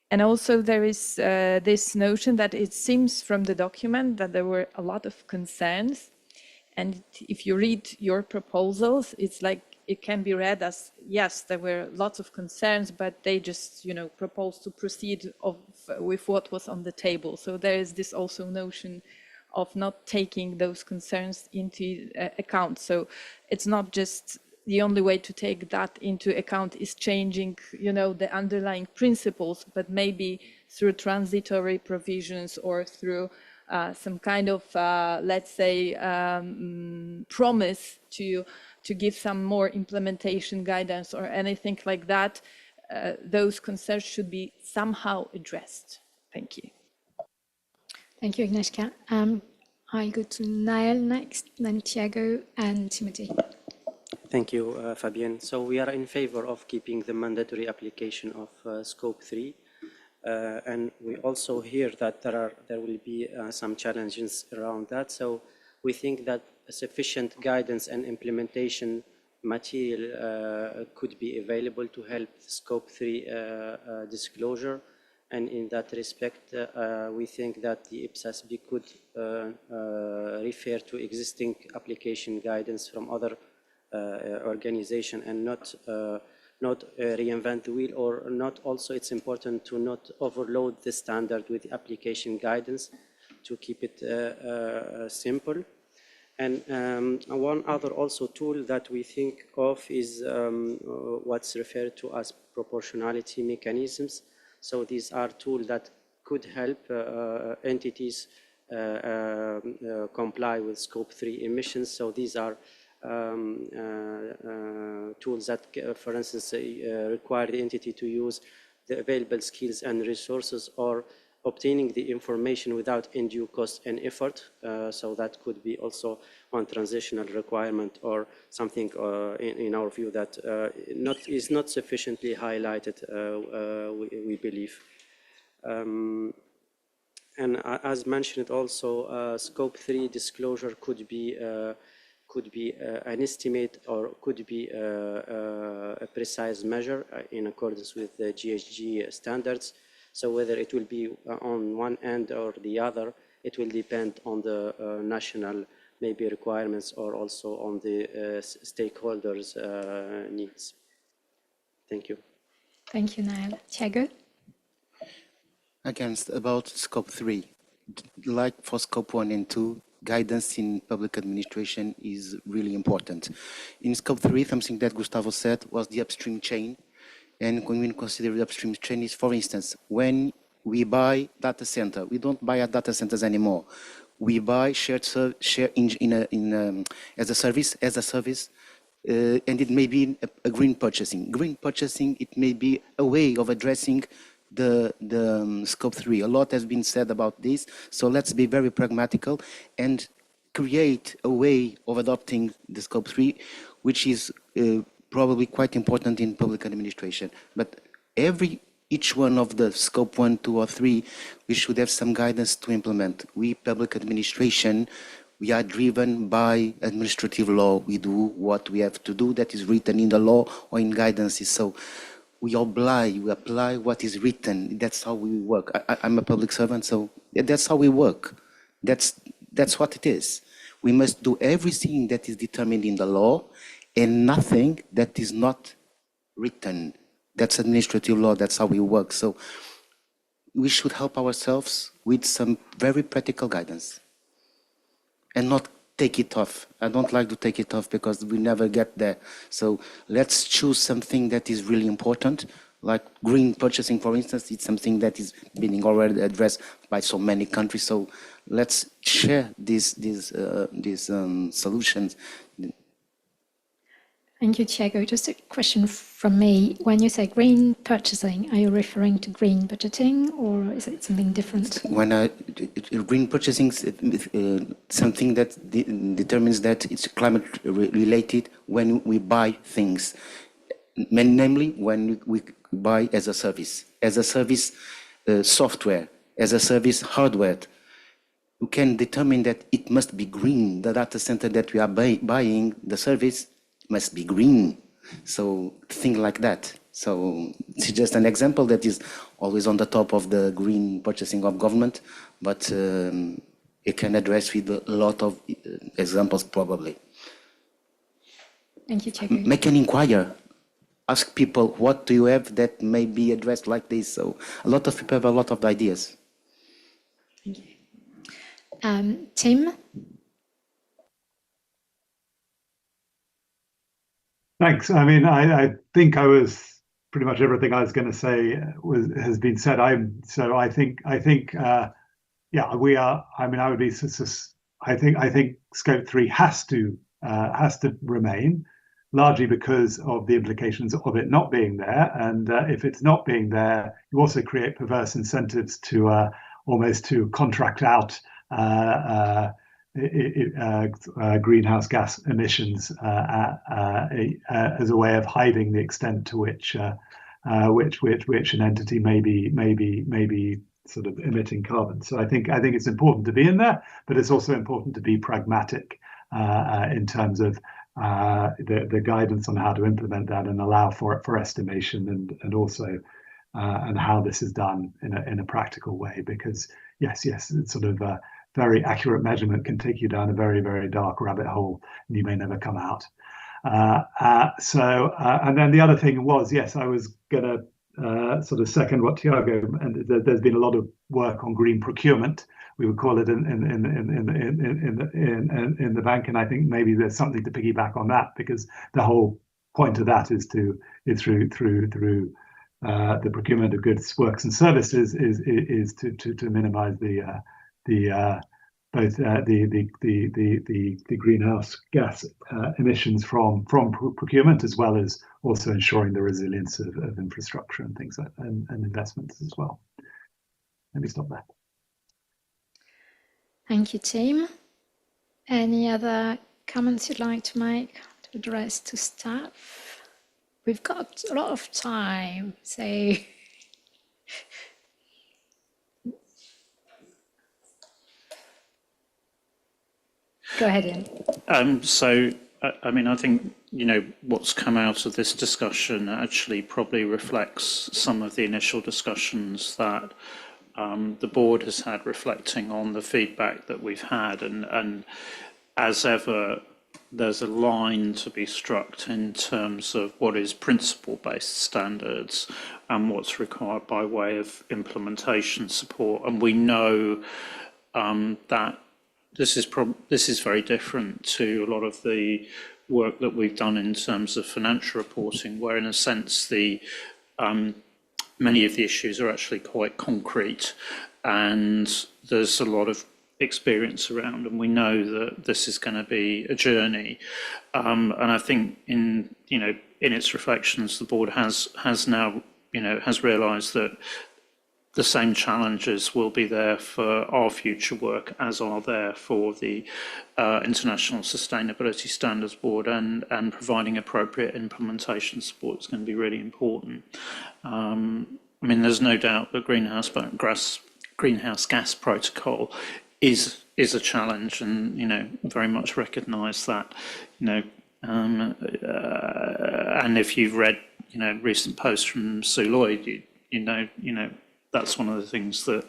and also there is this notion that it seems from the document that there were a lot of concerns. And if you read your proposals, it's like it can be read as, yes, there were lots of concerns, but they just, proposed to proceed with what was on the table. So there is this also notion of not taking those concerns into account. So it's not just the only way to take that into account is changing, the underlying principles, but maybe through transitory provisions or through some kind of, let's say, promise to give some more implementation guidance or anything like that. Those concerns should be somehow addressed. Thank you. Thank you, Agnieszka. I'll go to Niall next, then Thiago and Timothy. Thank you, Fabienne. So we are in favor of keeping the mandatory application of Scope 3. And we also hear that there will be some challenges around that. So we think that sufficient guidance and implementation material could be available to help Scope 3 disclosure. And in that respect, we think that the IPSASB could refer to existing application guidance from other organizations and not reinvent the wheel, or not. Also, it's important to not overload the standard with the application guidance to keep it simple. And one other also tool that we think of is what's referred to as proportionality mechanisms. So these are tools that could help entities comply with Scope 3 emissions. So these are tools that, for instance, require the entity to use the available skills and resources, or obtaining the information without undue cost and effort. So that could be also one transitional requirement, or something in our view that is not sufficiently highlighted, we believe. And as mentioned also, Scope 3 disclosure could be an estimate, or could be a precise measure in accordance with the GHG standards. So whether it will be on one end or the other, it will depend on the national maybe requirements, or also on the stakeholders' needs. Thank you. Thank you, Niall. Thiago? Against about Scope 3, like for Scope 1 and 2, guidance in public administration is really important. In Scope 3, something that Gustavo said was the upstream chain. And when we consider the upstream chain is, for instance, when we buy data center, we don't buy at data centers anymore. We buy as a service, and it may be a green purchasing. Green purchasing, it may be a way of addressing the Scope 3. A lot has been said about this, so let's be very pragmatical and create a way of adopting the Scope 3, which is probably quite important in public administration. But each one of the Scope 1, 2, or 3, we should have some guidance to implement. We, public administration, we are driven by administrative law. We do what we have to do that is written in the law or in guidances. So we apply what is written. That's how we work. I'm a public servant, so that's how we work. That's what it is. We must do everything that is determined in the law and nothing that is not written. That's administrative law. That's how we work. So we should help ourselves with some very practical guidance and not take it off. I don't like to take it off because we never get there. So let's choose something that is really important, like green purchasing, for instance. It's something that is being already addressed by so many countries. So let's share these solutions. Thank you, Thiago. Just a question from me. When you say green purchasing, are you referring to green budgeting or is it something different? When green purchasing something that determines that it's climate related when we buy things, namely when we buy as a service software, as a service hardware. We can determine that it must be green. The data center that we are buying, the service must be green. So think like that. So it's just an example that is always on the top of the green purchasing of government, but it can address with a lot of examples probably. Thank you, Thiago. Make an inquiry. Ask people, what do you have that may be addressed like this? So a lot of people have a lot of ideas. Thank you. Tim? Thanks. I mean, I think I was pretty much everything I was going to say has been said. I think yeah, we are. I mean, I would be. I think Scope 3 has to remain, largely because of the implications of it not being there. And if it's not being there, you also create perverse incentives to almost to contract out greenhouse gas emissions as a way of hiding the extent to which an entity may be sort of emitting carbon. So I think it's important to be in there, but it's also important to be pragmatic in terms of the guidance on how to implement that and allow for estimation and also and how this is done in a practical way. Because yes, it's sort of very accurate measurement can take you down a very, very dark rabbit hole and you may never come out. And then the other thing was, yes, I was going to sort of second what Thiago, and there's been a lot of work on green procurement, we would call it in the bank, and I think maybe there's something to piggyback on that, because the whole point of that is through the procurement of goods, works, and services is to minimize both the greenhouse gas emissions from procurement, as well as also ensuring the resilience of infrastructure and things like and investments as well. Let me stop there. Thank you, Tim. Any other comments you'd like to make to address to staff? We've got a lot of time, so go ahead, Ian. So, I mean, I think, you know, what's come out of this discussion actually probably reflects some of the initial discussions that the board has had, reflecting on the feedback that we've had. And as ever, there's a line to be struck in terms of what is principle-based standards and what's required by way of implementation support. And we know that this is very different to a lot of the work that we've done in terms of financial reporting, where in a sense the many of the issues are actually quite concrete, and there's a lot of experience around, and we know that this is going to be a journey. And I think in its reflections, the board has now has realised that the same challenges will be there for our future work as are there for the International Sustainability Standards Board, and providing appropriate implementation support is going to be really important. I mean, there's no doubt that greenhouse gas protocol is a challenge, and very much recognise that. And if you've read recent posts from Sue Lloyd, you know that's one of the things that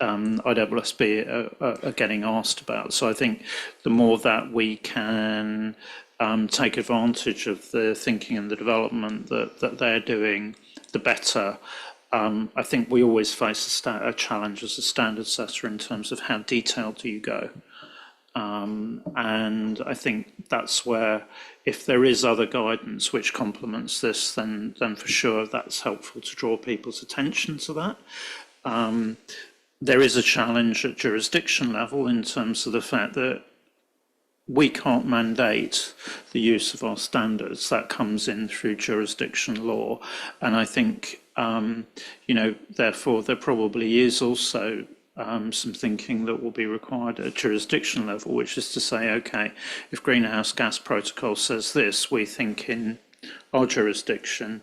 IPSASB are getting asked about. So I think the more that we can take advantage of the thinking and the development that they're doing, the better. I think we always face a challenge as a standard setter in terms of how detailed do you go. And I think that's where, if there is other guidance which complements this, then for sure that's helpful to draw people's attention to that. There is a challenge at jurisdiction level in terms of the fact that we can't mandate the use of our standards. That comes in through jurisdiction law. And I think, therefore, there probably is also some thinking that will be required at jurisdiction level, which is to say, okay, if Greenhouse Gas Protocol says this, we think in our jurisdiction,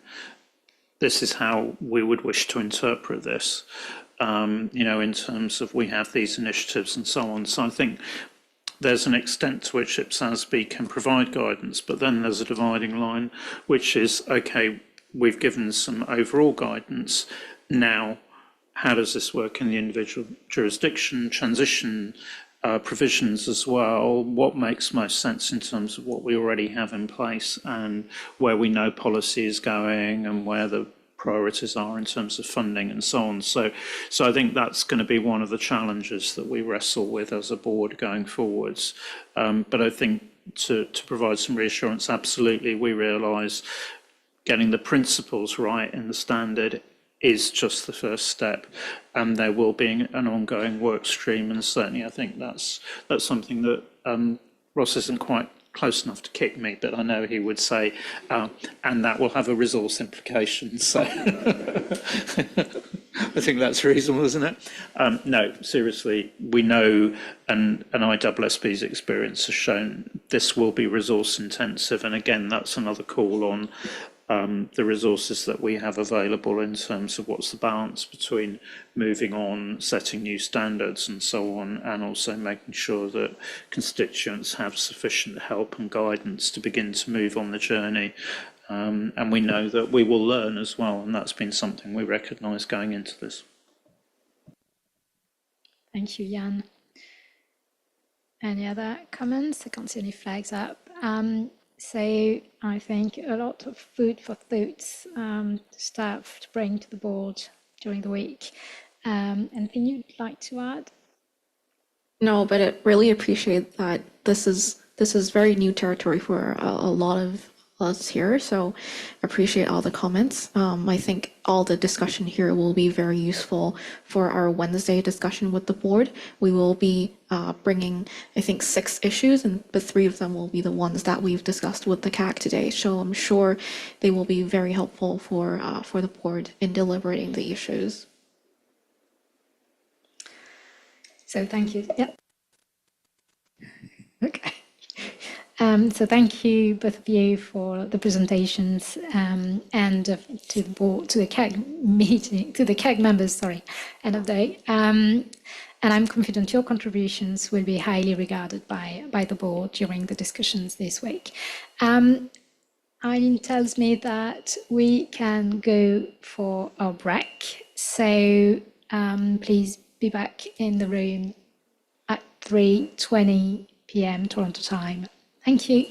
this is how we would wish to interpret this, in terms of we have these initiatives and so on. So I think there's an extent to which IPSASB can provide guidance, but then there's a dividing line, which is, okay, we've given some overall guidance. Now, how does this work in the individual jurisdiction, transition provisions as well? What makes most sense in terms of what we already have in place and where we know policy is going and where the priorities are in terms of funding and so on. So I think that's going to be one of the challenges that we wrestle with as a board going forwards. But I think to provide some reassurance, absolutely, we realise getting the principles right in the standard is just the first step, and there will be an ongoing work stream, and certainly I think that's something that Ross isn't quite close enough to kick me, but I know he would say, and that will have a resource implication. So I think that's reasonable, isn't it? No, seriously, we know, and IPSASB's experience has shown this will be resource intensive, and again, that's another call on the resources that we have available in terms of what's the balance between moving on, setting new standards and so on, and also making sure that constituents have sufficient help and guidance to begin to move on the journey. And we know that we will learn as well, and that's been something we recognise going into this. Thank you, Jan. Any other comments? I can't see any flags up. So I think a lot of food for thoughts staff to bring to the board during the week. Anything you'd like to add? No, but I really appreciate that this is very new territory for a lot of us here, so appreciate all the comments. I think all the discussion here will be very useful for our Wednesday discussion with the board. We will be bringing, I think, 6 issues, but 3 of them will be the ones that we've discussed with the CAG today. So I'm sure they will be very helpful for the board in deliberating the issues. So thank you. Yep. Okay. So thank you, both of you, for the presentations and to the board, to the CAG meeting, to the CAG members, end of day. And I'm confident your contributions will be highly regarded by the board during the discussions this week. Eileen tells me that we can go for our break. So please be back in the room at 3:20 p.m. Toronto time. Thank you.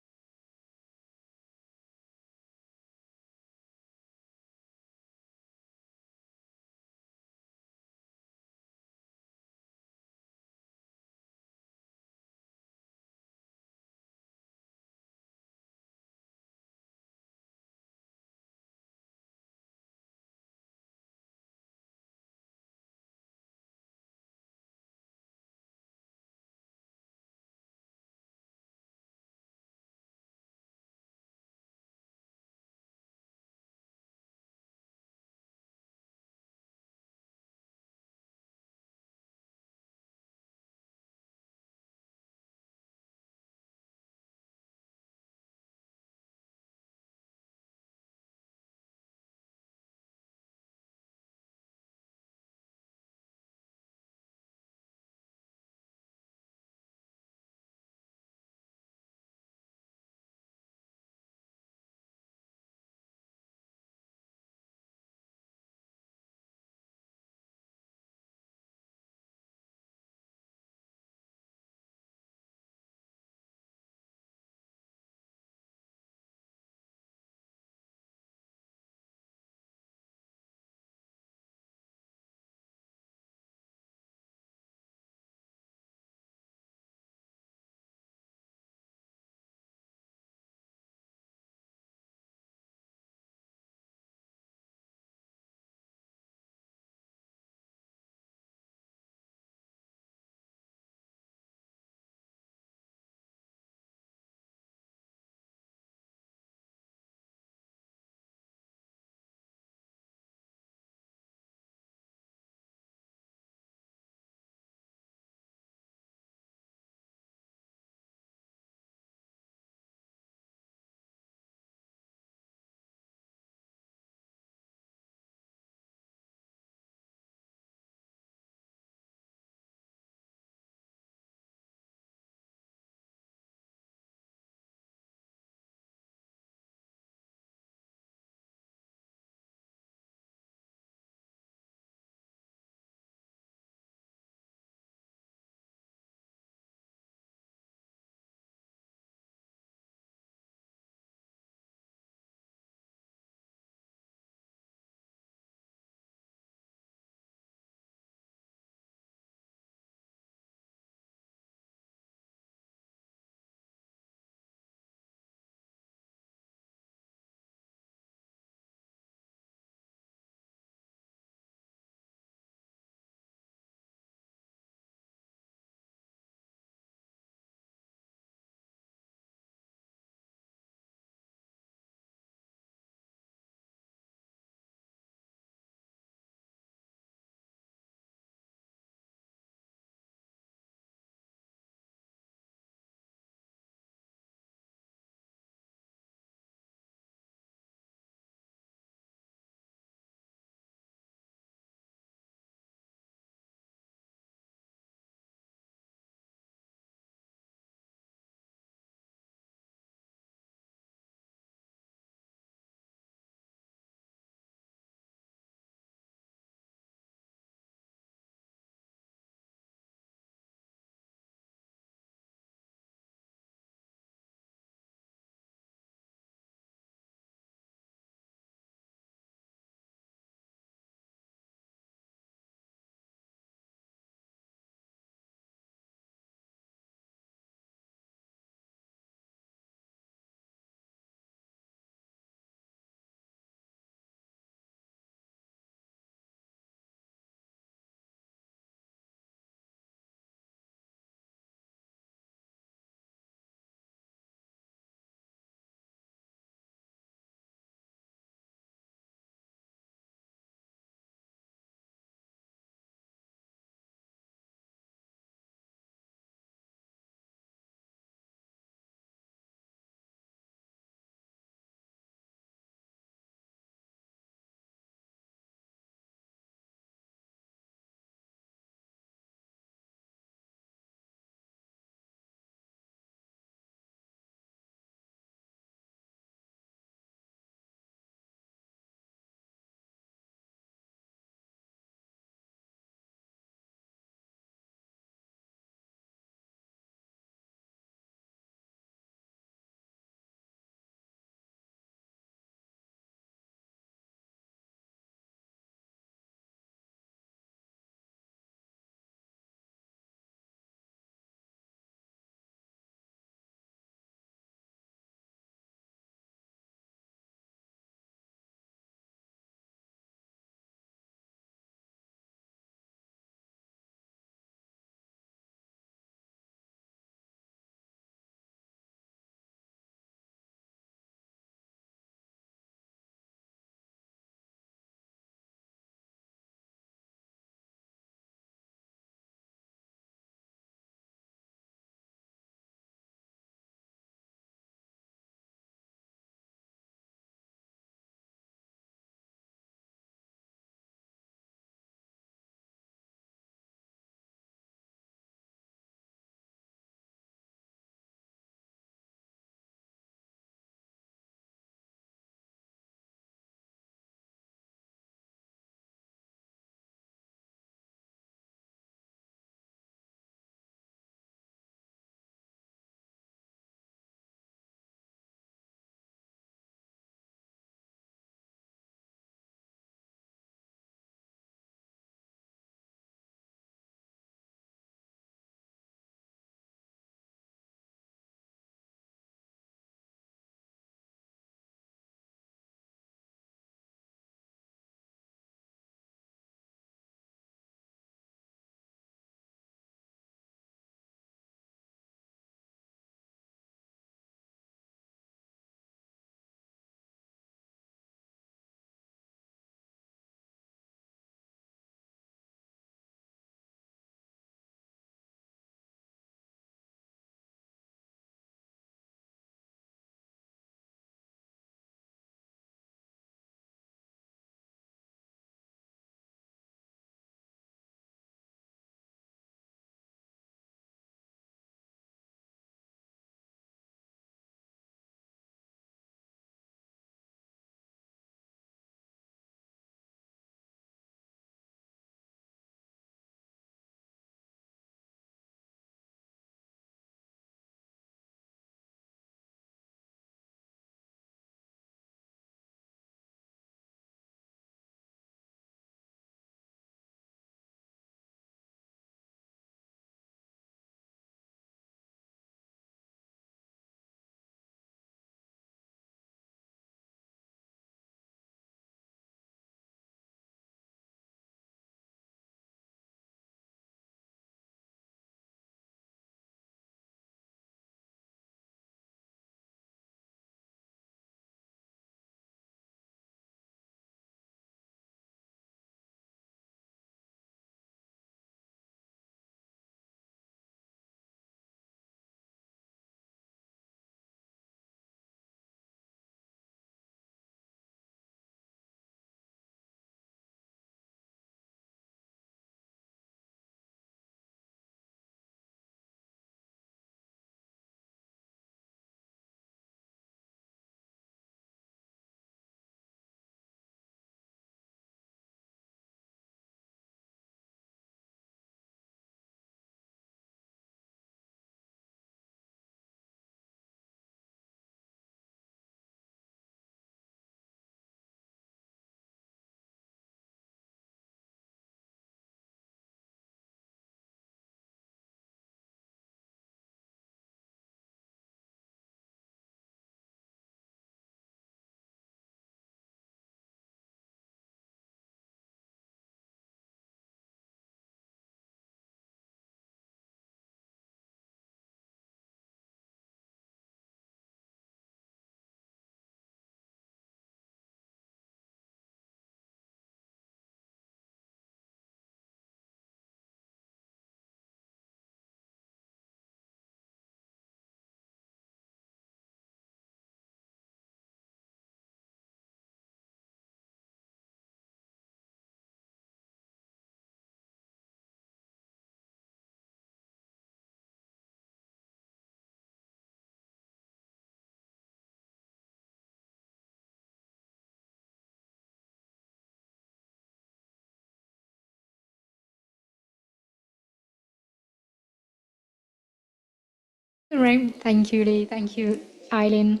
The room. Thank you, Lee. Thank you, Eileen.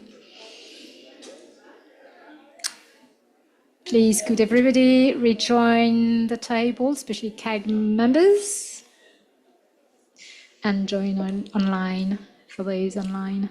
Please, could everybody rejoin the table, especially CAG members, and join online for those online.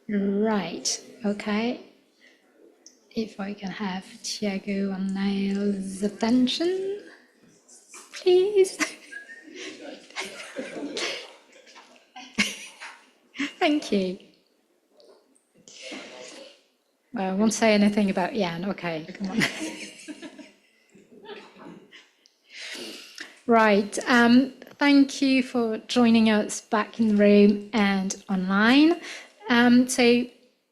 Right, okay. If I can have Tiago and Niall's attention, please. Thank you. Well, I won't say anything about Jan. Okay, come on. Right. Thank you for joining us back in the room and online. So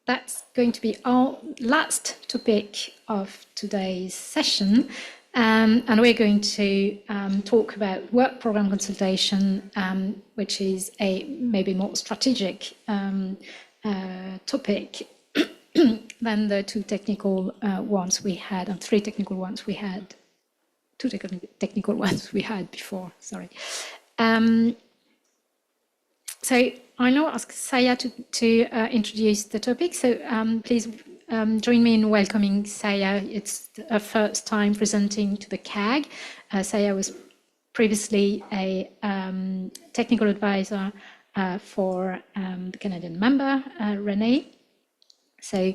that's going to be our last topic of today's session. And we're going to talk about work program consultation, which is a maybe more strategic topic than the two technical ones we had, and three technical ones we had. Two technical ones we had before, sorry. So I now ask Saya to introduce the topic. So please join me in welcoming Saya. It's her first time presenting to the CAG. Saya was previously a technical advisor for the Canadian member, Renee. So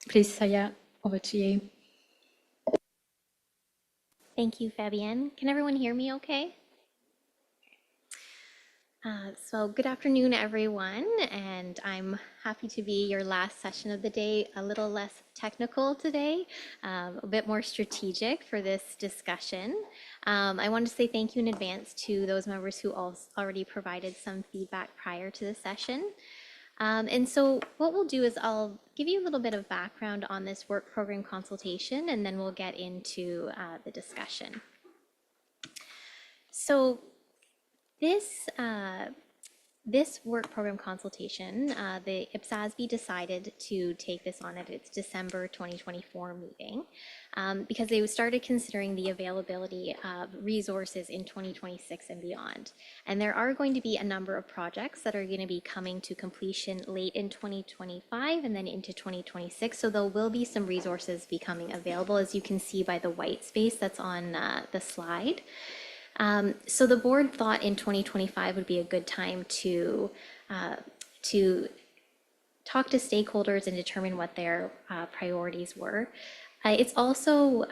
please, Saya, over to you. Thank you, Fabienne. Can everyone hear me okay? So good afternoon, everyone, and I'm happy to be your last session of the day, a little less technical today, a bit more strategic for this discussion. I want to say thank you in advance to those members who already provided some feedback prior to the session. And so what we'll do is I'll give you a little bit of background on this work program consultation, and then we'll get into the discussion. So this work program consultation, the IPSASB decided to take this on at its December 2024 meeting because they started considering the availability of resources in 2026 and beyond. And there are going to be a number of projects that are going to be coming to completion late in 2025 and then into 2026. So there will be some resources becoming available, as you can see by the white space that's on the slide. So the board thought in 2025 would be a good time to talk to stakeholders and determine what their priorities were. It's also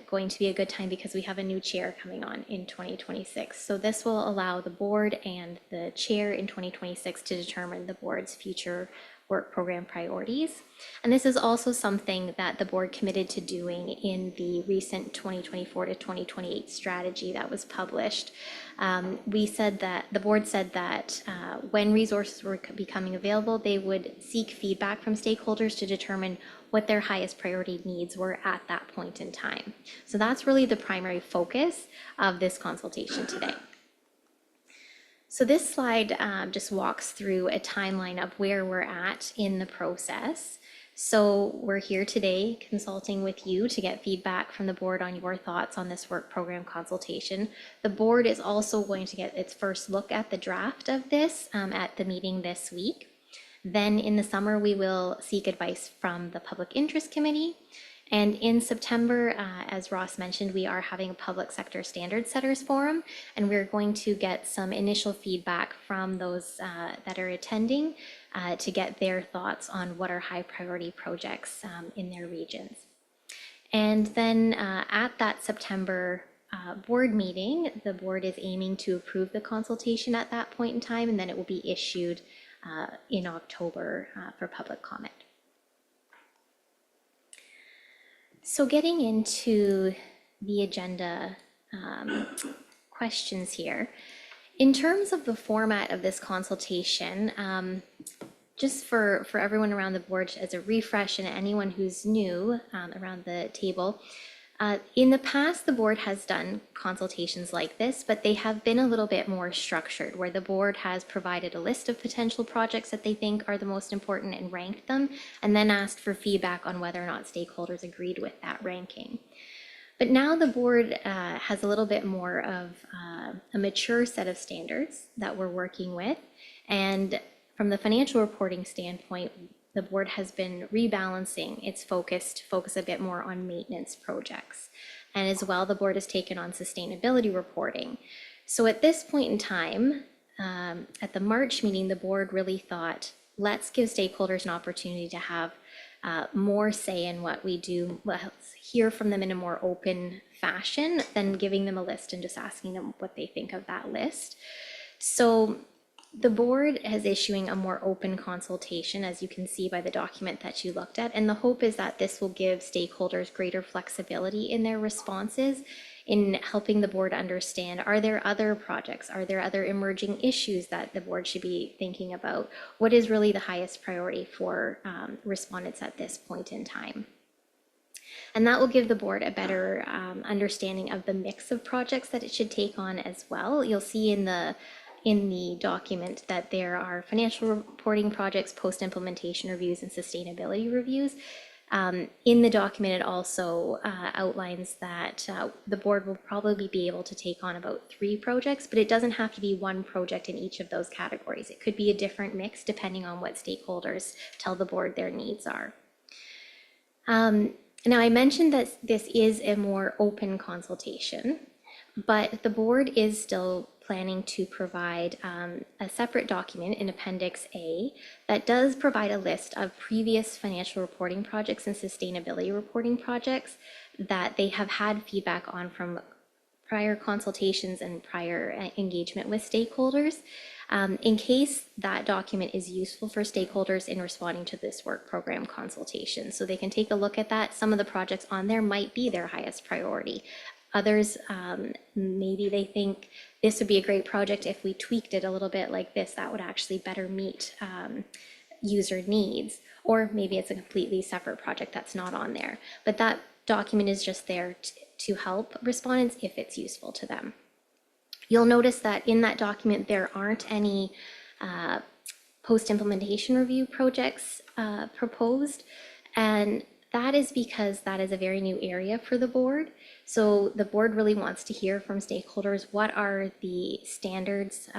going to be a good time because we have a new chair coming on in 2026. So this will allow the board and the chair in 2026 to determine the board's future work program priorities. And this is also something that the board committed to doing in the recent 2024 to 2028 strategy that was published. We said that the board said that when resources were becoming available, they would seek feedback from stakeholders to determine what their highest priority needs were at that point in time. So that's really the primary focus of this consultation today. So this slide just walks through a timeline of where we're at in the process. So we're here today consulting with you to get feedback from the board on your thoughts on this work program consultation. The board is also going to get its first look at the draft of this at the meeting this week. Then in the summer, we will seek advice from the Public Interest Committee. And in September, as Ross mentioned, we are having a public sector standard setters forum, and we're going to get some initial feedback from those that are attending to get their thoughts on what are high priority projects in their regions. And then at that September board meeting, the board is aiming to approve the consultation at that point in time, and then it will be issued in October for public comment. So getting into the agenda questions here. In terms of the format of this consultation, just for everyone around the board as a refresh and anyone who's new around the table, in the past, the board has done consultations like this, but they have been a little bit more structured, where the board has provided a list of potential projects that they think are the most important and ranked them, and then asked for feedback on whether or not stakeholders agreed with that ranking. But now the board has a little bit more of a mature set of standards that we're working with, and from the financial reporting standpoint, the board has been rebalancing its focus to focus a bit more on maintenance projects. And as well, the board has taken on sustainability reporting. So at this point in time, at the March meeting, the board really thought, let's give stakeholders an opportunity to have more say in what we do. Let's hear from them in a more open fashion than giving them a list and just asking them what they think of that list. So the board is issuing a more open consultation, as you can see by the document that you looked at, and the hope is that this will give stakeholders greater flexibility in their responses in helping the board understand, are there other projects, are there other emerging issues that the board should be thinking about? What is really the highest priority for respondents at this point in time? And that will give the board a better understanding of the mix of projects that it should take on as well. You'll see in the document that there are financial reporting projects, post-implementation reviews, and sustainability reviews. In the document, it also outlines that the board will probably be able to take on about 3 projects, but it doesn't have to be one project in each of those categories. It could be a different mix depending on what stakeholders tell the board their needs are. Now, I mentioned that this is a more open consultation, but the board is still planning to provide a separate document in Appendix A that does provide a list of previous financial reporting projects and sustainability reporting projects that they have had feedback on from prior consultations and prior engagement with stakeholders, in case that document is useful for stakeholders in responding to this work program consultation. So they can take a look at that. Some of the projects on there might be their highest priority. Others, maybe they think this would be a great project if we tweaked it a little bit like this, that would actually better meet user needs. Or maybe it's a completely separate project that's not on there. But that document is just there to help respondents if it's useful to them. You'll notice that in that document, there aren't any post-implementation review projects proposed. And that is because that is a very new area for the board. So the board really wants to hear from stakeholders, what are the standards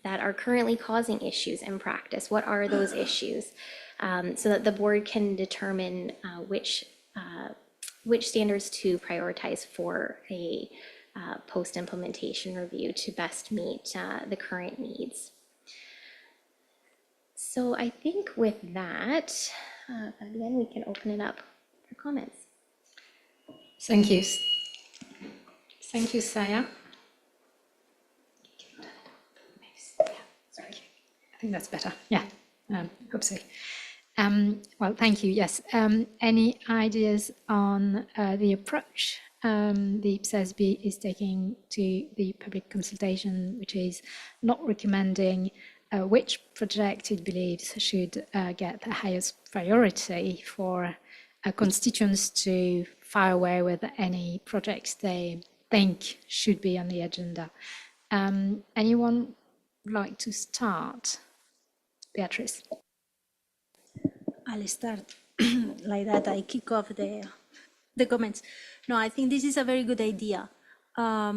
that are currently causing issues in practice? What are those issues? So that the board can determine which standards to prioritize for a post-implementation review to best meet the current needs. So I think with that, again, we can open it up for comments. Thank you. Thank you, Saya. I think that's better. Yeah, hope so. Well, thank you. Yes. Any ideas on the approach the IPSASB is taking to the public consultation, which is not recommending which project it believes should get the highest priority for constituents to fire away with any projects they think should be on the agenda? Anyone would like to start? Beatrice. I'll start like that. I kick off the comments. No, I think this is a very good idea.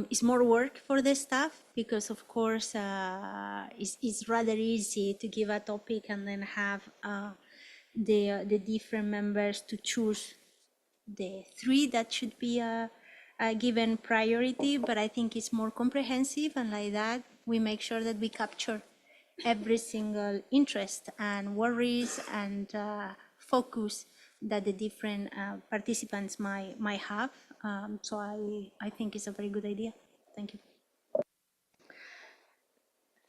It's more work for the staff because, of course, it's rather easy to give a topic and then have the different members to choose the three that should be given priority, but I think it's more comprehensive, and like that, we make sure that we capture every single interest and worries and focus that the different participants might have. So I think it's a very good idea. Thank you.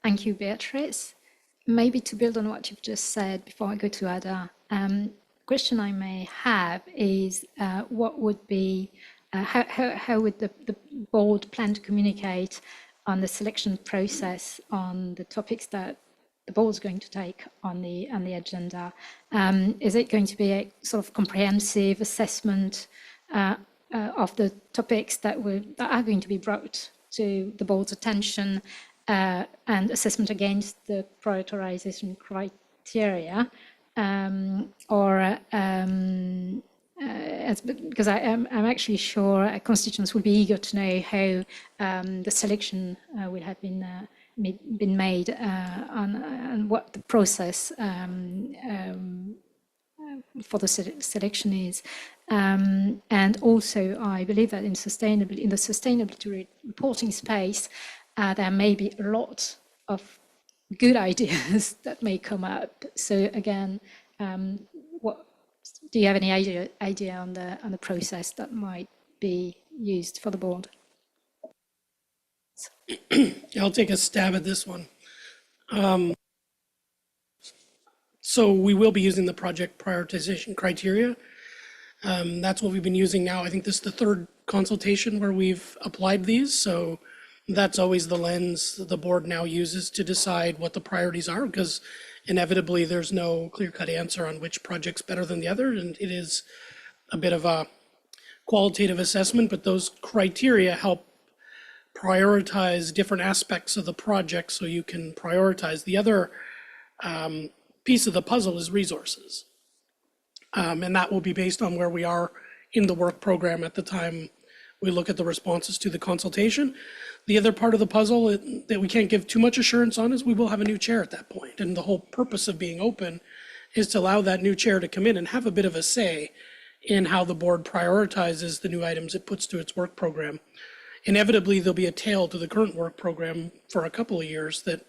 Thank you, Beatrice. Maybe to build on what you've just said before I go to Ada, question I may have is what would be, how would the board plan to communicate on the selection process on the topics that the board's going to take on the agenda? Is it going to be a sort of comprehensive assessment of the topics that are going to be brought to the board's attention and assessment against the prioritization criteria, because I'm actually sure constituents will be eager to know how the selection will have been made and what the process for the selection is. And also, I believe that in the sustainability reporting space, there may be a lot of good ideas that may come up. So again, what do you have any idea on the process that might be used for the board? I'll take a stab at this one. So we will be using the project prioritization criteria. That's what we've been using now. I think this is the third consultation where we've applied these. So that's always the lens the board now uses to decide what the priorities are, because inevitably there's no clear-cut answer on which project's better than the other, and it is a bit of a qualitative assessment, but those criteria help prioritize different aspects of the project so you can prioritize. The other piece of the puzzle is resources, and that will be based on where we are in the work program at the time we look at the responses to the consultation. The other part of the puzzle that we can't give too much assurance on is we will have a new chair at that point. And the whole purpose of being open is to allow that new chair to come in and have a bit of a say in how the board prioritizes the new items it puts to its work program. Inevitably, there'll be a tail to the current work program for a couple of years that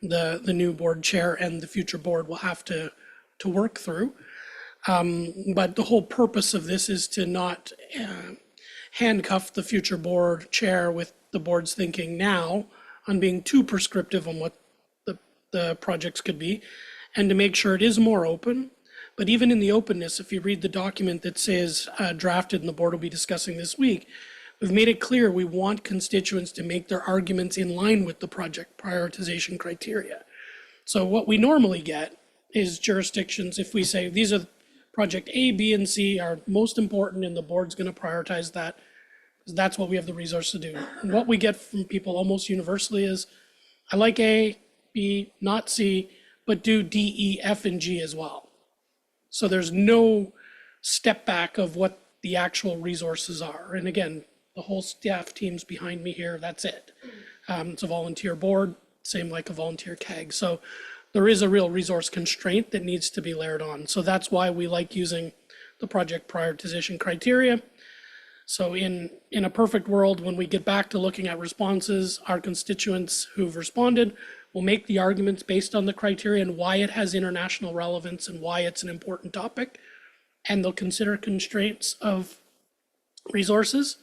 the new board chair and the future board will have to work through. But the whole purpose of this is to not handcuff the future board chair with the board's thinking now on being too prescriptive on what the projects could be, and to make sure it is more open. But even in the openness, if you read the document that says drafted and the board will be discussing this week, we've made it clear we want constituents to make their arguments in line with the project prioritization criteria. So what we normally get is jurisdictions, if we say these are project A, B, and C are most important and the board's going to prioritize that, because that's what we have the resource to do. And what we get from people almost universally is, I like A, B, not C, but do D, E, F, and G as well. So there's no step back of what the actual resources are. And again, the whole staff team's behind me here, that's it. It's a volunteer board, same like a volunteer CAG. So there is a real resource constraint that needs to be layered on. So that's why we like using the project prioritization criteria. So in a perfect world, when we get back to looking at responses, our constituents who've responded will make the arguments based on the criteria and why it has international relevance and why it's an important topic. And they'll consider constraints of resources.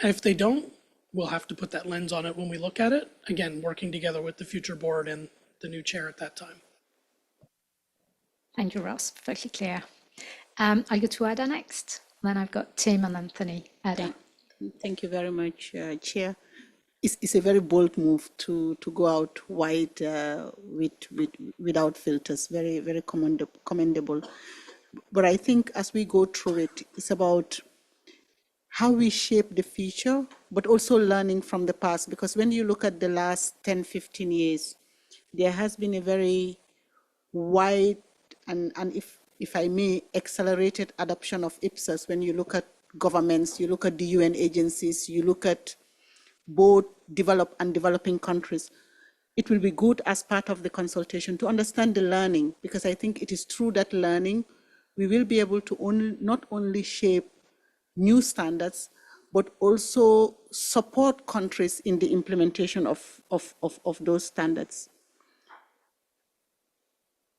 If they don't, we'll have to put that lens on it when we look at it. Again, working together with the future board and the new chair at that time. Thank you, Ross. Perfectly clear. I'll go to Ada next. Then I've got Tim and Anthony. Ada. Thank you very much, Chair. It's a very bold move to go out wide without filters. Very, very commendable. But I think as we go through it, it's about how we shape the future, but also learning from the past. Because when you look at the last 10, 15 years, there has been a very wide and if I may, accelerated adoption of IPSAS. When you look at governments, you look at the UN agencies, you look at both developed and developing countries. It will be good as part of the consultation to understand the learning, because I think it is through that learning we will be able to not only shape new standards, but also support countries in the implementation of those standards.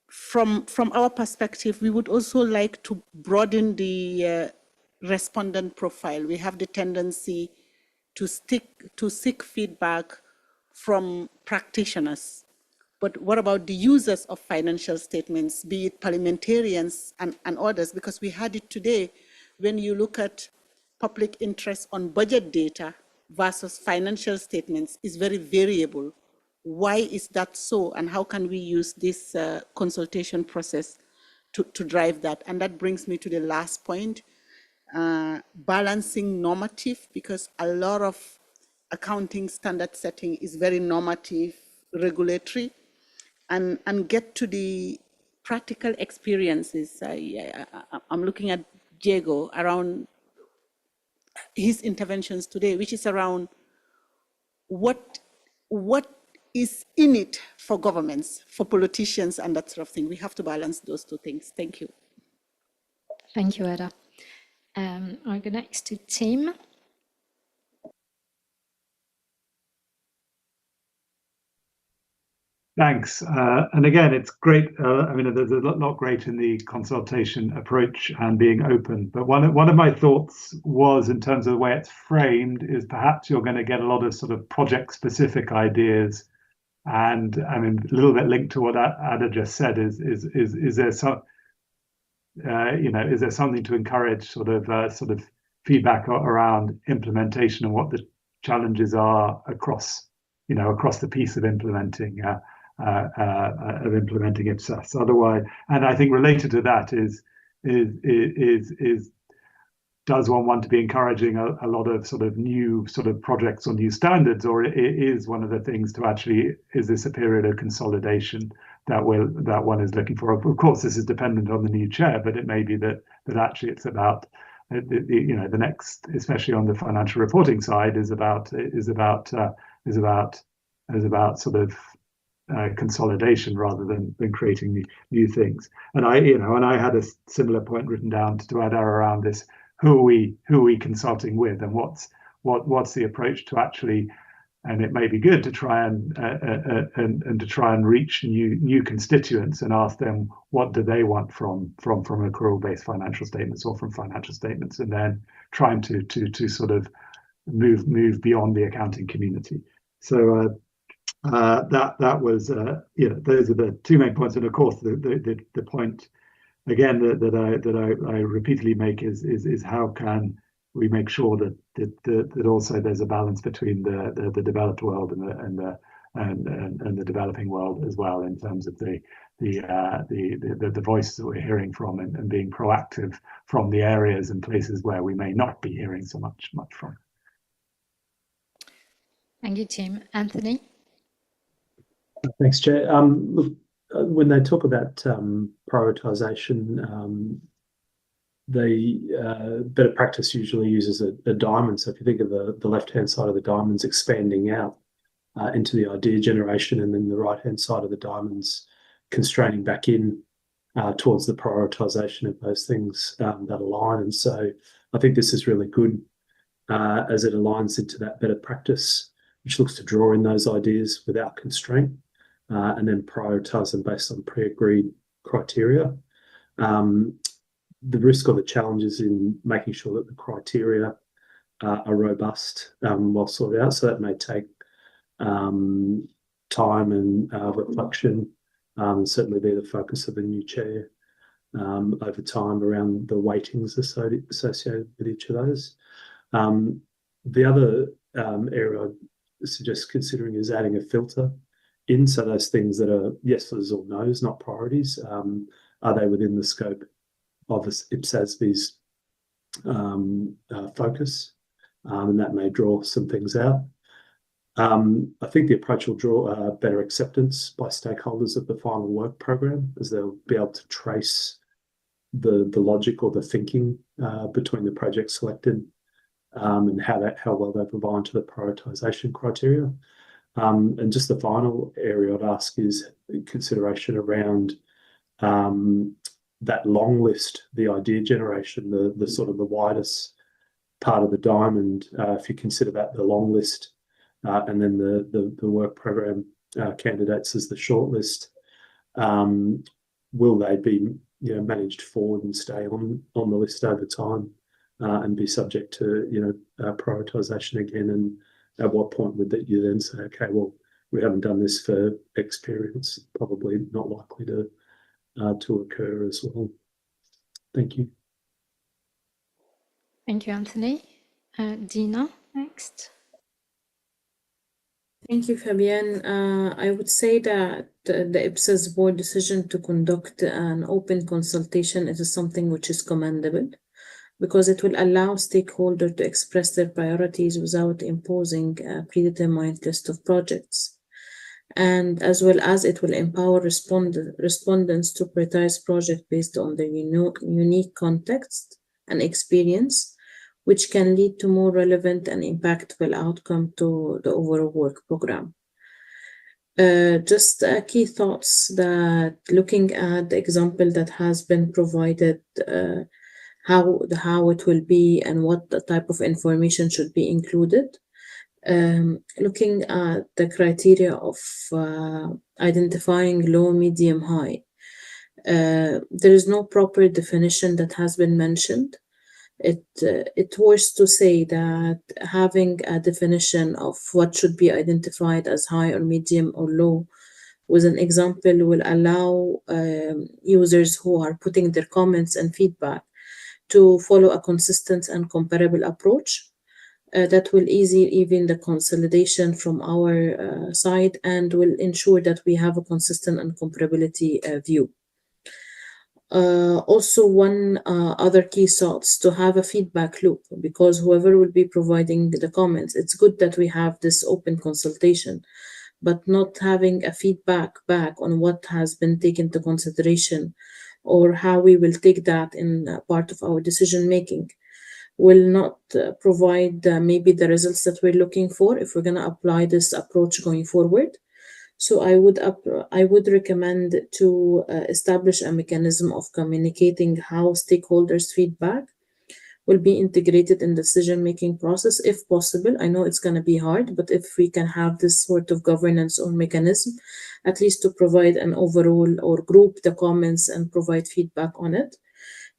From our perspective, we would also like to broaden the respondent profile. We have the tendency to seek feedback from practitioners. But what about the users of financial statements, be it parliamentarians and others? Because we had it today, when you look at public interest on budget data versus financial statements is very variable. Why is that so? And how can we use this consultation process to drive that? And that brings me to the last point, balancing normative, because a lot of accounting standard setting is very normative, regulatory, and get to the practical experiences. I'm looking at Diego around his interventions today, which is around what is in it for governments, for politicians, and that sort of thing. We have to balance those two things. Thank you. Thank you, Ada. I'll go next to Tim. Thanks. And again, it's great. I mean, there's a lot great in the consultation approach and being open. But one of my thoughts was, in terms of the way it's framed, is perhaps you're going to get a lot of sort of project-specific ideas. And I mean, a little bit linked to what Ada just said, is there some, is there something to encourage sort of feedback around implementation and what the challenges are across the piece of implementing IPSAS. Otherwise, and I think related to that is does one want to be encouraging a lot of sort of new sort of projects or new standards, or is one of the things to actually, is this a period of consolidation that one is looking for? Of course, this is dependent on the new chair, but it may be that actually it's about the next, especially on the financial reporting side, is about sort of consolidation rather than creating new things. And I had a similar point written down to add around this: who are we consulting with, and what's the approach to actually? And it may be good to try and to try and reach new constituents and ask them what do they want from accrual-based financial statements or from financial statements, and then trying to sort of move beyond the accounting community. So that was those are the two main points, and of course the point again that I repeatedly make is how can we make sure that also there's a balance between the developed world and the developing world as well, in terms of the voices that we're hearing from, and being proactive from the areas and places where we may not be hearing so much from. Thank you, Tim. Anthony? Thanks, Chair. Look, when they talk about prioritisation, the better practice usually uses a diamond. So if you think of the left-hand side of the diamonds expanding out into the idea generation, and then the right-hand side of the diamonds constraining back in towards the prioritisation of those things that align. And so I think this is really good as it aligns into that better practice, which looks to draw in those ideas without constraint, and then prioritise them based on pre-agreed criteria. The risk or the challenges in making sure that the criteria are robust while sorted out. So that may take time and reflection, certainly be the focus of the new chair over time around the weightings associated with each of those. The other area I'd suggest considering is adding a filter in, so those things that are yeses or nos, not priorities, are they within the scope of IPSASB's focus, and that may draw some things out. I think the approach will draw better acceptance by stakeholders of the final work program, as they'll be able to trace the logic or the thinking between the projects selected, and how well they've aligned to the prioritisation criteria. And just the final area I'd ask is consideration around that long list, the idea generation, the sort of the widest part of the diamond, if you consider that the long list, and then the work program candidates as the short list, will they be managed forward and stay on the list over time, and be subject to prioritisation again? And at what point would that you then say, okay, well, we haven't done this for experience, probably not likely to occur as well. Thank you. Thank you, Anthony. Dina, next. Thank you, Fabienne. I would say that the IPSASB board decision to conduct an open consultation is something which is commendable, because it will allow stakeholders to express their priorities without imposing a predetermined list of projects. And as well as it will empower respondents to prioritize projects based on their unique context and experience, which can lead to more relevant and impactful outcome to the overall work program. Just key thoughts that looking at the example that has been provided, how it will be and what the type of information should be included. Looking at the criteria of identifying low, medium, high. There is no proper definition that has been mentioned. It was to say that having a definition of what should be identified as high or medium or low with an example will allow users who are putting their comments and feedback to follow a consistent and comparable approach. That will ease even the consolidation from our side and will ensure that we have a consistent and comparability view. Also, one other key thoughts to have a feedback loop, because whoever will be providing the comments, it's good that we have this open consultation, but not having a feedback back on what has been taken into consideration or how we will take that in part of our decision making will not provide maybe the results that we're looking for if we're going to apply this approach going forward. So I would recommend to establish a mechanism of communicating how stakeholders' feedback will be integrated in the decision-making process, if possible. I know it's going to be hard, but if we can have this sort of governance or mechanism, at least to provide an overall or group the comments and provide feedback on it,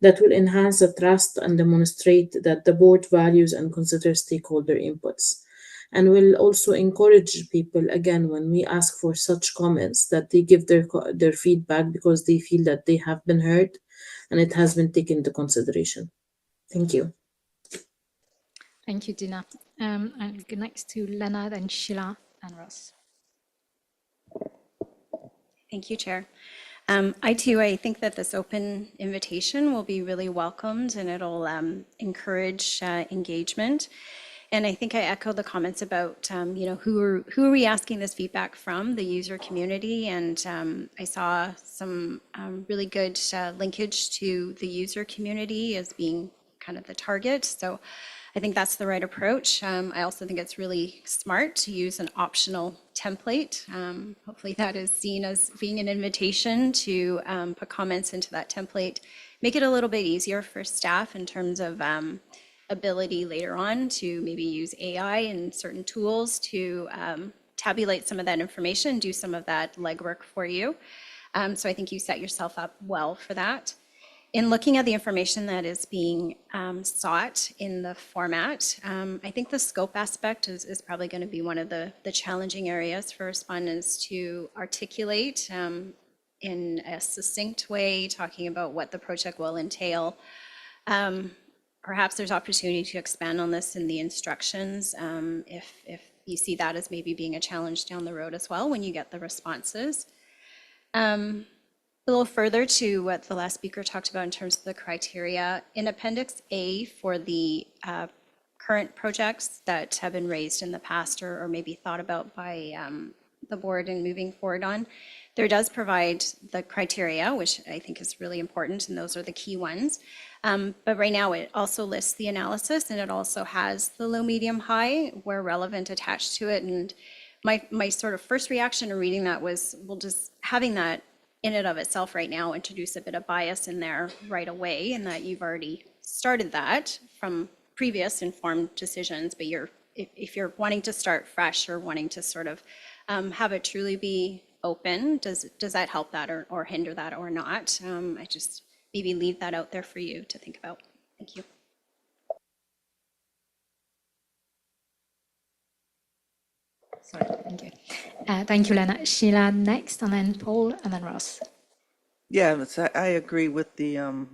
that will enhance the trust and demonstrate that the board values and considers stakeholder inputs. And will also encourage people, again, when we ask for such comments, that they give their feedback because they feel that they have been heard and it has been taken into consideration. Thank you. Thank you, Dina. And go next to Leonard and Sheila and Ross. Thank you, Chair. I think that this open invitation will be really welcomed and it'll encourage engagement. And I think I echo the comments about, who are we asking this feedback from? The user community. And I saw some really good linkage to the user community as being kind of the target. So I think that's the right approach. I also think it's really smart to use an optional template. Hopefully that is seen as being an invitation to put comments into that template, make it a little bit easier for staff in terms of ability later on to maybe use AI and certain tools to tabulate some of that information, do some of that legwork for you. So I think you set yourself up well for that. In looking at the information that is being sought in the format, I think the scope aspect is probably going to be one of the challenging areas for respondents to articulate in a succinct way, talking about what the project will entail. Perhaps there's opportunity to expand on this in the instructions if you see that as maybe being a challenge down the road as well when you get the responses. A little further to what the last speaker talked about in terms of the criteria, in Appendix A for the current projects that have been raised in the past or maybe thought about by the board and moving forward on, there does provide the criteria, which I think is really important, and those are the key ones. But right now it also lists the analysis and it also has the low, medium, high where relevant attached to it. And my sort of first reaction to reading that was, well, just having that in and of itself right now introduce a bit of bias in there right away, and that you've already started that from previous informed decisions, but if you're wanting to start fresh or wanting to sort of have it truly be open, does that help that or hinder that or not? I just maybe leave that out there for you to think about. Thank you. Sorry, thank you. Thank you, Lena. Sheila next, and then Paul, and then Ross. Yeah, I agree with the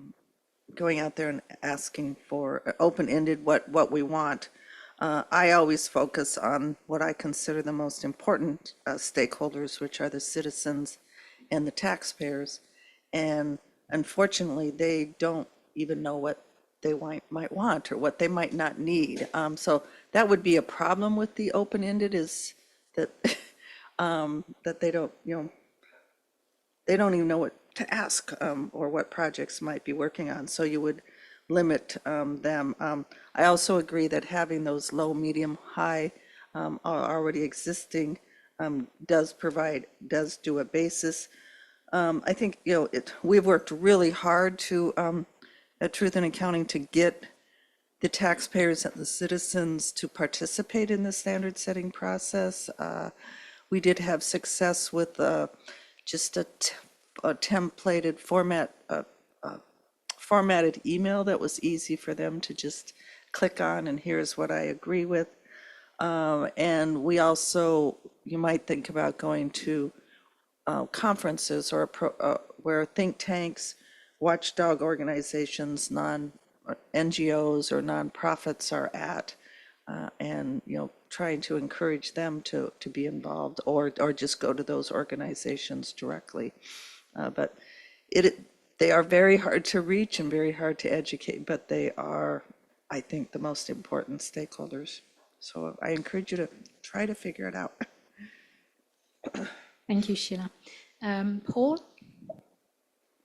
going out there and asking for open-ended what we want. I always focus on what I consider the most important stakeholders, which are the citizens and the taxpayers. And unfortunately, they don't even know what they might want or what they might not need. So that would be a problem with the open-ended, is that that they don't, they don't even know what to ask or what projects might be working on. So you would limit them. I also agree that having those low, medium, high are already existing does do a basis. I think, we've worked really hard at Truth in Accounting to get the taxpayers and the citizens to participate in the standard setting process. We did have success with just a templated formatted email that was easy for them to just click on, and here's what I agree with. And we also, you might think about going to conferences or where think tanks, watchdog organizations, NGOs or nonprofits are at, and trying to encourage them to be involved, or just go to those organizations directly. But they are very hard to reach and very hard to educate, but they are, I think, the most important stakeholders. So I encourage you to try to figure it out. Thank you, Sheila. Paul?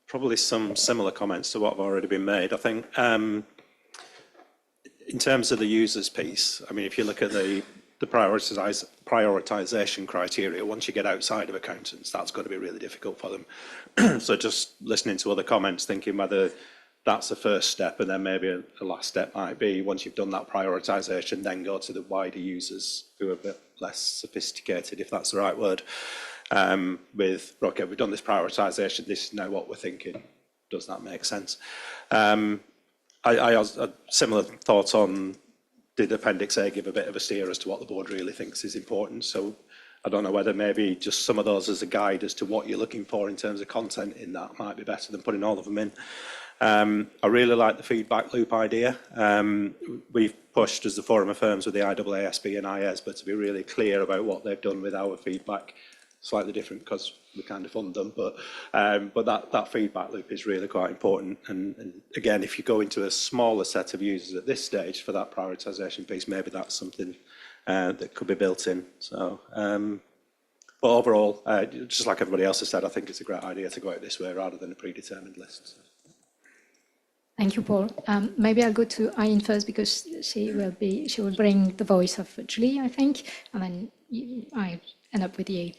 Probably some similar comments to what have already been made. I think in terms of the users piece, I mean, if you look at the prioritization criteria, once you get outside of accountants, that's going to be really difficult for them. So just listening to other comments, thinking whether that's the first step, and then maybe a last step might be, once you've done that prioritization, then go to the wider users who are a bit less sophisticated, if that's the right word, with, okay, we've done this prioritization, this is now what we're thinking. Does that make sense? I had similar thoughts on, did Appendix A give a bit of a steer as to what the board really thinks is important? So I don't know whether maybe just some of those as a guide as to what you're looking for in terms of content in that might be better than putting all of them in. I really like the feedback loop idea. We've pushed as the Forum of Firms with the IAASB and IASB to be really clear about what they've done with our feedback. Slightly different because we kind of fund them, but that feedback loop is really quite important. And again, if you go into a smaller set of users at this stage for that prioritization piece, maybe that's something that could be built in. So, but overall, just like everybody else has said, I think it's a great idea to go out this way rather than a predetermined list. So. Thank you, Paul. Maybe I'll go to Eileen first because she will bring the voice of Julie, I think, and then I end up with you.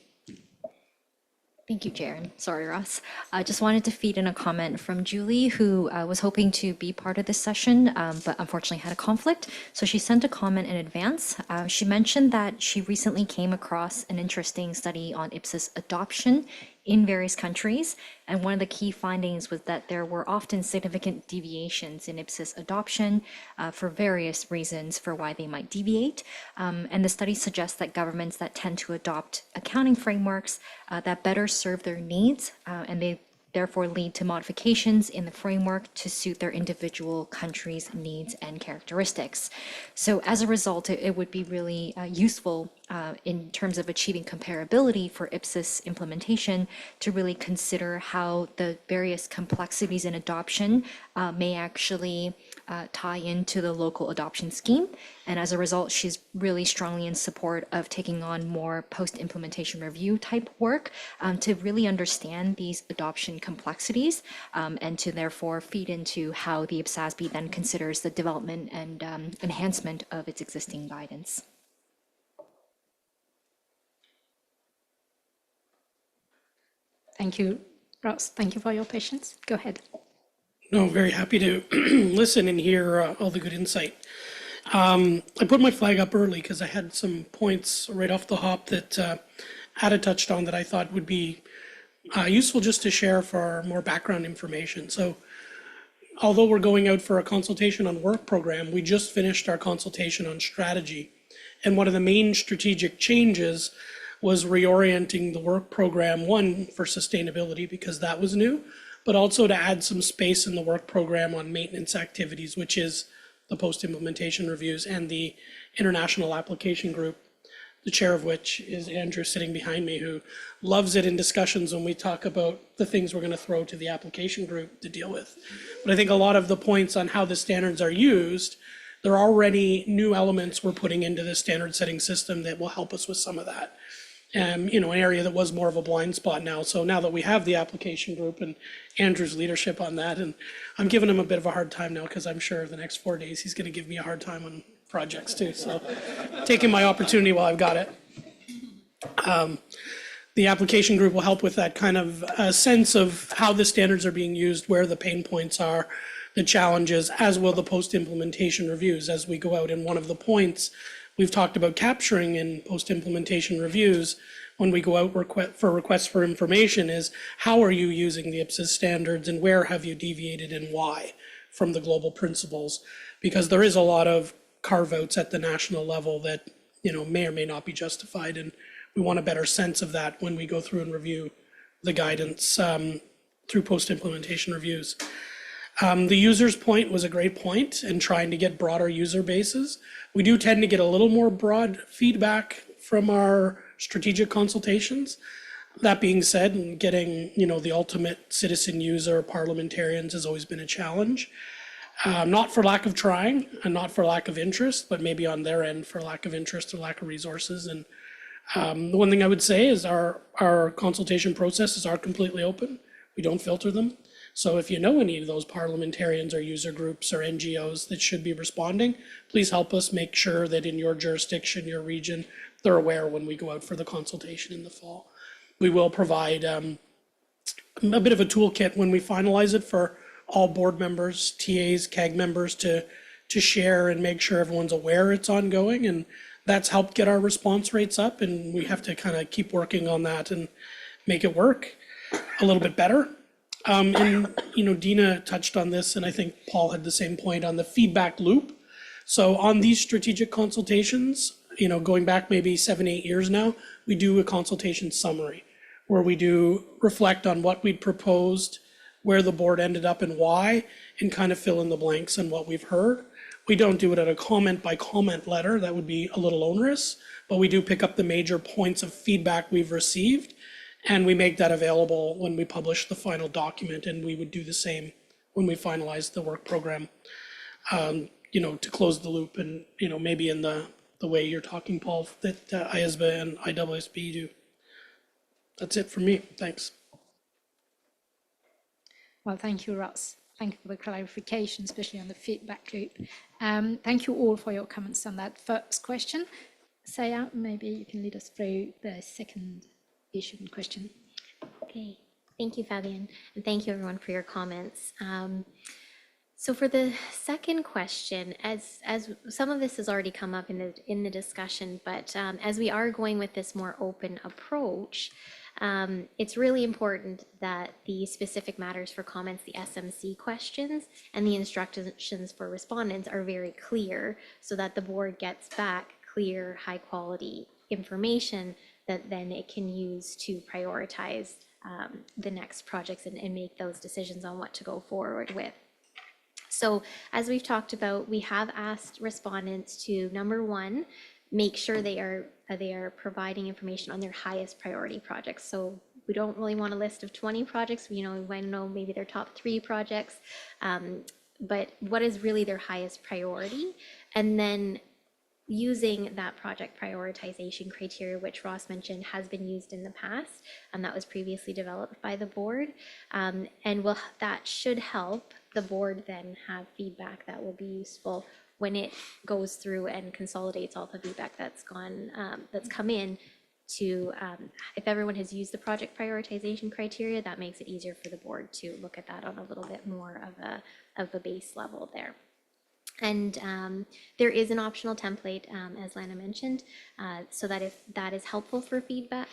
Thank you, Chair. Sorry, Ross. I just wanted to feed in a comment from Julie, who was hoping to be part of this session, but unfortunately had a conflict. So she sent a comment in advance. She mentioned that she recently came across an interesting study on IPSAS adoption in various countries. And one of the key findings was that there were often significant deviations in IPSAS adoption for various reasons for why they might deviate. And the study suggests that governments that tend to adopt accounting frameworks that better serve their needs, and they therefore lead to modifications in the framework to suit their individual country's needs and characteristics. So as a result, it would be really useful in terms of achieving comparability for IPSAS implementation to really consider how the various complexities in adoption may actually tie into the local adoption scheme. And as a result, she's really strongly in support of taking on more post-implementation review type work to really understand these adoption complexities and to therefore feed into how the IPSASB then considers the development and enhancement of its existing guidance. Thank you, Ross. Thank you for your patience. Go ahead. No, very happy to listen and hear all the good insight. I put my flag up early because I had some points right off the hop that Ada touched on that I thought would be useful just to share for more background information. So although we're going out for a consultation on work program, we just finished our consultation on strategy. And one of the main strategic changes was reorienting the work program, one, for sustainability, because that was new, but also to add some space in the work program on maintenance activities, which is the post-implementation reviews and the international application group, the chair of which is Andrew sitting behind me, who loves it in discussions when we talk about the things we're going to throw to the application group to deal with. But I think a lot of the points on how the standards are used, there are already new elements we're putting into the standard setting system that will help us with some of that. You know, an area that was more of a blind spot now. So now that we have the application group and Andrew's leadership on that, and I'm giving him a bit of a hard time now because I'm sure the next 4 days he's going to give me a hard time on projects too. So taking my opportunity while I've got it. The application group will help with that kind of sense of how the standards are being used, where the pain points are, the challenges, as will the post-implementation reviews as we go out. And one of the points we've talked about capturing in post-implementation reviews when we go out for requests for information is how are you using the IPSASB standards and where have you deviated and why from the global principles? Because there is a lot of carve-outs at the national level that, you know, may or may not be justified, and we want a better sense of that when we go through and review the guidance through post-implementation reviews. The user's point was a great point in trying to get broader user bases. We do tend to get a little more broad feedback from our strategic consultations. That being said, getting, you know, the ultimate citizen user parliamentarians has always been a challenge. Not for lack of trying and not for lack of interest, but maybe on their end for lack of interest or lack of resources. And the one thing I would say is our consultation processes are completely open. We don't filter them. So if you know any of those parliamentarians or user groups or NGOs that should be responding, please help us make sure that in your jurisdiction, your region, they're aware when we go out for the consultation in the fall. We will provide a bit of a toolkit when we finalize it for all board members, TAs, CAG members to share and make sure everyone's aware it's ongoing. And that's helped get our response rates up. And we have to kind of keep working on that and make it work a little bit better. And, you know, Dina touched on this, and I think Paul had the same point on the feedback loop. So on these strategic consultations, you know, going back maybe 7, 8 years now, we do a consultation summary where we do reflect on what we'd proposed, where the board ended up and why, and kind of fill in the blanks on what we've heard. We don't do it at a comment by comment letter. That would be a little onerous, but we do pick up the major points of feedback we've received. And we make that available when we publish the final document, and we would do the same when we finalize the work program, you know, to close the loop and, you know, maybe in the way you're talking, Paul, that ISBA and IWSB do. That's it for me. Thanks. Well, thank you, Ross. Thank you for the clarification, especially on the feedback loop. Thank you all for your comments on that first question. Saya, maybe you can lead us through the second issue and question. Okay, thank you, Fabian, and thank you everyone for your comments. So for the second question, as some of this has already come up in the discussion, but as we are going with this more open approach, it's really important that the specific matters for comments, the SMC questions, and the instructions for respondents are very clear so that the board gets back clear, high quality information that then it can use to prioritize the next projects and make those decisions on what to go forward with. So as we've talked about, we have asked respondents to, number one, make sure they are providing information on their highest priority projects. So we don't really want a list of 20 projects. You know, we want to know maybe their top 3 projects, but what is really their highest priority? And then using that project prioritization criteria, which Ross mentioned has been used in the past, and that was previously developed by the board. And that should help the board then have feedback that will be useful when it goes through and consolidates all the feedback that's come in to, if everyone has used the project prioritization criteria, that makes it easier for the board to look at that on a little bit more of a base level there. And there is an optional template, as Lana mentioned, so that if that is helpful for feedback,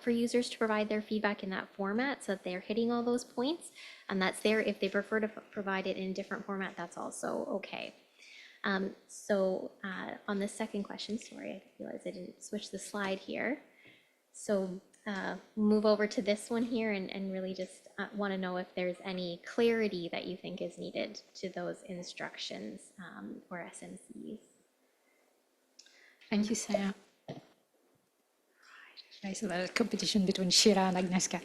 for users to provide their feedback in that format, so that they're hitting all those points, and that's there. If they prefer to provide it in a different format, that's also okay. So on the second question, sorry, I realized I didn't switch the slide here. So move over to this one here and really just want to know if there's any clarity that you think is needed to those instructions or SMCs. Thank you, Sarah. Okay, so there's a competition between Shira and Agnieszka.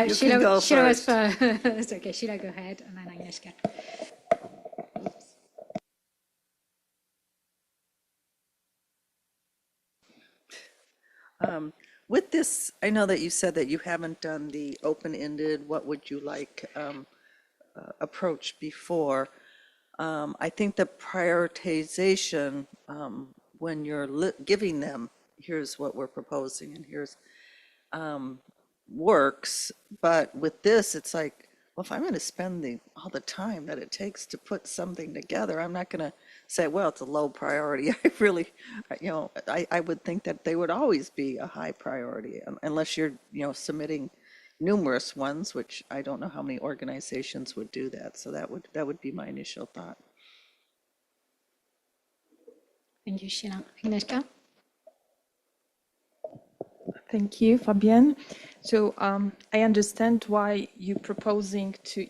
You can go Shira was first. it's okay. Shira, go ahead, and then Agnieszka. With this, I know that you said that you haven't done the open-ended, what would you like approach before. I think the prioritization, when you're giving them, here's what we're proposing and here's works, but with this, it's like, well, if I'm going to spend all the time that it takes to put something together, I'm not going to say, well, it's a low priority. I really, I would think that they would always be a high priority unless you're, submitting numerous ones, which I don't know how many organizations would do that. So that would be my initial thought. Thank you, Shira. Agnieszka? Thank you, Fabienne. So I understand why you're proposing to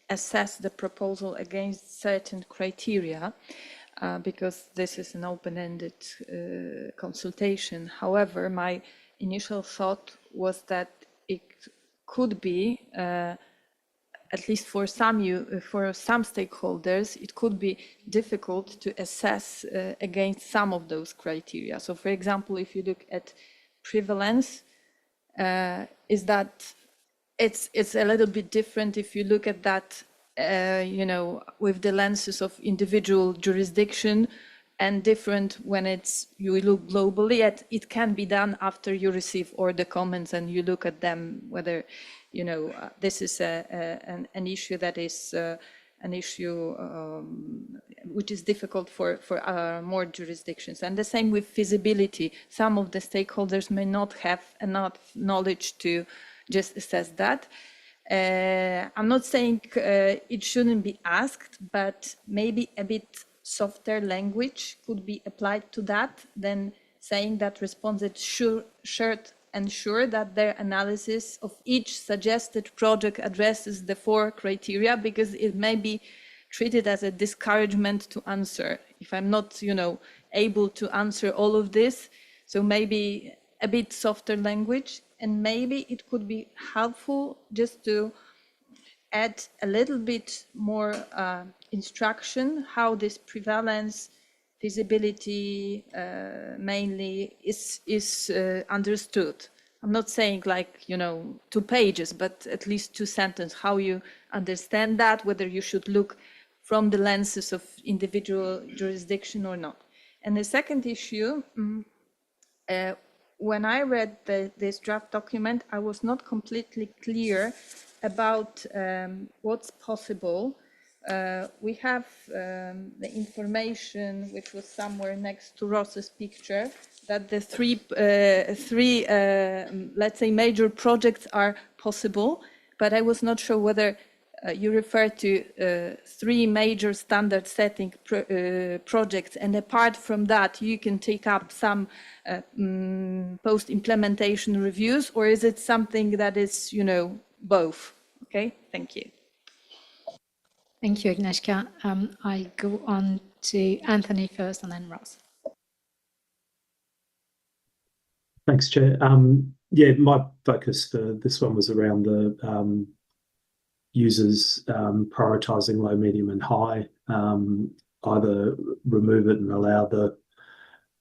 assess the proposal against certain criteria, because this is an open-ended consultation. However, my initial thought was that it could be, at least for some stakeholders, it could be difficult to assess against some of those criteria. So, for example, if you look at prevalence, is that it's a little bit different if you look at that, with the lenses of individual jurisdiction, and different when you look globally at it. Can be done after you receive all the comments and you look at them, whether this is an issue that is an issue which is difficult for more jurisdictions. And the same with feasibility. Some of the stakeholders may not have enough knowledge to just assess that. I'm not saying it shouldn't be asked, but maybe a bit softer language could be applied to that than saying that respondents should ensure that their analysis of each suggested project addresses the 4 criteria, because it may be treated as a discouragement to answer. If I'm not, able to answer all of this, so maybe a bit softer language, and maybe it could be helpful just to add a little bit more instruction how this prevalence, feasibility mainly is understood. I'm not saying like 2 pages, but at least 2 sentences, how you understand that, whether you should look from the lenses of individual jurisdiction or not. And the second issue, when I read this draft document, I was not completely clear about what's possible. We have the information, which was somewhere next to Ross's picture, that the three let's say, major projects are possible, but I was not sure whether you refer to 3 major standard setting projects, and apart from that, you can take up some post-implementation reviews, or is it something that is, both? Okay, thank you. Thank you, Agnieszka. I go on to Anthony first and then Ross. Thanks, Chair. Yeah, my focus for this one was around the users prioritising low, medium and high. Either remove it and allow the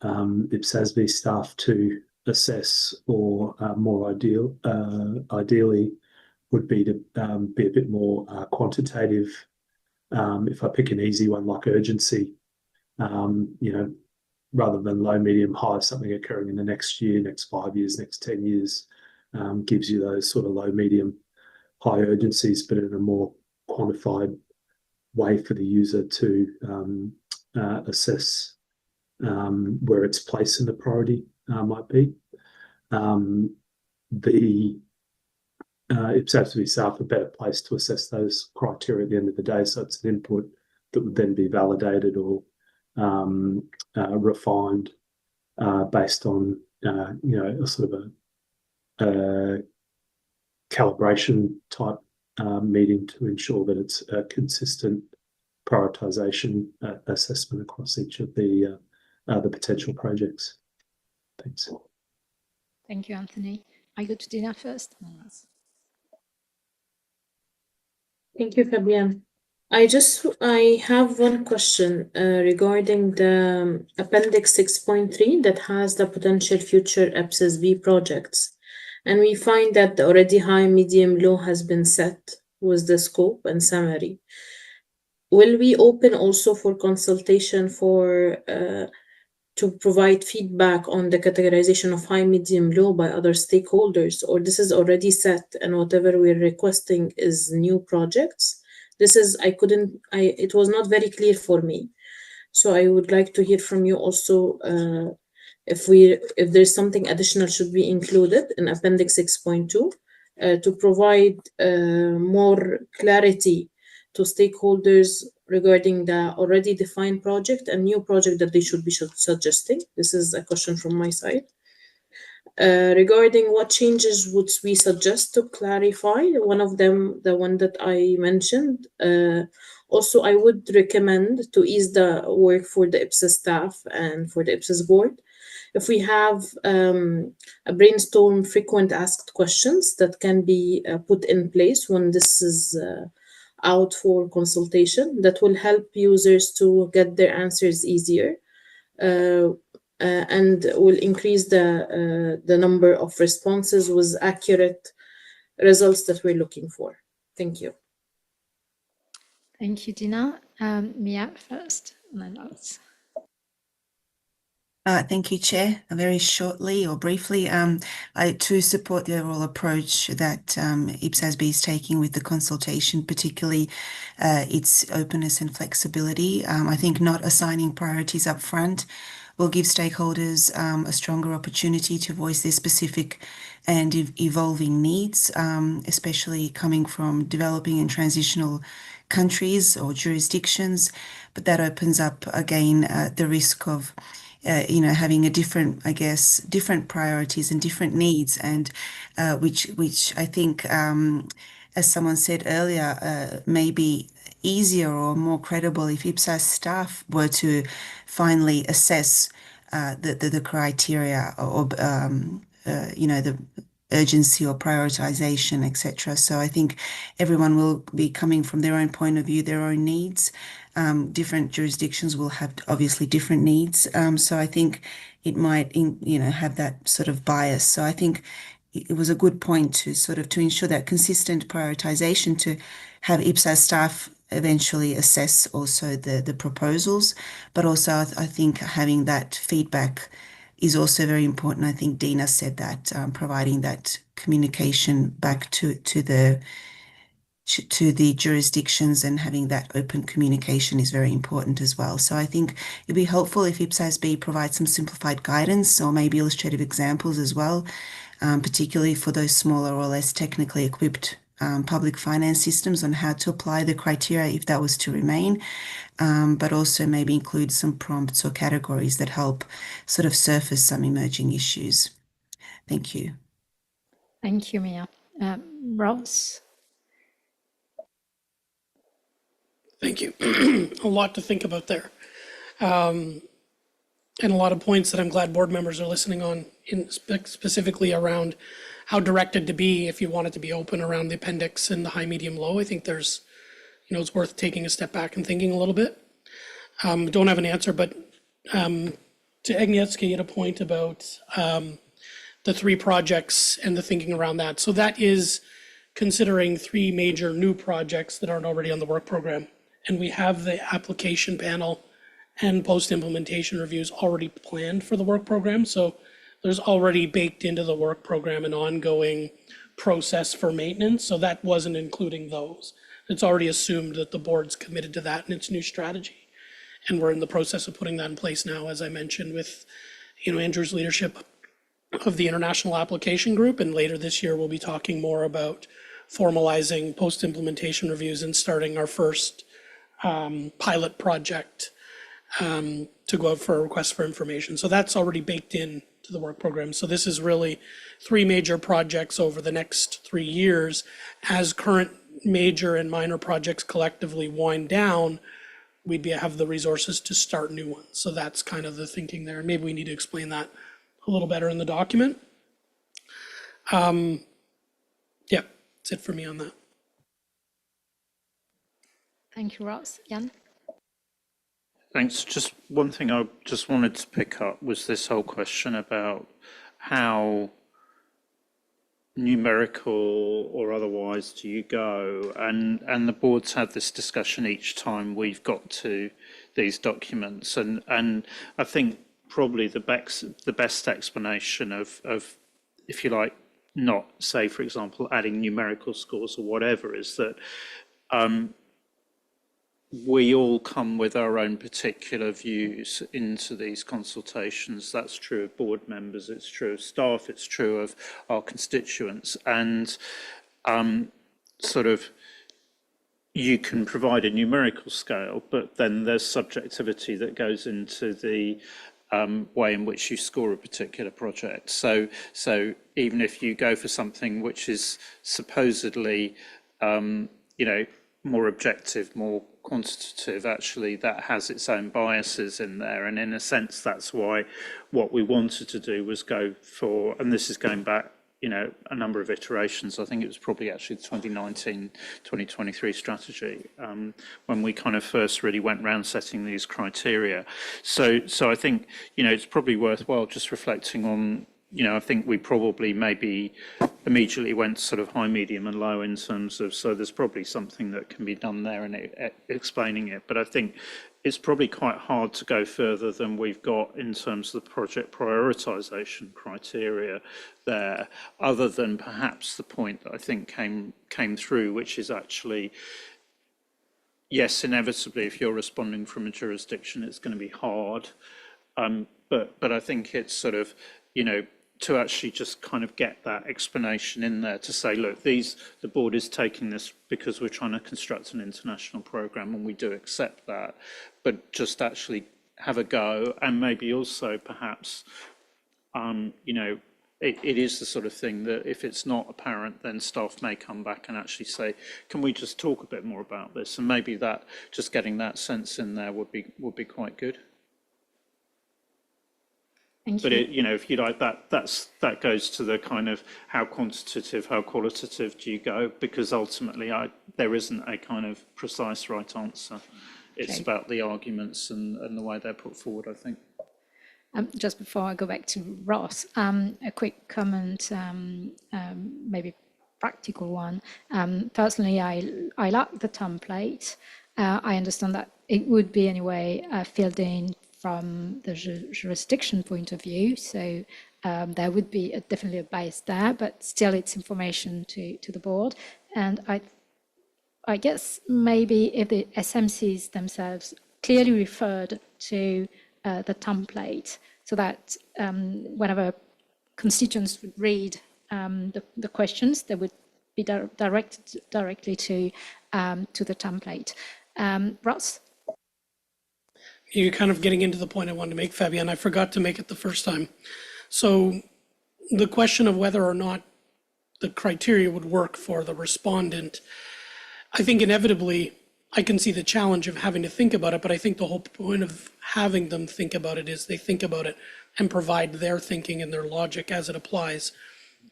IPSASB staff to assess, or more ideally would be to be a bit more quantitative. If I pick an easy one like urgency, rather than low, medium, high, something occurring in the next year, next 5 years, next 10 years, gives you those sort of low, medium, high urgencies, but in a more quantified way for the user to assess where its place in the priority might be. The IPSASB staff are better placed to assess those criteria at the end of the day, so it's an input that would then be validated or refined based on a sort of a calibration type meeting to ensure that it's a consistent prioritization assessment across each of the potential projects. Thanks. Thank you, Anthony. I go to Dina first. Thank you, Fabienne. I have one question regarding the Appendix 6.3 that has the potential future IPSASB projects. And we find that the already high, medium, low has been set with the scope and summary. Will we open also for consultation for to provide feedback on the categorization of high, medium, low by other stakeholders, or this is already set and whatever we're requesting is new projects? This is, it was not very clear for me. So I would like to hear from you also if there's something additional should be included in Appendix 6.2 to provide more clarity to stakeholders regarding the already defined project and new project that they should be suggesting. This is a question from my side. Regarding what changes would we suggest to clarify, one of them, the one that I mentioned. Also, I would recommend to ease the work for the IPSAS staff and for the IPSAS board. If we have a brainstorm frequent asked questions that can be put in place when this is out for consultation, that will help users to get their answers easier and will increase the number of responses with accurate results that we're looking for. Thank you. Thank you, Dina. Mia first, and then Alex. Thank you, Chair. Very shortly or briefly, I too support the overall approach that IPSASB is taking with the consultation, particularly its openness and flexibility. I think not assigning priorities up front will give stakeholders a stronger opportunity to voice their specific and evolving needs, especially coming from developing and transitional countries or jurisdictions. But that opens up again the risk of having a different, different priorities and different needs, and which I think, as someone said earlier, may be easier or more credible if IPSAS staff were to finally assess the criteria or the urgency or prioritization, etc. So I think everyone will be coming from their own point of view, their own needs. Different jurisdictions will have obviously different needs. So I think it might, have that sort of bias. So I think it was a good point to to ensure that consistent prioritization, to have IPSAS staff eventually assess also the proposals, but also I think having that feedback is also very important. I think Dina said that providing that communication back to the jurisdictions and having that open communication is very important as well. So I think it'd be helpful if IPSASB provides some simplified guidance or maybe illustrative examples as well, particularly for those smaller or less technically equipped public finance systems on how to apply the criteria if that was to remain, but also maybe include some prompts or categories that help surface some emerging issues. Thank you. Thank you, Mia. Ross? Thank you. A lot to think about there. And a lot of points that I'm glad board members are listening on, specifically around how directed to be if you want it to be open around the appendix and the high, medium, low. I think there's, it's worth taking a step back and thinking a little bit. Don't have an answer, but to Agnieszka, you had a point about the 3 projects and the thinking around that. So that is considering 3 major new projects that aren't already on the work program. And we have the application panel and post-implementation reviews already planned for the work program. So there's already baked into the work program an ongoing process for maintenance. So that wasn't including those. It's already assumed that the board's committed to that in its new strategy. And we're in the process of putting that in place now, as I mentioned, with Andrew's leadership of the International Application Group. And later this year, we'll be talking more about formalizing post-implementation reviews and starting our first pilot project to go out for a request for information. So that's already baked in to the work program. So this is really 3 major projects over the next 3 years. As current major and minor projects collectively wind down, we'd have the resources to start new ones. So that's kind of the thinking there. Maybe we need to explain that a little better in the document. Yeah, that's it for me on that. Thank you, Ross. Jan? Thanks. Just one thing I just wanted to pick up was this whole question about how numerical or otherwise do you go, and the board's had this discussion each time we've got to these documents, and I think probably the best explanation of, if you like, not, say, for example, adding numerical scores or whatever, is that we all come with our own particular views into these consultations. That's true of board members, it's true of staff, it's true of our constituents. And sort of, you can provide a numerical scale, but then there's subjectivity that goes into the way in which you score a particular project. So even if you go for something which is supposedly, more objective, more quantitative, actually that has its own biases in there. And in a sense, that's why what we wanted to do was go for, and this is going back, a number of iterations. I think it was probably actually the 2019-2023 strategy when we kind of first really went around setting these criteria. So I think, it's probably worthwhile just reflecting on, I think we probably maybe immediately went sort of high, medium and low in terms of, so there's probably something that can be done there in explaining it. But I think it's probably quite hard to go further than we've got in terms of the project prioritization criteria there, other than perhaps the point that I think came through, which is actually, yes, inevitably, if you're responding from a jurisdiction, it's going to be hard. But I think it's sort of, to actually just kind of get that explanation in there to say, look, the board is taking this because we're trying to construct an international program, and we do accept that, but just actually have a go, and maybe also perhaps, it is the sort of thing that if it's not apparent, then staff may come back and actually say, can we just talk a bit more about this? And maybe that, just getting that sense in there would be quite good. But if you like, that goes to the kind of how quantitative, how qualitative do you go? Because ultimately, there isn't a kind of precise right answer. It's about the arguments and the way they're put forward, I think. Just before I go back to Ross, a quick comment, maybe practical one. Personally, I like the template. I understand that it would be anyway filled in from the jurisdiction point of view. So there would be definitely a bias there, but still it's information to the board. And I guess maybe if the SMCs themselves clearly referred to the template, so that whenever constituents would read the questions, they would be directed directly to the template. Ross? You're kind of getting into the point I wanted to make, Fabienne. I forgot to make it the first time. So the question of whether or not the criteria would work for the respondent, I think inevitably I can see the challenge of having to think about it, but I think the whole point of having them think about it is they think about it and provide their thinking and their logic as it applies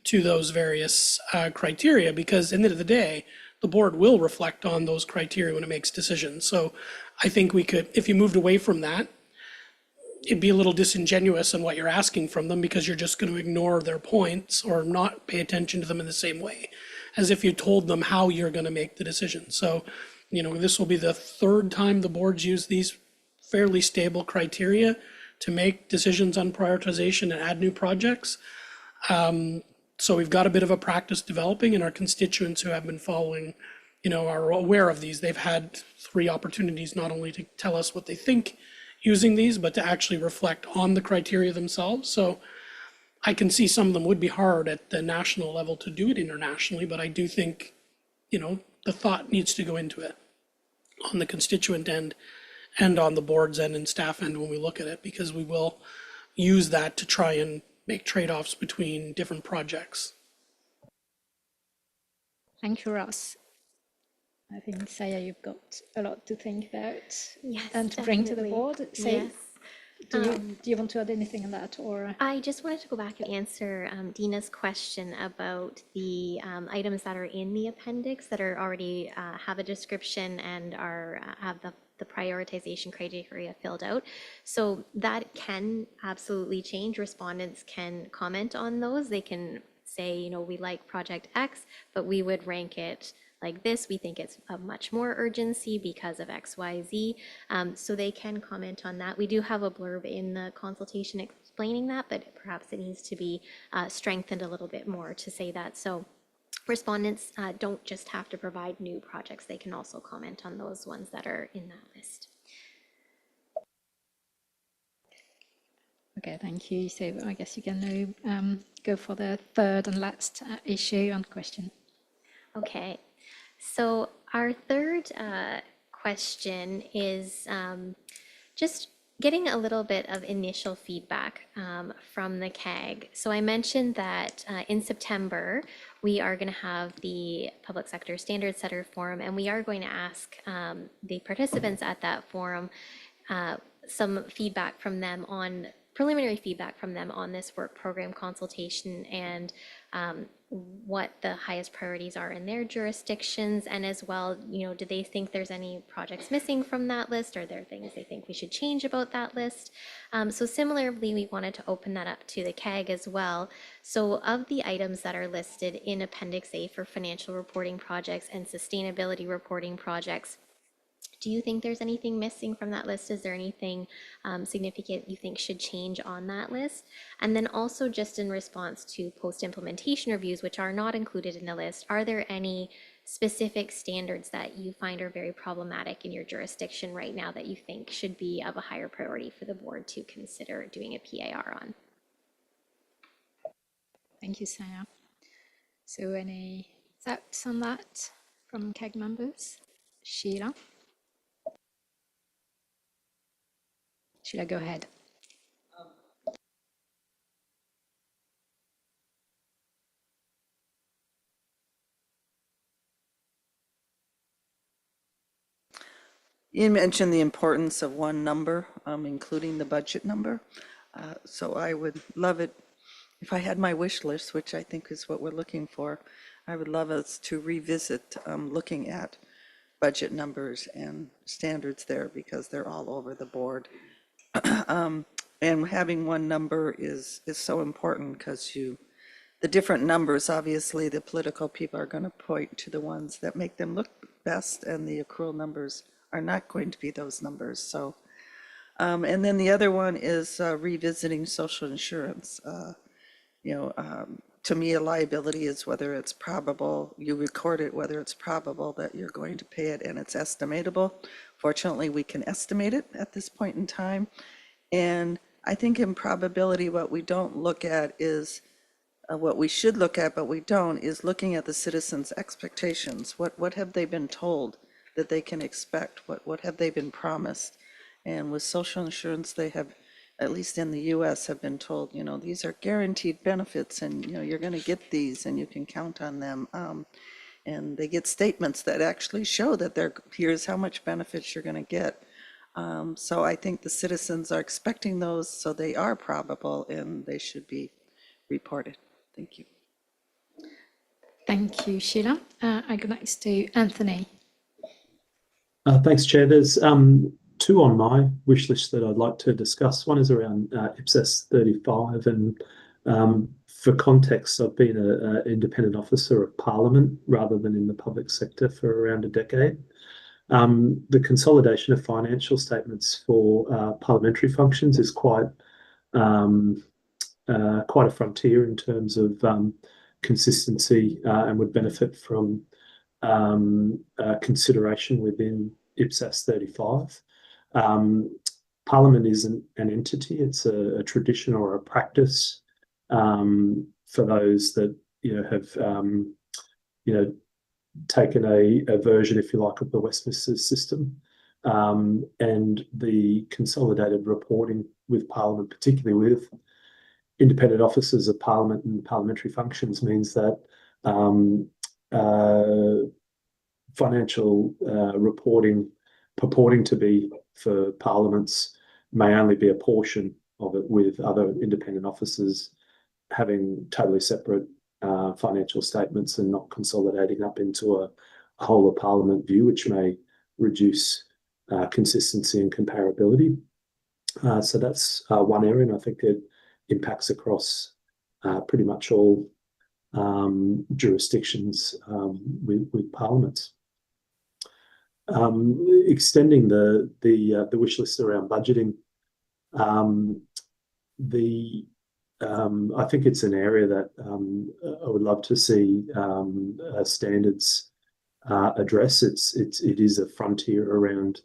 to those various criteria, because at the end of the day, the board will reflect on those criteria when it makes decisions. So I think we could, if you moved away from that, it'd be a little disingenuous in what you're asking from them, because you're just going to ignore their points or not pay attention to them in the same way as if you told them how you're going to make the decision. So, this will be the third time the board's used these fairly stable criteria to make decisions on prioritization and add new projects. So we've got a bit of a practice developing, and our constituents who have been following, are aware of these. They've had 3 opportunities not only to tell us what they think using these, but to actually reflect on the criteria themselves. So I can see some of them would be hard at the national level to do it internationally, but I do think, the thought needs to go into it on the constituent end and on the board's end and staff end when we look at it, because we will use that to try and make trade-offs between different projects. Thank you, Ross. I think, Saya, you've got a lot to think about and to bring to the board. Say, do you want to add anything on that? Or I just wanted to go back and answer Dina's question about the items that are in the appendix that are already have a description and have the prioritization criteria filled out. So that can absolutely change. Respondents can comment on those. They can say, we like project X, but we would rank it like this. We think it's of much more urgency because of X, Y, Z. So they can comment on that. We do have a blurb in the consultation explaining that, but perhaps it needs to be strengthened a little bit more to say that. So respondents don't just have to provide new projects. They can also comment on those ones that are in that list. Okay, thank you. So I guess you can now go for the third and last issue and question. Okay, so our third question is just getting a little bit of initial feedback from the CAG. So I mentioned that in September, we are going to have the Public Sector Standard Setter Forum, and we are going to ask the participants at that forum some feedback from them on preliminary feedback from them on this work program consultation and what the highest priorities are in their jurisdictions, and as well, do they think there's any projects missing from that list? Are there things they think we should change about that list? So similarly, we wanted to open that up to the CAG as well. So of the items that are listed in Appendix A for financial reporting projects and sustainability reporting projects, do you think there's anything missing from that list? Is there anything significant you think should change on that list? And then also just in response to post-implementation reviews, which are not included in the list, are there any specific standards that you find are very problematic in your jurisdiction right now that you think should be of a higher priority for the board to consider doing a PAR on? Thank you, Saya. So any thoughts on that from CAG members? Sheila? Sheila, go ahead. You mentioned the importance of one number, including the budget number. So I would love it if I had my wish list, which I think is what we're looking for. I would love us to revisit looking at budget numbers and standards there, because they're all over the board. And having one number is so important, because the different numbers, obviously the political people are going to point to the ones that make them look best, and the accrual numbers are not going to be those numbers. So and then the other one is revisiting social insurance. To me, a liability is whether it's probable, you record it, whether it's probable that you're going to pay it, and it's estimatable. Fortunately, we can estimate it at this point in time. And I think in probability, what we don't look at is, what we should look at, but we don't, is looking at the citizens' expectations. What have they been told that they can expect? What have they been promised? And with social insurance, they have, at least in the US, have been told, these are guaranteed benefits, and you're going to get these and you can count on them. And they get statements that actually show that here's how much benefits you're going to get. So I think the citizens are expecting those, so they are probable and they should be reported. Thank you. Thank you, Sheila. I go next to Anthony. Thanks, Chair. There's 2 on my wish list that I'd like to discuss. One is around IPSASB 35, and for context, I've been an independent officer of Parliament rather than in the public sector for around a decade. The consolidation of financial statements for parliamentary functions is quite a frontier in terms of consistency and would benefit from consideration within IPSAS 35. Parliament isn't an entity; it's a tradition or a practice for those that have taken a version, if you like, of the Westminster system. And the consolidated reporting with Parliament, particularly with independent officers of Parliament and parliamentary functions, means that financial reporting purporting to be for parliaments may only be a portion of it, with other independent officers having totally separate financial statements and not consolidating up into a whole of Parliament view, which may reduce consistency and comparability. So that's one area, and I think it impacts across pretty much all jurisdictions with parliaments. Extending the wish list around budgeting, I think it's an area that I would love to see standards address. It is a frontier around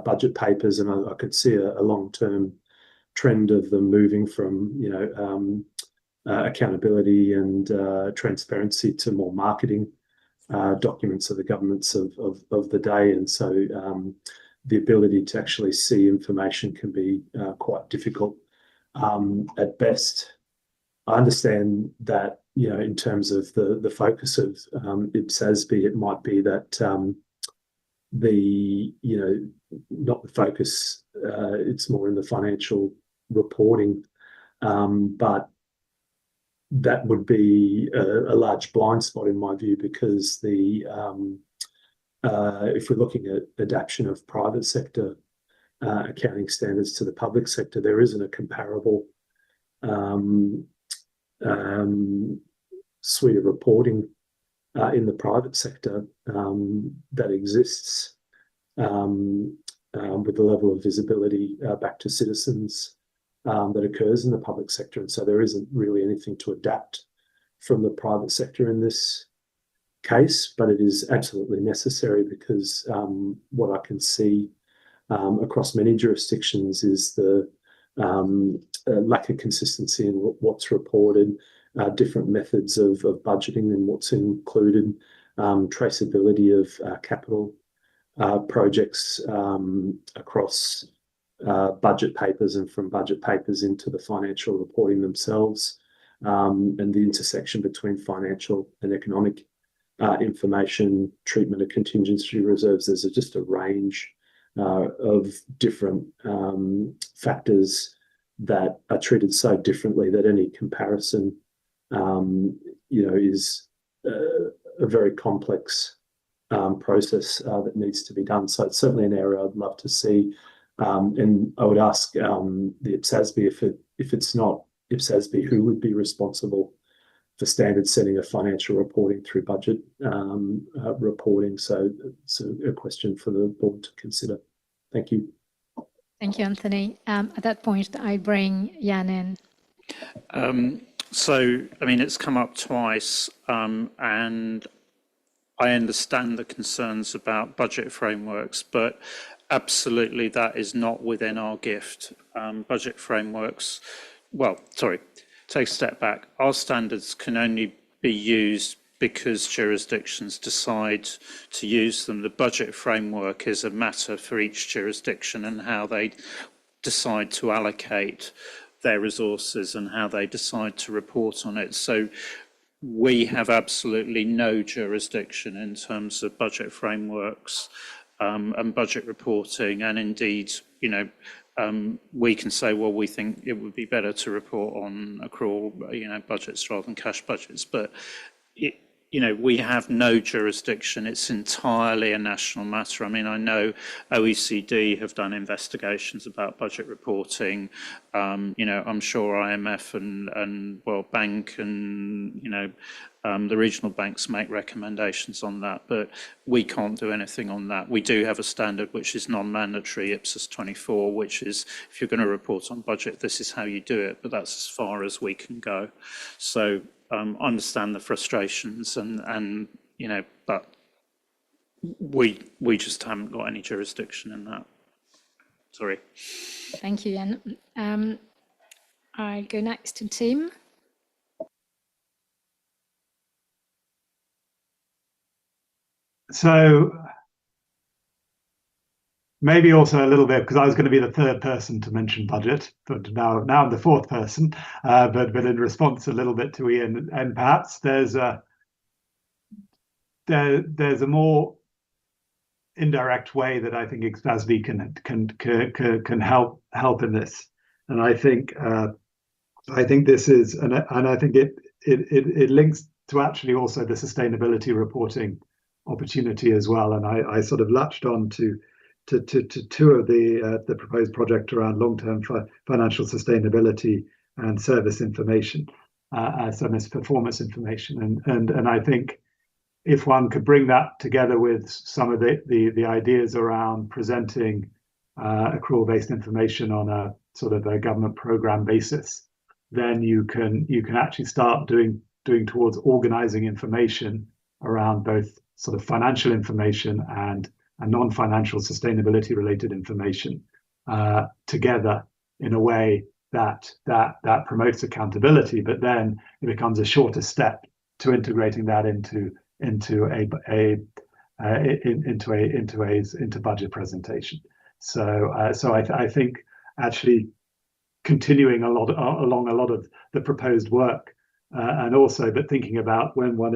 budget papers, and I could see a long-term trend of them moving from accountability and transparency to more marketing documents of the governments of the day. And so the ability to actually see information can be quite difficult at best. I understand that, in terms of the focus of IPSASB, it might be that not the focus, it's more in the financial reporting, but that would be a large blind spot in my view, because if we're looking at adaptation of private sector accounting standards to the public sector, there isn't a comparable suite of reporting in the private sector that exists with the level of visibility back to citizens that occurs in the public sector. And so there isn't really anything to adapt from the private sector in this case, but it is absolutely necessary, because what I can see across many jurisdictions is the lack of consistency in what's reported, different methods of budgeting and what's included, traceability of capital projects across budget papers and from budget papers into the financial reporting themselves, and the intersection between financial and economic information, treatment of contingency reserves. There's just a range of different factors that are treated so differently that any comparison, is a very complex process that needs to be done. So it's certainly an area I'd love to see. And I would ask the IPSASB, if it's not IPSASB, who would be responsible for standard setting of financial reporting through budget reporting. So it's a question for the board to consider. Thank you. Thank you, Anthony. At that point, I bring Jan in. It's come up twice, and I understand the concerns about budget frameworks, but absolutely that is not within our gift. Budget frameworks, take a step back. Our standards can only be used because jurisdictions decide to use them. The budget framework is a matter for each jurisdiction and how they decide to allocate their resources and how they decide to report on it. So we have absolutely no jurisdiction in terms of budget frameworks and budget reporting. And indeed, we can say, well, we think it would be better to report on accrual, budgets rather than cash budgets. But you know, we have no jurisdiction. It's entirely a national matter. I mean, I know OECD have done investigations about budget reporting. You know, I'm sure IMF and World Bank and, you know, the regional banks make recommendations on that, but we can't do anything on that. We do have a standard which is non-mandatory, IPSAS 24, which is if you're going to report on budget, this is how you do it, but that's as far as we can go. So I understand the frustrations and you know, but we just haven't got any jurisdiction in that. Sorry. Thank you, Ian. I go next to Tim. So maybe also a little bit, because I was going to be the third person to mention budget, but now I'm the fourth person. But in response a little bit to Ian, and perhaps there's a more indirect way that I think IPSASB can help in this, and I think this is, and I think it links to actually also the sustainability reporting opportunity as well. And I sort of latched on to two of the proposed project around long-term financial sustainability and service information, service performance information, and I think if one could bring that together with some of the ideas around presenting accrual-based information on a sort of a government program basis, then you can actually start doing towards organizing information around both sort of financial information and non-financial sustainability related information together in a way that promotes accountability, but then it becomes a shorter step to integrating that into budget presentation. So I think actually continuing along a lot of the proposed work, and also but thinking about when one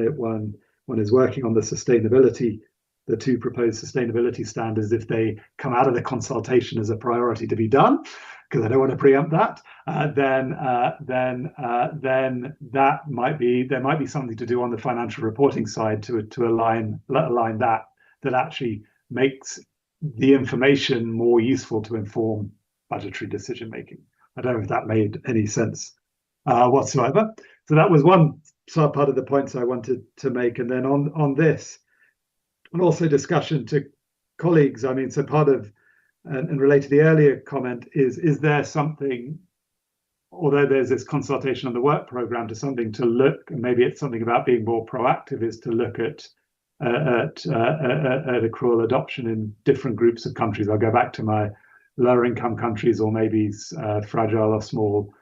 is working on the sustainability, the two proposed sustainability standards, if they come out of the consultation as a priority to be done, because I don't want to preempt that, then that might be something to do on the financial reporting side to align that actually makes the information more useful to inform budgetary decision making. I don't know if that made any sense whatsoever. So that was one part of the points I wanted to make, and then on this, and also discussion to colleagues. I mean, so part of and relate to the earlier comment is there something, although there's this consultation on the work program, to something to look, and maybe it's something about being more proactive, is to look at accrual adoption in different groups of countries. I'll go back to my lower income countries, or maybe fragile or small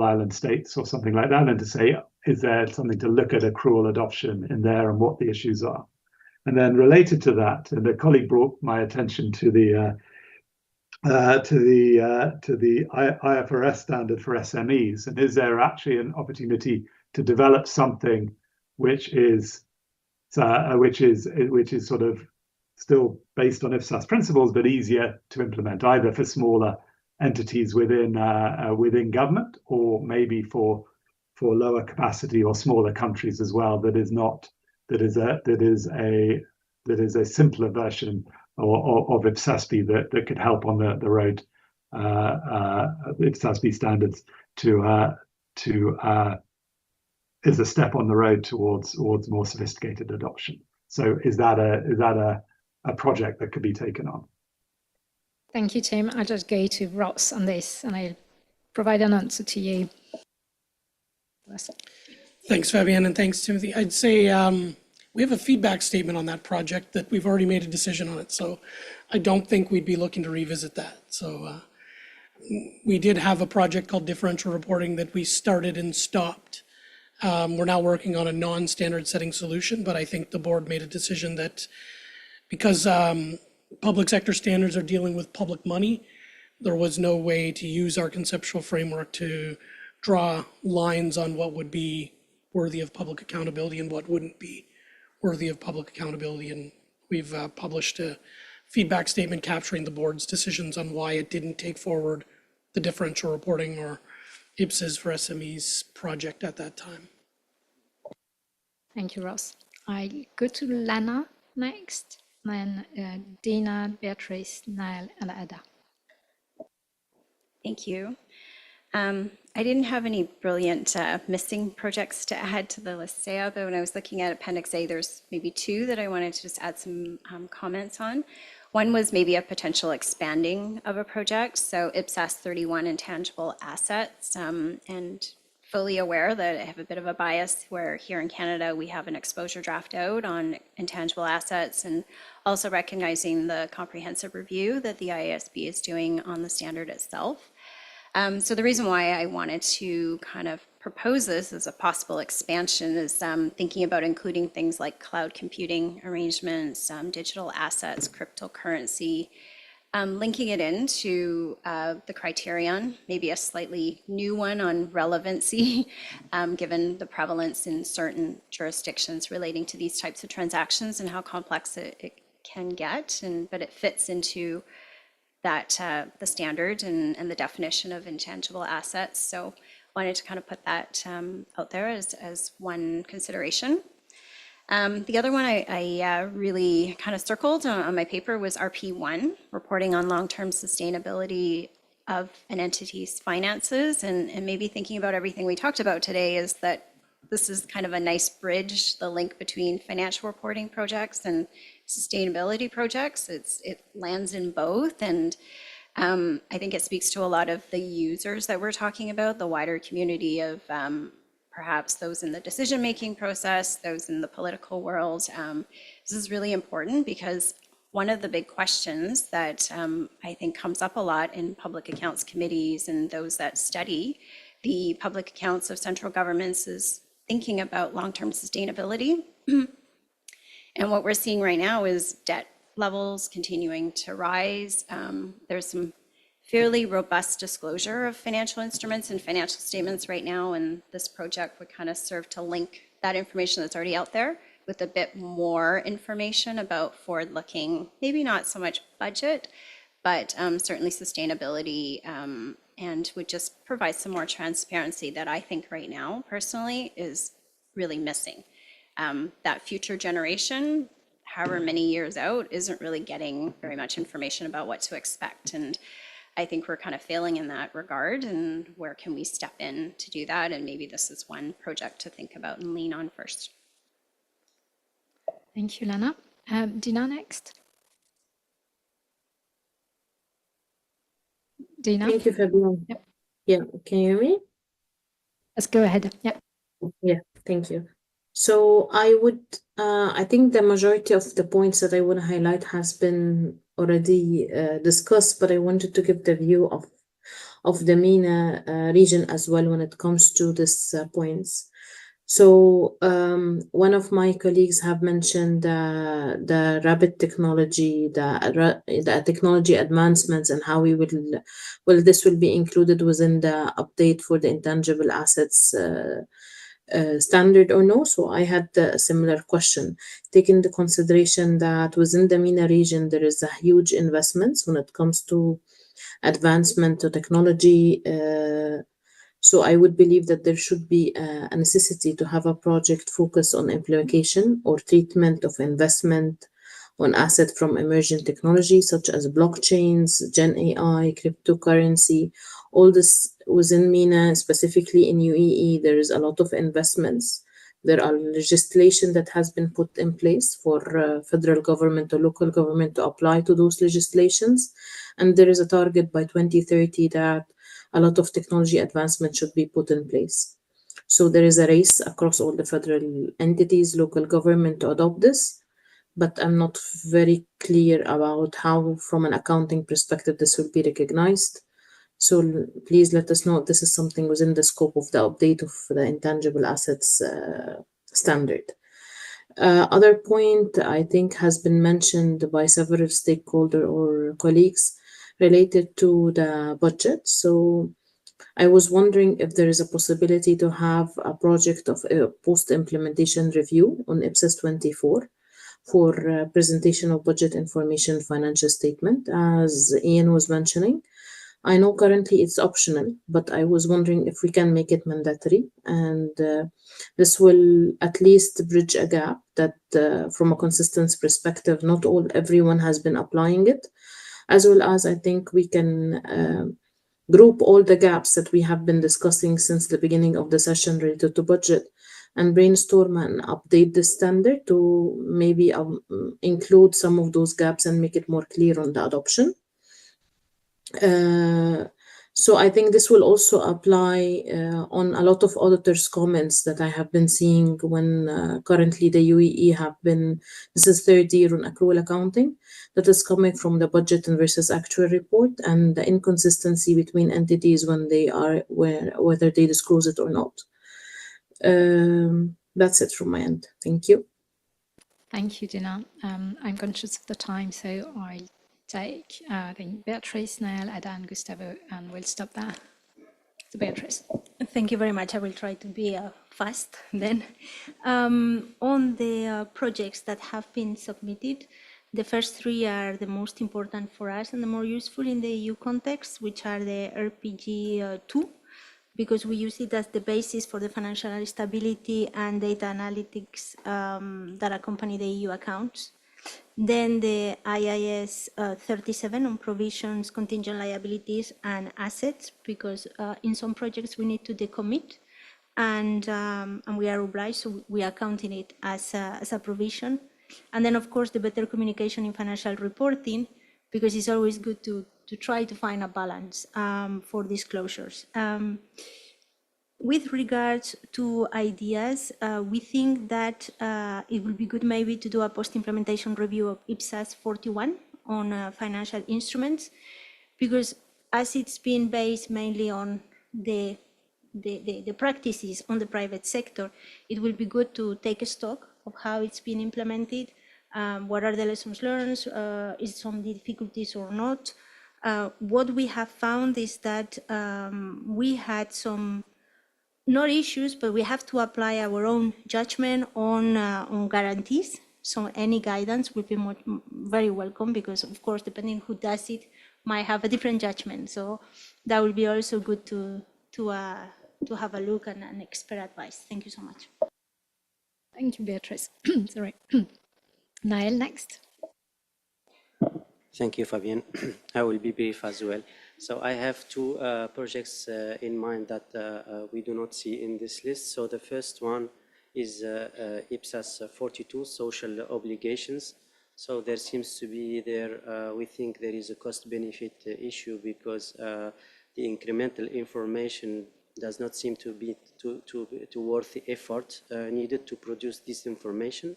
island states or something like that, and to say, is there something to look at accrual adoption in there and what the issues are? And then related to that, and a colleague brought my attention to the IFRS standard for SMEs, and is there actually an opportunity to develop something which is sort of still based on IPSAS principles, but easier to implement, either for smaller entities within government, or maybe for lower capacity or smaller countries as well, that is a simpler version of IPSASB that could help on the road, IPSASB standards is a step on the road towards more sophisticated adoption. So is that a project that could be taken on? Thank you, Tim. I'll just go to Ross on this, and I'll provide an answer to you. Thanks, Fabienne, and thanks, Timothy. I'd say we have a feedback statement on that project that we've already made a decision on it, so I don't think we'd be looking to revisit that. So we did have a project called differential reporting that we started and stopped. We're now working on a non-standard setting solution, but I think the board made a decision that because public sector standards are dealing with public money, there was no way to use our conceptual framework to draw lines on what would be worthy of public accountability and what wouldn't be worthy of public accountability. And we've published a feedback statement capturing the board's decisions on why it didn't take forward the differential reporting or IPSAS for SMEs project at that time. Thank you, Ross. I go to Lana next, then Dina, Beatrice, Niall, and Ada. Thank you. I didn't have any brilliant missing projects to add to the list, Saya, but when I was looking at Appendix A, there's maybe two that I wanted to just add some comments on. One was maybe a potential expanding of a project, so IPSAS 31 intangible assets, and fully aware that I have a bit of a bias where here in Canada we have an exposure draft out on intangible assets, and also recognizing the comprehensive review that the IASB is doing on the standard itself. So the reason why I wanted to kind of propose this as a possible expansion is thinking about including things like cloud computing arrangements, digital assets, cryptocurrency, linking it into the criterion, maybe a slightly new one on relevancy, given the prevalence in certain jurisdictions relating to these types of transactions and how complex it can get, but it fits into that the standard and the definition of intangible assets. So wanted to kind of put that out there as one consideration. The other one I really kind of circled on my paper was RP1, reporting on long-term sustainability of an entity's finances, and maybe thinking about everything we talked about today is that this is kind of a nice bridge, the link between financial reporting projects and sustainability projects. It lands in both, and I think it speaks to a lot of the users that we're talking about, the wider community of perhaps those in the decision-making process, those in the political world. This is really important because one of the big questions that I think comes up a lot in public accounts committees and those that study the public accounts of central governments is thinking about long-term sustainability. And what we're seeing right now is debt levels continuing to rise. There's some fairly robust disclosure of financial instruments and financial statements right now, and this project would kind of serve to link that information that's already out there with a bit more information about forward-looking, maybe not so much budget, but certainly sustainability, and would just provide some more transparency that I think right now, personally, is really missing. That future generation, however many years out, isn't really getting very much information about what to expect. And I think we're kind of failing in that regard. And where can we step in to do that? And maybe this is one project to think about and lean on first. Thank you, Lana. Dina next. Dina. Thank you, Fabian. Yep. Yeah, can you hear me? Let's go ahead. Yeah. Yeah, thank you. So I think the majority of the points that I want to highlight has been already discussed, but I wanted to give the view of the MENA region as well when it comes to these points. So one of my colleagues have mentioned the rapid technology, the technology advancements, and how this will be included within the update for the intangible assets standard or no. So I had a similar question, taking into consideration that within the MENA region there is a huge investments when it comes to advancement to technology. So I would believe that there should be a necessity to have a project focused on implementation or treatment of investment on assets from emerging technology such as blockchains, Gen AI, cryptocurrency. All this within MENA, specifically in UAE, there is a lot of investments. There are legislation that has been put in place for federal government or local government to apply to those legislations. And there is a target by 2030 that a lot of technology advancement should be put in place. So there is a race across all the federal entities, local government to adopt this, but I'm not very clear about how, from an accounting perspective, this will be recognized. So please let us know if this is something within the scope of the update of the intangible assets standard. Other point I think has been mentioned by several stakeholders or colleagues related to the budget. So I was wondering if there is a possibility to have a project of a post-implementation review on IPSAS 24 for presentation of budget information financial statement, as Ian was mentioning. I know currently it's optional, but I was wondering if we can make it mandatory, and this will at least bridge a gap that, from a consistency perspective, not everyone has been applying it, as well as I think we can group all the gaps that we have been discussing since the beginning of the session related to budget and brainstorm and update the standard to maybe include some of those gaps and make it more clear on the adoption. So I think this will also apply on a lot of auditors' comments that I have been seeing when currently the UEE have been, this is third year on accrual accounting, that is coming from the budget and versus actual report and the inconsistency between entities when they are, whether they disclose it or not. That's it from my end. Thank you. Thank you, Dina. I'm conscious of the time, so I'll take, I think, Beatrice, Nael, Ada, and Gustavo, and we'll stop there. So Beatrice. Thank you very much. I will try to be fast then. On the projects that have been submitted, the first three are the most important for us and the more useful in the EU context, which are the RPG 2, because we use it as the basis for the financial stability and data analytics that accompany the EU accounts. Then the IAS 37 on provisions, contingent liabilities, and assets, because in some projects we need to decommit, and we are obliged, so we are counting it as a provision. And then, of course, the better communication in financial reporting, because it's always good to try to find a balance for disclosures. With regards to ideas, we think that it would be good maybe to do a post-implementation review of IPSAS 41 on financial instruments, because as it's been based mainly on the practices on the private sector, it will be good to take a stock of how it's been implemented, what are the lessons learned, is some difficulties or not. What we have found is that we had some, not issues, but we have to apply our own judgment on guarantees. So any guidance would be very welcome, because of course, depending who does it, might have a different judgment. So that would be also good to have a look and an expert advice. Thank you so much. Thank you, Beatrice. Sorry. Nael, next. Thank you, Fabienne. I will be brief as well. So I have two projects in mind that we do not see in this list. So the first one is IPSAS 42, social obligations. So there seems to be we think there is a cost-benefit issue, because the incremental information does not seem to be too worth the effort needed to produce this information.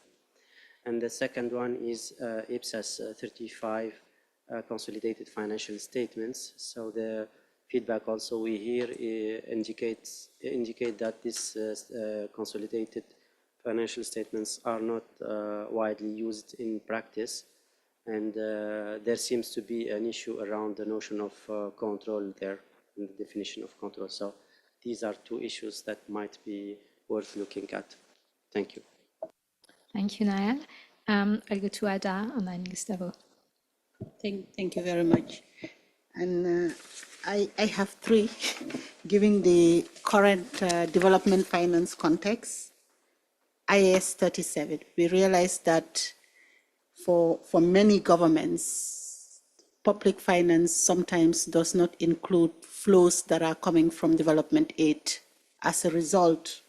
And the second one is IPSAS 35, consolidated financial statements. So the feedback also we hear indicate that this consolidated financial statements are not widely used in practice, and there seems to be an issue around the notion of control there, and the definition of control. So these are two issues that might be worth looking at. Thank you. Thank you, Nael. I'll go to Ada and then Gustavo. Thank you very much. And I have three, given the current development finance context. IAS 37, we realize that for many governments, public finance sometimes does not include flows that are coming from development aid. As a result,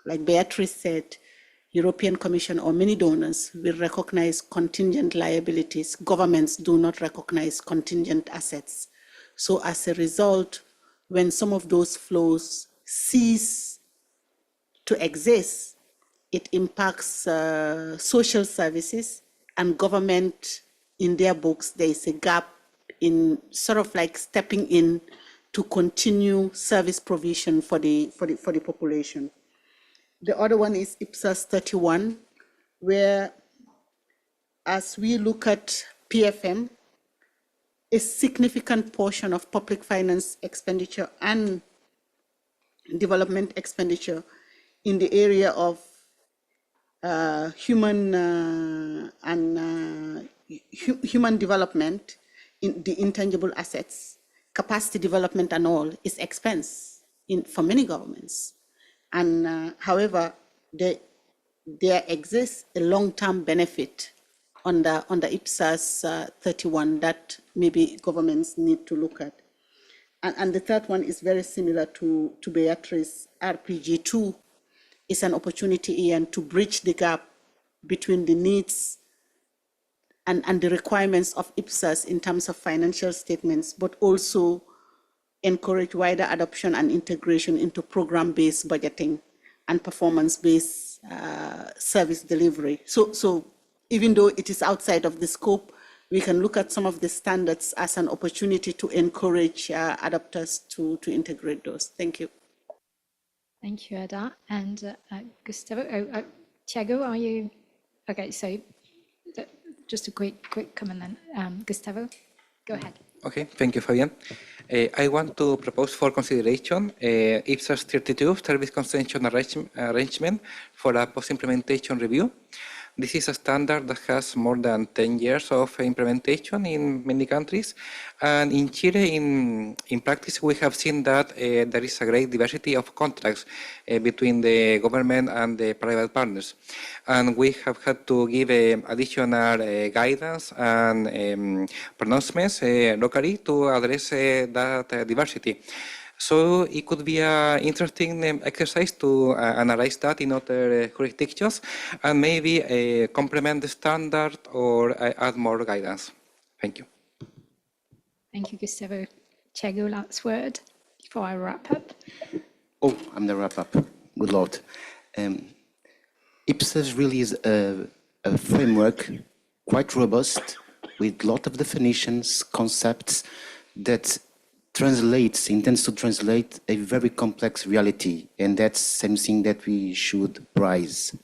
like Beatrice said, European Commission or many donors will recognize contingent liabilities. Governments do not recognize contingent assets. So as a result, when some of those flows cease to exist, it impacts social services and government. In their books, there is a gap in sort of like stepping in to continue service provision for the population. The other one is IPSAS 31, where as we look at PFM, a significant portion of public finance expenditure and development expenditure in the area of human development, in the intangible assets, capacity development and all is expense for many governments. And however, there exists a long-term benefit under IPSAS 31 that maybe governments need to look at. And the third one is very similar to Beatrice. RPG2 is an opportunity, Ian, to bridge the gap between the needs and the requirements of IPSAS in terms of financial statements, but also encourage wider adoption and integration into program-based budgeting and performance-based service delivery. So even though it is outside of the scope, we can look at some of the standards as an opportunity to encourage adopters to integrate those. Thank you. Thank you, Ada. And Gustavo, Tiago, are you? Okay, so just a quick comment then. Gustavo, go ahead. Okay, thank you, Fabian. I want to propose for consideration IPSAS 32 service concession arrangement for a post-implementation review. This is a standard that has more than 10 years of implementation in many countries. And in Chile, in practice, we have seen that there is a great diversity of contracts between the government and the private partners. And we have had to give additional guidance and pronouncements locally to address that diversity. So it could be an interesting exercise to analyze that in other jurisdictions and maybe complement the standard or add more guidance. Thank you. Thank you, Gustavo. Tiago, last word before I wrap up. Oh, I'm the wrap up. Good Lord. IPSAS really is a framework quite robust with a lot of definitions, concepts that intends to translate a very complex reality, and that's something that we should prize.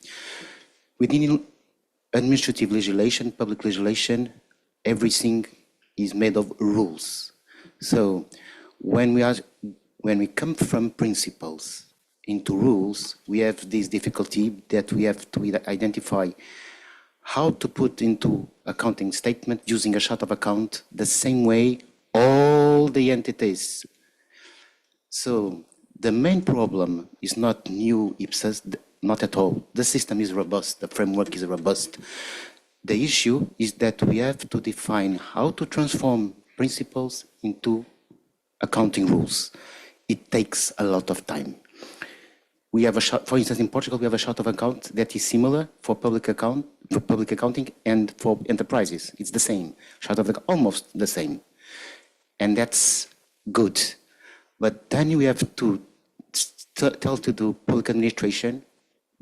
Within administrative legislation, public legislation, everything is made of rules. So when we come from principles into rules, we have this difficulty that we have to identify how to put into accounting statement using a chart of account the same way all the entities. So the main problem is not new IPSAS, not at all. The system is robust, the framework is robust. The issue is that we have to define how to transform principles into accounting rules. It takes a lot of time. We have for instance, in Portugal, we have a chart of account that is similar for public accounting and for enterprises. It's the same, chart of account, almost the same. And that's good. But then we have to tell to the public administration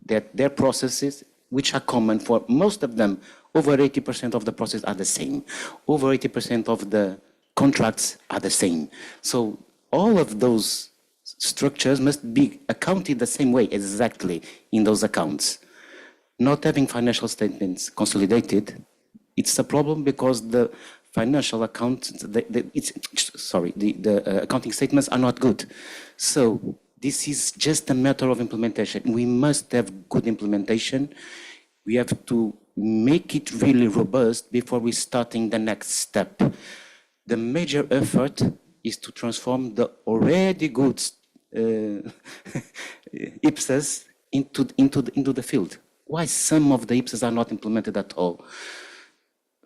that their processes, which are common for most of them, over 80% of the processes are the same. Over 80% of the contracts are the same. So all of those structures must be accounted the same way exactly in those accounts. Not having financial statements consolidated, it's a problem because the financial accounts, the accounting statements are not good. So this is just a matter of implementation. We must have good implementation. We have to make it really robust before we starting the next step. The major effort is to transform the already good IPSAS into the field. Why some of the IPSAS are not implemented at all?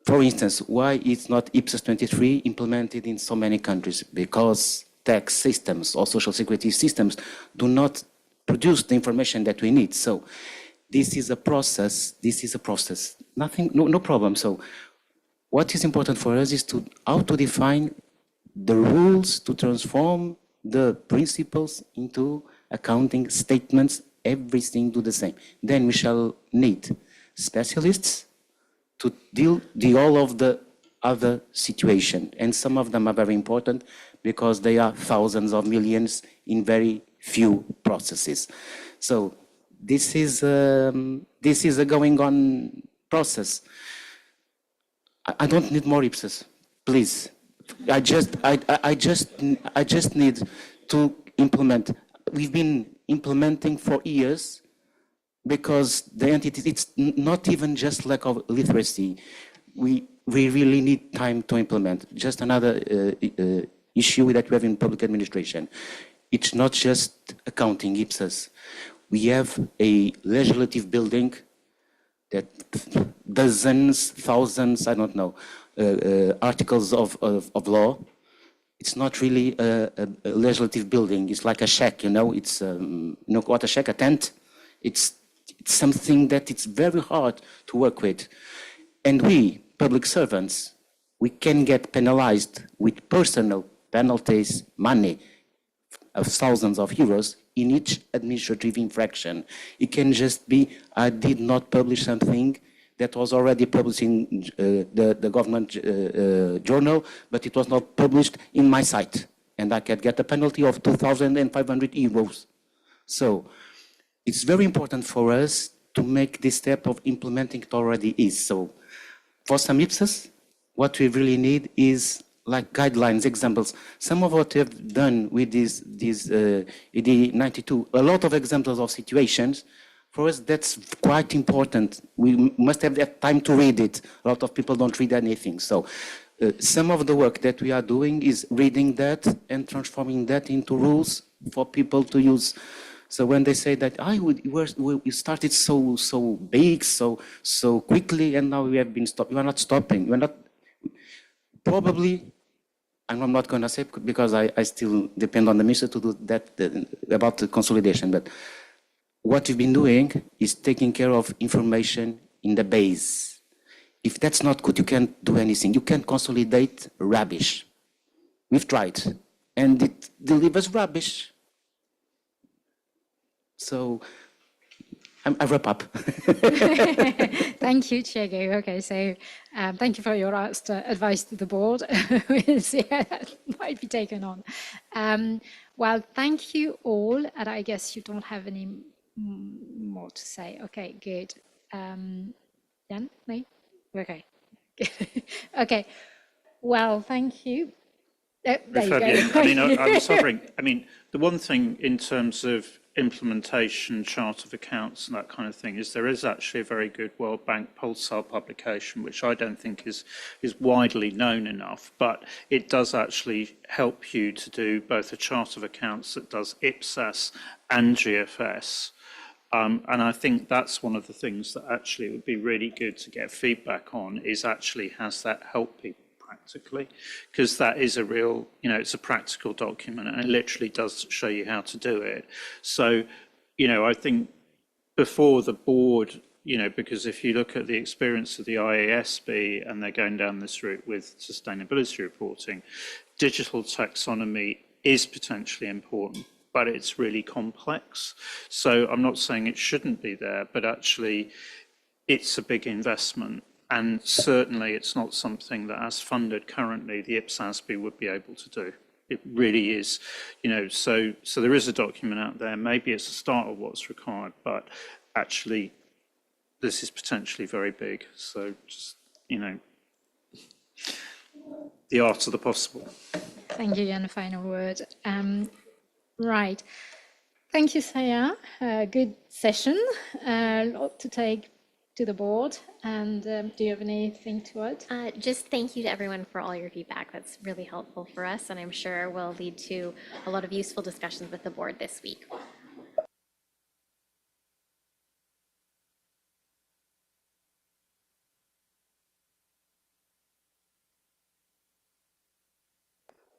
For instance, why is not IPSAS 23 implemented in so many countries? Because tax systems or social security systems do not produce the information that we need. So this is a process. Nothing, no problem. So what is important for us is how to define the rules to transform the principles into accounting statements, everything do the same. Then we shall need specialists to deal all of the other situation. And some of them are very important because they are thousands of millions in very few processes. So this is a going on process. I don't need more IPSAS, please. I just need to implement. We've been implementing for years because the entities, it's not even just lack of literacy. We really need time to implement. Just another issue that we have in public administration. It's not just accounting, IPSAS. We have a legislative building that dozens, thousands, I don't know, articles of law. It's not really a legislative building. It's like a shack, you know. It's, you know what a shack, a tent? It's something that it's very hard to work with. And we, public servants, we can get penalized with personal penalties, money of thousands of euros in each administrative infraction. It can just be, I did not publish something that was already published in the government journal, but it was not published in my site. And I can get a penalty of 2,500 euros. So it's very important for us to make this step of implementing it already is. So for some IPSAS, what we really need is like guidelines, examples. Some of what we've done with this ED 92, a lot of examples of situations. For us, that's quite important. We must have that time to read it. A lot of people don't read anything. So some of the work that we are doing is reading that and transforming that into rules for people to use. So when they say that we started so big, so quickly, and now we have been stopped. You are not stopping. You are not probably. And I'm not going to say because I still depend on the minister to do that about the consolidation. But what we've been doing is taking care of information in the base. If that's not good, you can't do anything. You can't consolidate rubbish. We've tried, and it delivers rubbish. So I wrap up. Thank you, Diego. Okay, so thank you for your advice to the board. We'll see how that might be taken on. Well, thank you all, and I guess you don't have any more to say. Okay, good. Jan? No? Okay. Okay. Well, thank you. There you go. I mean, I was wondering, I mean, the one thing in terms of implementation, chart of accounts and that kind of thing is there is actually a very good World Bank Pulsar publication, which I don't think is widely known enough, but it does actually help you to do both a chart of accounts that does IPSAS and GFS. And I think that's one of the things that actually would be really good to get feedback on is actually has that helped people practically, because that is a real, you know, it's a practical document and it literally does show you how to do it. So, you know, I think before the board, you know, because if you look at the experience of the IASB and they're going down this route with sustainability reporting, digital taxonomy is potentially important, but it's really complex. So I'm not saying it shouldn't be there, but actually it's a big investment. And certainly it's not something that, as funded currently, the IPSASB would be able to do. It really is, you know, so there is a document out there. Maybe it's a start of what's required, but actually this is potentially very big. So just, you know, the art of the possible. Thank you, Jan. Final word. Right. Thank you, Saya. Good session. A lot to take to the board. And do you have anything to add? Just thank you to everyone for all your feedback. That's really helpful for us, and I'm sure will lead to a lot of useful discussions with the board this week.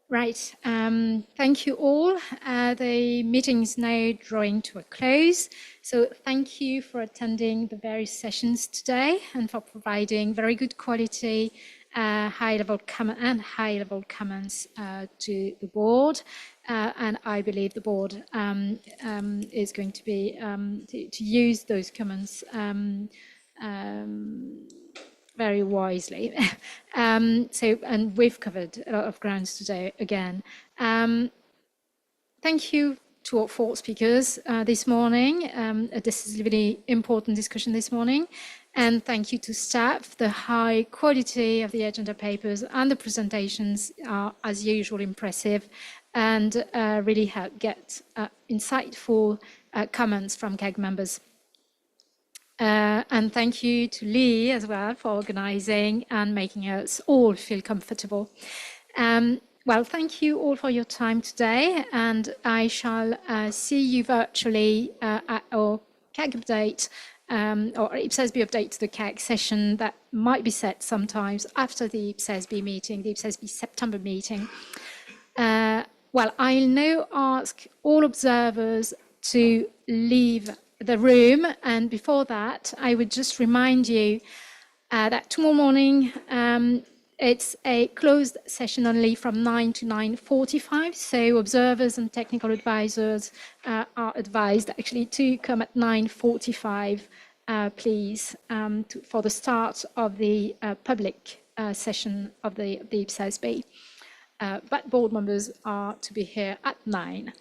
Right. Thank you all. The meeting is now drawing to a close. So thank you for attending the various sessions today and for providing very good quality high-level comments to the board. And I believe the board is going to be to use those comments very wisely. And we've covered a lot of grounds today again. Thank you to our 4 speakers this morning. This is a really important discussion this morning. And thank you to staff. The high quality of the agenda papers and the presentations are, as usual, impressive and really help get insightful comments from CAG members. And thank you to Lee as well for organizing and making us all feel comfortable. Well, thank you all for your time today, and I shall see you virtually at our CAG update or IPSASB update to the CAG session that might be set sometimes after the IPSASB meeting, the IPSASB September meeting. Well, I'll now ask all observers to leave the room, and before that, I would just remind you that tomorrow morning, it's a closed session only from 9 to 9:45. So observers and technical advisors are advised actually to come at 9:45, please, for the start of the public session of the IPSASB. But board members are to be here at 9.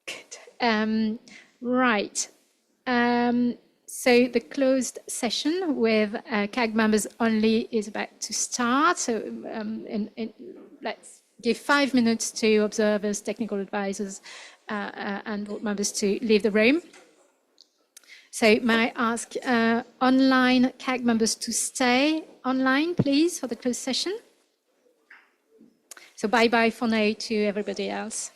Good. Right. So the closed session with CAG members only is about to start. So let's give 5 minutes to observers, technical advisors, and board members to leave the room. So may I ask online CAG members to stay online, please, for the closed session? So bye-bye for now to everybody else.